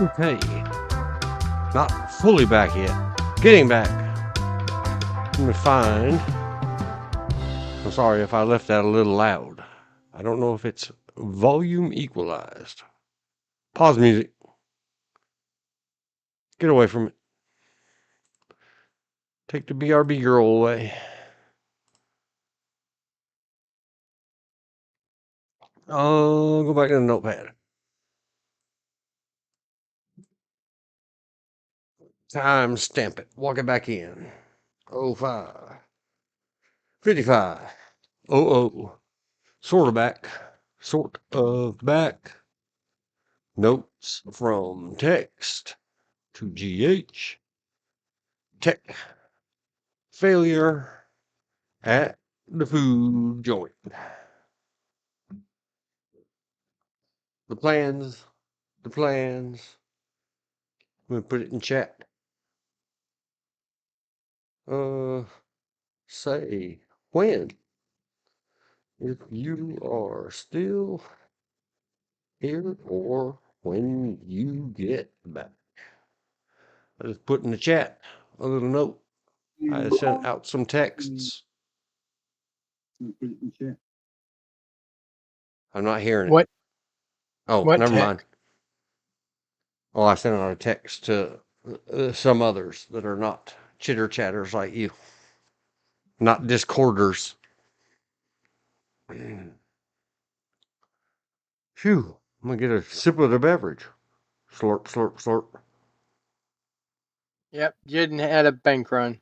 A: Okay. Not fully back yet. Getting back. Let me find. I'm sorry if I left that a little loud. I don't know if it's volume equalized. Pause music. Get away from it. Take the BRB girl away. Oh, go back to the notepad. Time stamp it. Walk it back in. 05. 55. 00. Sort of back. Sort of back. Notes from text to GH. Tech. Failure at the food joint. The plans. The plans. I'm going to put it in chat. Say when. If you are still here or when you get back. I just put in the chat a little note. I sent out some texts. I'm not hearing it.
B: What?
A: Oh,
B: What
A: never
B: tech?
A: mind. Oh, I sent out a text to some others that are not chitter chatters like you, not discorders. Phew, I'm gonna get a sip of the beverage. Slurp, slurp, slurp.
B: Yep, Jiden had a bank run.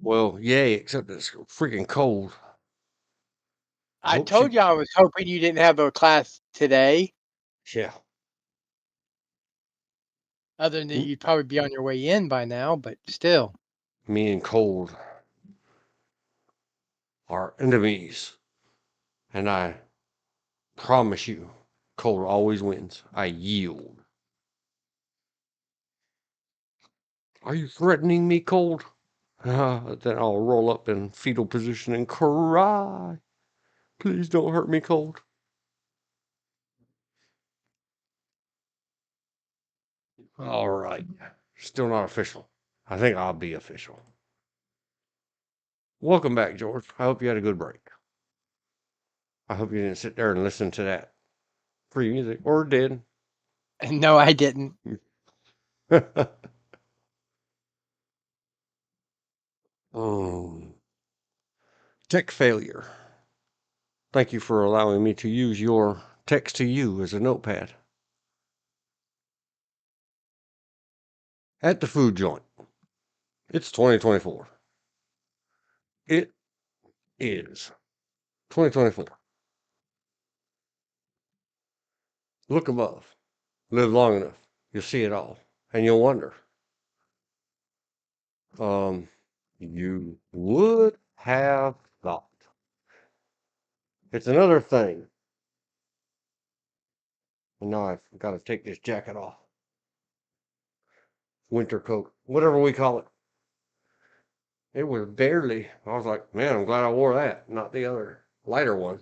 A: Well, yay, except it's freaking cold.
B: I
A: Hope
B: told
A: she,
B: you I was hoping you didn't have a class today,
A: yeah.
B: other than that you'd probably be on your way in by now, but still.
A: Me and cold are enemies. And I promise you, cold always wins. I yield. Are you threatening me, cold? Then I'll roll up in fetal position and cry. Please don't hurt me, cold. All right. Still not official. I think I'll be official. Welcome back, George. I hope you had a good break. I hope you didn't sit there and listen to that free music, or did.
B: No, I didn't.
A: Tech failure. Thank you for allowing me to use your text to you as a notepad. At the food joint. It's 2024. It is 2024. Look above. Live long enough. You'll see it all. And you'll wonder. You would have thought. It's another thing. And now I've got to take this jacket off. Winter coat. Whatever we call it. It was barely. I was like, man, I'm glad I wore that, not the other lighter one.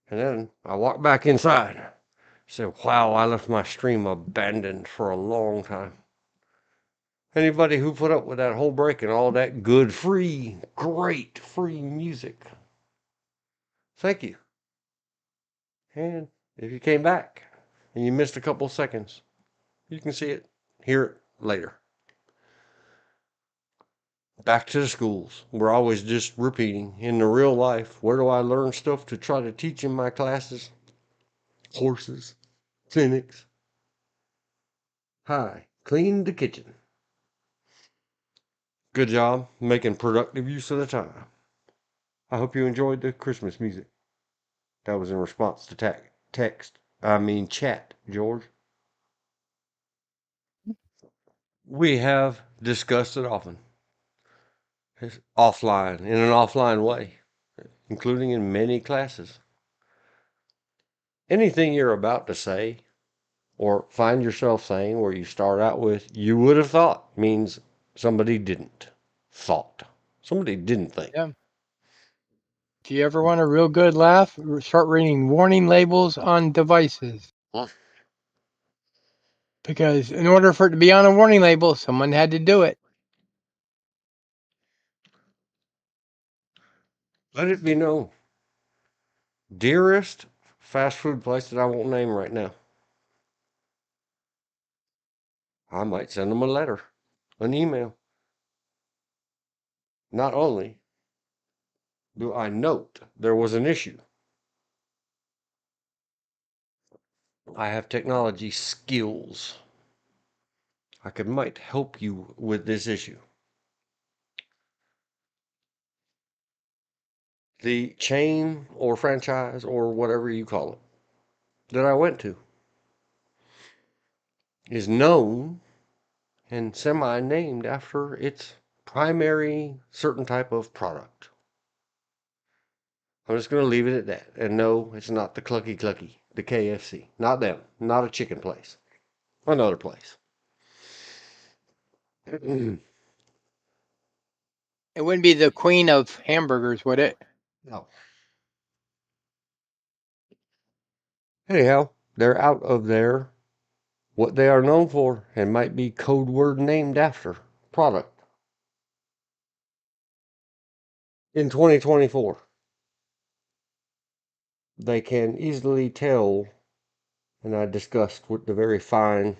A: And then I walked back inside. I said, wow, I left my stream abandoned for a long time. Anybody who put up with that whole break and all that good, free, great free music, thank you. And if you came back and you missed a couple seconds, you can see it, hear it later. Back to the schools. We're always just repeating. In the real life, where do I learn stuff to try to teach in my classes? Courses, clinics. Hi, clean the kitchen. Good job making productive use of the time. I hope you enjoyed the Christmas music. That was in response to chat, George. We have discussed it often. It's offline, in an offline way, including in many classes. Anything you're about to say or find yourself saying where you start out with, you would have thought, means somebody didn't thought. Somebody didn't think.
B: Yeah. Do you ever want a real good laugh? Start reading warning labels on devices.
A: Huh?
B: Because in order for it to be on a warning label, someone had to do it.
A: Let it be known. Dearest fast food place that I won't name right now. I might send them a letter, an email. Not only do I note there was an issue, I have technology skills. Might help you with this issue. The chain or franchise or whatever you call it that I went to is known and semi-named after its primary certain type of product. I'm just going to leave it at that. And no, it's not the Clucky Clucky, the KFC. Not them. Not a chicken place. Another place.
B: It wouldn't be the queen of hamburgers, would it?
A: No. Anyhow, they're out of their what they are known for and might be code word named after product. In 2024, they can easily tell, and I discussed with the very fine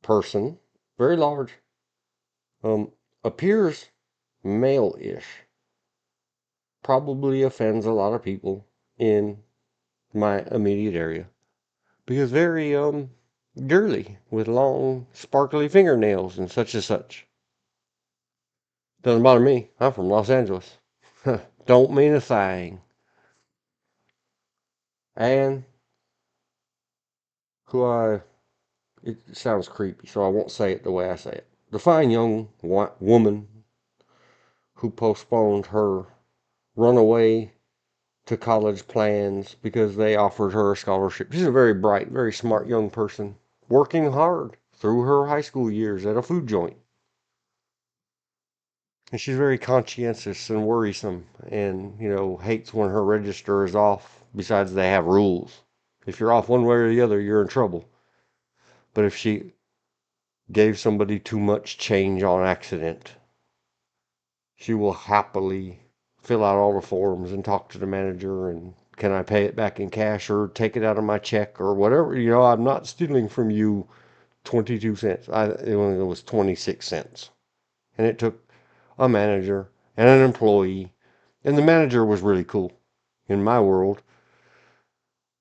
A: person, very large, appears male-ish. Probably offends a lot of people in my immediate area because very girly with long sparkly fingernails and such. Doesn't bother me. I'm from Los Angeles. Don't mean a thing. And it sounds creepy, so I won't say it the way I say it. The fine young woman who postponed her runaway to college plans because they offered her a scholarship. She's a very bright, very smart young person, working hard through her high school years at a food joint. And she's very conscientious and worrisome and, hates when her register is off. Besides, they have rules. If you're off one way or the other, you're in trouble. But if she gave somebody too much change on accident, she will happily fill out all the forms and talk to the manager and can I pay it back in cash or take it out of my check or whatever. I'm not stealing from you 22 cents. It was 26 cents. And it took a manager and an employee. And the manager was really cool in my world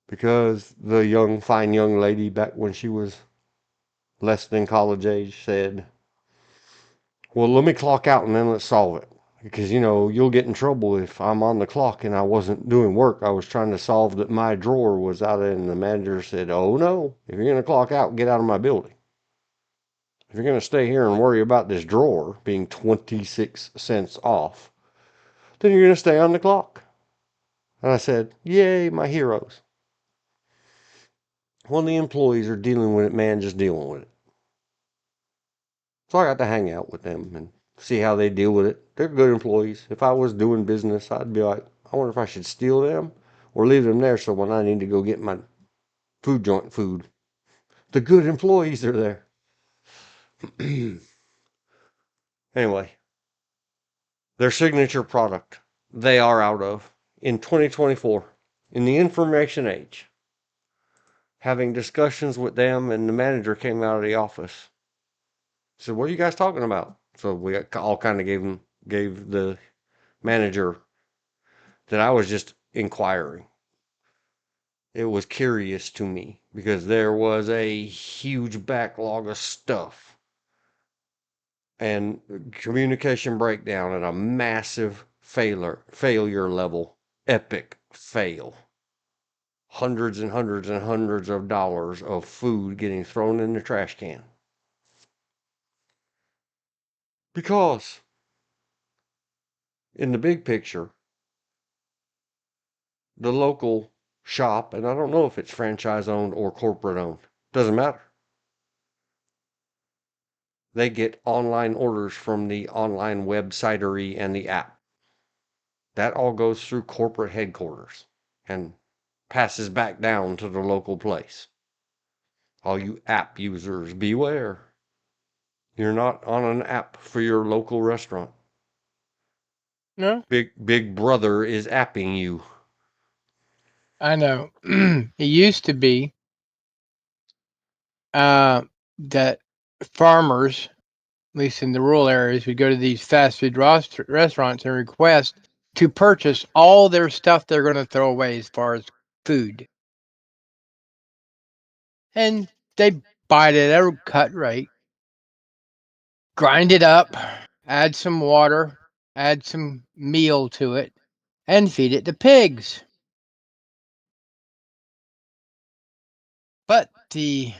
A: because the fine young lady back when she was less than college age said, well, let me clock out and then let's solve it. Because, you'll get in trouble if I'm on the clock and I wasn't doing work. I was trying to solve that my drawer was out, and the manager said, oh no, if you're going to clock out, get out of my building. If you're going to stay here and worry about this drawer being 26 cents off, then you're going to stay on the clock. And I said, yay, my heroes. When the employees are dealing with it, man, just dealing with it. So I got to hang out with them and see how they deal with it. They're good employees. If I was doing business, I'd be like, I wonder if I should steal them or leave them there so when I need to go get my food joint food, the good employees are there. Anyway, their signature product they are out of in 2024 in the information age. Having discussions with them, and the manager came out of the office. Said, "What are you guys talking about?" So we all kind of gave the manager that I was just inquiring. It was curious to me because there was a huge backlog of stuff and communication breakdown at a massive failure level, epic fail. Hundreds and hundreds and hundreds of dollars of food getting thrown in the trash can. Because in the big picture, the local shop, and I don't know if it's franchise owned or corporate owned, doesn't matter. They get online orders from the online websitery and the app. that all goes through corporate headquarters and passes back down to the local place. All you app users, beware. You're not on an app for your local restaurant.
B: No,
A: Big Brother is apping you.
B: I know. It used to be that farmers, at least in the rural areas, would go to these fast food restaurants and request to purchase all their stuff they're going to throw away as far as food. And they buy it at a cut rate, grind it up, add some water, add some meal to it, and feed it to pigs. But the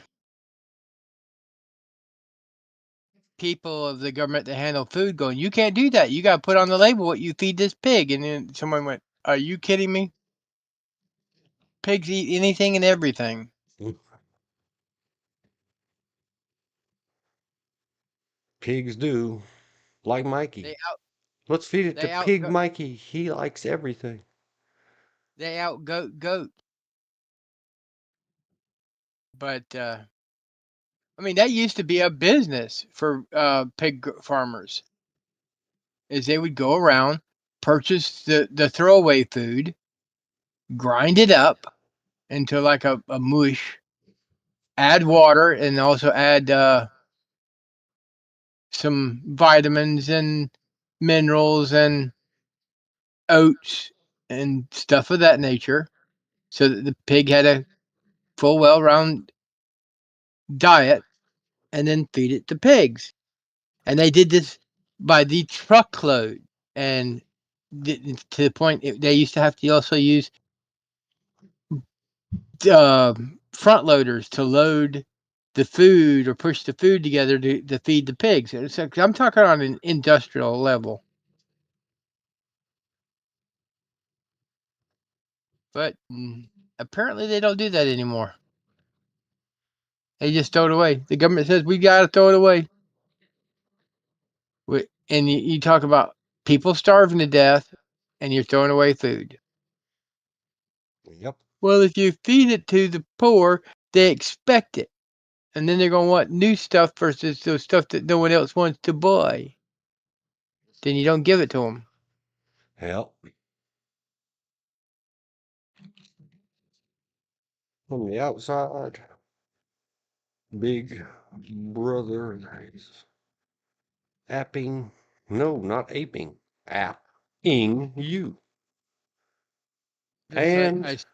B: people of the government that handle food going, you can't do that. You got to put on the label what you feed this pig. And then someone went, are you kidding me? Pigs eat anything and everything.
A: Pigs do. Like Mikey.
B: They
A: Let's feed it to
B: they
A: Pig Mikey. He likes everything.
B: outgoat goat. But I mean, that used to be a business for pig farmers. Is they would go around, purchase the throwaway food, grind it up into like a mush, add water, and also add some vitamins and minerals and oats and stuff of that nature, so that the pig had a full, well-rounded diet, and then feed it to pigs. And they did this by the truckload, and to the point they used to have to also use front loaders to load the food or push the food together to feed the pigs. So I'm talking on an industrial level. But apparently they don't do that anymore. They just throw it away. The government says we got to throw it away. And you talk about people starving to death, and you're throwing away food.
A: Yep.
B: Well, if you feed it to the poor, they expect it. And then they're going to want new stuff versus the stuff that no one else wants to buy. Then you don't give it to them.
A: Yep. From the outside, Big Brother is apping. No, not aping. Apping you.
B: Just like
A: And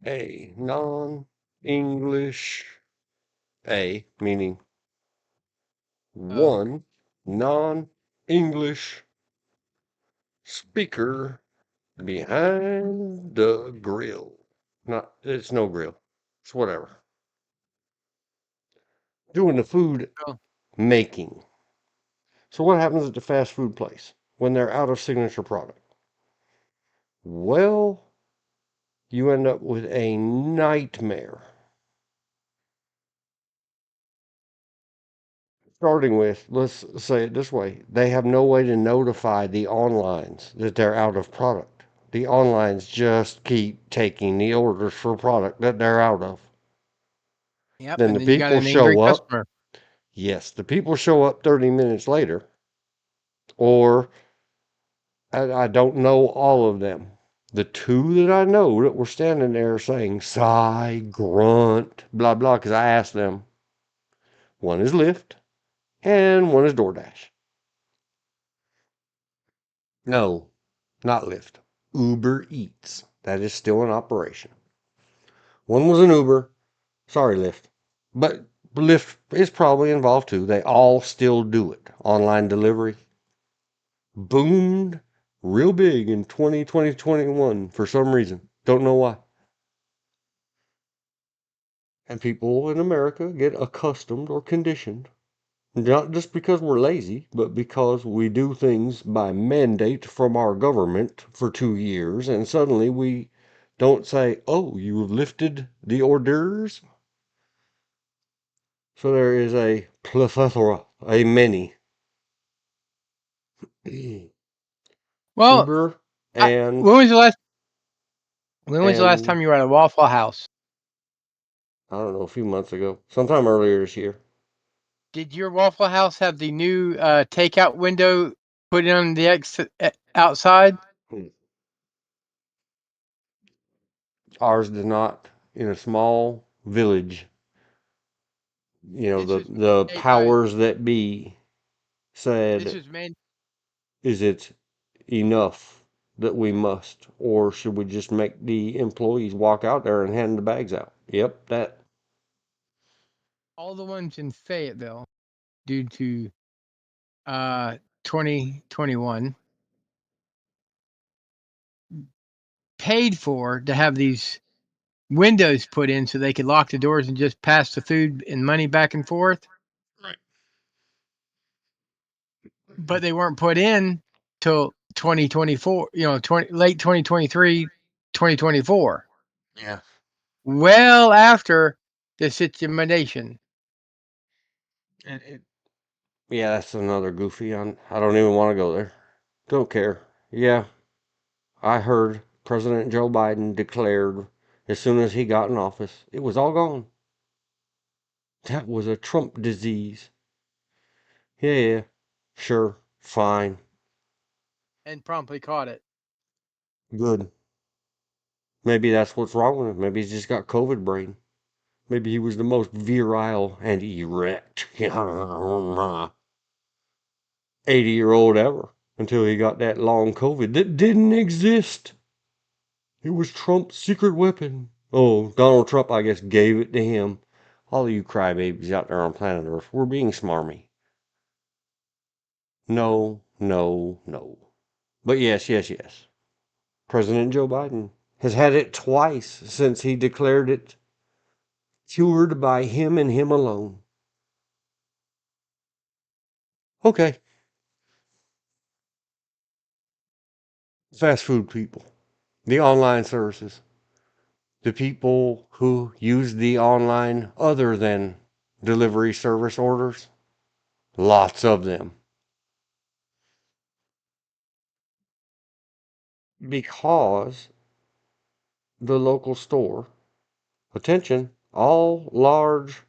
A: a non-English, a meaning one non-English speaker behind the grill. It's no grill. It's whatever. Doing the food making. So what happens at the fast food place when they're out of signature product? Well, you end up with a nightmare. Starting with, let's say it this way, they have no way to notify the onlines that they're out of product. The onlines just keep taking the orders for product that they're out of.
B: Yep,
A: Then
B: and
A: the
B: then you got
A: people
B: an angry
A: show up.
B: customer.
A: Yes, the people show up 30 minutes later, or I don't know all of them. The two that I know that were standing there saying sigh, grunt, blah, blah, because I asked them. One is Lyft and one is DoorDash. No, not Lyft. Uber Eats. That is still in operation. One was an Uber. Sorry, Lyft. But Lyft is probably involved too. They all still do it. Online delivery boomed real big in 2021 for some reason. Don't know why. And people in America get accustomed or conditioned, not just because we're lazy, but because we do things by mandate from our government for 2 years, and suddenly we don't say, oh, you lifted the orders? So there is a plethora, a many
B: Well,
A: Uber
B: I,
A: and
B: when was the last
A: and
B: time you were at a Waffle House?
A: I don't know, a few months ago, sometime earlier this year.
B: Did your Waffle House have the new takeout window put on the outside?
A: Hmm. Ours did not. In a small village,
B: This was
A: the
B: made by
A: powers that be
B: this
A: said,
B: was made.
A: is it enough that we must, or should we just make the employees walk out there and hand the bags out? Yep, that.
B: All the ones in Fayetteville, due to 2021, paid for to have these windows put in so they could lock the doors and just pass the food and money back and forth.
A: Right.
B: But they weren't put in till 2024, late 2023, 2024.
A: Yeah.
B: Well after the situation.
A: Yeah, that's another goofy. I don't even want to go there. Don't care. Yeah, I heard President Joe Biden declared as soon as he got in office, it was all gone. That was a Trump disease. Yeah, sure, fine,
B: And promptly caught it.
A: good. Maybe that's what's wrong with him. Maybe he's just got COVID brain. Maybe he was the most virile and erect 80-year-old ever until he got that long COVID that didn't exist. It was Trump's secret weapon. Oh, Donald Trump, I guess, gave it to him. All of you crybabies out there on planet Earth, we're being smarmy. No, no, no. But yes, yes, yes. President Joe Biden has had it twice since he declared it cured by him and him alone. Okay. Fast food people, the online services, the people who use the online other than delivery service orders, lots of them. Because the local store, attention, all large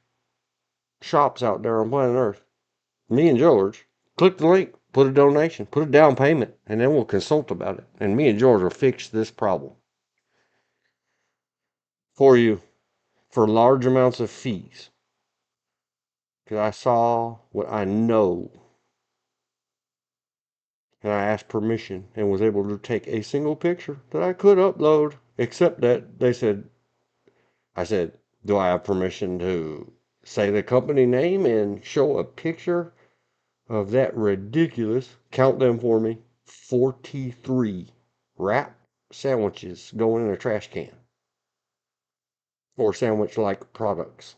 A: shops out there on planet Earth, me and George, click the link, put a donation, put a down payment, and then we'll consult about it. And me and George will fix this problem for you for large amounts of fees. Because I saw what I know, and I asked permission and was able to take a single picture that I could upload, except that I said, do I have permission to say the company name and show a picture of that ridiculous, count them for me, 43 wrap sandwiches going in a trash can or sandwich like products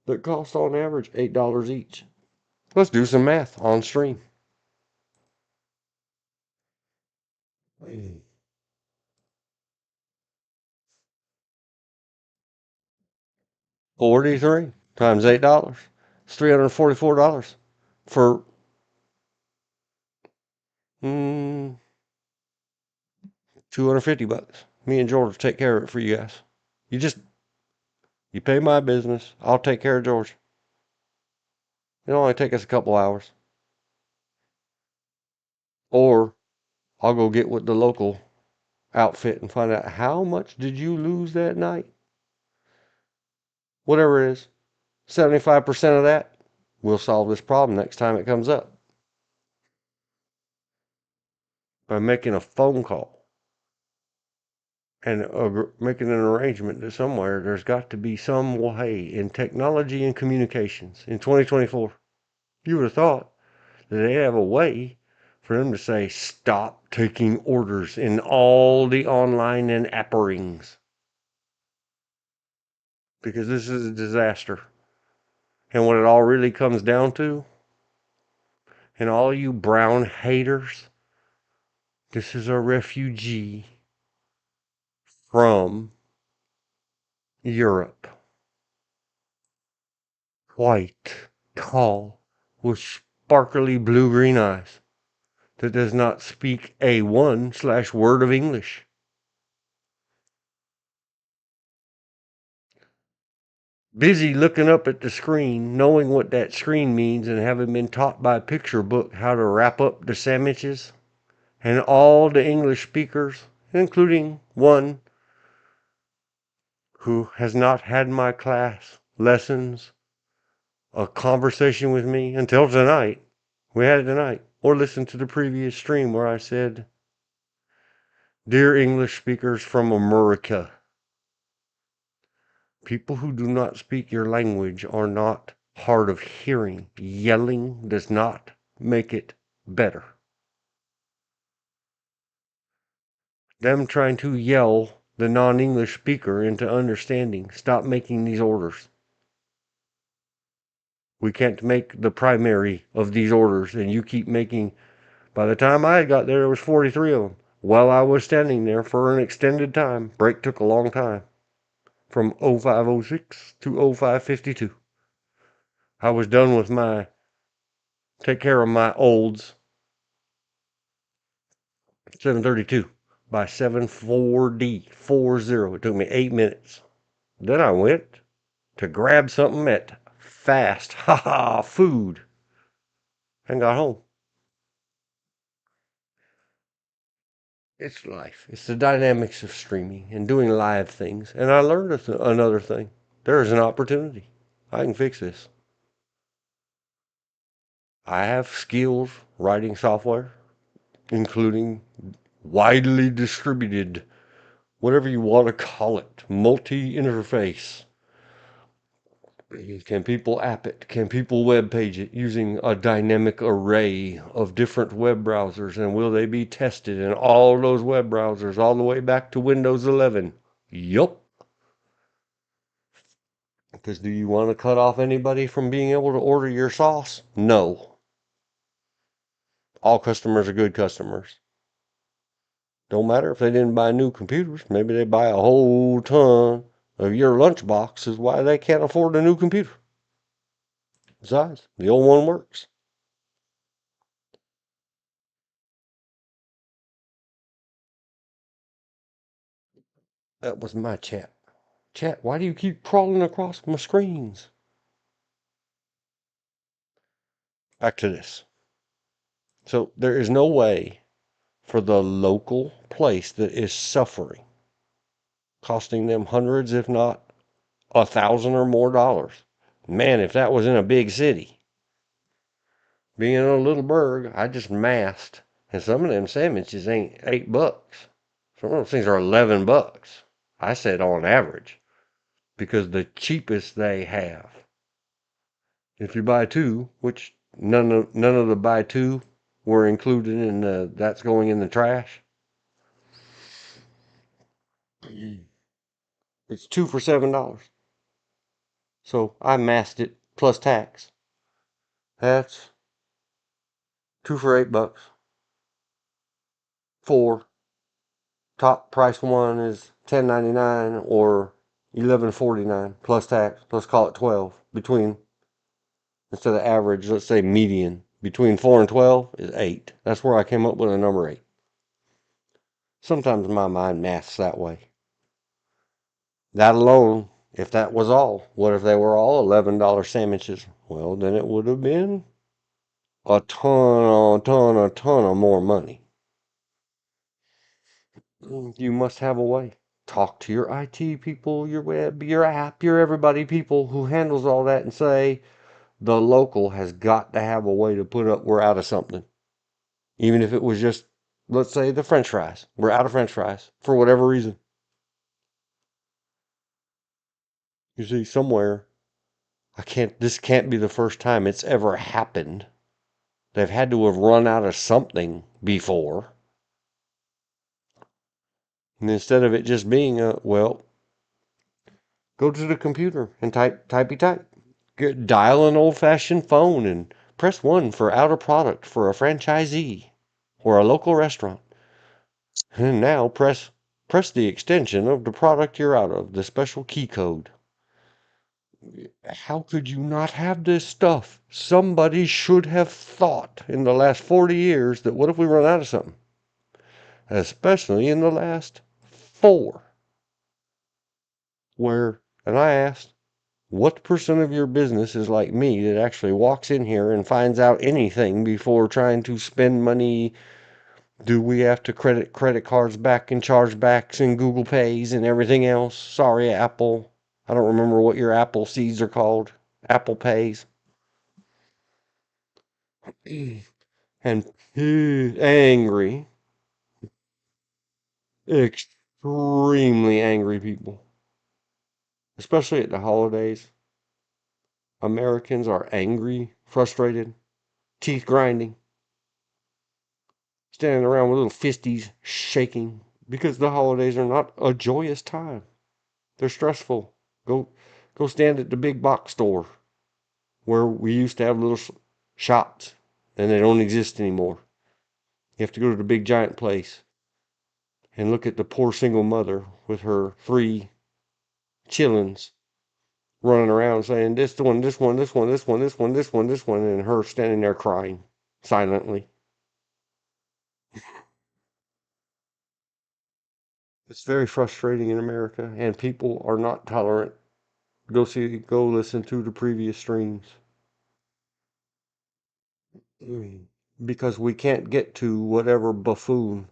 A: that cost on average $8 each? Let's do some math on stream. 43 times $8. It's $344 for 250 bucks. Me and George will take care of it for you guys. You pay my business, I'll take care of George. It'll only take us a couple hours. Or I'll go get with the local outfit and find out how much did you lose that night. Whatever it is, 75% of that, we'll solve this problem next time it comes up. By making a phone call and making an arrangement to somewhere, there's got to be some way in technology and communications in 2024. You would have thought that they have a way for them to say, stop taking orders in all the online and apparings. Because this is a disaster. And what it all really comes down to, and all you brown haters, this is a refugee from Europe. White, tall, with sparkly blue-green eyes. that does not speak a word of English. Busy looking up at the screen, knowing what that screen means, and having been taught by a picture book how to wrap up the sandwiches, and all the English speakers, including one who has not had my class lessons, a conversation with me until tonight. We had it tonight. Or listen to the previous stream where I said, "Dear English speakers from America, people who do not speak your language are not hard of hearing. Yelling does not make it better." Them trying to yell the non-English speaker into understanding. Stop making these orders. We can't make the primary of these orders, and you keep making. By the time I got there was 43 of them. While I was standing there for an extended time. Break took a long time. From 0506 to 0552. I was done with my take care of my olds 7:32 by 7:40. It took me 8 minutes. Then I went to grab something at fast food and got home. It's life. It's the dynamics of streaming and doing live things. And I learned another thing. There is an opportunity. I can fix this. I have skills writing software, including widely distributed, whatever you want to call it, multi-interface. Can people app it? Can people web page it using a dynamic array of different web browsers? And will they be tested in all those web browsers all the way back to Windows 11? Yup. Because do you want to cut off anybody from being able to order your sauce? No. All customers are good customers. Don't matter if they didn't buy new computers. Maybe they buy a whole ton of your lunchbox is why they can't afford a new computer. Besides, the old one works. That was my chat. Chat, why do you keep crawling across my screens? Back to this. So there is no way for the local place that is suffering, costing them hundreds, if not 1,000 or more dollars. Man, if that was in a big city. Being in a little burg, I just masked. And some of them sandwiches ain't $8. Some of those things are $11. I said on average. Because the cheapest they have. If you buy two, which none of the buy two were included in the, that's going in the trash. It's 2 for $7. So I masked it plus tax. That's 2 for $8. 4. Top price one is $10.99 or $11.49 plus tax. Let's call it 12. Between, instead of average, let's say median. Between 4 and 12 is 8. That's where I came up with a number 8. Sometimes my mind masks that way. That alone, if that was all, what if they were all $11 sandwiches? Well, then it would have been a ton of more money. You must have a way. Talk to your IT people, your web, your app, your everybody people who handles all that and say, the local has got to have a way to put up, we're out of something. Even if it was just, let's say, the French fries. We're out of French fries for whatever reason. You see, somewhere, this can't be the first time it's ever happened. They've had to have run out of something before. And instead of it just being well, go to the computer and type. Dial an old-fashioned phone and press 1 for out of product for a franchisee or a local restaurant. And now press the extension of the product you're out of, the special key code. How could you not have this stuff? Somebody should have thought in the last 40 years that what if we run out of something? Especially in the last 4. And I asked, what percent of your business is like me that actually walks in here and finds out anything before trying to spend money? Do we have to credit cards back and chargebacks and Google Pays and everything else? Sorry, Apple. I don't remember what your Apple seeds are called. Apple Pays. And angry, extremely angry people, especially at the holidays. Americans are angry, frustrated, teeth grinding, standing around with little fisties shaking because the holidays are not a joyous time. They're stressful. Go stand at the big box store where we used to have little shops and they don't exist anymore. You have to go to the big giant place and look at the poor single mother with her 3 chillins running around saying this one, this one, this one, this one, this one, this one, this one, and her standing there crying silently. It's very frustrating in America, and people are not tolerant. Go listen to the previous streams. Because we can't get to whatever buffoon,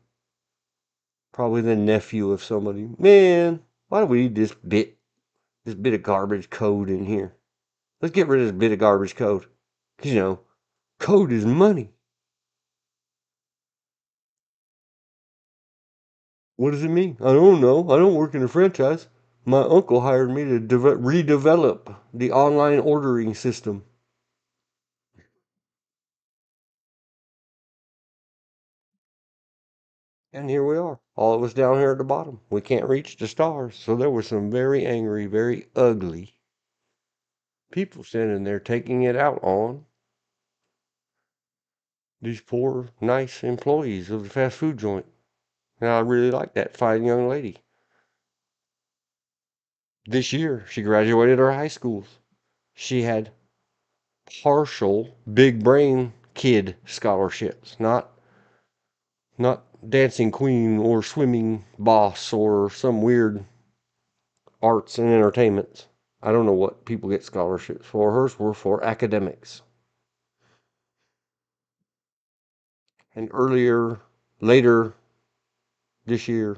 A: probably the nephew of somebody. Man, why do we need this bit of garbage code in here? Let's get rid of this bit of garbage code. Because, code is money. What does it mean? I don't know. I don't work in a franchise. My uncle hired me to redevelop the online ordering system. And here we are. All of us down here at the bottom. We can't reach the stars. So there were some very angry, very ugly people standing there taking it out on these poor, nice employees of the fast food joint. And I really like that fine young lady. This year, she graduated her high schools. She had partial big brain kid scholarships, not dancing queen or swimming boss or some weird arts and entertainments. I don't know what people get scholarships for. Hers were for academics. And later this year,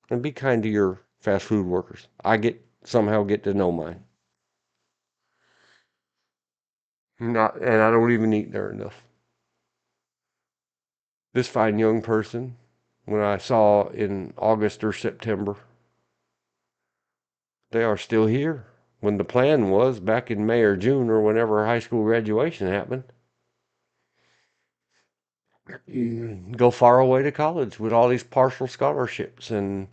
A: and be kind to your fast food workers. I somehow get to know mine. Not, and I don't even eat there enough. This fine young person, when I saw in August or September, they are still here. When the plan was back in May or June or whenever high school graduation happened, go far away to college with all these partial scholarships and,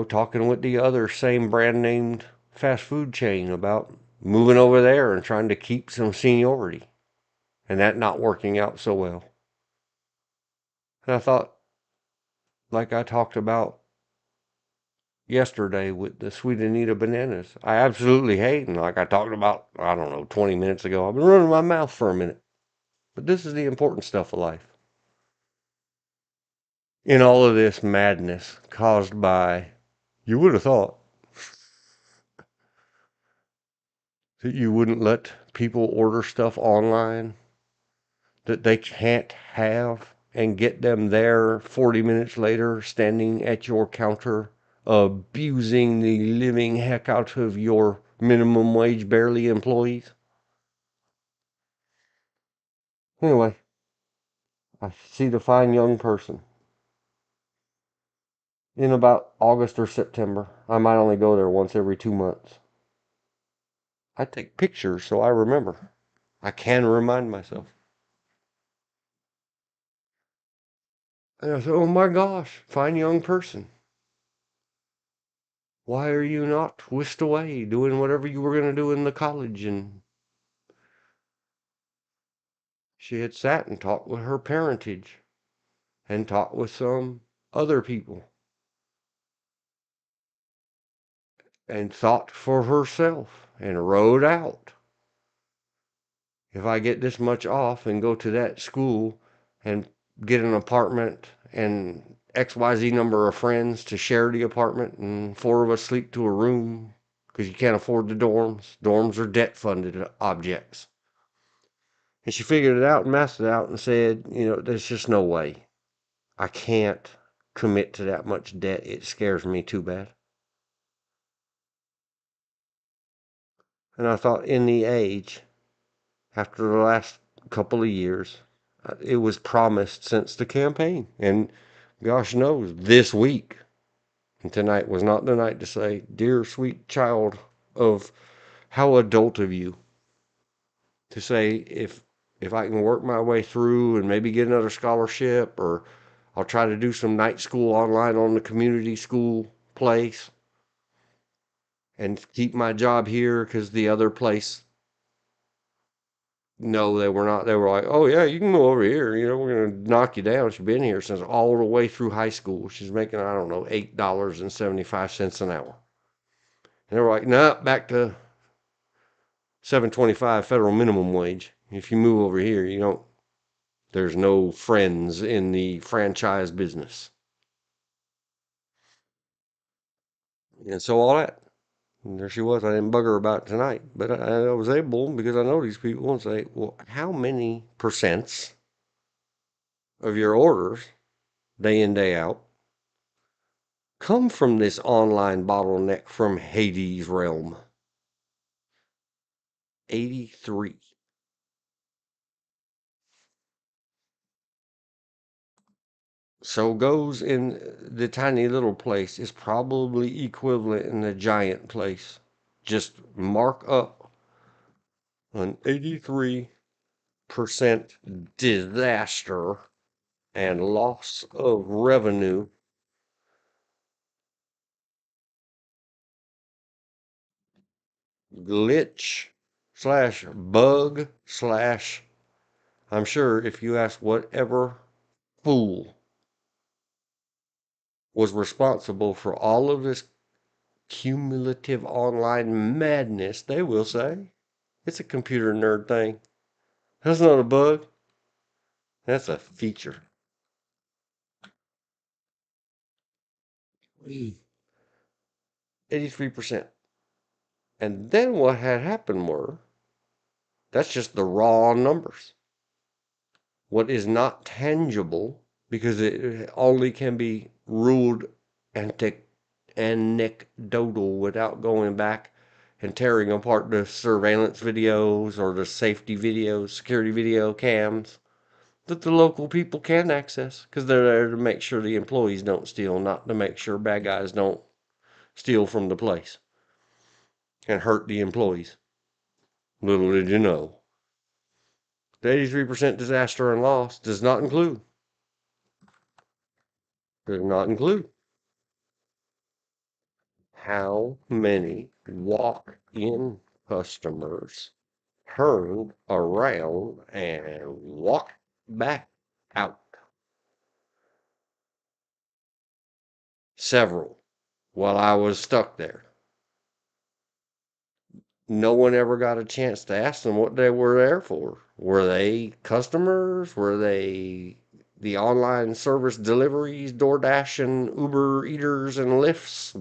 A: talking with the other same brand named fast food chain about moving over there and trying to keep some seniority and that not working out so well. And I thought, like I talked about yesterday with the Sweet Anita bananas, I absolutely hate, and like I talked about, I don't know, 20 minutes ago, I've been running my mouth for a minute. But this is the important stuff of life. In all of this madness caused by, you would have thought that you wouldn't let people order stuff online that they can't have and get them there 40 minutes later standing at your counter abusing the living heck out of your minimum wage barely employees. Anyway, I see the fine young person in about August or September. I might only go there once every 2 months. I take pictures so I remember. I can remind myself. And I said, oh my gosh, fine young person. Why are you not whisked away doing whatever you were going to do in the college? And she had sat and talked with her parentage and talked with some other people. and thought for herself and wrote out, if I get this much off and go to that school and get an apartment and XYZ number of friends to share the apartment and 4 of us sleep to a room because you can't afford the dorms. Dorms are debt funded objects. And she figured it out and mapped it out and said, there's just no way. I can't commit to that much debt. It scares me too bad. And I thought, in the age, after the last couple of years, it was promised since the campaign. And gosh knows, this week, and tonight was not the night to say, dear sweet child of how adult of you, to say, if I can work my way through and maybe get another scholarship, or I'll try to do some night school online on the community school place and keep my job here, because the other place, no, they were not. They were like, oh yeah, you can go over here. We're gonna knock you down. She's been here since all the way through high school. She's making, I don't know, $8.75 an hour. And they were like, nah, back to $7.25 federal minimum wage. If you move over here, there's no friends in the franchise business. And so all that. And there she was. I didn't bug her about it tonight, but I was able, because I know these people, and say, well, how many percents of your orders, day in, day out, come from this online bottleneck from Hades realm? 83. So goes in the tiny little place is probably equivalent in the giant place. Just mark up an 83% disaster and loss of revenue. Glitch slash bug slash, I'm sure if you ask whatever fool was responsible for all of this cumulative online madness, they will say it's a computer nerd thing. That's not a bug. That's a feature. 83%. And then what had happened were, that's just the raw numbers. What is not tangible, because it only can be ruled anecdotal without going back and tearing apart the surveillance videos or the safety videos, security video cams that the local people can access, because they're there to make sure the employees don't steal, not to make sure bad guys don't steal from the place and hurt the employees. Little did you know, the 83% disaster and loss does not include how many walk-in customers turned around and walked back out. Several, while I was stuck there. No one ever got a chance to ask them what they were there for. Were they customers? Were they the online service deliveries, DoorDash and Uber eaters and Lyfts?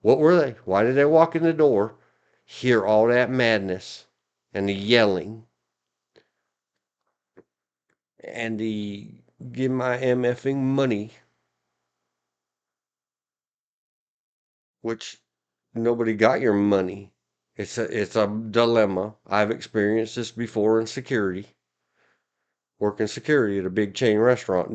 A: What were they? Why did they walk in the door, hear all that madness and the yelling and the give my MFing money, which nobody got your money. It's a dilemma. I've experienced this before in security. Working security at a big chain restaurant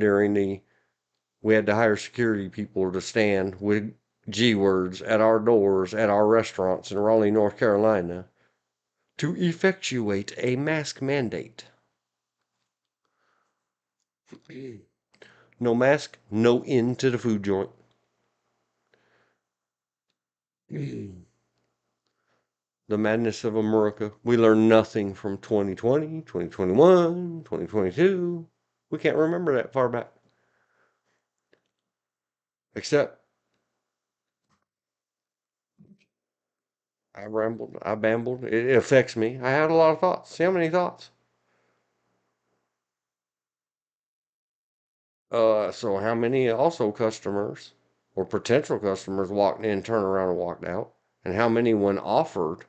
A: we had to hire security people to stand with G words at our doors at our restaurants in Raleigh, North Carolina, to effectuate a mask mandate. No mask, no in to the food joint. The madness of America. We learned nothing from 2020, 2021, 2022. We can't remember that far back. Except I rambled. I bambled. It affects me. I had a lot of thoughts. See how many thoughts? So how many also customers or potential customers walked in, turned around and walked out? And how many when offered,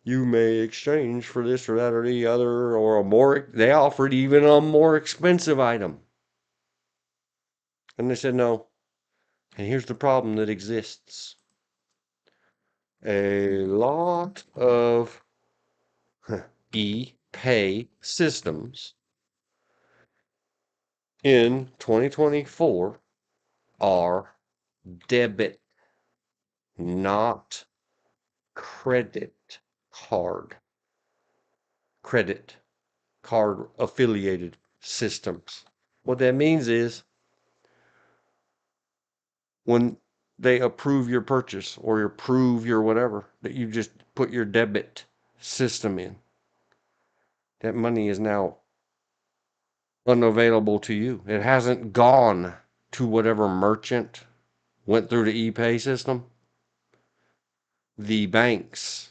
A: you may exchange for this or that or the other, or they offered even a more expensive item. And they said no. And here's the problem that exists. A lot of e-pay systems in 2024 are debit, not credit card. Credit card affiliated systems. What that means is when they approve your purchase or approve your whatever, that you just put your debit system in, that money is now unavailable to you. It hasn't gone to whatever merchant went through the ePay system. The banks,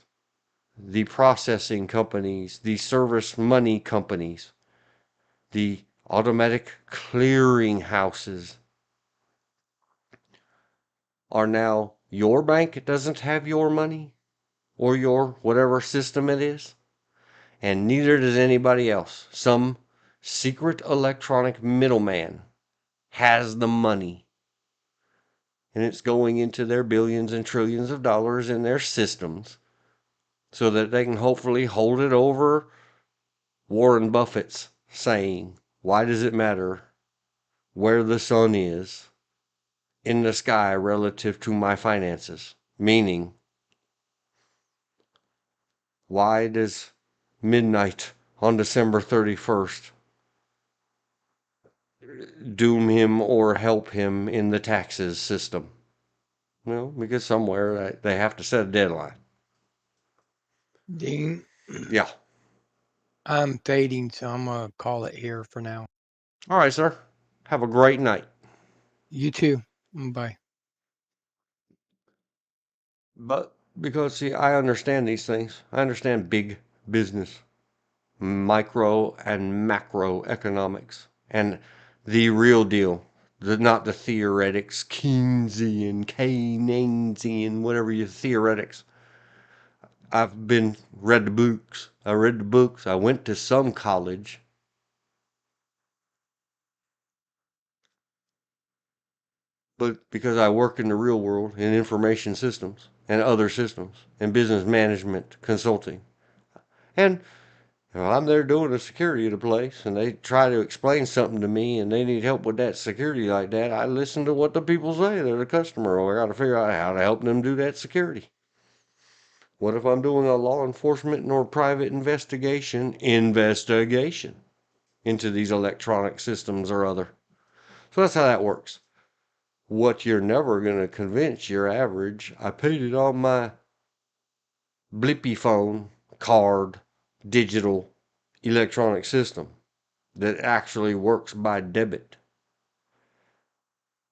A: the processing companies, the service money companies, the automatic clearing houses are now your bank doesn't have your money or your whatever system it is, and neither does anybody else. Some secret electronic middleman has the money, and it's going into their billions and trillions of dollars in their systems so that they can hopefully hold it over Warren Buffett's saying, why does it matter where the sun is in the sky relative to my finances? Meaning, why does midnight on December 31st doom him or help him in the taxes system? Well, because somewhere they have to set a deadline.
B: Dean,
A: Yeah.
B: I'm fading, so I'm going to call it here for now.
A: All right, sir. Have a great night.
B: You too. Bye.
A: But because, see, I understand these things. I understand big business, micro and macro economics, and the real deal. Not the theoretics, Keynesian, whatever your theoretics. Read the books. I read the books. I went to some college. But because I work in the real world in information systems and other systems and business management consulting. And I'm there doing the security of the place, and they try to explain something to me, and they need help with that security like that. I listen to what the people say. They're the customer, or I got to figure out how to help them do that security. What if I'm doing a law enforcement or private investigation into these electronic systems or other? So that's how that works. What you're never going to convince your average, I paid it on my blippy phone, card, digital, electronic system that actually works by debit.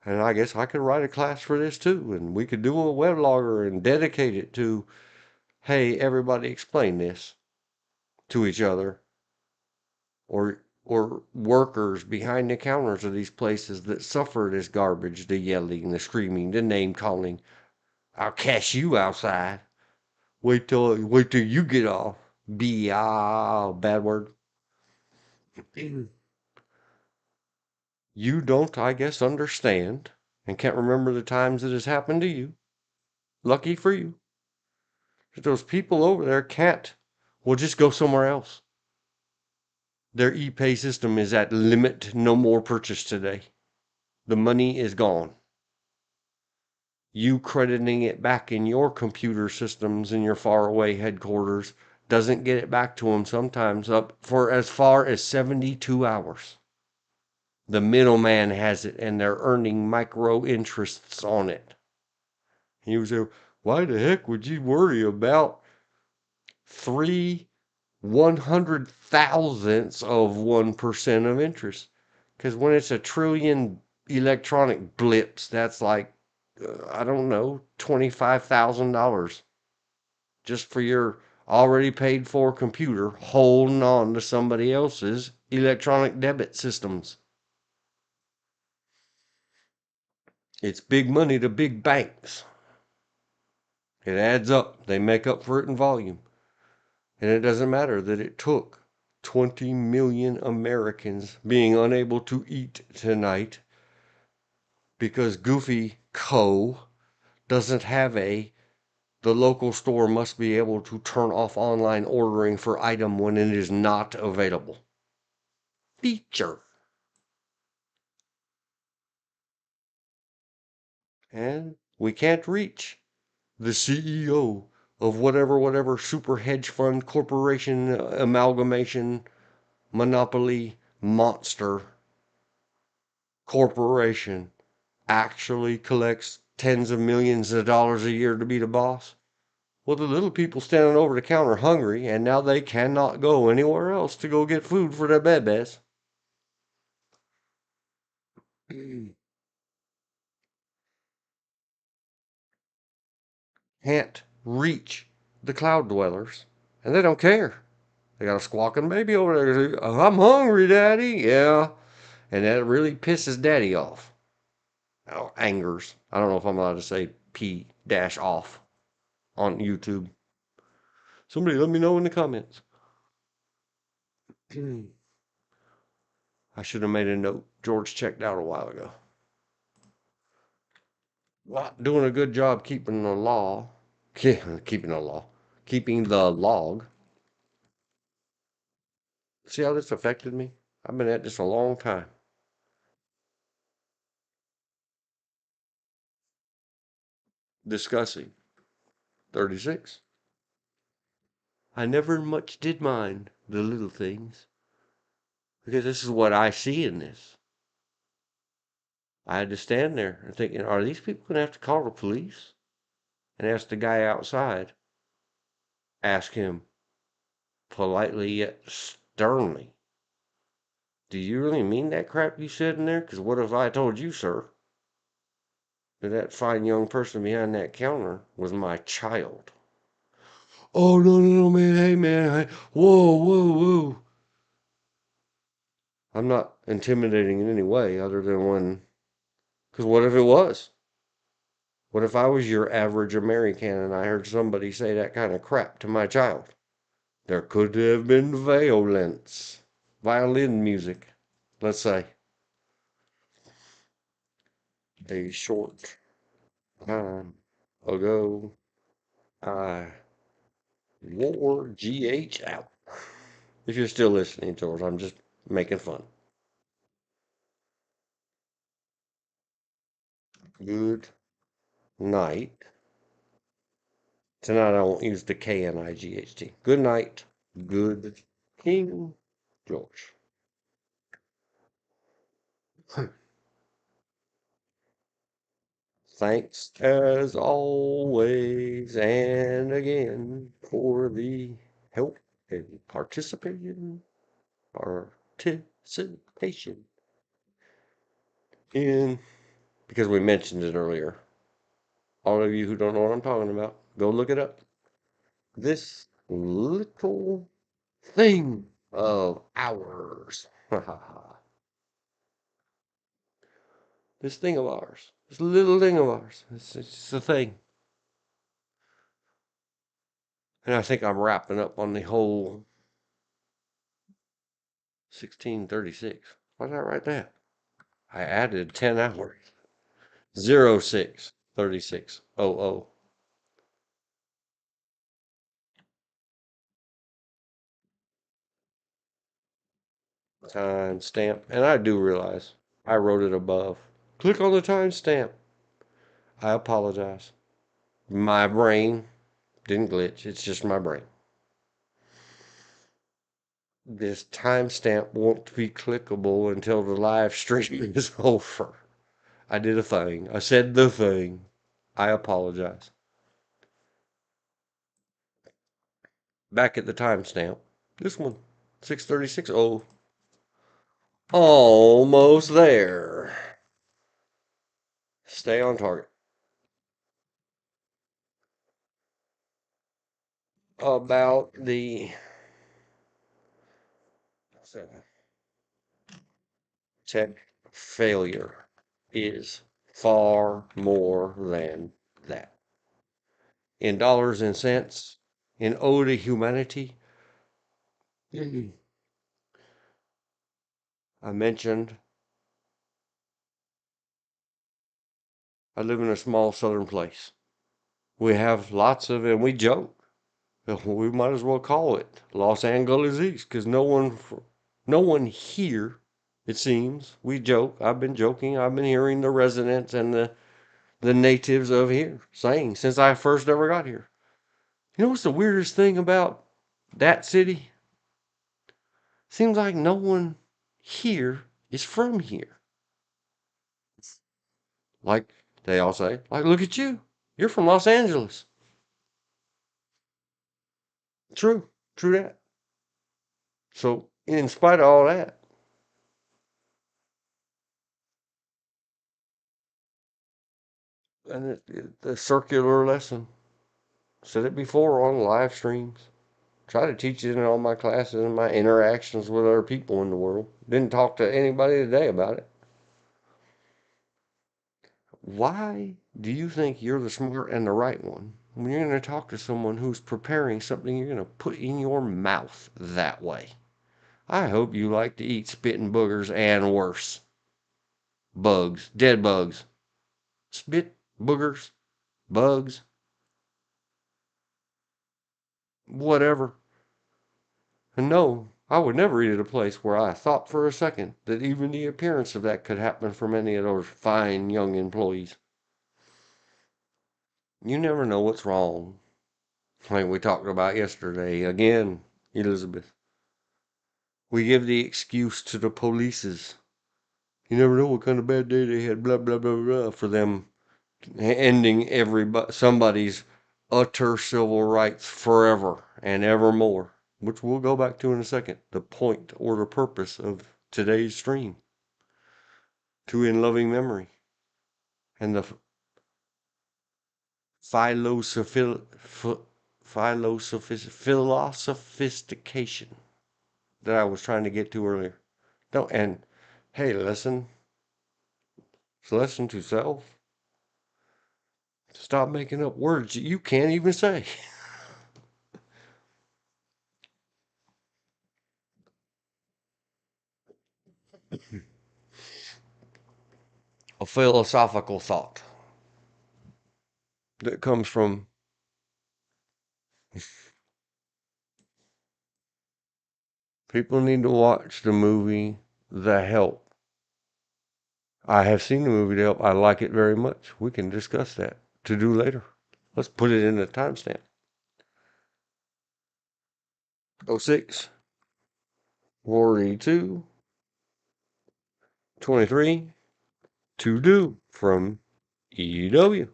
A: And I guess I could write a class for this too, and we could do a weblogger and dedicate it to, hey, everybody explain this to each other, or workers behind the counters of these places that suffer this garbage, the yelling, the screaming, the name calling. I'll cash you outside. Wait till you get off. Bad word. You don't, I guess, understand and can't remember the times it has happened to you. Lucky for you. But those people over there can't. Well, just go somewhere else. Their e-pay system is at limit, no more purchase today. The money is gone. You crediting it back in your computer systems in your faraway headquarters doesn't get it back to them sometimes up for as far as 72 hours. The middleman has it and they're earning micro interests on it. And you say, why the heck would you worry about 3/100,000ths of 1% of interest? Because when it's a trillion electronic blips, that's like, I don't know, $25,000. just for your already paid for computer holding on to somebody else's electronic debit systems. It's big money to big banks. It adds up. They make up for it in volume. And it doesn't matter that it took 20 million Americans being unable to eat tonight because Goofy Co. doesn't have the local store must be able to turn off online ordering for item when it is not available. Feature. And we can't reach the CEO of whatever super hedge fund corporation amalgamation monopoly monster corporation actually collects tens of millions of dollars a year to be the boss. Well, the little people standing over the counter hungry, and now they cannot go anywhere else to go get food for their bebés. Can't reach the cloud dwellers, and they don't care. They got a squawking baby over there. I'm hungry, Daddy. Yeah. And that really pisses Daddy off. Oh, angers. I don't know if I'm allowed to say P dash off on YouTube. Somebody let me know in the comments. I should have made a note. George checked out a while ago. Not doing a good job keeping the law. Keeping the law. Keeping the log. See how this affected me? I've been at this a long time. Discussing. 36. I never much did mind the little things. Because this is what I see in this. I had to stand there and thinking, are these people going to have to call the police? And ask the guy outside. Ask him politely yet sternly. Do you really mean that crap you said in there? Because what if I told you, sir, that fine young person behind that counter was my child? Oh, no, man. Hey, man. Whoa, whoa, whoa. I'm not intimidating in any way other than when. Because what if it was? What if I was your average American and I heard somebody say that kind of crap to my child? There could have been violence. Violin music, let's say. A short time ago, I wore GH out. If you're still listening, George, I'm just making fun. Good night. Tonight I won't use the K-N-I-G-H-T. Good night. Good King George. Thanks as always and again for the help and participation in, because we mentioned it earlier. All of you who don't know what I'm talking about, go look it up. This little thing of ours. This thing of ours. This little thing of ours. It's a thing. And I think I'm wrapping up on the whole 1636. Why did I write that? I added 10 hours. 063600. Timestamp. And I do realize I wrote it above. Click on the timestamp. I apologize. My brain didn't glitch. It's just my brain. This timestamp won't be clickable until the live stream is over. I did a thing. I said the thing. I apologize. Back at the timestamp. This one. 636. Oh. Almost there. Stay on target. about the tech failure is far more than that. In dollars and cents, in ode to humanity, I mentioned I live in a small southern place. We have lots of, and we joke, we might as well call it Los Angeles, because no one here, it seems, we joke. I've been joking. I've been hearing the residents and the natives of here saying since I first ever got here. You know what's the weirdest thing about that city? Seems like no one here is from here. Like they all say, like, look at you. You're from Los Angeles. True, true that. So, in spite of all that, and the circular lesson, said it before on live streams. Try to teach it in all my classes and my interactions with other people in the world. Didn't talk to anybody today about it. Why do you think you're the smart and the right one when you're going to talk to someone who's preparing something you're going to put in your mouth that way? I hope you like to eat spitting boogers and worse. Bugs, dead bugs. Spit, boogers, bugs, whatever. And no, I would never eat at a place where I thought for a second that even the appearance of that could happen from any of those fine young employees. You never know what's wrong. Like we talked about yesterday. Again, Elizabeth. We give the excuse to the polices. You never know what kind of bad day they had, blah, blah, blah, blah, for them ending somebody's utter civil rights forever and evermore, which we'll go back to in a second. The point or the purpose of today's stream. To in loving memory. And the philo-sophistication that I was trying to get to earlier. No, and hey, listen to self. Stop making up words that you can't even say. A philosophical thought that comes from people need to watch the movie The Help. I have seen the movie The Help. I like it very much. We can discuss that to do later. Let's put it in a timestamp. 06, 42, 23, to do from EW.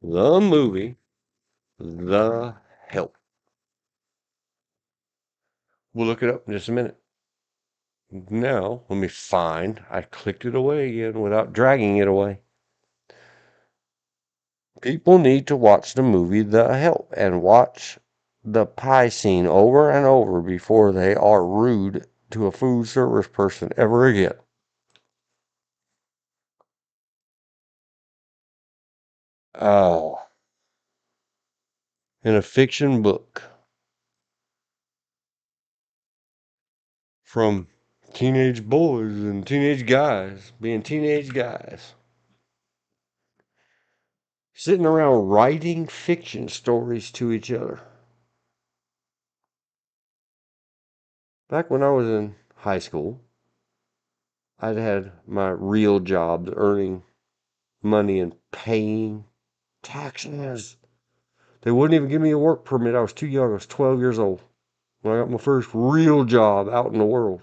A: The movie The Help. We'll look it up in just a minute. Now, let me find. I clicked it away again without dragging it away. People need to watch the movie The Help and watch the pie scene over and over before they are rude to a food service person ever again. Oh. In a fiction book from teenage boys and teenage guys being teenage guys. Sitting around writing fiction stories to each other. Back when I was in high school, I'd had my real jobs earning money and paying taxes. They wouldn't even give me a work permit. I was too young. I was 12 years old when I got my first real job out in the world.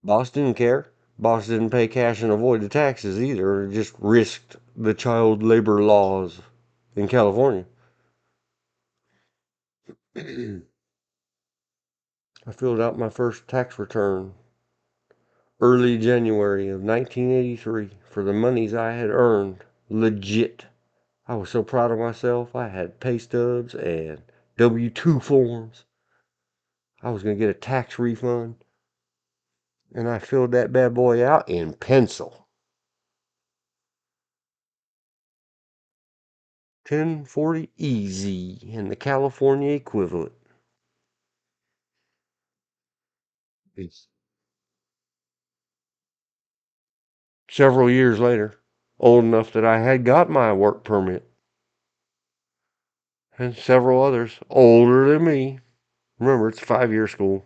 A: Boss didn't care. Boss didn't pay cash and avoid the taxes either. Just risked the child labor laws in California. I filled out my first tax return early January of 1983 for the monies I had earned legit I was so proud of myself. I had pay stubs and W-2 forms. I was going to get a tax refund. And I filled that bad boy out in pencil. 1040 easy in the California equivalent. It's several years later, old enough that I had got my work permit. And several others older than me. Remember, it's 5-year school.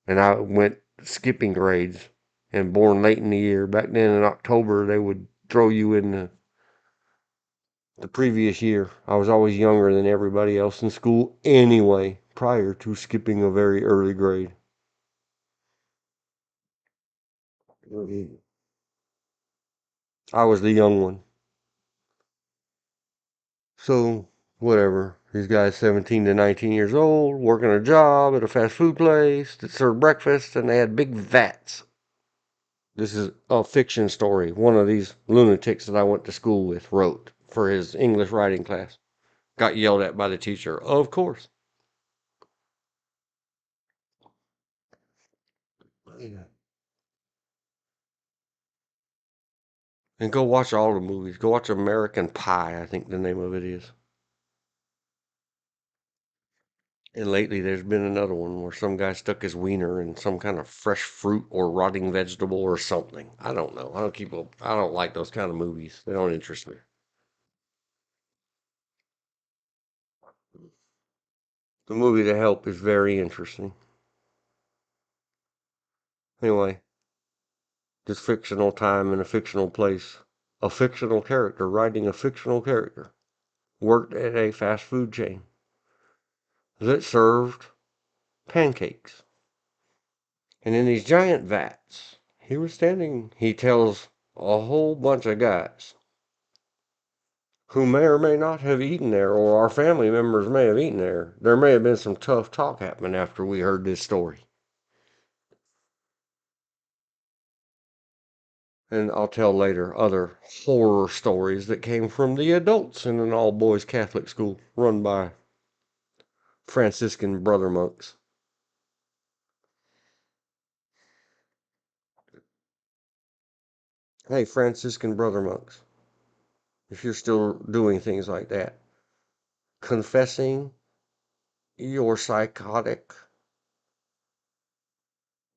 A: And I went skipping grades and born late in the year. Back then in October, they would throw you in the previous year. I was always younger than everybody else in school anyway, prior to skipping a very early grade. I was the young one. So, whatever. These guys 17 to 19 years old, working a job at a fast food place that served breakfast, and they had big vats. This is a fiction story. One of these lunatics that I went to school with wrote for his English writing class. Got yelled at by the teacher, of course. And go watch all the movies. Go watch American Pie, I think the name of it is. And lately there's been another one where some guy stuck his wiener in some kind of fresh fruit or rotting vegetable or something. I don't know. I don't like those kind of movies. They don't interest me. The movie The Help is very interesting. Anyway, this fictional time in a fictional place. A fictional character writing a fictional character. Worked at a fast food chain that served pancakes. And in these giant vats, he tells a whole bunch of guys who may or may not have eaten there, or our family members may have eaten there. There may have been some tough talk happening after we heard this story. And I'll tell later other horror stories that came from the adults in an all-boys Catholic school run by Franciscan brother monks. Hey, Franciscan brother monks, if you're still doing things like that, confessing your psychotic,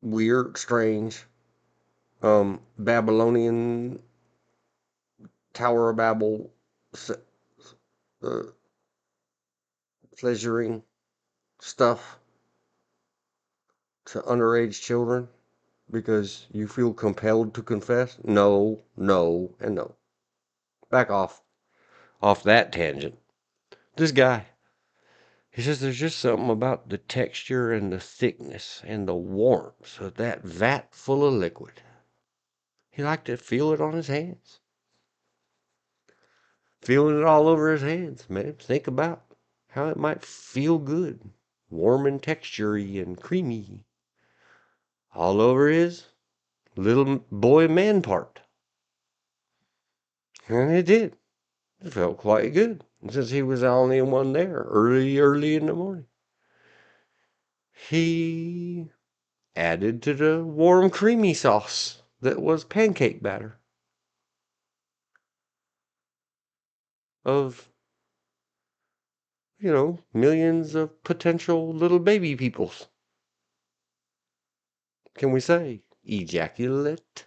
A: weird, strange, Babylonian Tower of Babel uh, pleasuring stuff to underage children because you feel compelled to confess? No, no, and no. Back off that tangent. This guy, he says there's just something about the texture and the thickness and the warmth of that vat full of liquid. He liked to feel it on his hands. Feeling it all over his hands, man. Think about how it might feel good. Warm and textury and creamy. All over his little boy man part. And it did. It felt quite good. Since he was the only one there early in the morning. He added to the warm creamy sauce that was pancake batter of, millions of potential little baby peoples. Can we say ejaculate?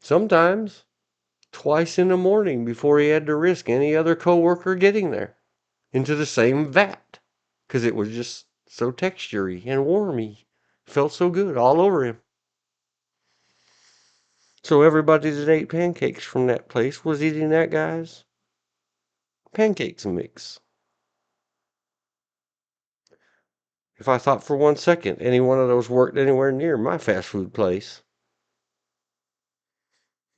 A: Sometimes twice in the morning before he had to risk any other coworker getting there into the same vat because it was just so textury and warmy. Felt so good all over him. So everybody that ate pancakes from that place was eating that guy's pancakes mix. If I thought for 1 second any one of those worked anywhere near my fast food place,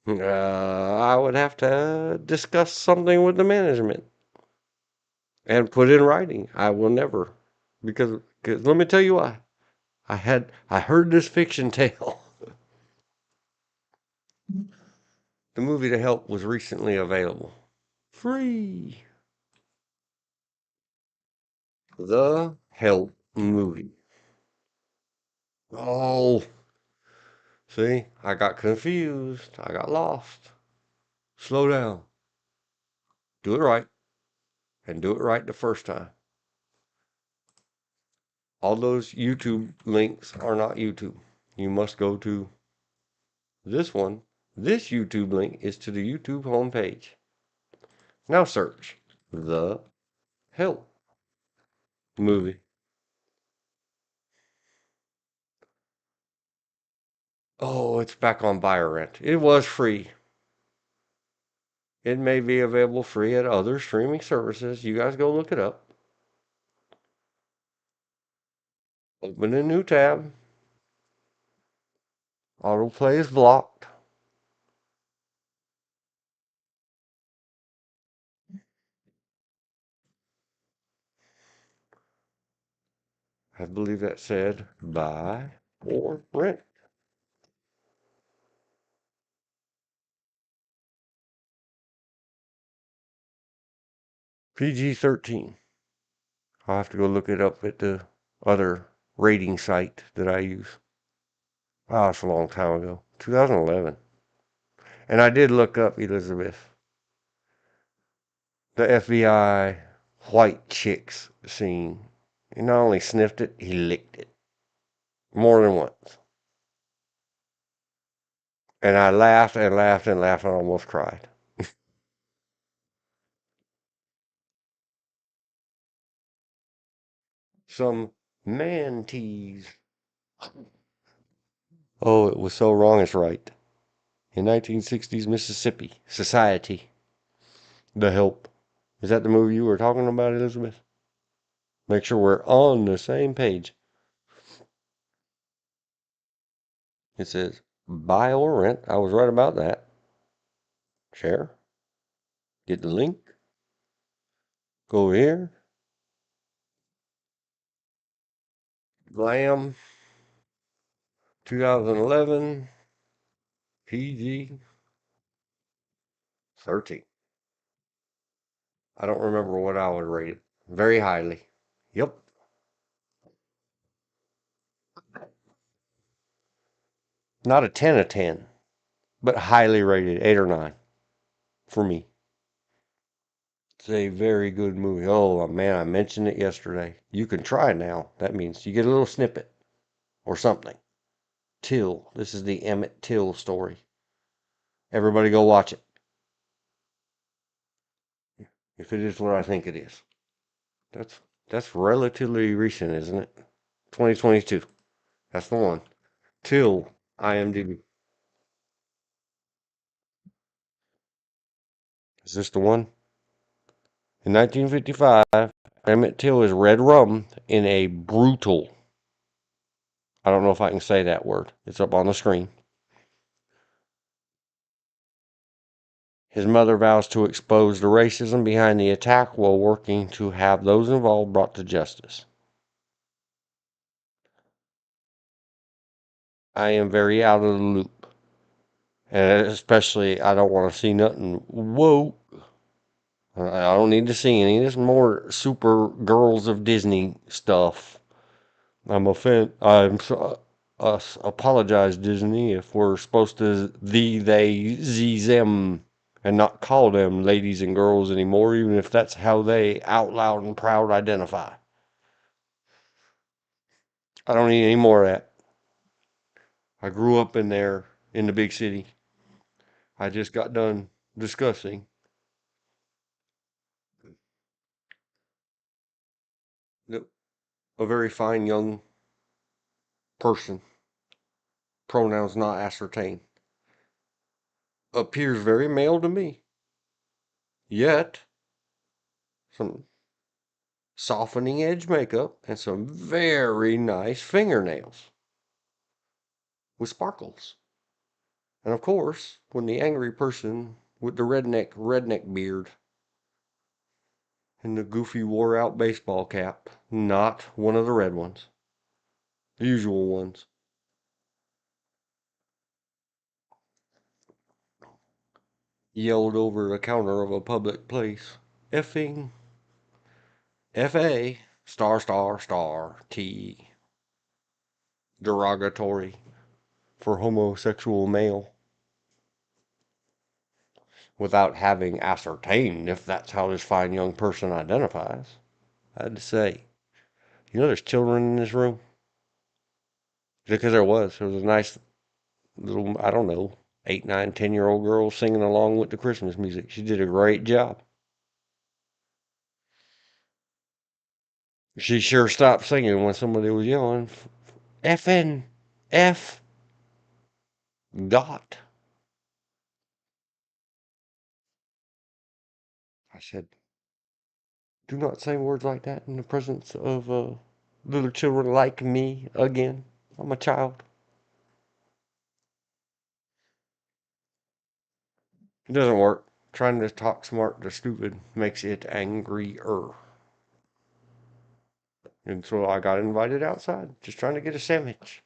A: I would have to discuss something with the management and put in writing. I will never, because let me tell you why. I heard this fiction tale. The movie The Help was recently available. Free. The Help movie. Oh, see, I got confused. I got lost. Slow down. Do it right. And do it right the first time. All those YouTube links are not YouTube. You must go to this one. This YouTube link is to the YouTube homepage. Now search The Help movie. Oh, it's back on buy or rent. It was free. It may be available free at other streaming services. You guys go look it up. Open a new tab. Autoplay is blocked. I believe that said buy or rent. PG-13. I'll have to go look it up at the other rating site that I use. Wow, it's a long time ago. 2011. And I did look up Elizabeth. The FBI white chicks scene. He not only sniffed it, he licked it. More than once. And I laughed and laughed and laughed and almost cried. Some man tease. Oh, it was so wrong it's right. In 1960s Mississippi, Society. The Help. Is that the movie you were talking about, Elizabeth? Make sure we're on the same page. It says buy or rent. I was right about that. Share. Get the link. Go over here. Glam. 2011. PG 13. I don't remember what I would rate it. Very highly. Yep. Not a 10 of 10, but highly rated. 8 or 9 for me. It's a very good movie. Oh man, I mentioned it yesterday. You can try it now. That means you get a little snippet or something. Till. This is the Emmett Till story. Everybody go watch it. If it is what I think it is. That's relatively recent, isn't it? 2022. That's the one. Till IMDb. Is this the one? In 1955, Emmett Till is red rum in a brutal. I don't know if I can say that word. It's up on the screen. His mother vows to expose the racism behind the attack while working to have those involved brought to justice. I am very out of the loop. And especially, I don't want to see nothing woke. I don't need to see any. This more super girls of Disney stuff. I'm apologize, Disney, if we're supposed to they, them, and not call them ladies and girls anymore, even if that's how they out loud and proud identify. I don't need any more of that. I grew up in there, in the big city. I just got done discussing that a very fine young person, pronouns not ascertained, appears very male to me. Yet, some softening edge makeup and some very nice fingernails with sparkles. And of course, when the angry person with the redneck beard and the goofy wore out baseball cap, not one of the red ones, the usual ones. yelled over the counter of a public place. Effing F-A star star star T. Derogatory for homosexual male. Without having ascertained if that's how this fine young person identifies. I had to say, there's children in this room? Because there was. There was a nice little, I don't know, 8, 9, 10-year-old girl singing along with the Christmas music. She did a great job. She sure stopped singing when somebody was yelling, F-N, F, got. I said, do not say words like that in the presence of little children like me again. I'm a child. It doesn't work. Trying to talk smart to stupid makes it angrier. And so I got invited outside, just trying to get a sandwich.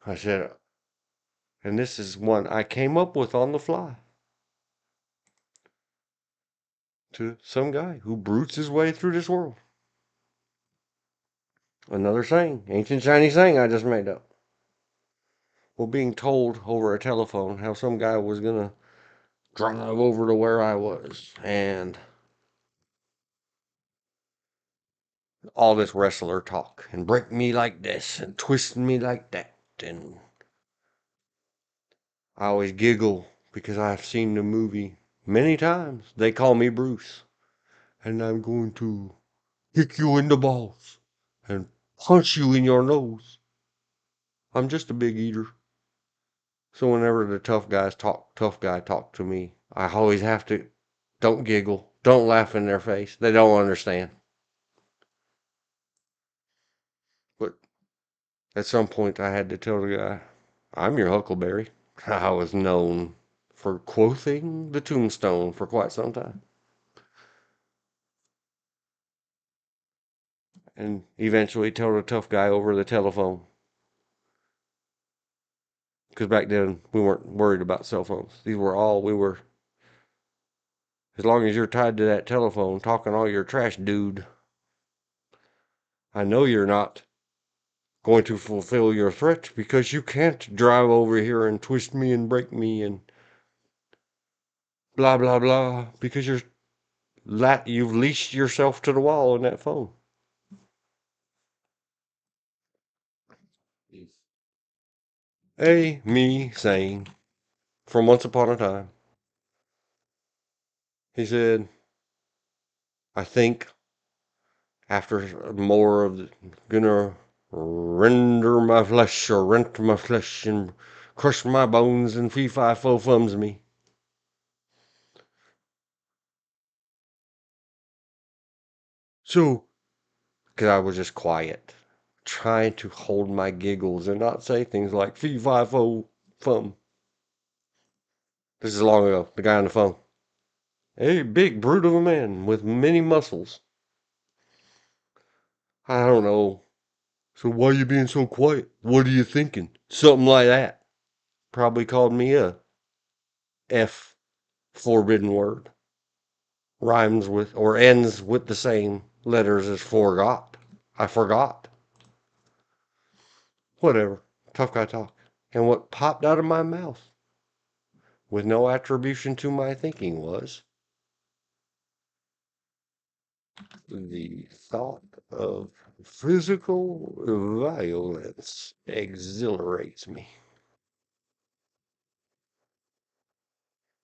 A: I said, and this is one I came up with on the fly. To some guy who brutes his way through this world. Another saying, ancient Chinese saying I just made up. Well, being told over a telephone how some guy was gonna drive over to where I was, and all this wrestler talk, and break me like this, and twist me like that, and I always giggle because I've seen the movie many times. They call me Bruce, and I'm going to kick you in the balls and punch you in your nose. I'm just a big eater. So whenever the tough guy talk to me, I always have to, don't giggle, don't laugh in their face. They don't understand. But at some point I had to tell the guy, I'm your Huckleberry. I was known for quoting the tombstone for quite some time. And eventually tell the tough guy over the telephone. Because back then we weren't worried about cell phones. We were, as long as you're tied to that telephone talking all your trash, dude, I know you're not going to fulfill your threat because you can't drive over here and twist me and break me and blah, blah, blah, because you've leashed yourself to the wall in that phone. Me saying, from once upon a time, he said, I think after more of the, gonna render my flesh or rent my flesh and crush my bones and fee-fi-fo-fums me. So, because I was just quiet, trying to hold my giggles and not say things like fee-fi-fo-fum. This is long ago, the guy on the phone. A big brute of a man with many muscles. I don't know. So why you being so quiet? What are you thinking? Something like that. Probably called me a F forbidden word. Rhymes with or ends with the same letters as forgot. I forgot. Whatever. Tough guy talk. And what popped out of my mouth, with no attribution to my thinking, was the thought of physical violence exhilarates me.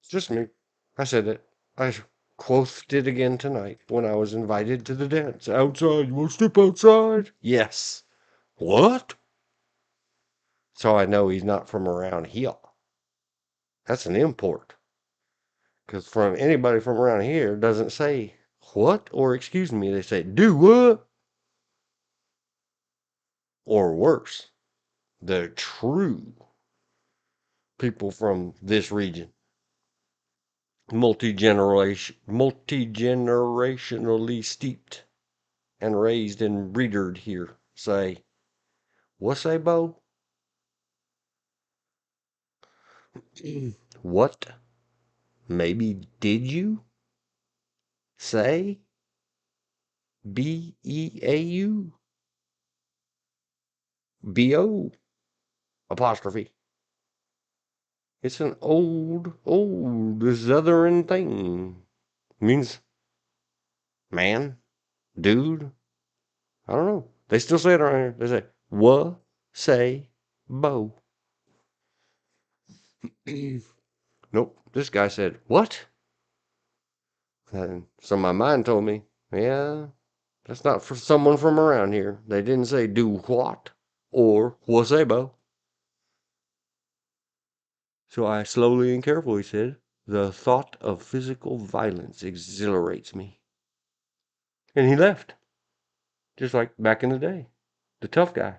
A: It's just me. I said it. I quothed it again tonight when I was invited to the dance. Outside, you want to step outside? Yes. What? So I know he's not from around here. That's an import. Because from anybody from around here doesn't say what or excuse me. They say do what? Or worse, the true people from this region, multi-generationally steeped and raised and breedered here, say, what say, Bo? What? Maybe did you say B-E-A-U? B-O apostrophe. It's an old Southern thing. Means man, dude. I don't know. They still say it around here. They say, "Wha say bo." Nope. This guy said, "What?" And so my mind told me, yeah, that's not for someone from around here. They didn't say do what or "Wha say bo." So I slowly and carefully said, "The thought of physical violence exhilarates me." And he left. Just like back in the day. The tough guy.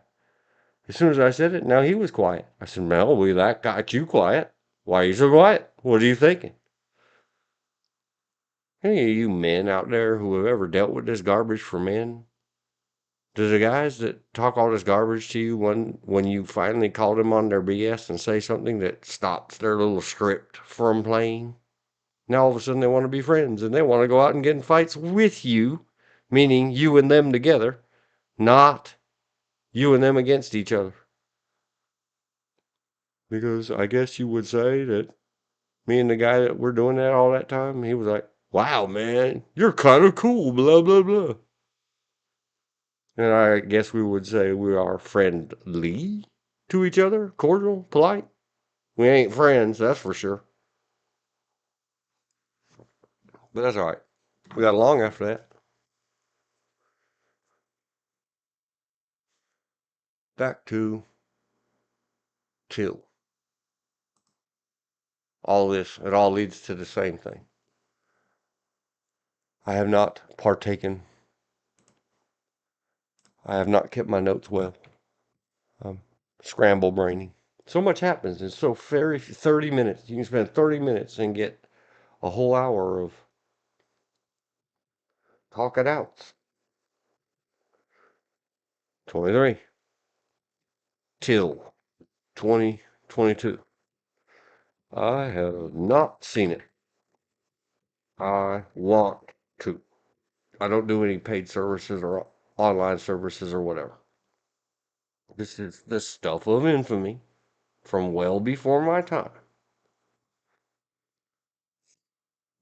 A: As soon as I said it, now he was quiet. I said, "Well, that got you quiet. Why are you so quiet? What are you thinking?" Any of you men out there who have ever dealt with this garbage for men, do the guys that talk all this garbage to you when you finally call them on their BS and say something that stops their little script from playing, now all of a sudden they want to be friends and they want to go out and get in fights with you, meaning you and them together, not you and them against each other. Because I guess you would say that me and the guy that were doing that all that time, he was like, "Wow, man, you're kind of cool, blah, blah, blah." And I guess we would say we are friendly to each other, cordial, polite. We ain't friends, that's for sure. But that's all right. We got along after that. Back to till. All this, it all leads to the same thing. I have not partaken. I have not kept my notes well. Scramble braining. So much happens in so very 30 minutes. You can spend 30 minutes and get a whole hour of talk it out. 23 till 2022. I have not seen it. I want to. I don't do any paid services or online services or whatever. This is the stuff of infamy from well before my time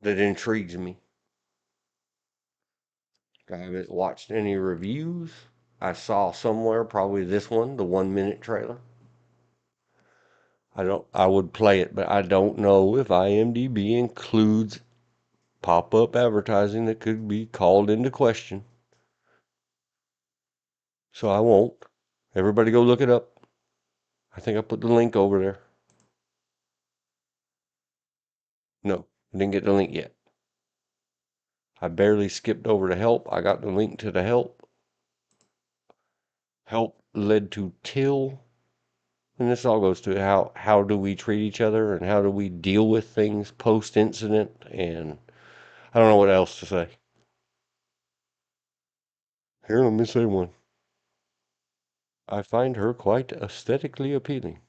A: that intrigues me. I haven't watched any reviews. I saw somewhere, probably this one, the 1 minute trailer. I would play it, but I don't know if IMDb includes pop-up advertising that could be called into question. So I won't. Everybody go look it up. I think I put the link over there. No, I didn't get the link yet. I barely skipped over to help. I got the link to the help. Help led to till. And this all goes to how do we treat each other and how do we deal with things post-incident, and I don't know what else to say. Here, let me say one. I find her quite aesthetically appealing.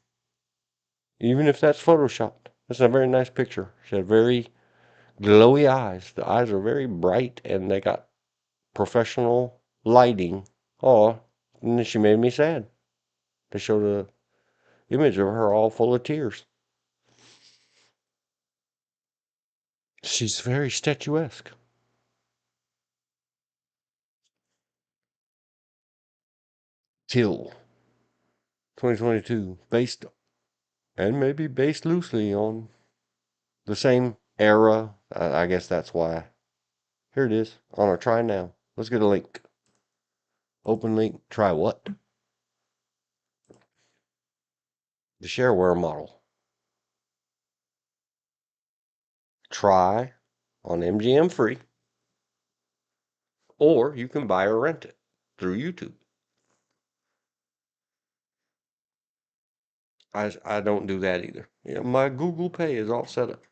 A: Even if that's photoshopped. That's a very nice picture. She had very glowy eyes. The eyes are very bright and they got professional lighting. Oh, and then she made me sad. They showed a image of her all full of tears. She's very statuesque. Till 2022, based and maybe based loosely on the same era. I guess that's why. Here it is on our try now. Let's get a link. Open link. Try what? The shareware model. Try on MGM free, or you can buy or rent it through YouTube. I don't do that either. Yeah, my Google Pay is all set up.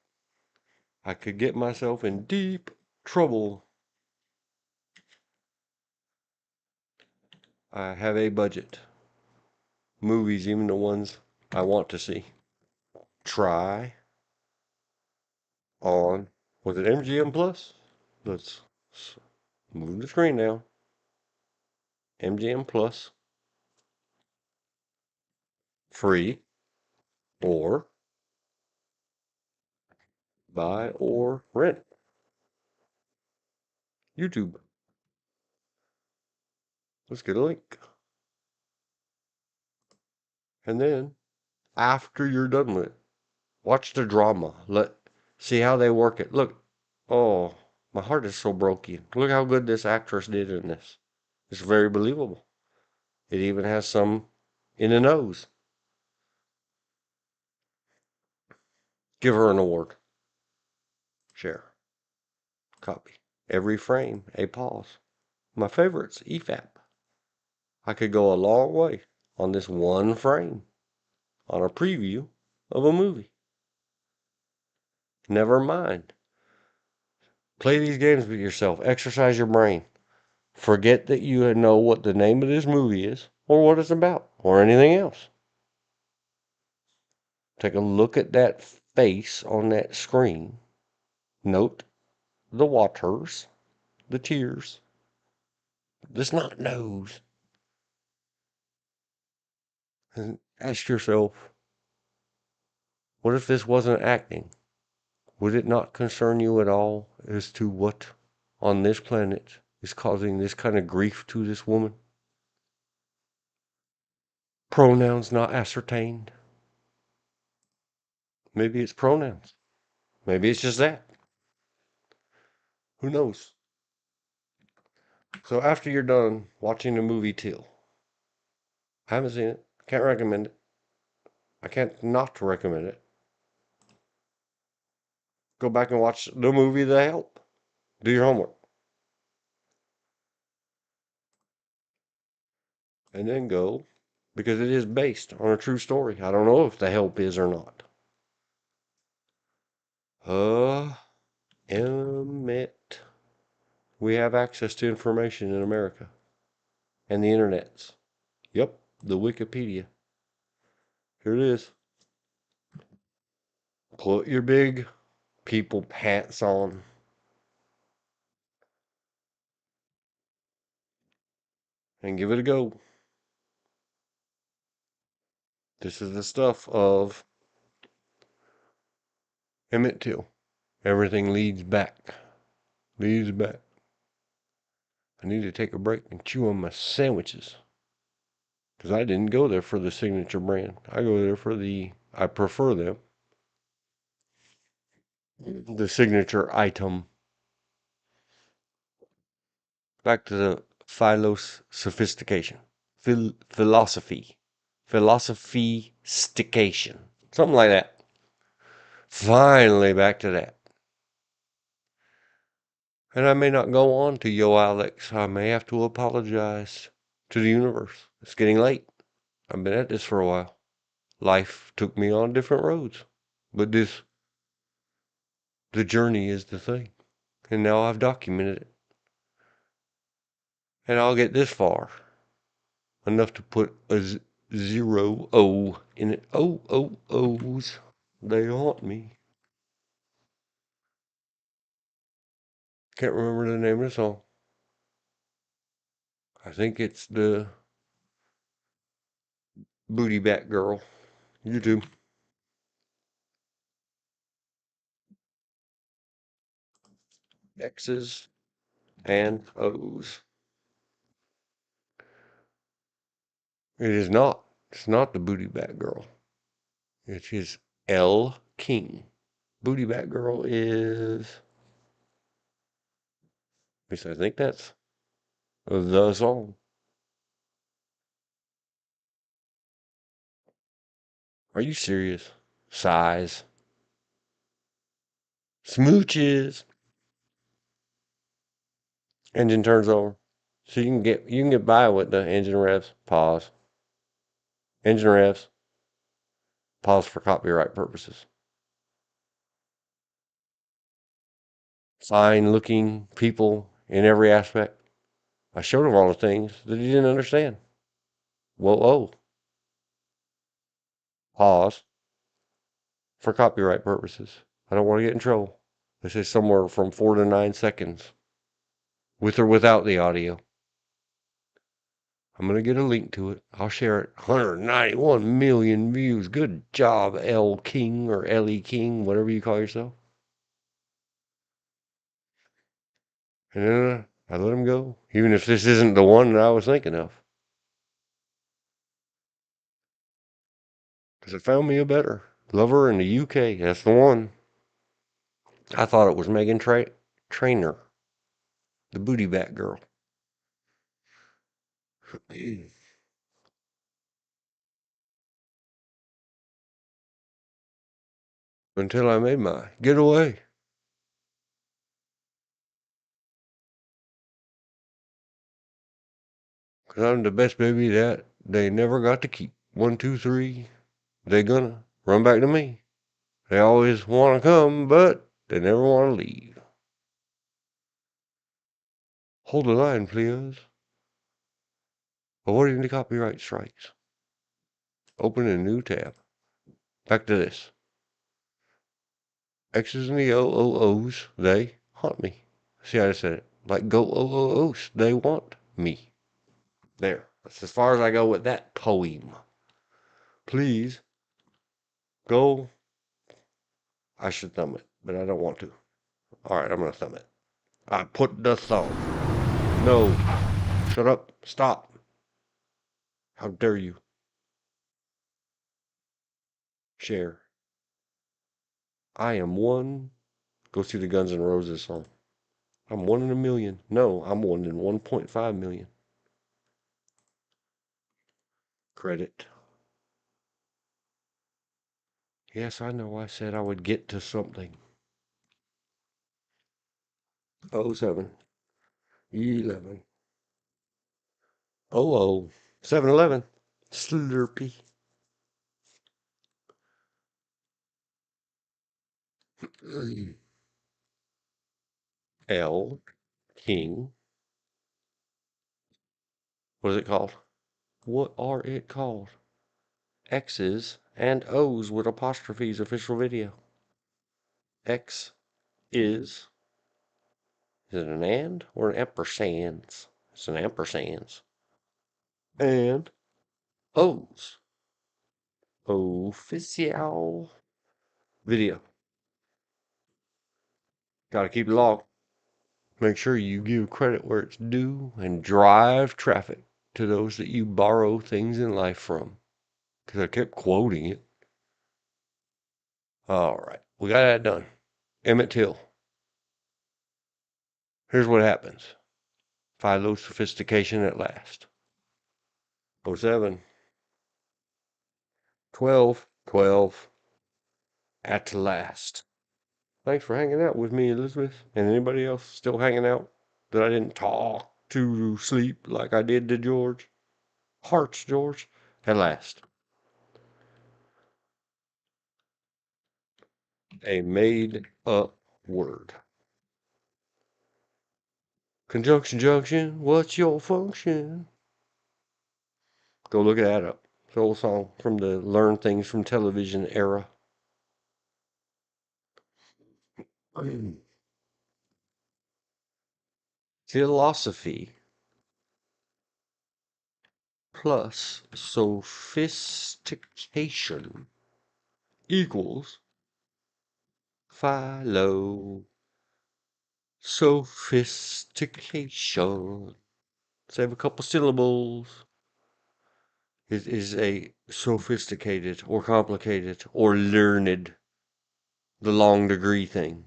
A: I could get myself in deep trouble. I have a budget. Movies, even the ones I want to see. Try on, was it MGM Plus? Let's move the screen down. MGM Plus. Free or buy or rent. YouTube. Let's get a link. And then, after you're done with it, watch the drama. See how they work it. Look, oh, my heart is so broken. Look how good this actress did in this. It's very believable. It even has some in the nose. Give her an award. Share. Copy. Every frame, a pause. My favorites, EFAP. I could go a long way on this one frame, on a preview of a movie. Never mind. Play these games with yourself. Exercise your brain. Forget that you know what the name of this movie is, or what it's about, or anything else. Take a look at that face on that screen. Note the waters, the tears, the snot nose. And ask yourself, what if this wasn't acting? Would it not concern you at all as to what on this planet is causing this kind of grief to this woman? Pronouns not ascertained. Maybe it's pronouns. Maybe it's just that. Who knows? So after you're done watching the movie Till, I haven't seen it. Can't recommend it. I can't not recommend it. Go back and watch the movie The Help. Do your homework. And then go, because it is based on a true story. I don't know if The Help is or not. Emmet. We have access to information in America. And the internets. Yep, the Wikipedia. Here it is. Put your big people hats on. And give it a go. This is the stuff of Emmett Till. Everything leads back. Leads back. I need to take a break and chew on my sandwiches. Because I didn't go there for the signature brand. I go there for I prefer them. The signature item. Back to the Philo-sophistication. Philosophistication. Something like that. Finally back to that. And I may not go on to Yo Alex. I may have to apologize to the universe. It's getting late. I've been at this for a while. Life took me on different roads. But the journey is the thing. And now I've documented it. And I'll get this far. Enough to put a zero O in it. O's. They haunt me. Can't remember the name of the song. I think it's the Booty Back Girl. YouTube. X's and O's. It is not. It's not the Booty Back Girl. It is L. King. Booty Back Girl is. At least I think that's the song. Are you serious? Size. Smooches. Engine turns over. So you can get by with the engine revs. Pause. Engine revs. Pause for copyright purposes. Fine looking people in every aspect. I showed him all the things that he didn't understand. Whoa. Pause for copyright purposes. I don't want to get in trouble. They say somewhere from 4 to 9 seconds, with or without the audio. I'm going to get a link to it. I'll share it. 191 million views. Good job, L King or Ellie King, whatever you call yourself. And then I let him go, even if this isn't the one that I was thinking of. Because I found me a better. Lover in the UK. That's the one. I thought it was Megan Trainor, the booty back girl. Until I made my getaway. Because I'm the best baby that they never got to keep. 1, 2, 3. They gonna run back to me. They always want to come, but they never want to leave. Hold the line, please. Avoiding the copyright strikes. Open a new tab. Back to this. X's and the OOOs, they haunt me. See how I said it? Like go OOOs, they want me. There. That's as far as I go with that poem. Please go. I should thumb it, but I don't want to. Alright, I'm going to thumb it. I put the thumb. No. Shut up. Stop. How dare you? Share. I am one. Go see the Guns N' Roses song. I'm 1 in a million. No, I'm 1 in 1.5 million. Credit. Yes, I know I said I would get to something. 07. 11. 7-Eleven. Slurpee. L. King. What is it called? What are it called? X's and O's with apostrophes official video. X is it an and or an ampersand? It's an ampersand. And O's. Official video. Gotta keep it logged. Make sure you give credit where it's due and drive traffic to those that you borrow things in life from. Because I kept quoting it. All right, we got that done. Emmett Till. Here's what happens. Philo-sophistication at last. 07. 12. 12. At last. Thanks for hanging out with me, Elizabeth. And anybody else still hanging out that I didn't talk to sleep like I did to George? Hearts, George. At last. A made up word. Conjunction junction, what's your function? Go look that up. It's an old song from the Learn Things from Television era. Philosophy plus sophistication equals Philo-sophistication. Save a couple syllables. It is a sophisticated or complicated or learned, the long degree thing.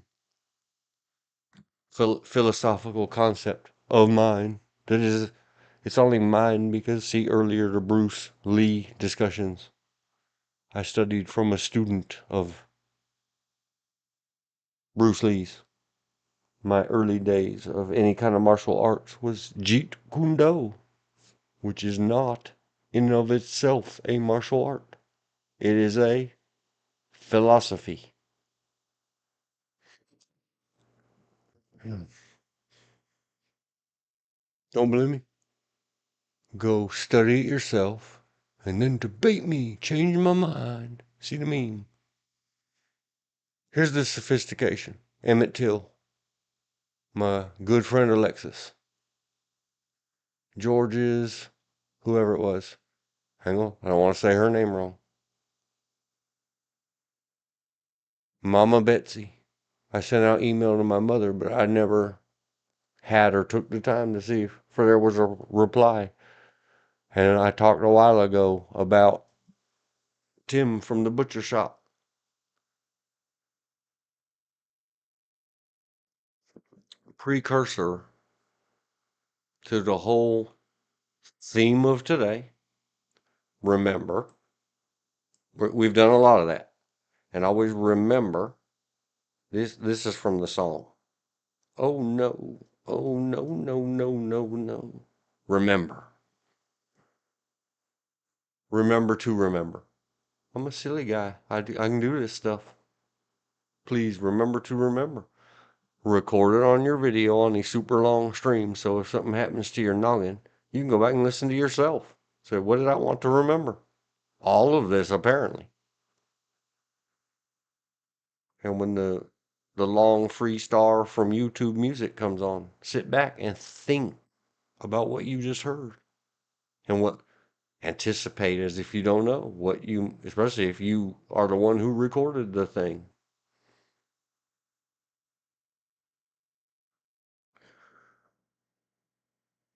A: Philosophical concept of mine. That is, it's only mine because, see, earlier the Bruce Lee discussions. I studied from a student of Bruce Lee's. My early days of any kind of martial arts was Jeet Kune Do, which is not in and of itself a martial art. It is a philosophy. Don't believe me? Go study it yourself and then debate me, change my mind. See what I mean? Here's the sophistication. Emmett Till, my good friend Alexis, George's, whoever it was. Hang on, I don't want to say her name wrong. Mama Betsy. I sent out email to my mother, but I never had or took the time to see if there was a reply. And I talked a while ago about Tim from the butcher shop. Precursor to the whole theme of today. Remember, we've done a lot of that, and always remember. This is from the song. Oh no, oh no, no, no, no, no. Remember. Remember to remember. I'm a silly guy. I can do this stuff. Please remember to remember. Record it on your video on these super long streams, so if something happens to your noggin, you can go back and listen to yourself. Say, what did I want to remember? All of this, apparently. And when the long free star from YouTube music comes on, sit back and think about what you just heard. And what anticipate as if you don't know what you, especially if you are the one who recorded the thing.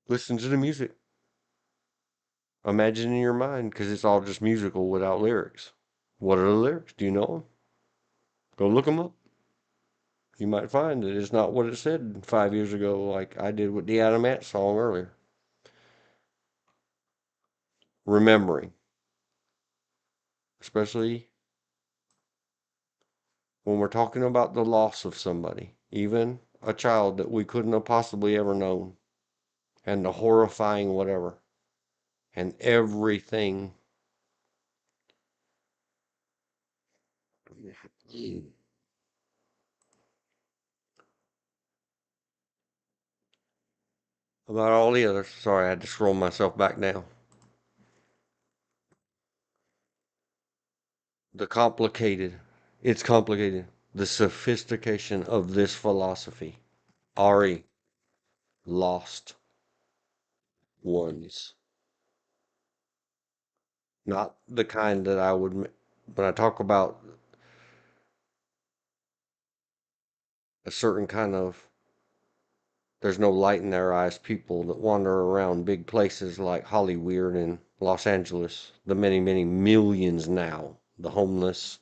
A: Listen to the music. Imagine in your mind, because it's all just musical without lyrics. What are the lyrics? Do you know them? Go look them up. You might find that it's not what it said 5 years ago, like I did with the Adam Ant song earlier. Remembering, especially when we're talking about the loss of somebody, even a child that we couldn't have possibly ever known, and the horrifying whatever, and everything. About all the others. Sorry, I had to scroll myself back down. The complicated, it's complicated. The sophistication of this philosophy. Ari, lost ones. Not the kind that I would, when I talk about a certain kind of, there's no light in their eyes people that wander around big places like Hollywood and Los Angeles, the many, many millions now, the homeless,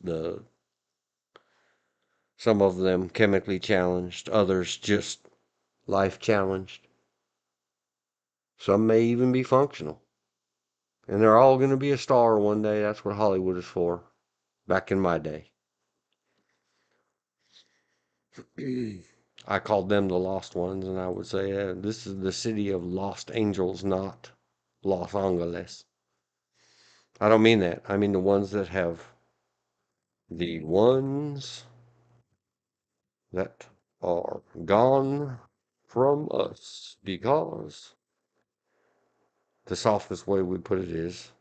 A: some of them chemically challenged, others just life challenged. Some may even be functional. And they're all going to be a star one day. That's what Hollywood is for. Back in my day. I called them the lost ones, and I would say this is the city of lost angels, not Los Angeles. I don't mean that. I mean the ones that have, the ones that are gone from us, because the softest way we put it is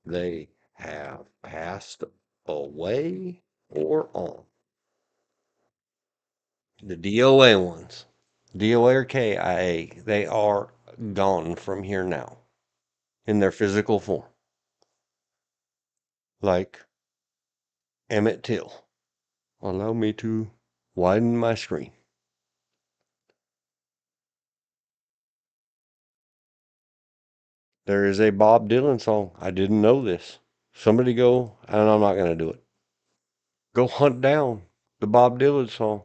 A: they have passed away or on. The DOA ones, DOA or KIA, they are gone from here now in their physical form. Like Emmett Till. Allow me to widen my screen. There is a Bob Dylan song. I didn't know this. Somebody go, and I'm not going to do it. Go hunt down the Bob Dylan song.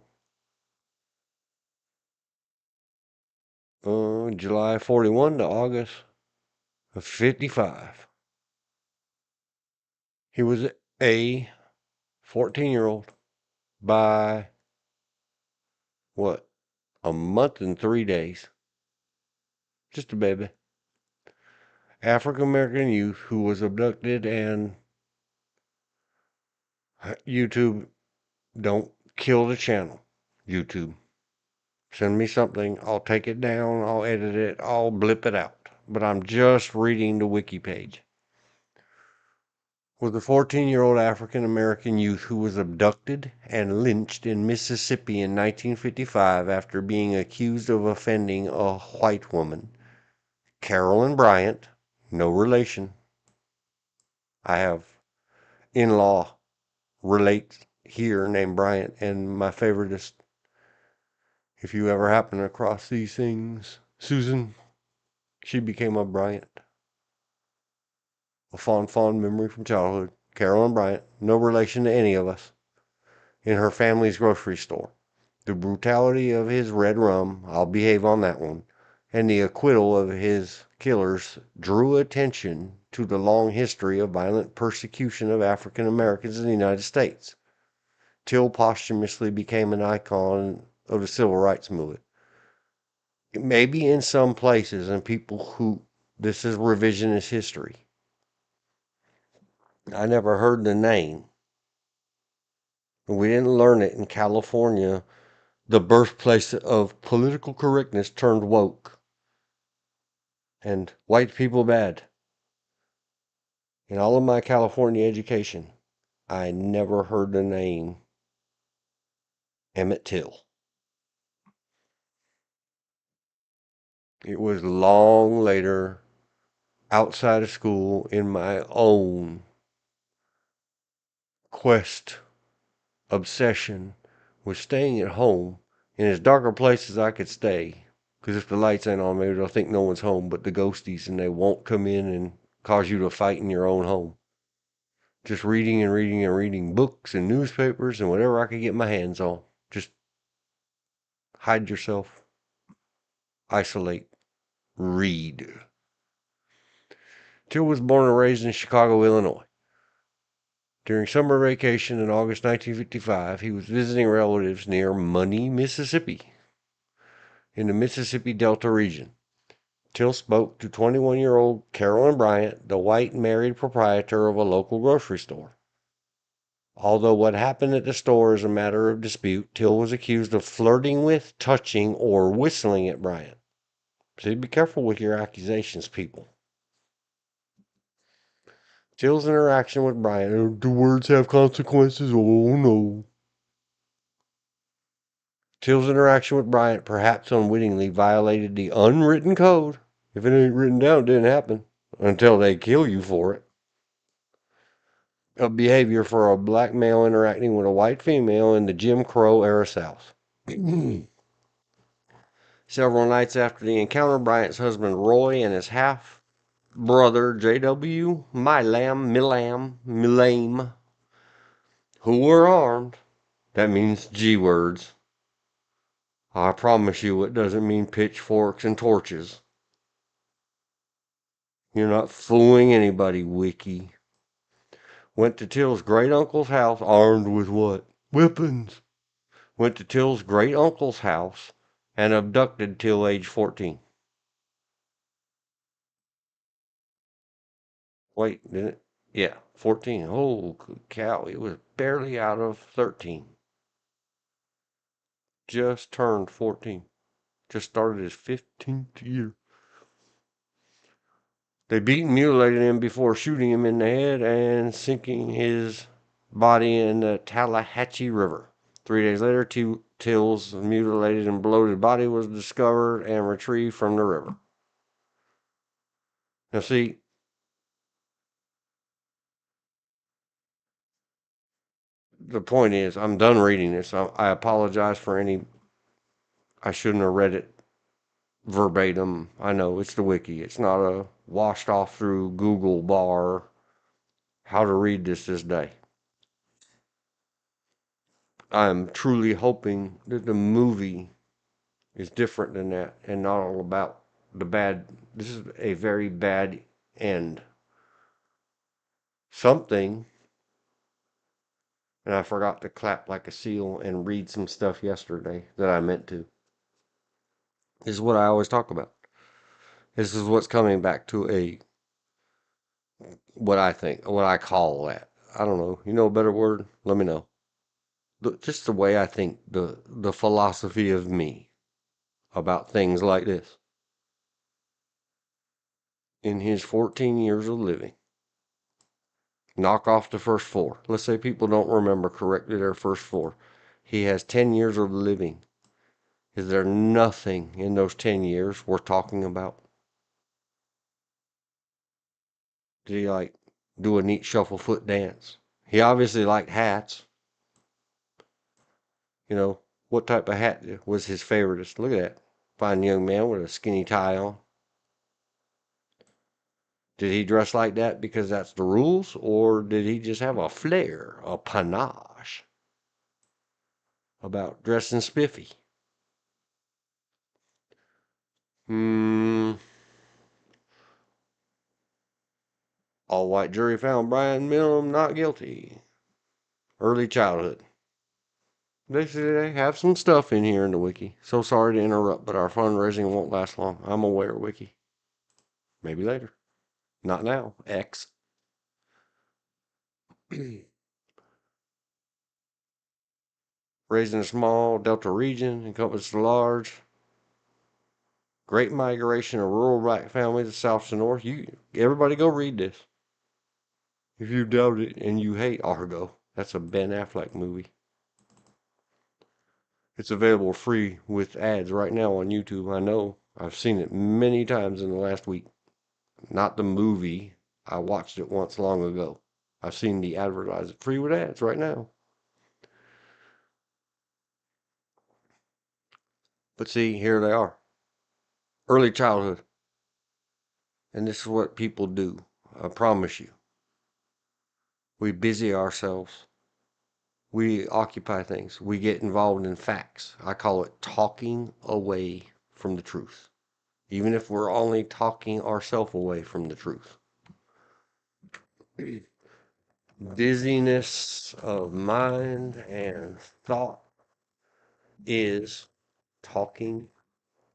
A: July 41 to August of 55. He was a 14-year-old by, what, a month and 3 days. Just a baby. African American youth who was abducted, and YouTube, don't kill the channel. YouTube. Send me something. I'll take it down. I'll edit it. I'll blip it out. But I'm just reading the wiki page. was a 14-year-old African-American youth who was abducted and lynched in Mississippi in 1955 after being accused of offending a white woman. Carolyn Bryant, no relation. I have in-law relate here named Bryant, and my favorite is, if you ever happen across these things, Susan, she became a Bryant. A fond memory from childhood. Carolyn Bryant, no relation to any of us, in her family's grocery store. The brutality of his red rum, I'll behave on that one, and the acquittal of his killers drew attention to the long history of violent persecution of African Americans in the United States. Till posthumously became an icon of the civil rights movement. Maybe in some places, and people who, this is revisionist history. I never heard the name. We didn't learn it in California, the birthplace of political correctness turned woke. And white people bad. In all of my California education, I never heard the name Emmett Till. It was long later, outside of school, in my own quest, obsession with staying at home in as dark a place as I could stay. Because if the lights ain't on, maybe they'll think no one's home but the ghosties, and they won't come in and cause you to fight in your own home. Just reading books and newspapers and whatever I could get my hands on. Just hide yourself, isolate, read. Till was born and raised in Chicago, Illinois. During summer vacation in August 1955, he was visiting relatives near Money, Mississippi, in the Mississippi Delta region. Till spoke to 21-year-old Carolyn Bryant, the white married proprietor of a local grocery store. Although what happened at the store is a matter of dispute, Till was accused of flirting with, touching, or whistling at Bryant. So be careful with your accusations, people. Till's interaction with Bryant, do words have consequences? Oh no. Till's interaction with Bryant perhaps unwittingly violated the unwritten code. If it ain't written down, it didn't happen. Until they kill you for it. Of behavior for a black male interacting with a white female in the Jim Crow era South. Several nights after the encounter, Bryant's husband Roy and his half-brother J.W. Millam, who were armed. That means G words. I promise you it doesn't mean pitchforks and torches. You're not fooling anybody, Wiki. Went to Till's great-uncle's house, armed with what? Weapons. Went to Till's great-uncle's house and abducted Till age 14. Wait, didn't it? Yeah, 14. Oh, good cow. It was barely out of 13. Just turned 14. Just started his 15th year. They beat and mutilated him before shooting him in the head and sinking his body in the Tallahatchie River. 3 days later, Till's mutilated and bloated body was discovered and retrieved from the river. Now see, the point is, I'm done reading this. I apologize for any, I shouldn't have read it verbatim. I know, it's the wiki. It's not a washed off through Google bar how to read this day. I'm truly hoping that the movie is different than that and not all about the bad. This is a very bad end. Something, and I forgot to clap like a seal and read some stuff yesterday that I meant to. This is what I always talk about. This is what's coming back to what I call that. I don't know. You know a better word? Let me know. Just the way I think, the philosophy of me about things like this. In his 14 years of living, Knock off the first 4. Let's say people don't remember correctly their first 4. He has 10 years of living. Is there nothing in those 10 years worth talking about? Did he like do a neat shuffle foot dance? He obviously liked hats. You know, what type of hat was his favorite? Look at that. Fine young man with a skinny tie on. Did he dress like that because that's the rules? Or did he just have a flair, a panache about dressing spiffy? All white jury found Brian Millam not guilty. Early childhood. They have some stuff in here in the wiki. So sorry to interrupt, but our fundraising won't last long. I'm aware, wiki. Maybe later. Not now. X. Raised in a small delta region, encompassed the large. Great migration of rural black families to south to north. Everybody go read this. If you doubt it and you hate Argo, that's a Ben Affleck movie. It's available free with ads right now on YouTube. I know. I've seen it many times in the last week. Not the movie. I watched it once long ago. I've seen the advertisement free with ads right now. But see, here they are. Early childhood. And this is what people do. I promise you. We busy ourselves. We occupy things. We get involved in facts. I call it talking away from the truth. Even if we're only talking ourselves away from the truth. Dizziness of mind and thought is talking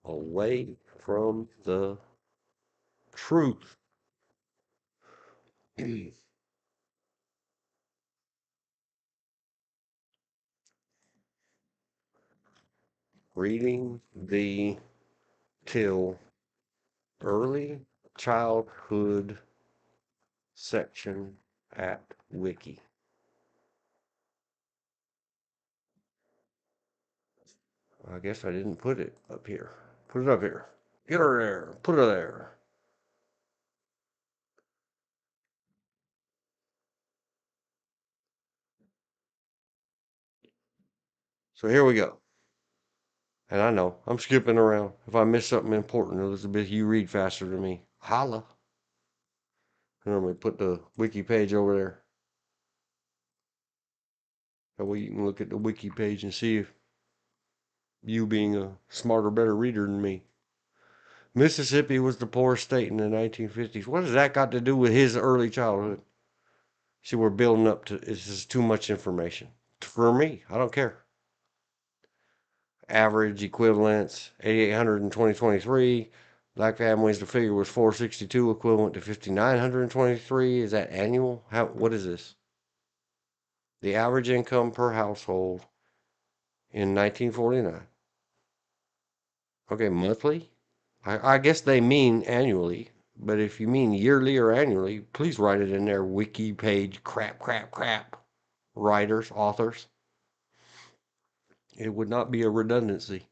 A: away from the truth. Reading the till early childhood section at Wiki. I guess I didn't put it up here. Put it up here. Get her there. Put her there. So here we go. And I know, I'm skipping around. If I miss something important, Elizabeth, you read faster than me. Holla. I normally put the wiki page over there. That way you can look at the wiki page and see if you being a smarter, better reader than me. Mississippi was the poorest state in the 1950s. What has that got to do with his early childhood? See, we're building up to, this is too much information. For me, I don't care. Average equivalents, 8,800 in 2023. Black families, the figure was 462, equivalent to 5,923. Is that annual? What is this? The average income per household in 1949. Okay, monthly? I guess they mean annually, but if you mean yearly or annually, please write it in there. Wiki page, crap. Writers, authors. It would not be a redundancy.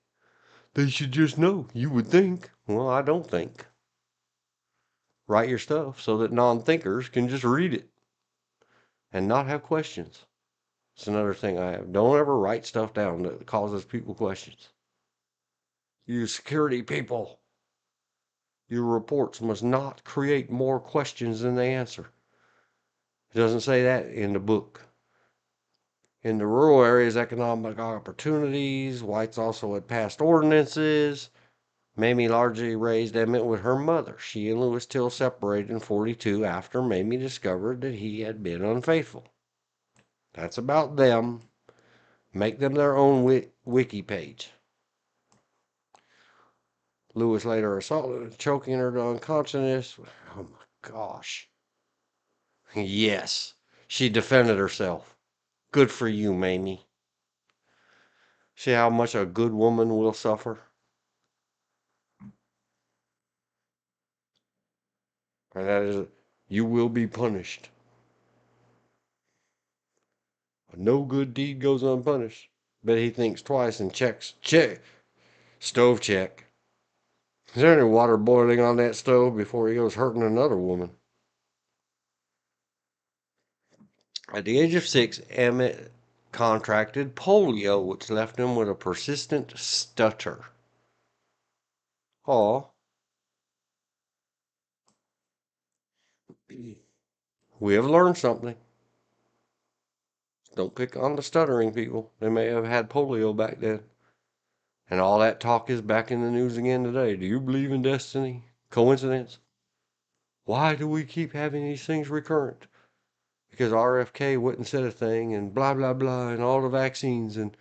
A: They should just know, you would think. Well, I don't think. Write your stuff so that non-thinkers can just read it and not have questions. It's another thing I have. Don't ever write stuff down that causes people questions. You security people. Your reports must not create more questions than they answer. It doesn't say that in the book. In the rural areas, economic opportunities, whites also had passed ordinances. Mamie largely raised Emmett with her mother. She and Lewis Till separated in 42 after Mamie discovered that he had been unfaithful. That's about them. Make them their own wiki page. Lewis later assaulted, choking her to unconsciousness. Oh my gosh. Yes, she defended herself. Good for you, Mamie. See how much a good woman will suffer? And that is, you will be punished. No good deed goes unpunished. Bet he thinks twice and checks. Check. Stove check. Is there any water boiling on that stove before he goes hurting another woman? At the age of 6, Emmett contracted polio, which left him with a persistent stutter. Aw. We have learned something. Don't pick on the stuttering people. They may have had polio back then. And all that talk is back in the news again today. Do you believe in destiny? Coincidence? Why do we keep having these things recurrent? Because RFK wouldn't say a thing and blah, blah, blah, and all the vaccines. And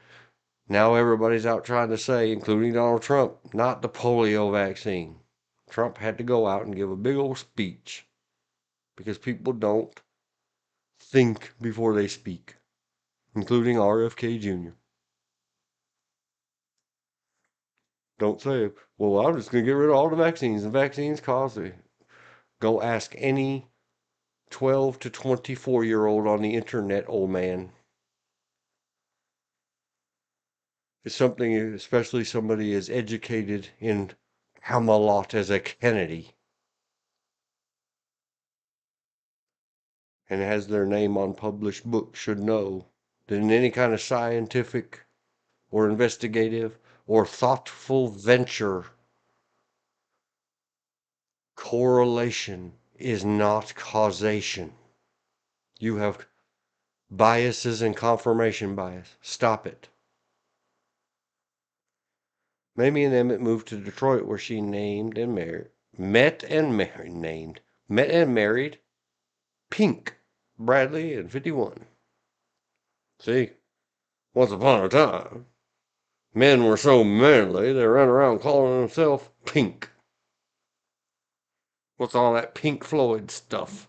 A: now everybody's out trying to say, including Donald Trump, not the polio vaccine. Trump had to go out and give a big old speech because people don't think before they speak, including RFK Jr. Don't say, well, I'm just going to get rid of all the vaccines. The vaccines cause it. Go ask any 12 to 24-year-old on the internet, old man. It's something, especially somebody as educated in Hamelot as a Kennedy, and has their name on published books, should know that in any kind of scientific or investigative or thoughtful venture, correlation is not causation. You have biases and confirmation bias. Stop it. Mamie and Emmett moved to Detroit, where she met and married Pink Bradley in 51. See, once upon a time, men were so manly they ran around calling themselves Pink. What's all that Pink Floyd stuff?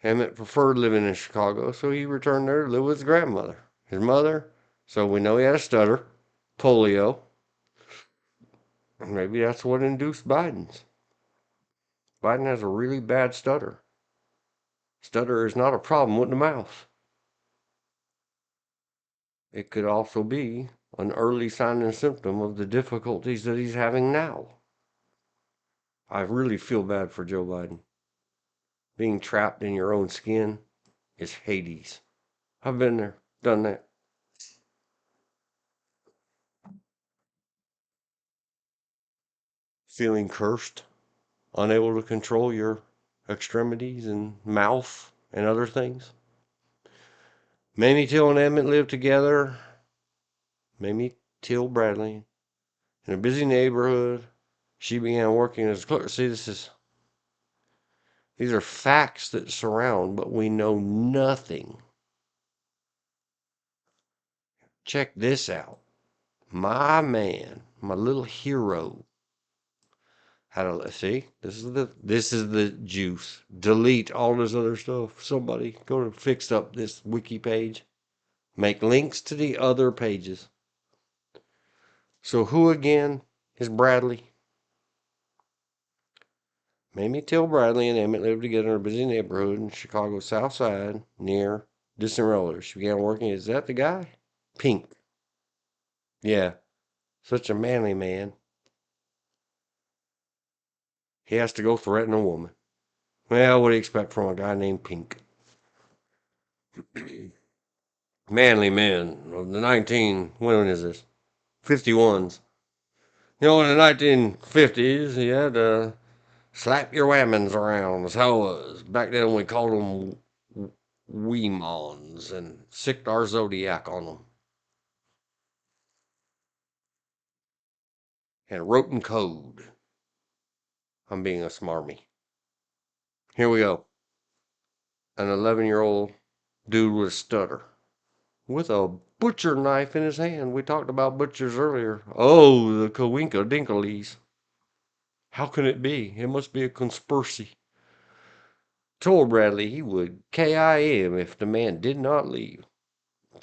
A: Emmett preferred living in Chicago, so he returned there to live with his grandmother. His mother, so we know he had a stutter, polio. Maybe that's what induced Biden's. Biden has a really bad stutter. Stutter is not a problem with the mouth. It could also be an early sign and symptom of the difficulties that he's having now. I really feel bad for Joe Biden. Being trapped in your own skin is Hades. I've been there, done that. Feeling cursed, unable to control your extremities and mouth and other things. Mamie Till and Emmett lived together. Mamie Till Bradley in a busy neighborhood. She began working as a clerk. See, these are facts that surround, but we know nothing. Check this out. My man, my little hero. See, this is the juice. Delete all this other stuff. Somebody go and fix up this wiki page. Make links to the other pages. So who again is Bradley? Mamie Till Bradley and Emmett lived together in a busy neighborhood in Chicago's South Side near distant relatives. She began working. Is that the guy? Pink. Yeah, such a manly man. He has to go threaten a woman. Well, what do you expect from a guy named Pink? Manly men of the when is this? 51s. You know, in the 1950s, you had to slap your whammons around. That's how it was. Back then, we called them Weemons and sicked our zodiac on them. And wrote in code. I'm being a smarmy. Here we go. An 11-year-old dude with a stutter. With a butcher knife in his hand. We talked about butchers earlier. Oh, the Kawinka Dinkleys. How can it be? It must be a conspiracy. Told Bradley he would KIM if the man did not leave.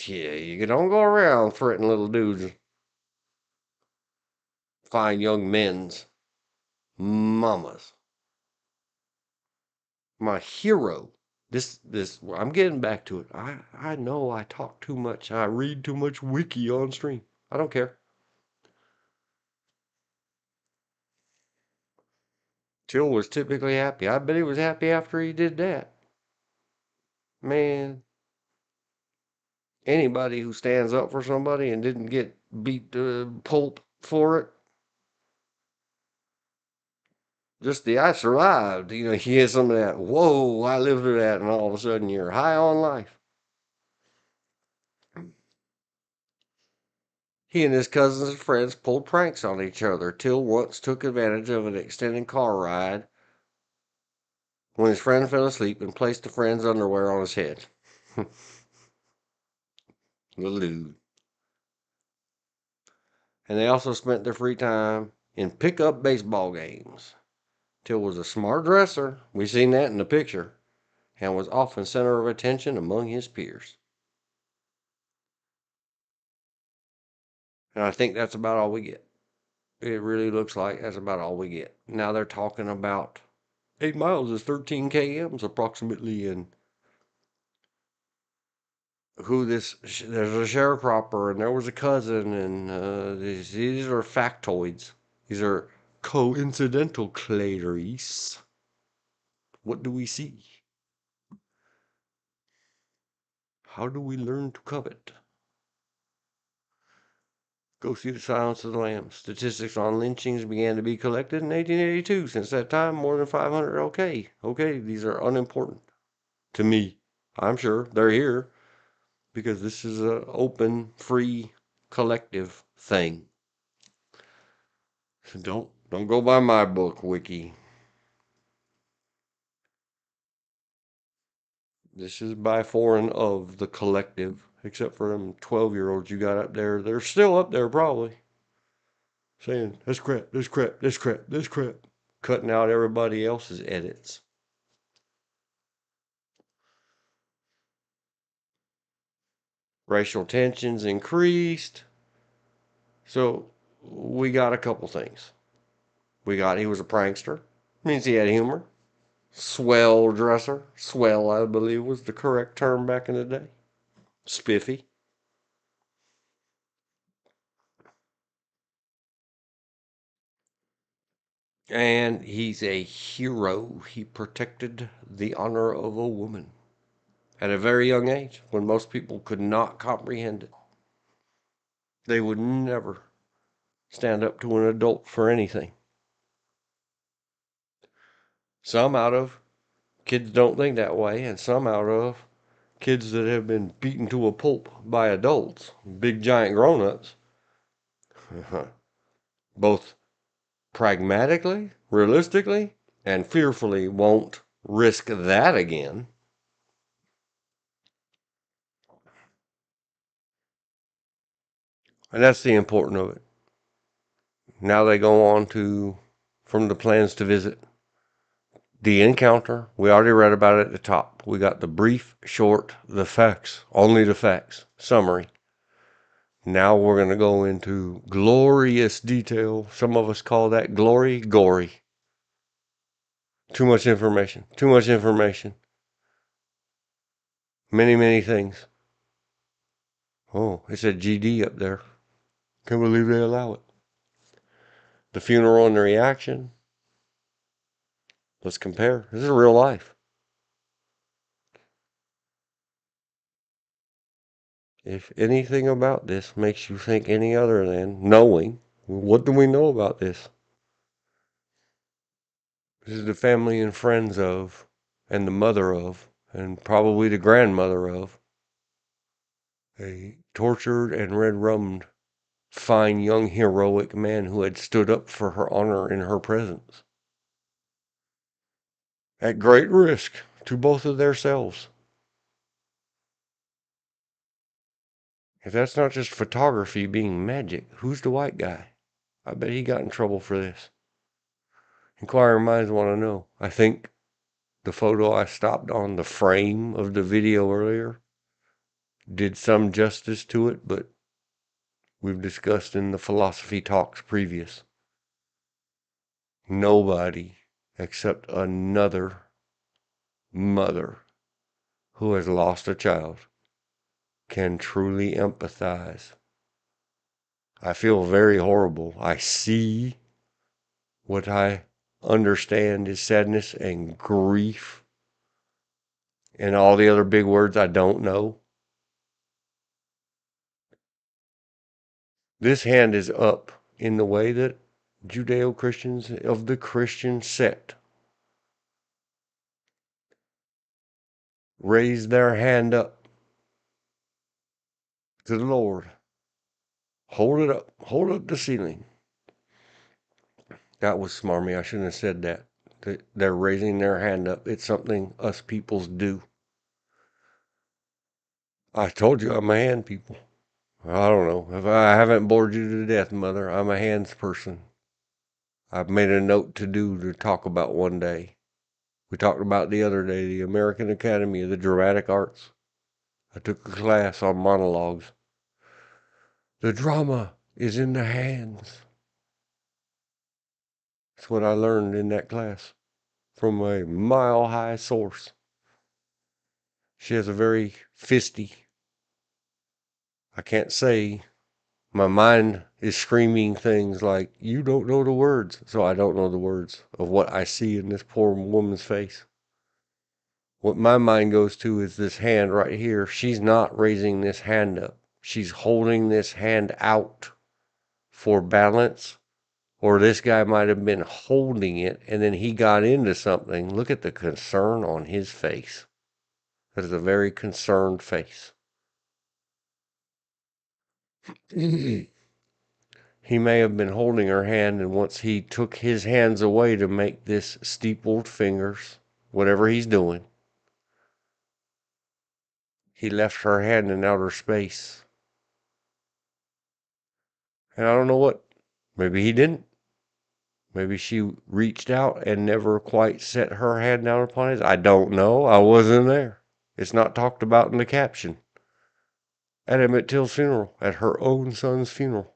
A: Yeah, you don't go around threatening little dudes. Fine young men's mamas. my hero. This, I'm getting back to it. I know I talk too much. I read too much wiki on stream. I don't care. Till was typically happy. I bet he was happy after he did that. Man, anybody who stands up for somebody and didn't get beat to pulp for it, just the I survived. You know, he had some of that, whoa, I lived through that, and all of a sudden you're high on life. He and his cousins and friends pulled pranks on each other. Till once took advantage of an extended car ride when his friend fell asleep and placed the friend's underwear on his head. Little dude. And they also spent their free time in pickup baseball games. Till was a smart dresser, we seen that in the picture, and was often center of attention among his peers. And I think that's about all we get. It really looks like that's about all we get. Now they're talking about 8 miles is 13 kms approximately, and there's a sharecropper, and there was a cousin, and these are factoids. These are coincidental claries. What do we see? How do we learn to covet? Go see The Silence of the Lambs. Statistics on lynchings began to be collected in 1882. Since that time, more than 500. Okay, these are unimportant to me. I'm sure they're here because this is an open, free, collective thing. So don't go by my book, Wiki. This is by foreign of the collective, except for them 12-year-olds you got up there. They're still up there probably saying, this crap, this crap, this crap, this crap. Cutting out everybody else's edits. Racial tensions increased. So we got a couple things. We got he was a prankster. Means he had humor. Swell dresser. Swell, I believe, was the correct term back in the day. Spiffy. And he's a hero. He protected the honor of a woman at a very young age when most people could not comprehend it. They would never stand up to an adult for anything. Some out of kids don't think that way, and some out of kids that have been beaten to a pulp by adults, big giant grown-ups, both pragmatically, realistically, and fearfully won't risk that again. And that's the important of it. Now they go on to, from the plans to visit the encounter. We already read about it at the top. We got the brief, short, the facts, only the facts, summary. Now we're going to go into glorious detail. Some of us call that glory, gory. Too much information. Too much information. Many, many things. Oh, it said GD up there. Can't believe they allow it. The funeral and the reaction. Let's compare. This is real life. If anything about this makes you think any other than knowing, what do we know about this? This is the family and friends of, and the mother of, and probably the grandmother of, a tortured and red-rummed, fine young heroic man who had stood up for her honor in her presence. At great risk to both of their selves. If that's not just photography being magic, who's the white guy? I bet he got in trouble for this. Inquiring minds want to know. I think the photo I stopped on, the frame of the video earlier, did some justice to it, but we've discussed in the philosophy talks previous. Nobody except another mother who has lost a child can truly empathize. I feel very horrible. I see what I understand is sadness and grief and all the other big words I don't know. This hand is up in the way that Judeo-Christians of the Christian sect raise their hand up to the Lord. Hold it up the ceiling. That was smarmy. I shouldn't have said that. They're raising their hand up. It's something us peoples do. I told you I'm a hand people. I don't know. If I haven't bored you to death, Mother, I'm a hands person. I've made a note to talk about one day. We talked about the other day, the American Academy of the Dramatic Arts. I took a class on monologues. The drama is in the hands. That's what I learned in that class from a mile-high source. She has a very fisty. I can't say. My mind is screaming things like, you don't know the words. So I don't know the words of what I see in this poor woman's face. What my mind goes to is this hand right here. She's not raising this hand up. She's holding this hand out for balance. Or this guy might have been holding it and then he got into something. Look at the concern on his face. That is a very concerned face. He may have been holding her hand, and once he took his hands away to make this steepled fingers, whatever he's doing, he left her hand in outer space. And I don't know what. Maybe he didn't. Maybe she reached out and never quite set her hand down upon his. I don't know. I wasn't there. It's not talked about in the caption. At Emmett Till's funeral, at her own son's funeral.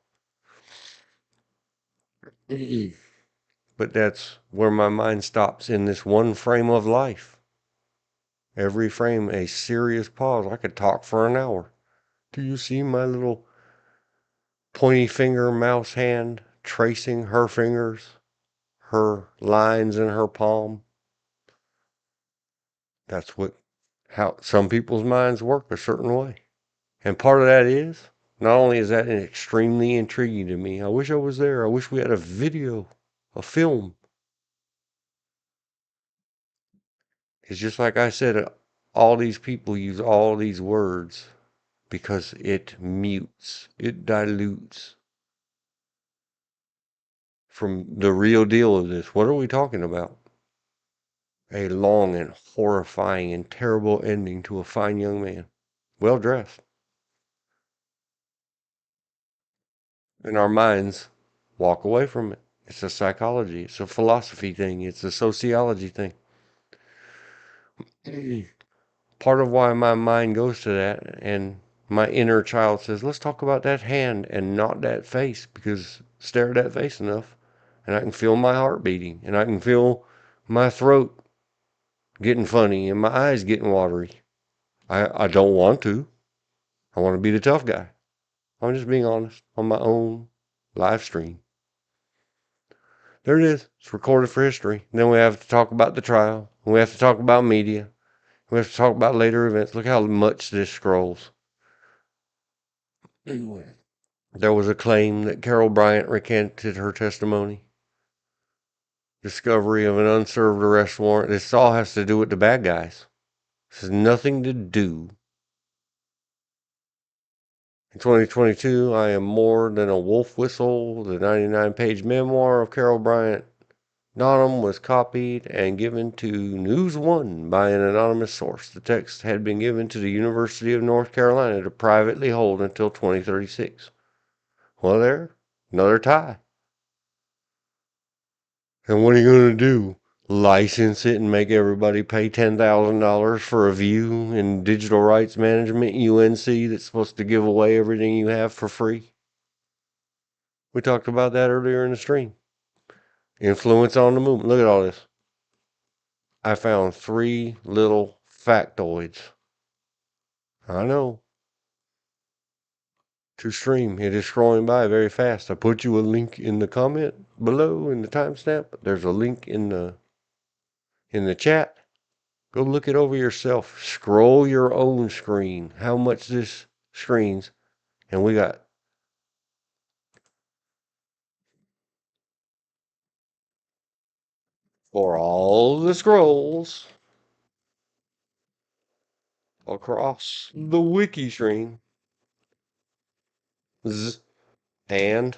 A: But that's where my mind stops in this one frame of life. Every frame, a serious pause. I could talk for an hour. Do you see my little pointy finger mouse hand tracing her fingers, her lines in her palm? That's how some people's minds work a certain way. And part of that is, not only is that extremely intriguing to me, I wish I was there. I wish we had a video, a film. It's just like I said, all these people use all these words because it mutes, it dilutes from the real deal of this. What are we talking about? A long and horrifying and terrible ending to a fine young man, well dressed. And our minds walk away from it. It's a psychology, it's a philosophy thing, it's a sociology thing. Part of why my mind goes to that, and my inner child says, let's talk about that hand and not that face, because stare at that face enough, and I can feel my heart beating, and I can feel my throat getting funny, and my eyes getting watery. I don't want to. I want to be the tough guy. I'm just being honest on my own live stream. There it is. It's recorded for history. And then we have to talk about the trial. We have to talk about media. We have to talk about later events. Look how much this scrolls. There was a claim that Carol Bryant recanted her testimony. Discovery of an unserved arrest warrant. This all has to do with the bad guys. This has nothing to do. In 2022, I Am More Than a Wolf Whistle, the 99-page memoir of Carol Bryant. Donham was copied and given to News One by an anonymous source. The text had been given to the University of North Carolina to privately hold until 2036. Well, there, another tie. And what are you going to do? License it and make everybody pay $10,000 for a view in digital rights management UNC that's supposed to give away everything you have for free? We talked about that earlier in the stream. Influence on the movement. Look at all this. I found 3 little factoids. I know. To stream. It is scrolling by very fast. I put you a link in the comment below in the timestamp. There's a link in the chat. Go look it over yourself. Scroll your own screen. How much this screens. And we got for all the scrolls across the wiki stream. And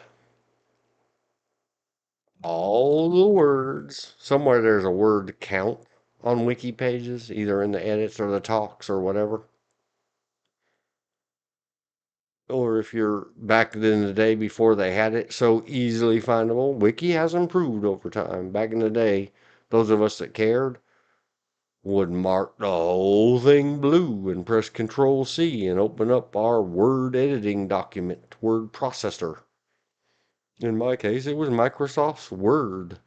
A: all the words. Somewhere there's a word count on wiki pages, either in the edits or the talks or whatever. Or if you're back in the day before they had it so easily findable, wiki has improved over time. Back in the day, those of us that cared would mark the whole thing blue and press Control C and open up our word editing document, word processor. In my case, it was Microsoft's Word.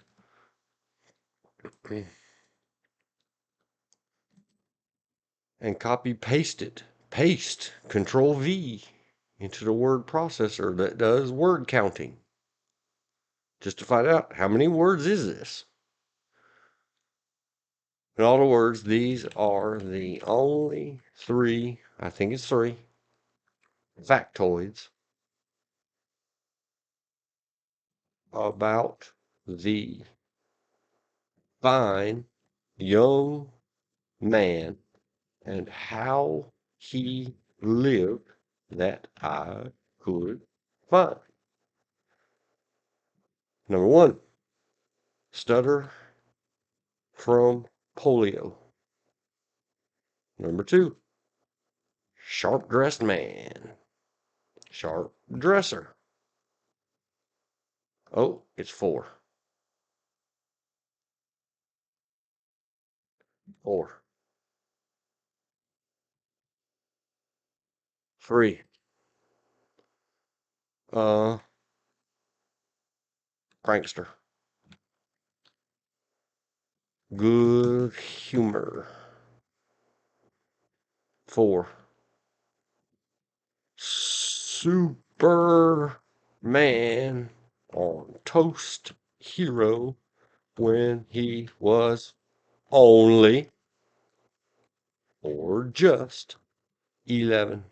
A: And copy paste it. Paste Control V into the word processor that does word counting. Just to find out how many words is this. In other words, these are the only 3, I think it's 3, factoids about the fine young man and how he lived that I could find. Number 1, stutter from polio. Number 2, sharp dressed man. Sharp dresser. Oh, it's 4. 4. 3. Prankster. Good humor. 4. Superman on Toast Hero when he was only or just 11.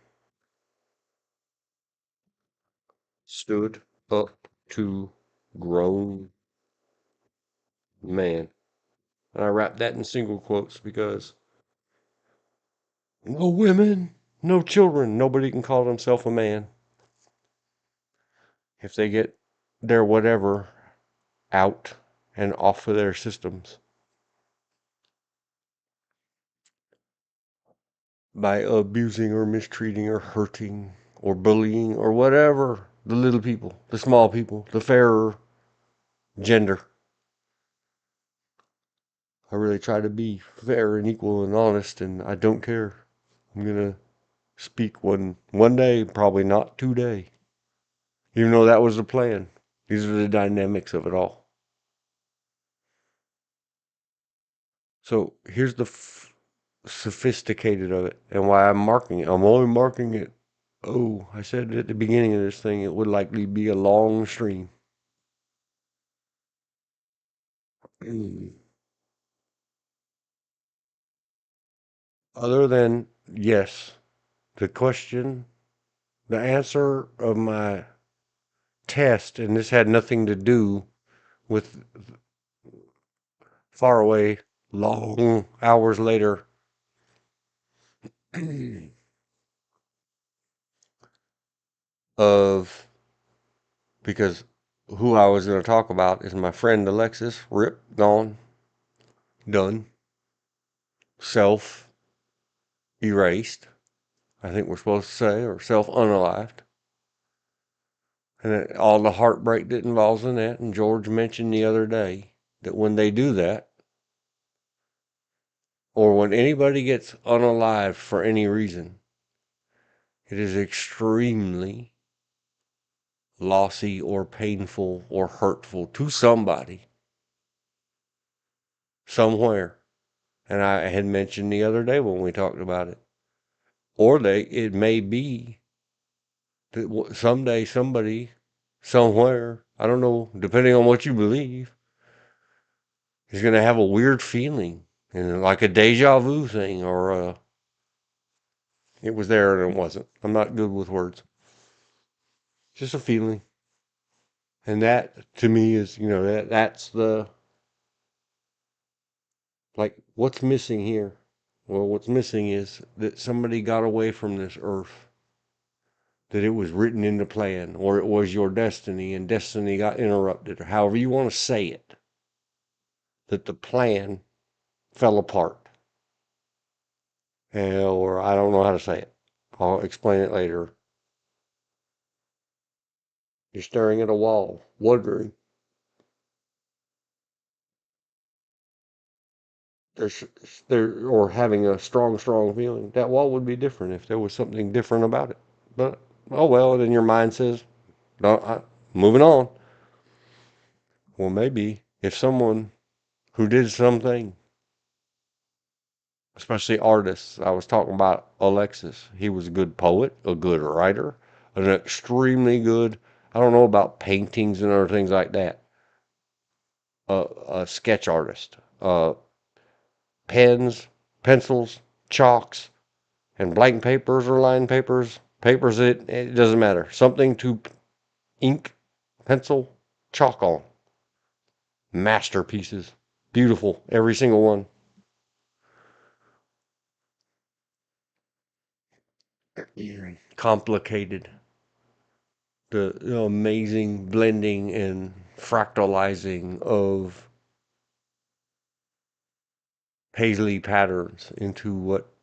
A: Stood up to grown man. And I wrapped that in single quotes because no women, no children, nobody can call themselves a man if they get their whatever out and off of their systems by abusing or mistreating or hurting or bullying or whatever the little people, the small people, the fairer gender. I really try to be fair and equal and honest, and I don't care. I'm gonna speak one day, probably not today. Even though that was the plan. These are the dynamics of it all. So here's the sophisticated of it and why I'm marking it. I'm only marking it. Oh, I said at the beginning of this thing, it would likely be a long stream. Other than, yes, the answer of my test, and this had nothing to do with far away, long hours later. Of because who I was going to talk about is my friend Alexis. Rip, gone, done, self erased. I think we're supposed to say, or self unalived. And all the heartbreak that involves in that. And George mentioned the other day that when they do that, or when anybody gets unalived for any reason, it is extremely lossy or painful or hurtful to somebody somewhere. And I had mentioned the other day when we talked about it. Or it may be that someday somebody, somewhere, I don't know, depending on what you believe, is going to have a weird feeling and like a deja vu thing, or it was there and it wasn't. I'm not good with words. Just a feeling. And that to me is, that's like, what's missing here? Well, what's missing is that somebody got away from this earth, that it was written in the plan, or it was your destiny and destiny got interrupted, or however you want to say it, that the plan fell apart. Or I don't know how to say it. I'll explain it later. You're staring at a wall, wondering. There's there or having a strong feeling. That wall would be different if there was something different about it. But oh well, then your mind says, no, moving on. Well, maybe if someone who did something, especially artists, I was talking about Alexis. He was a good poet, a good writer, an extremely good. I don't know about paintings and other things like that. A sketch artist, pens, pencils, chalks, and blank papers or line papers, papers, it doesn't matter. Something to ink, pencil, chalk on. Masterpieces. Beautiful, every single one. Complicated. The amazing blending and fractalizing of paisley patterns into what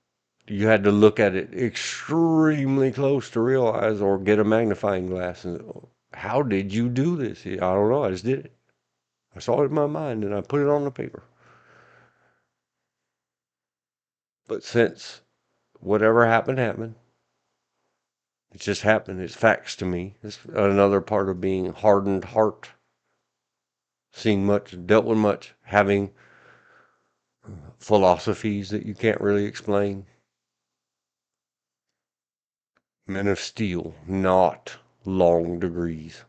A: you had to look at it extremely close to realize, or get a magnifying glass and, how did you do this? I don't know. I just did it. I saw it in my mind and I put it on the paper. But since whatever happened, it just happened. It's facts to me. It's another part of being hardened heart, seen much, dealt with much, having philosophies that you can't really explain. Men of steel, not long degrees.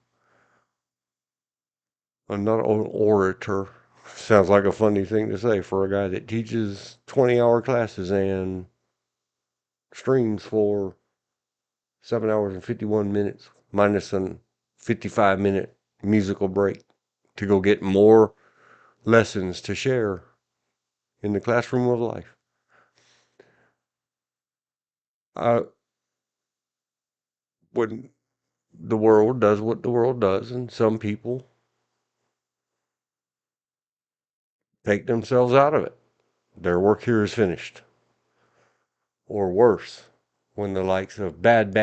A: I'm not an orator. Sounds like a funny thing to say for a guy that teaches 20-hour classes and streams for 7 hours and 51 minutes, minus a 55-minute musical break to go get more lessons to share in the classroom of life. When the world does what the world does, and some people take themselves out of it, their work here is finished. Or worse, when the likes of bad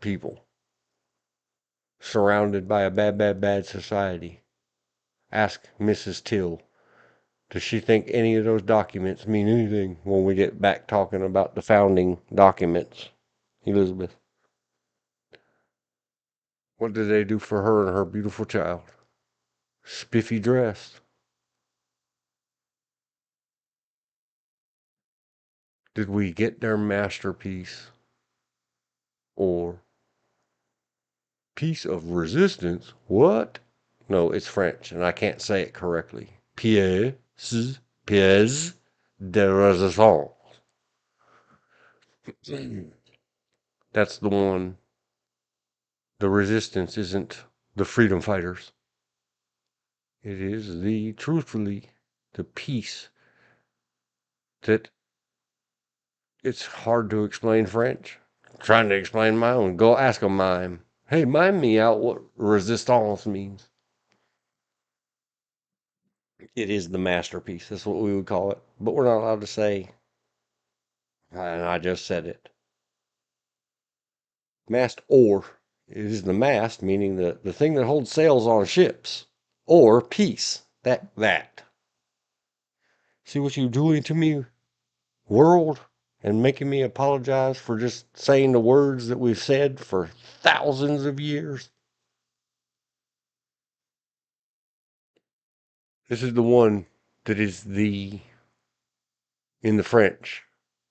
A: people, surrounded by a bad society, ask Mrs. Till, does she think any of those documents mean anything when we get back talking about the founding documents, Elizabeth? What did they do for her and her beautiful child? Spiffy dressed. Did we get their masterpiece or piece of resistance? What? No, it's French and I can't say it correctly. Pièce, pièce de résistance. That's the one. The resistance isn't the freedom fighters. It is truthfully, the piece that it's hard to explain French. I'm trying to explain my own. Go ask a mime. Hey, mime me out what resistance means. It is the masterpiece. That's what we would call it. But we're not allowed to say, and I just said it. Mast, or it is the mast, meaning the thing that holds sails on ships, or piece. That. See what you're doing to me, world, and making me apologize for just saying the words that we've said for thousands of years. This is the one that is the in the French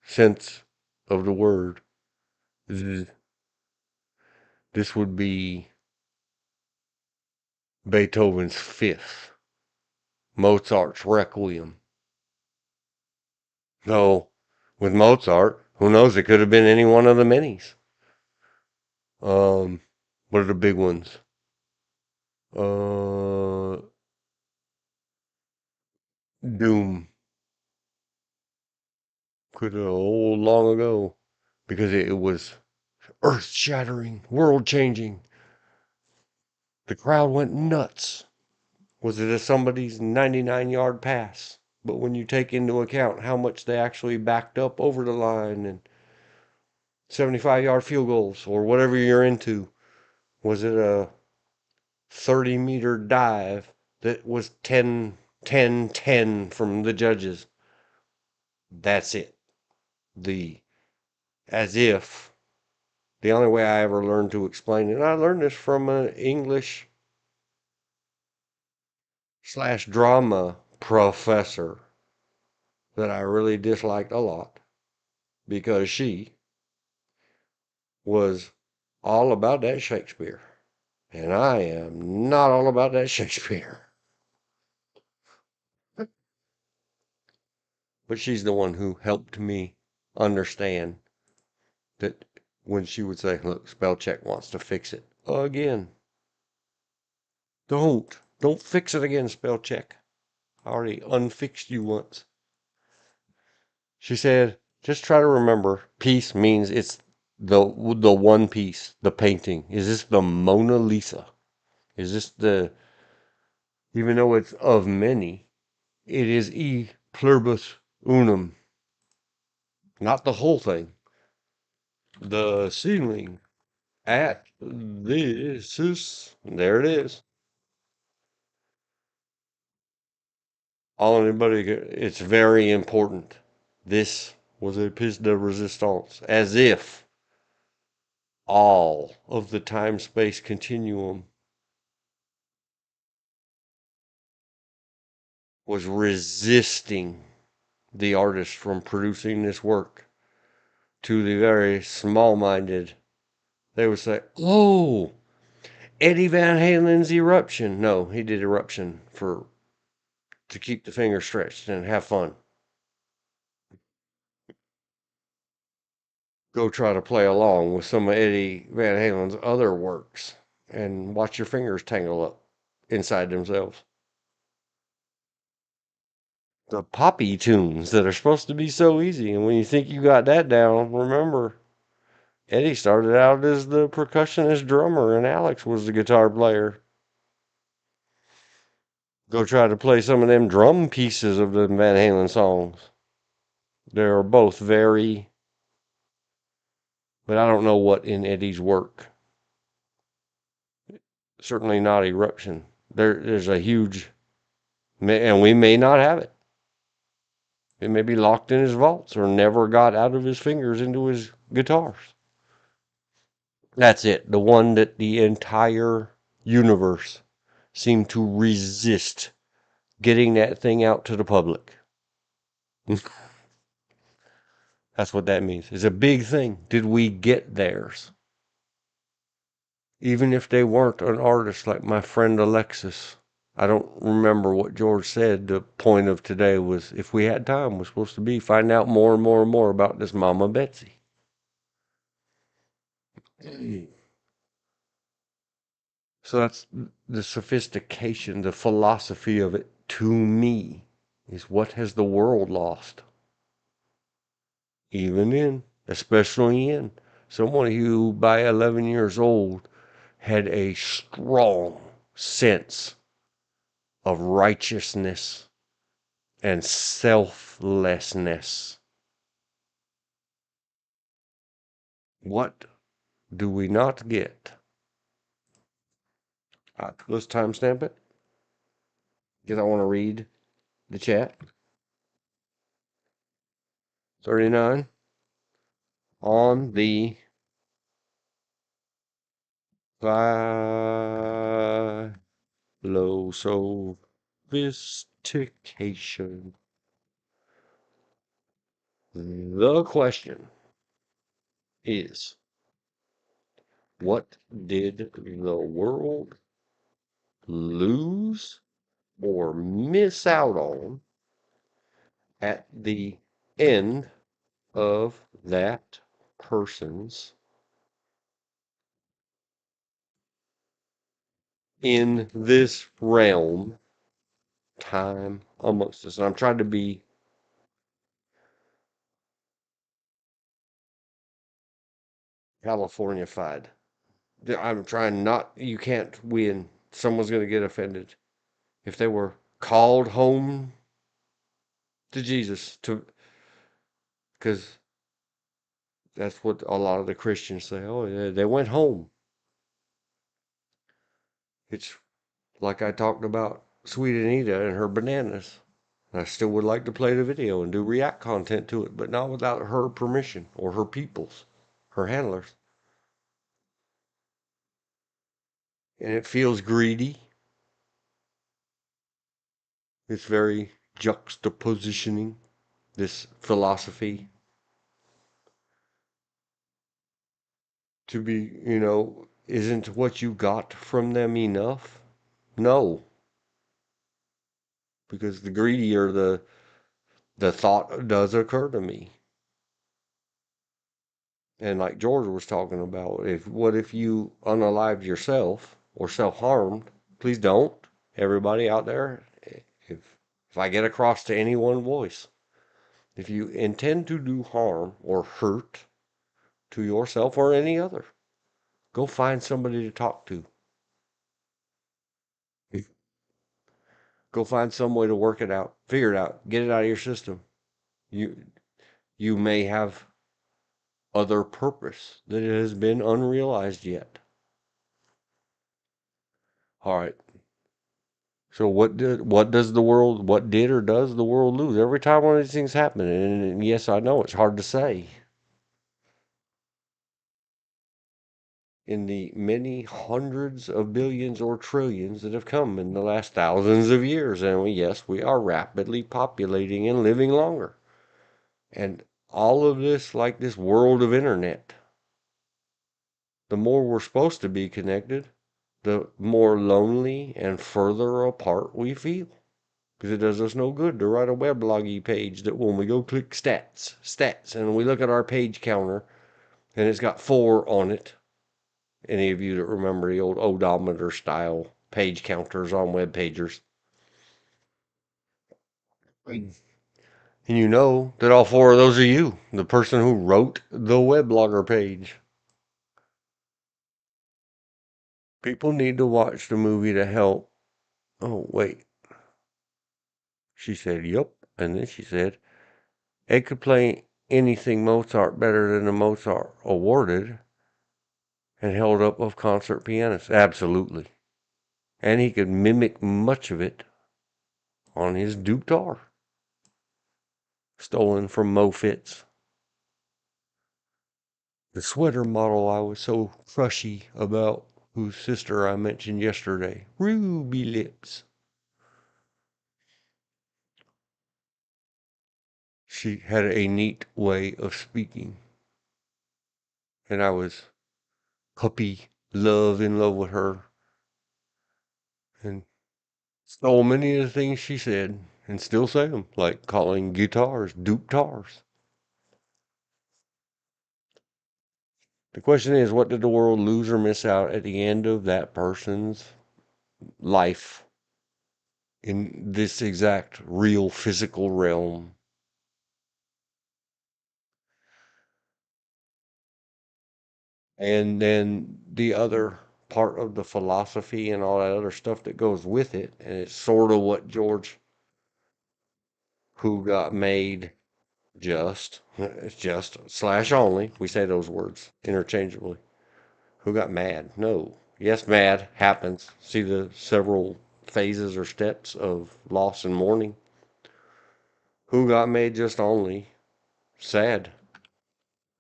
A: sense of the word. This would be Beethoven's Fifth, Mozart's Requiem. No, with Mozart, who knows? It could have been any one of the minis. What are the big ones? Doom. Could have old long ago, because it was earth-shattering, world-changing. The crowd went nuts. Was it a somebody's 99-yard pass? But when you take into account how much they actually backed up over the line and 75-yard field goals or whatever you're into, was it a 30-meter dive that was 10, 10, 10 from the judges? That's it. As if, the only way I ever learned to explain it, and I learned this from an English / drama professor that I really disliked a lot, because she was all about that Shakespeare. And I am not all about that Shakespeare. But she's the one who helped me understand that when she would say, look, spell check wants to fix it again. Don't fix it again, spell check. I already unfixed you once. She said, just try to remember, piece means it's the one piece, the painting. Is this the Mona Lisa? Is this even though it's of many, it is e pluribus unum. Not the whole thing. The ceiling at this is, there it is. It's very important. This was a pièce de résistance, as if all of the time-space continuum was resisting the artist from producing this work. To the very small-minded, they would say, oh, Eddie Van Halen's Eruption. No, he did Eruption to keep the finger stretched and have fun. Go try to play along with some of Eddie Van Halen's other works and watch your fingers tangle up inside themselves. The poppy tunes that are supposed to be so easy, and when you think you got that down, remember, Eddie started out as the percussionist drummer and Alex was the guitar player. Go try to play some of them drum pieces of the Van Halen songs. They're both very, but I don't know what in Eddie's work. Certainly not Eruption. There's a huge, and we may not have it. It may be locked in his vaults or never got out of his fingers into his guitars. That's it. The one that the entire universe seemed to resist getting that thing out to the public. That's what that means. It's a big thing. Did we get theirs? Even if they weren't an artist like my friend Alexis. I don't remember what George said. The point of today was, if we had time, was supposed to be find out more and more and more about this Mama Betsy. So that's the sophistication, the philosophy of it to me is, what has the world lost? Especially in someone who by 11 years old had a strong sense of righteousness and selflessness. What do we not get? Let's timestamp it because I want to read the chat. 39 on the Philo-sophistication. The question is, what did the world lose or miss out on at the end of that person's in this realm time amongst us? And I'm trying to be Californified. I'm trying not, you can't win. Someone's going to get offended. If they were called home to Jesus, to, because that's what a lot of the Christians say. Oh, yeah, they went home. It's like I talked about Sweet Anita and her bananas. I still would like to play the video and do React content to it, but not without her permission or her people's, her handlers. And it feels greedy. It's very juxtapositioning, this philosophy to be, isn't what you got from them enough? No, because the greedier the thought does occur to me. And like George was talking about, what if you unalived yourself or self-harmed? Please don't. Everybody out there, if I get across to any one voice, if you intend to do harm or hurt to yourself or any other, go find somebody to talk to. Go find some way to work it out, figure it out, get it out of your system. You you may have other purpose that has been unrealized yet. All right. So what did or does the world lose every time one of these things happen? And yes, I know it's hard to say. In the many hundreds of billions or trillions that have come in the last thousands of years, and yes, we are rapidly populating and living longer. And all of this, like this world of internet, the more we're supposed to be connected, the more lonely and further apart we feel. Because it does us no good to write a webloggy page that when we go click stats, and we look at our page counter, and it's got 4 on it. Any of you that remember the old odometer style page counters on web pagers. And you know that all 4 of those are you, the person who wrote the weblogger page. People need to watch the movie to help. Oh, wait. She said, yup. And then she said, it could play anything Mozart better than the Mozart awarded and held up of concert pianists. Absolutely. And he could mimic much of it on his guitar, stolen from Mo Fitz. The sweater model I was so crushy about, whose sister I mentioned yesterday, Ruby Lips. She had a neat way of speaking, and I was puppy in love with her, and stole many of the things she said, and still say them, like calling guitars dupe-tars. The question is, what did the world lose or miss out at the end of that person's life in this exact real physical realm? And then the other part of the philosophy and all that other stuff that goes with it, and it's sort of what George, who got made just, it's just slash only, we say those words interchangeably. Who got mad? No. Yes, mad happens. See the several phases or steps of loss and mourning. Who got made just only? Sad.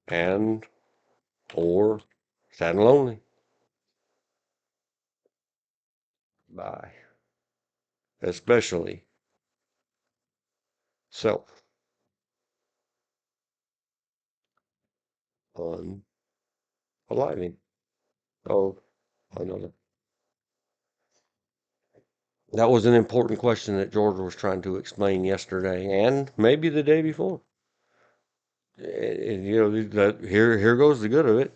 A: And, or sad and lonely. By especially self. unaliving. Oh, another. That was an important question that George was trying to explain yesterday and maybe the day before. And, you know, that here goes the good of it.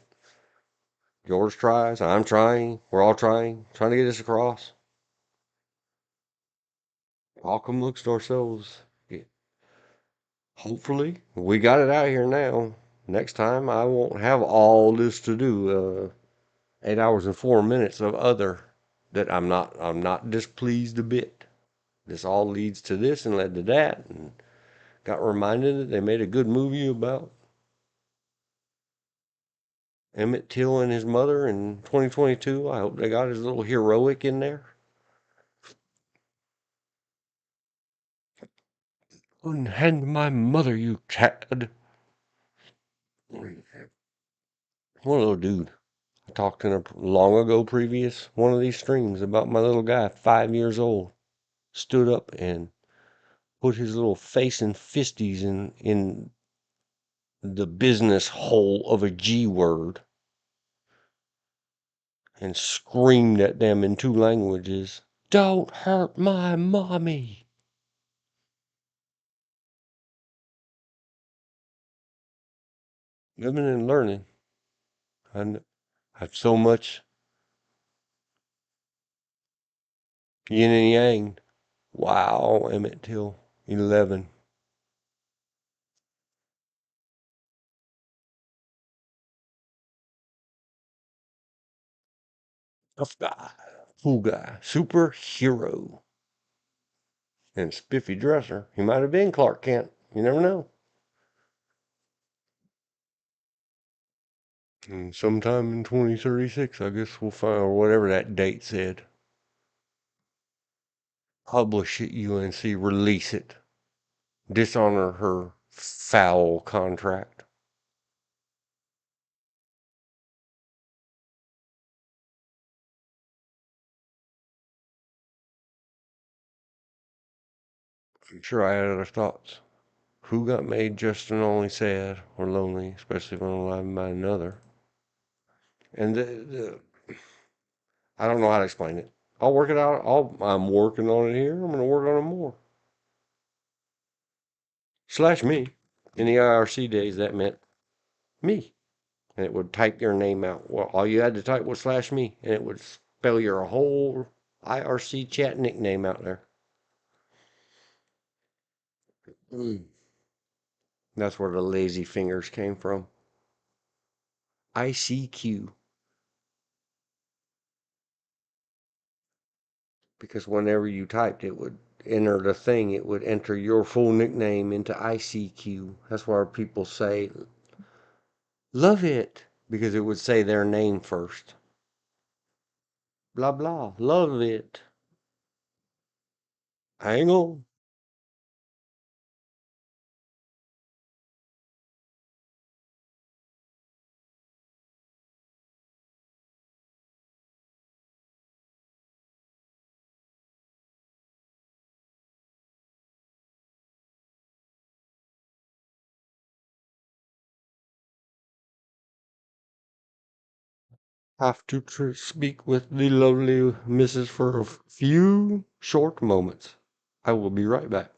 A: George tries, I'm trying, we're all trying to get this across. All come looks to ourselves. Yeah. Hopefully, we got it out here now. Next time, I won't have all this to do. 8 hours and 4 minutes of other that I'm not displeased a bit. This all leads to this and led to that, and got reminded that they made a good movie about Emmett Till and his mother in 2022. I hope they got his little heroic in there. Unhand my mother, you cad. What a little dude. I talked in a long ago previous one of these streams about my little guy, 5 years old, stood up and put his little face and fisties in the business hole of a G word and screamed at them in 2 languages. Don't hurt my mommy. Living and learning. I have so much yin and yang. Wow, Emmett Till, 11. Tough guy, cool guy, superhero. And spiffy dresser. He might have been Clark Kent. You never know. And sometime in 2036, I guess we'll find, or whatever that date said. Publish it, UNC, release it. Dishonor her foul contract. I'm sure I had other thoughts. Who got made just and only sad or lonely, especially when alive by another? And I don't know how to explain it. I'll work it out. I'm working on it here. I'm going to work on it more. Slash me. In the IRC days, that meant me. And it would type your name out. Well, all you had to type was slash me, and it would spell your whole IRC chat nickname out there. That's where the lazy fingers came from. ICQ. Because whenever you typed, it would enter the thing, it would enter your full nickname into ICQ. That's why people say, love it, because it would say their name first. Blah, blah, love it. Hang on. Have to speak with the lovely Mrs. for a few short moments. I will be right back.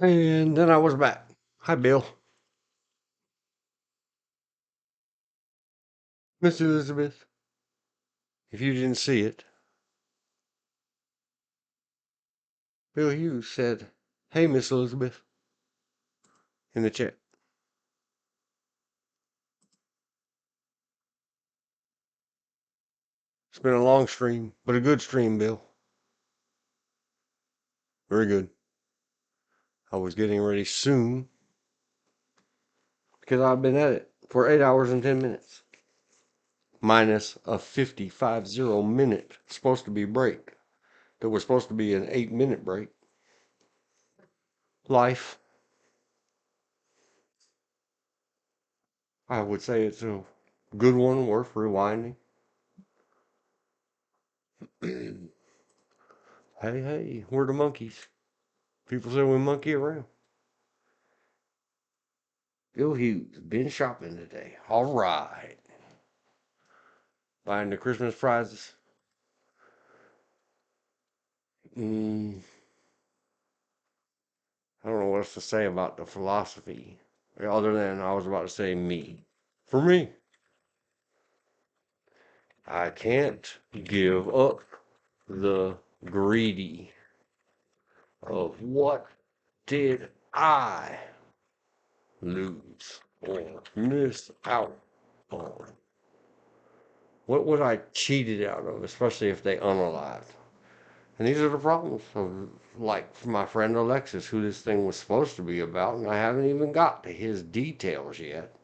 A: And then I was back. Hi, Bill. Miss Elizabeth. If you didn't see it, Bill Hughes said, "Hey, Miss Elizabeth," in the chat. It's been a long stream, but a good stream, Bill. Very good. I was getting ready soon because I've been at it for 8 hours and 10 minutes. Minus a 50 minute supposed to be break. That was supposed to be an 8-minute break. Life. I would say it's a good one, worth rewinding. Hey, hey, we're the monkeys. People say we monkey around. Bill Hughes, been shopping today. All right. Buying the Christmas prizes. I don't know what else to say about the philosophy. Other than I was about to say me. For me, I can't give up the greedy of what did I lose or miss out on? What was I cheated out of, especially if they unalived? And these are the problems of, like, my friend Alexis, who this thing was supposed to be about, and I haven't even got to his details yet.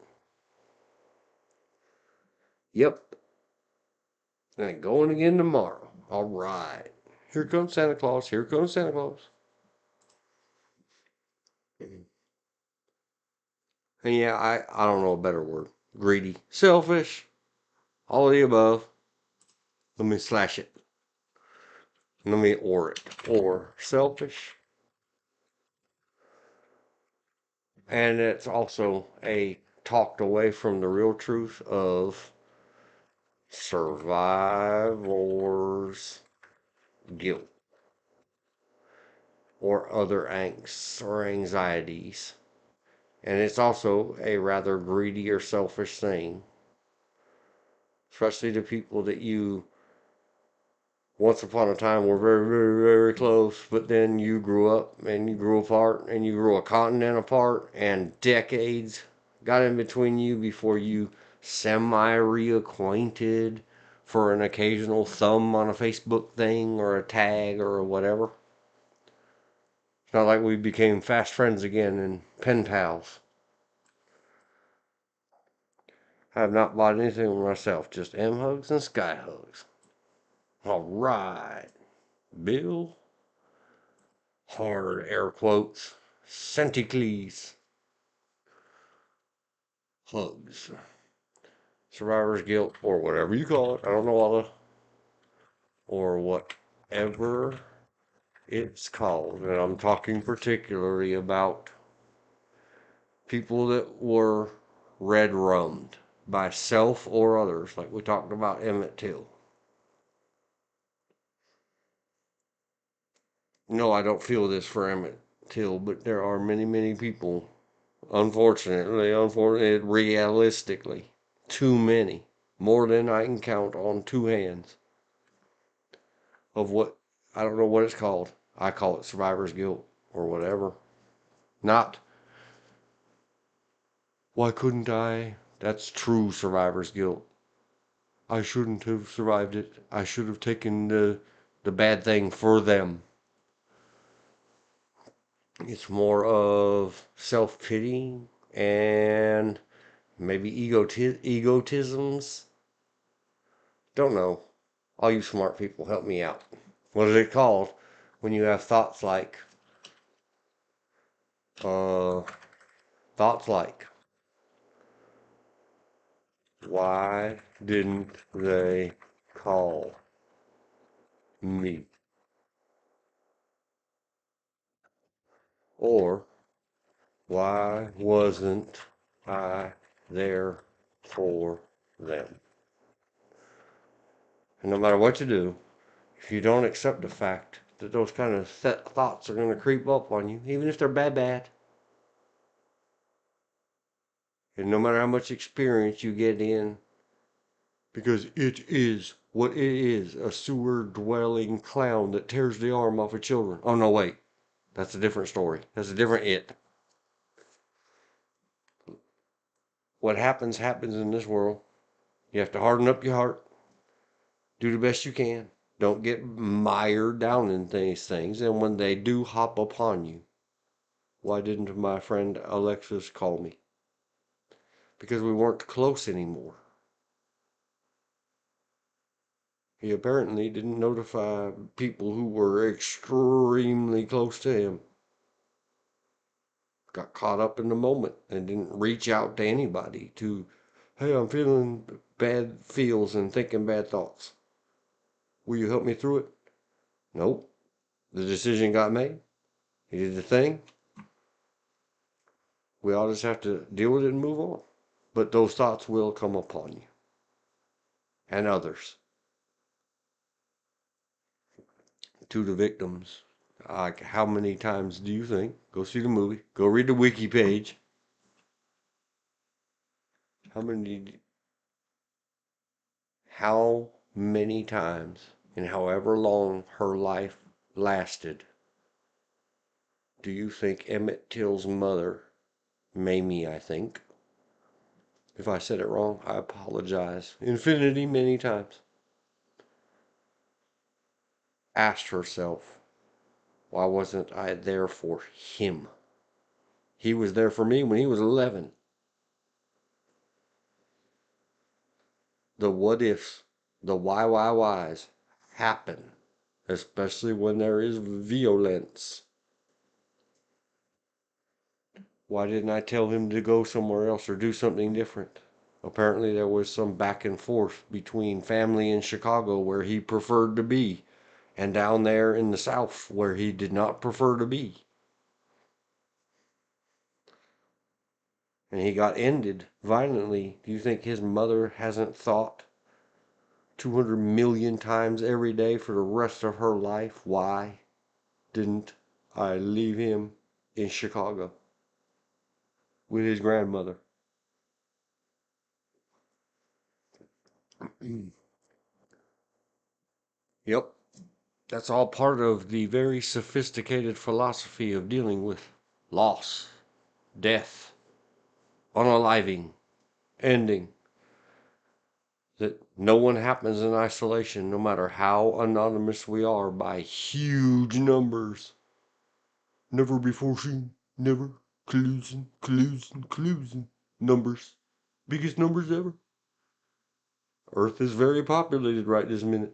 A: Yep. And going again tomorrow. All right. Here comes Santa Claus. Here comes Santa Claus. And yeah, I don't know a better word. Greedy. Selfish. All of the above. Let me slash it. Let me or it. Or selfish. And it's also a talked away from the real truth of survivor's guilt or other angsts or anxieties. And it's also a rather greedy or selfish thing, especially to people that you once upon a time were very, very, very close, but then you grew up and you grew apart and you grew a continent apart and decades got in between you before you semi reacquainted for an occasional thumb on a Facebook thing or a tag or whatever. It's not like we became fast friends again and pen pals. I have not bought anything myself, just M hugs and sky hugs. All right, Bill. Hard air quotes. Centicles. Hugs. Survivor's guilt, or whatever you call it. I don't know all the, or whatever it's called. And I'm talking particularly about people that were red rummed by self or others, like we talked about Emmett Till. No, I don't feel this for Emmett Till, but there are many, many people, unfortunately, realistically, too many, more than I can count on two hands, of what, I don't know what it's called. I call it survivor's guilt or whatever. Not, why couldn't I? That's true survivor's guilt. I shouldn't have survived it. I should have taken the bad thing for them. It's more of self-pity and maybe egotisms. Don't know. All you smart people, help me out. What is it called when you have thoughts like, uh, thoughts like, why didn't they call me? Or, why wasn't I there for them? And no matter what you do, if you don't accept the fact that those kind of thoughts are going to creep up on you, even if they're bad. And no matter how much experience you get in, because it is what it is, a sewer-dwelling clown that tears the arm off of children. Oh, no, wait. That's a different story. That's a different it. What happens in this world. You have to harden up your heart. Do the best you can. Don't get mired down in these things. And when they do hop upon you, why didn't my friend Alexis call me? Because we weren't close anymore. He apparently didn't notify people who were extremely close to him. Got caught up in the moment and didn't reach out to anybody to, hey, I'm feeling bad feels and thinking bad thoughts. Will you help me through it? Nope. The decision got made. He did the thing. We all just have to deal with it and move on. But those thoughts will come upon you. And others. To the victims. Like, how many times do you think? Go see the movie. Go read the wiki page. How many times, and however long her life lasted, do you think Emmett Till's mother, Mamie, I think, if I said it wrong, I apologize infinity many times, asked herself, why wasn't I there for him? He was there for me when he was 11. The what ifs, the whys happen, especially when there is violence. Why didn't I tell him to go somewhere else or do something different? Apparently there was some back and forth between family in Chicago where he preferred to be, and down there in the South where he did not prefer to be. And he got ended violently. Do you think his mother hasn't thought 200 million times every day for the rest of her life, why didn't I leave him in Chicago with his grandmother? Yep, that's all part of the very sophisticated philosophy of dealing with loss, death, unaliving, ending. That no one happens in isolation, no matter how anonymous we are by huge numbers. Never before seen, never, collusion, numbers. Biggest numbers ever. Earth is very populated right this minute.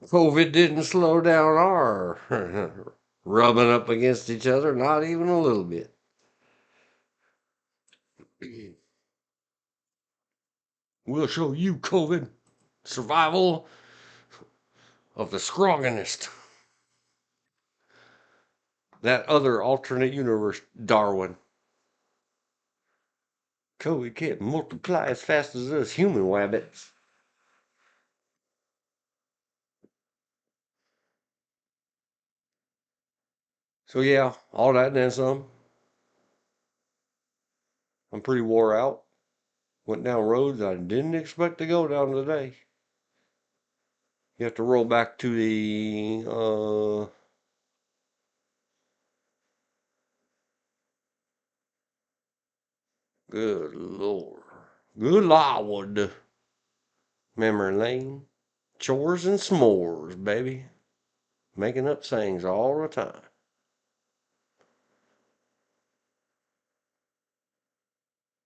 A: COVID didn't slow down our rubbing up against each other, not even a little bit. We'll show you, COVID, survival of the strongest. That other alternate universe, Darwin. COVID can't multiply as fast as us human wabbits. So yeah, all that and then some. I'm pretty wore out. Went down roads I didn't expect to go down today. You have to roll back to the good lord. Good lord. Memory lane. Chores and s'mores, baby. Making up sayings all the time.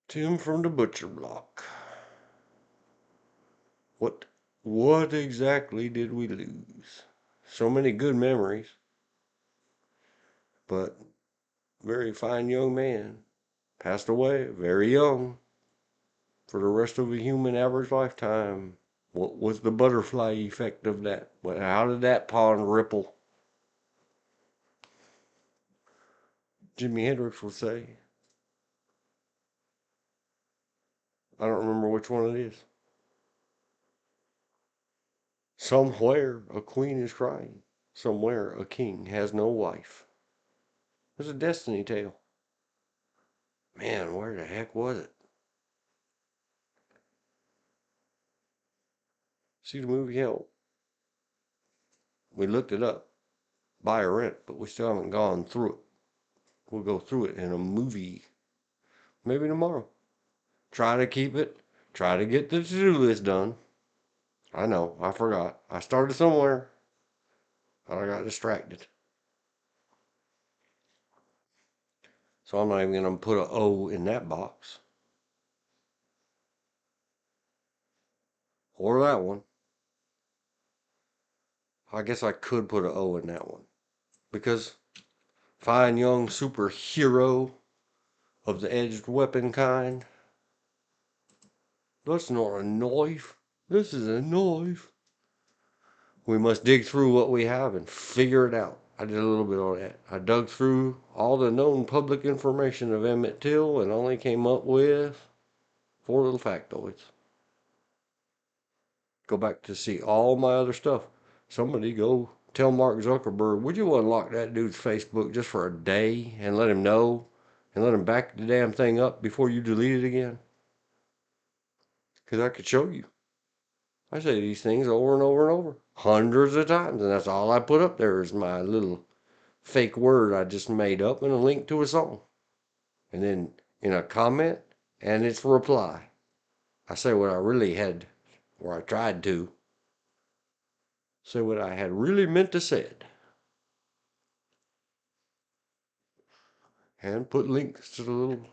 A: Tim from the butcher block. What exactly did we lose? So many good memories. But very fine young man. Passed away very young. For the rest of a human average lifetime. What was the butterfly effect of that? How did that pond ripple? Jimi Hendrix would say. I don't remember which one it is. Somewhere a queen is crying. Somewhere a king has no wife. There's a Destiny tale. Man, where the heck was it? See the movie Help? We looked it up. Buy or rent, but we still haven't gone through it. We'll go through it in a movie. Maybe tomorrow. Try to keep it. Try to get the to-do list done. I know, I forgot. I started somewhere, but I got distracted. So I'm not even going to put an O in that box. Or that one. I guess I could put an O in that one. Because fine young superhero of the edged weapon kind. That's not a knife. This is a knife. We must dig through what we have and figure it out. I did a little bit on that. I dug through all the known public information of Emmett Till and only came up with 4 little factoids. Go back to see all my other stuff. Somebody go tell Mark Zuckerberg, would you unlock that dude's Facebook just for a day and let him know and let him back the damn thing up before you delete it again? Because I could show you. I say these things over and over and over, hundreds of times, and that's all I put up there is my little fake word I just made up and a link to a song. And then in a comment and its reply, I say what I really had, or I tried to say what I had really meant to say it. And put links to the little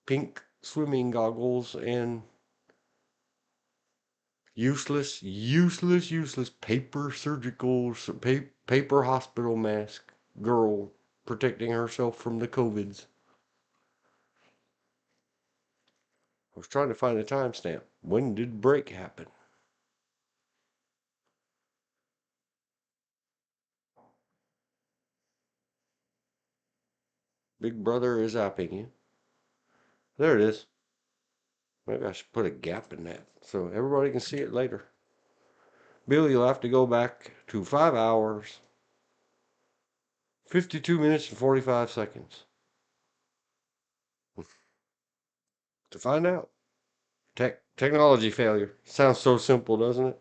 A: pink swimming goggles and useless paper surgical, paper hospital mask girl protecting herself from the COVIDs. I was trying to find a timestamp. When did break happen? Big Brother is zapping you. There it is. Maybe I should put a gap in that so everybody can see it later. Bill, you'll have to go back to 5 hours, 52 minutes, and 45 seconds to find out. Technology failure. Sounds so simple, doesn't it?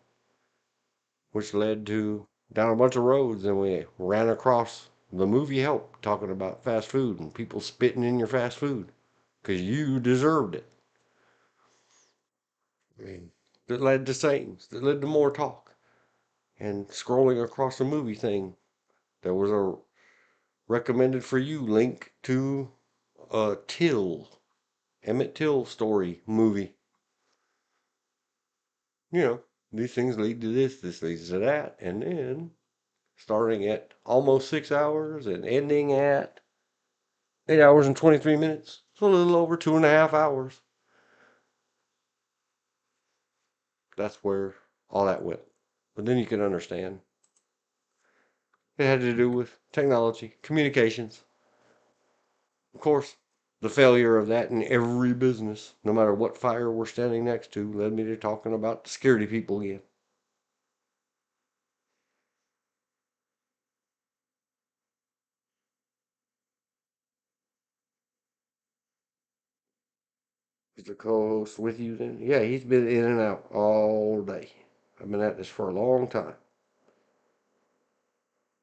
A: Which led to down a bunch of roads, and we ran across the movie Help, talking about fast food and people spitting in your fast food because you deserved it. I mean, that led to sayings, that led to more talk. And scrolling across the movie thing, there was a recommended for you link to a Emmett Till story movie. You know, these things lead to this leads to that, and then starting at almost 6 hours and ending at 8 hours and 23 minutes. So a little over 2.5 hours. That's where all that went. But then you can understand. It had to do with technology, communications. Of course, the failure of that in every business, no matter what fire we're standing next to, led me to talking about the security people again. Is the co-host with you then? Yeah, he's been in and out all day. I've been at this for a long time.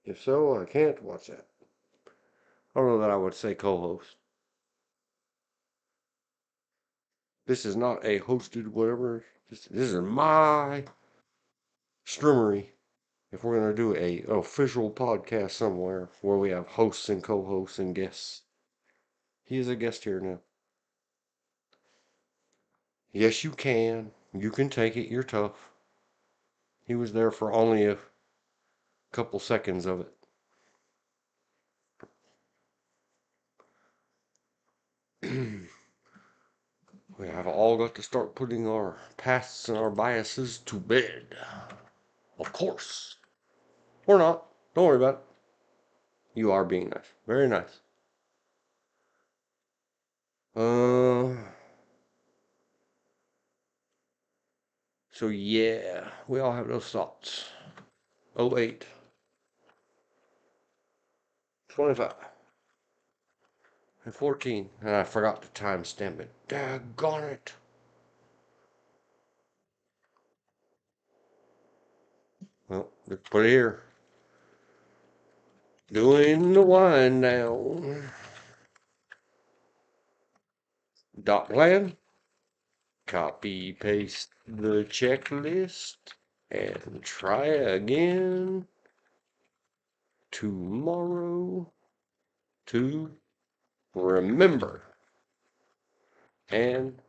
A: If so, I can't watch that. I don't know that I would say co-host. This is not a hosted whatever. This is my streamery. If we're gonna do a official podcast somewhere where we have hosts and co-hosts and guests, he is a guest here now. Yes, you can. You can take it. You're tough. He was there for only a couple seconds of it. We have all got to start putting our pasts and our biases to bed. Of course. Or not. Don't worry about it. You are being nice. Very nice. Uh, So yeah, we all have those thoughts. 08, 25, and 14. And I forgot to timestamp it. Daggone it. Well, let's put it here. Doing the wind down. Dot plan. Copy paste the checklist and try again tomorrow to remember and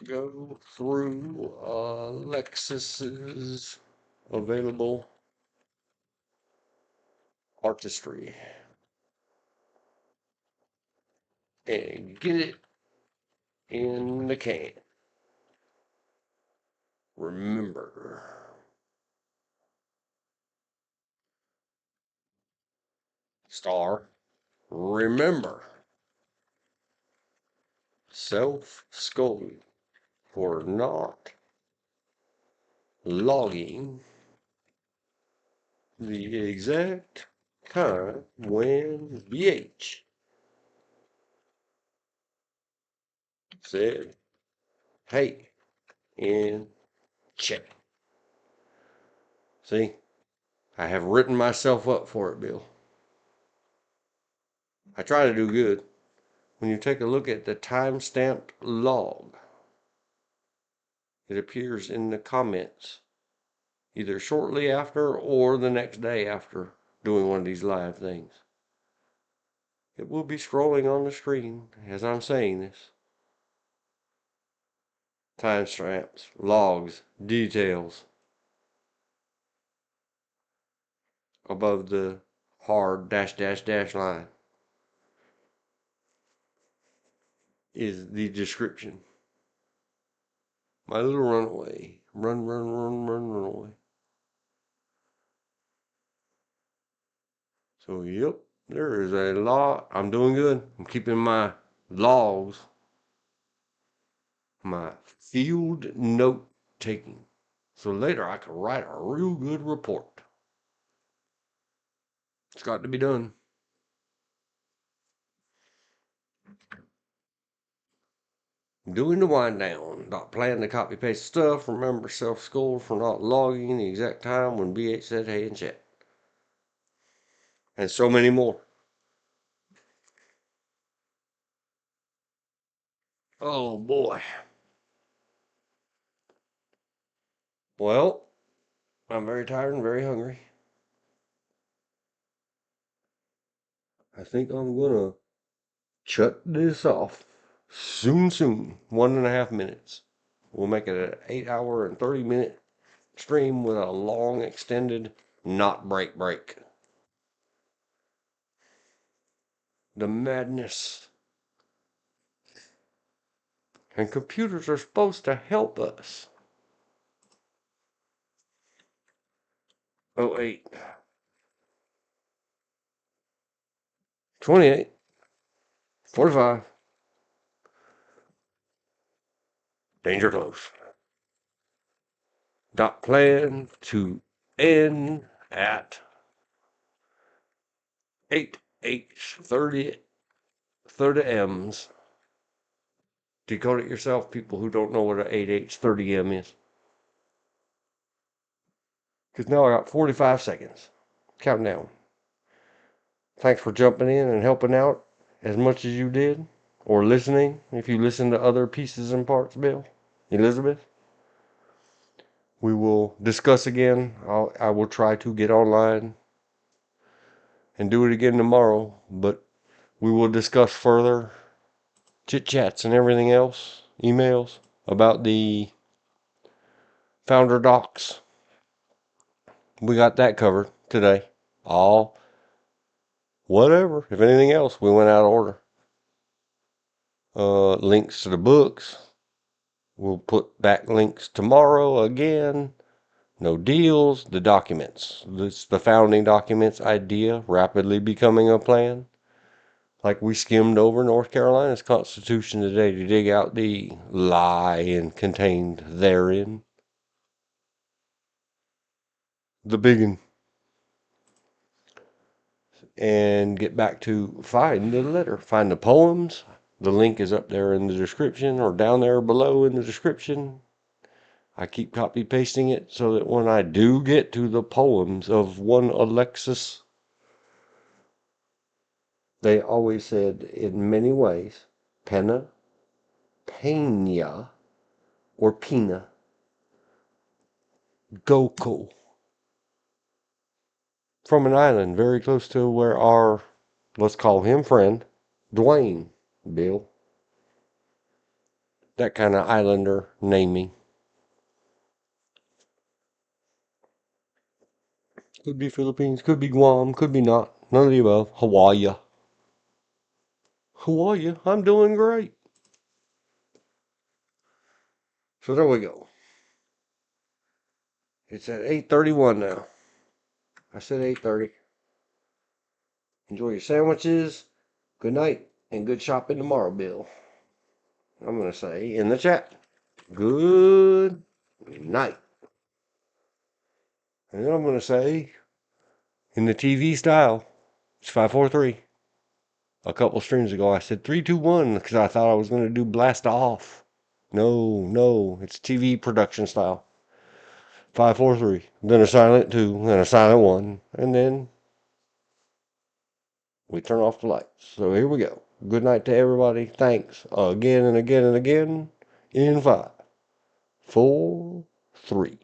A: go through Alexis's available artistry and get it in the can. Remember. Star. Remember. Self-scolding for not logging the exact time when BH said, hey, in chat. See, I have written myself up for it, Bill. I try to do good. When you take a look at the time-stamped log, it appears in the comments either shortly after or the next day after doing one of these live things. It will be scrolling on the screen as I'm saying this. Timestamps, logs, details above the hard dash line is the description. My little runaway. Run away. So, yep, there is a lot. I'm doing good. I'm keeping my logs, my field note taking. So later I can write a real good report. It's got to be done. Doing the wind down. Not plan to copy paste stuff. Remember self-scold for not logging the exact time when BH said hey in chat. And so many more. Oh boy. Well, I'm very tired and very hungry. I think I'm gonna shut this off soon. 1.5 minutes. We'll make it an 8-hour and 30-minute stream with a long extended not break. The madness. And computers are supposed to help us. 08. 28. 45. Danger close. Dot plan to end at 8H30 30Ms. Decode it yourself, people who don't know what an 8H30M is. Because now I got 45 seconds. Counting down. Thanks for jumping in and helping out as much as you did. Or listening, if you listen to other pieces and parts, Bill. Elizabeth. We will discuss again. I will try to get online and do it again tomorrow. But we will discuss further chit-chats and everything else. Emails about the founder docs. We got that covered today. All whatever. If anything else, we went out of order. Links to the books. We'll put back links tomorrow again. No deals. The documents. This the founding documents idea rapidly becoming a plan. Like we skimmed over North Carolina's Constitution today to dig out the lie contained therein. The biggin. And get back to find the letter. Find the poems. The link is up there in the description or down there below in the description. I keep copy pasting it so that when I do get to the poems of one Alexis, they always said in many ways, Pena, Peña, or Pena, Goco. From an island very close to where our, let's call him friend, Dwayne, Bill. That kind of islander naming. Could be Philippines, could be Guam, could be not. None of the above. Hawaii. Hawaii, I'm doing great. So there we go. It's at 8:31 now. I said 8:30. Enjoy your sandwiches. Good night and good shopping tomorrow, Bill. I'm going to say in the chat, good night. And then I'm going to say, in the TV style, it's 543. A couple streams ago, I said 321 because I thought I was going to do blast off. No, it's TV production style. 543, then a silent 2, then a silent 1, and then we turn off the lights. So here we go. Good night to everybody. Thanks again and again and again. In 5, 4, 3.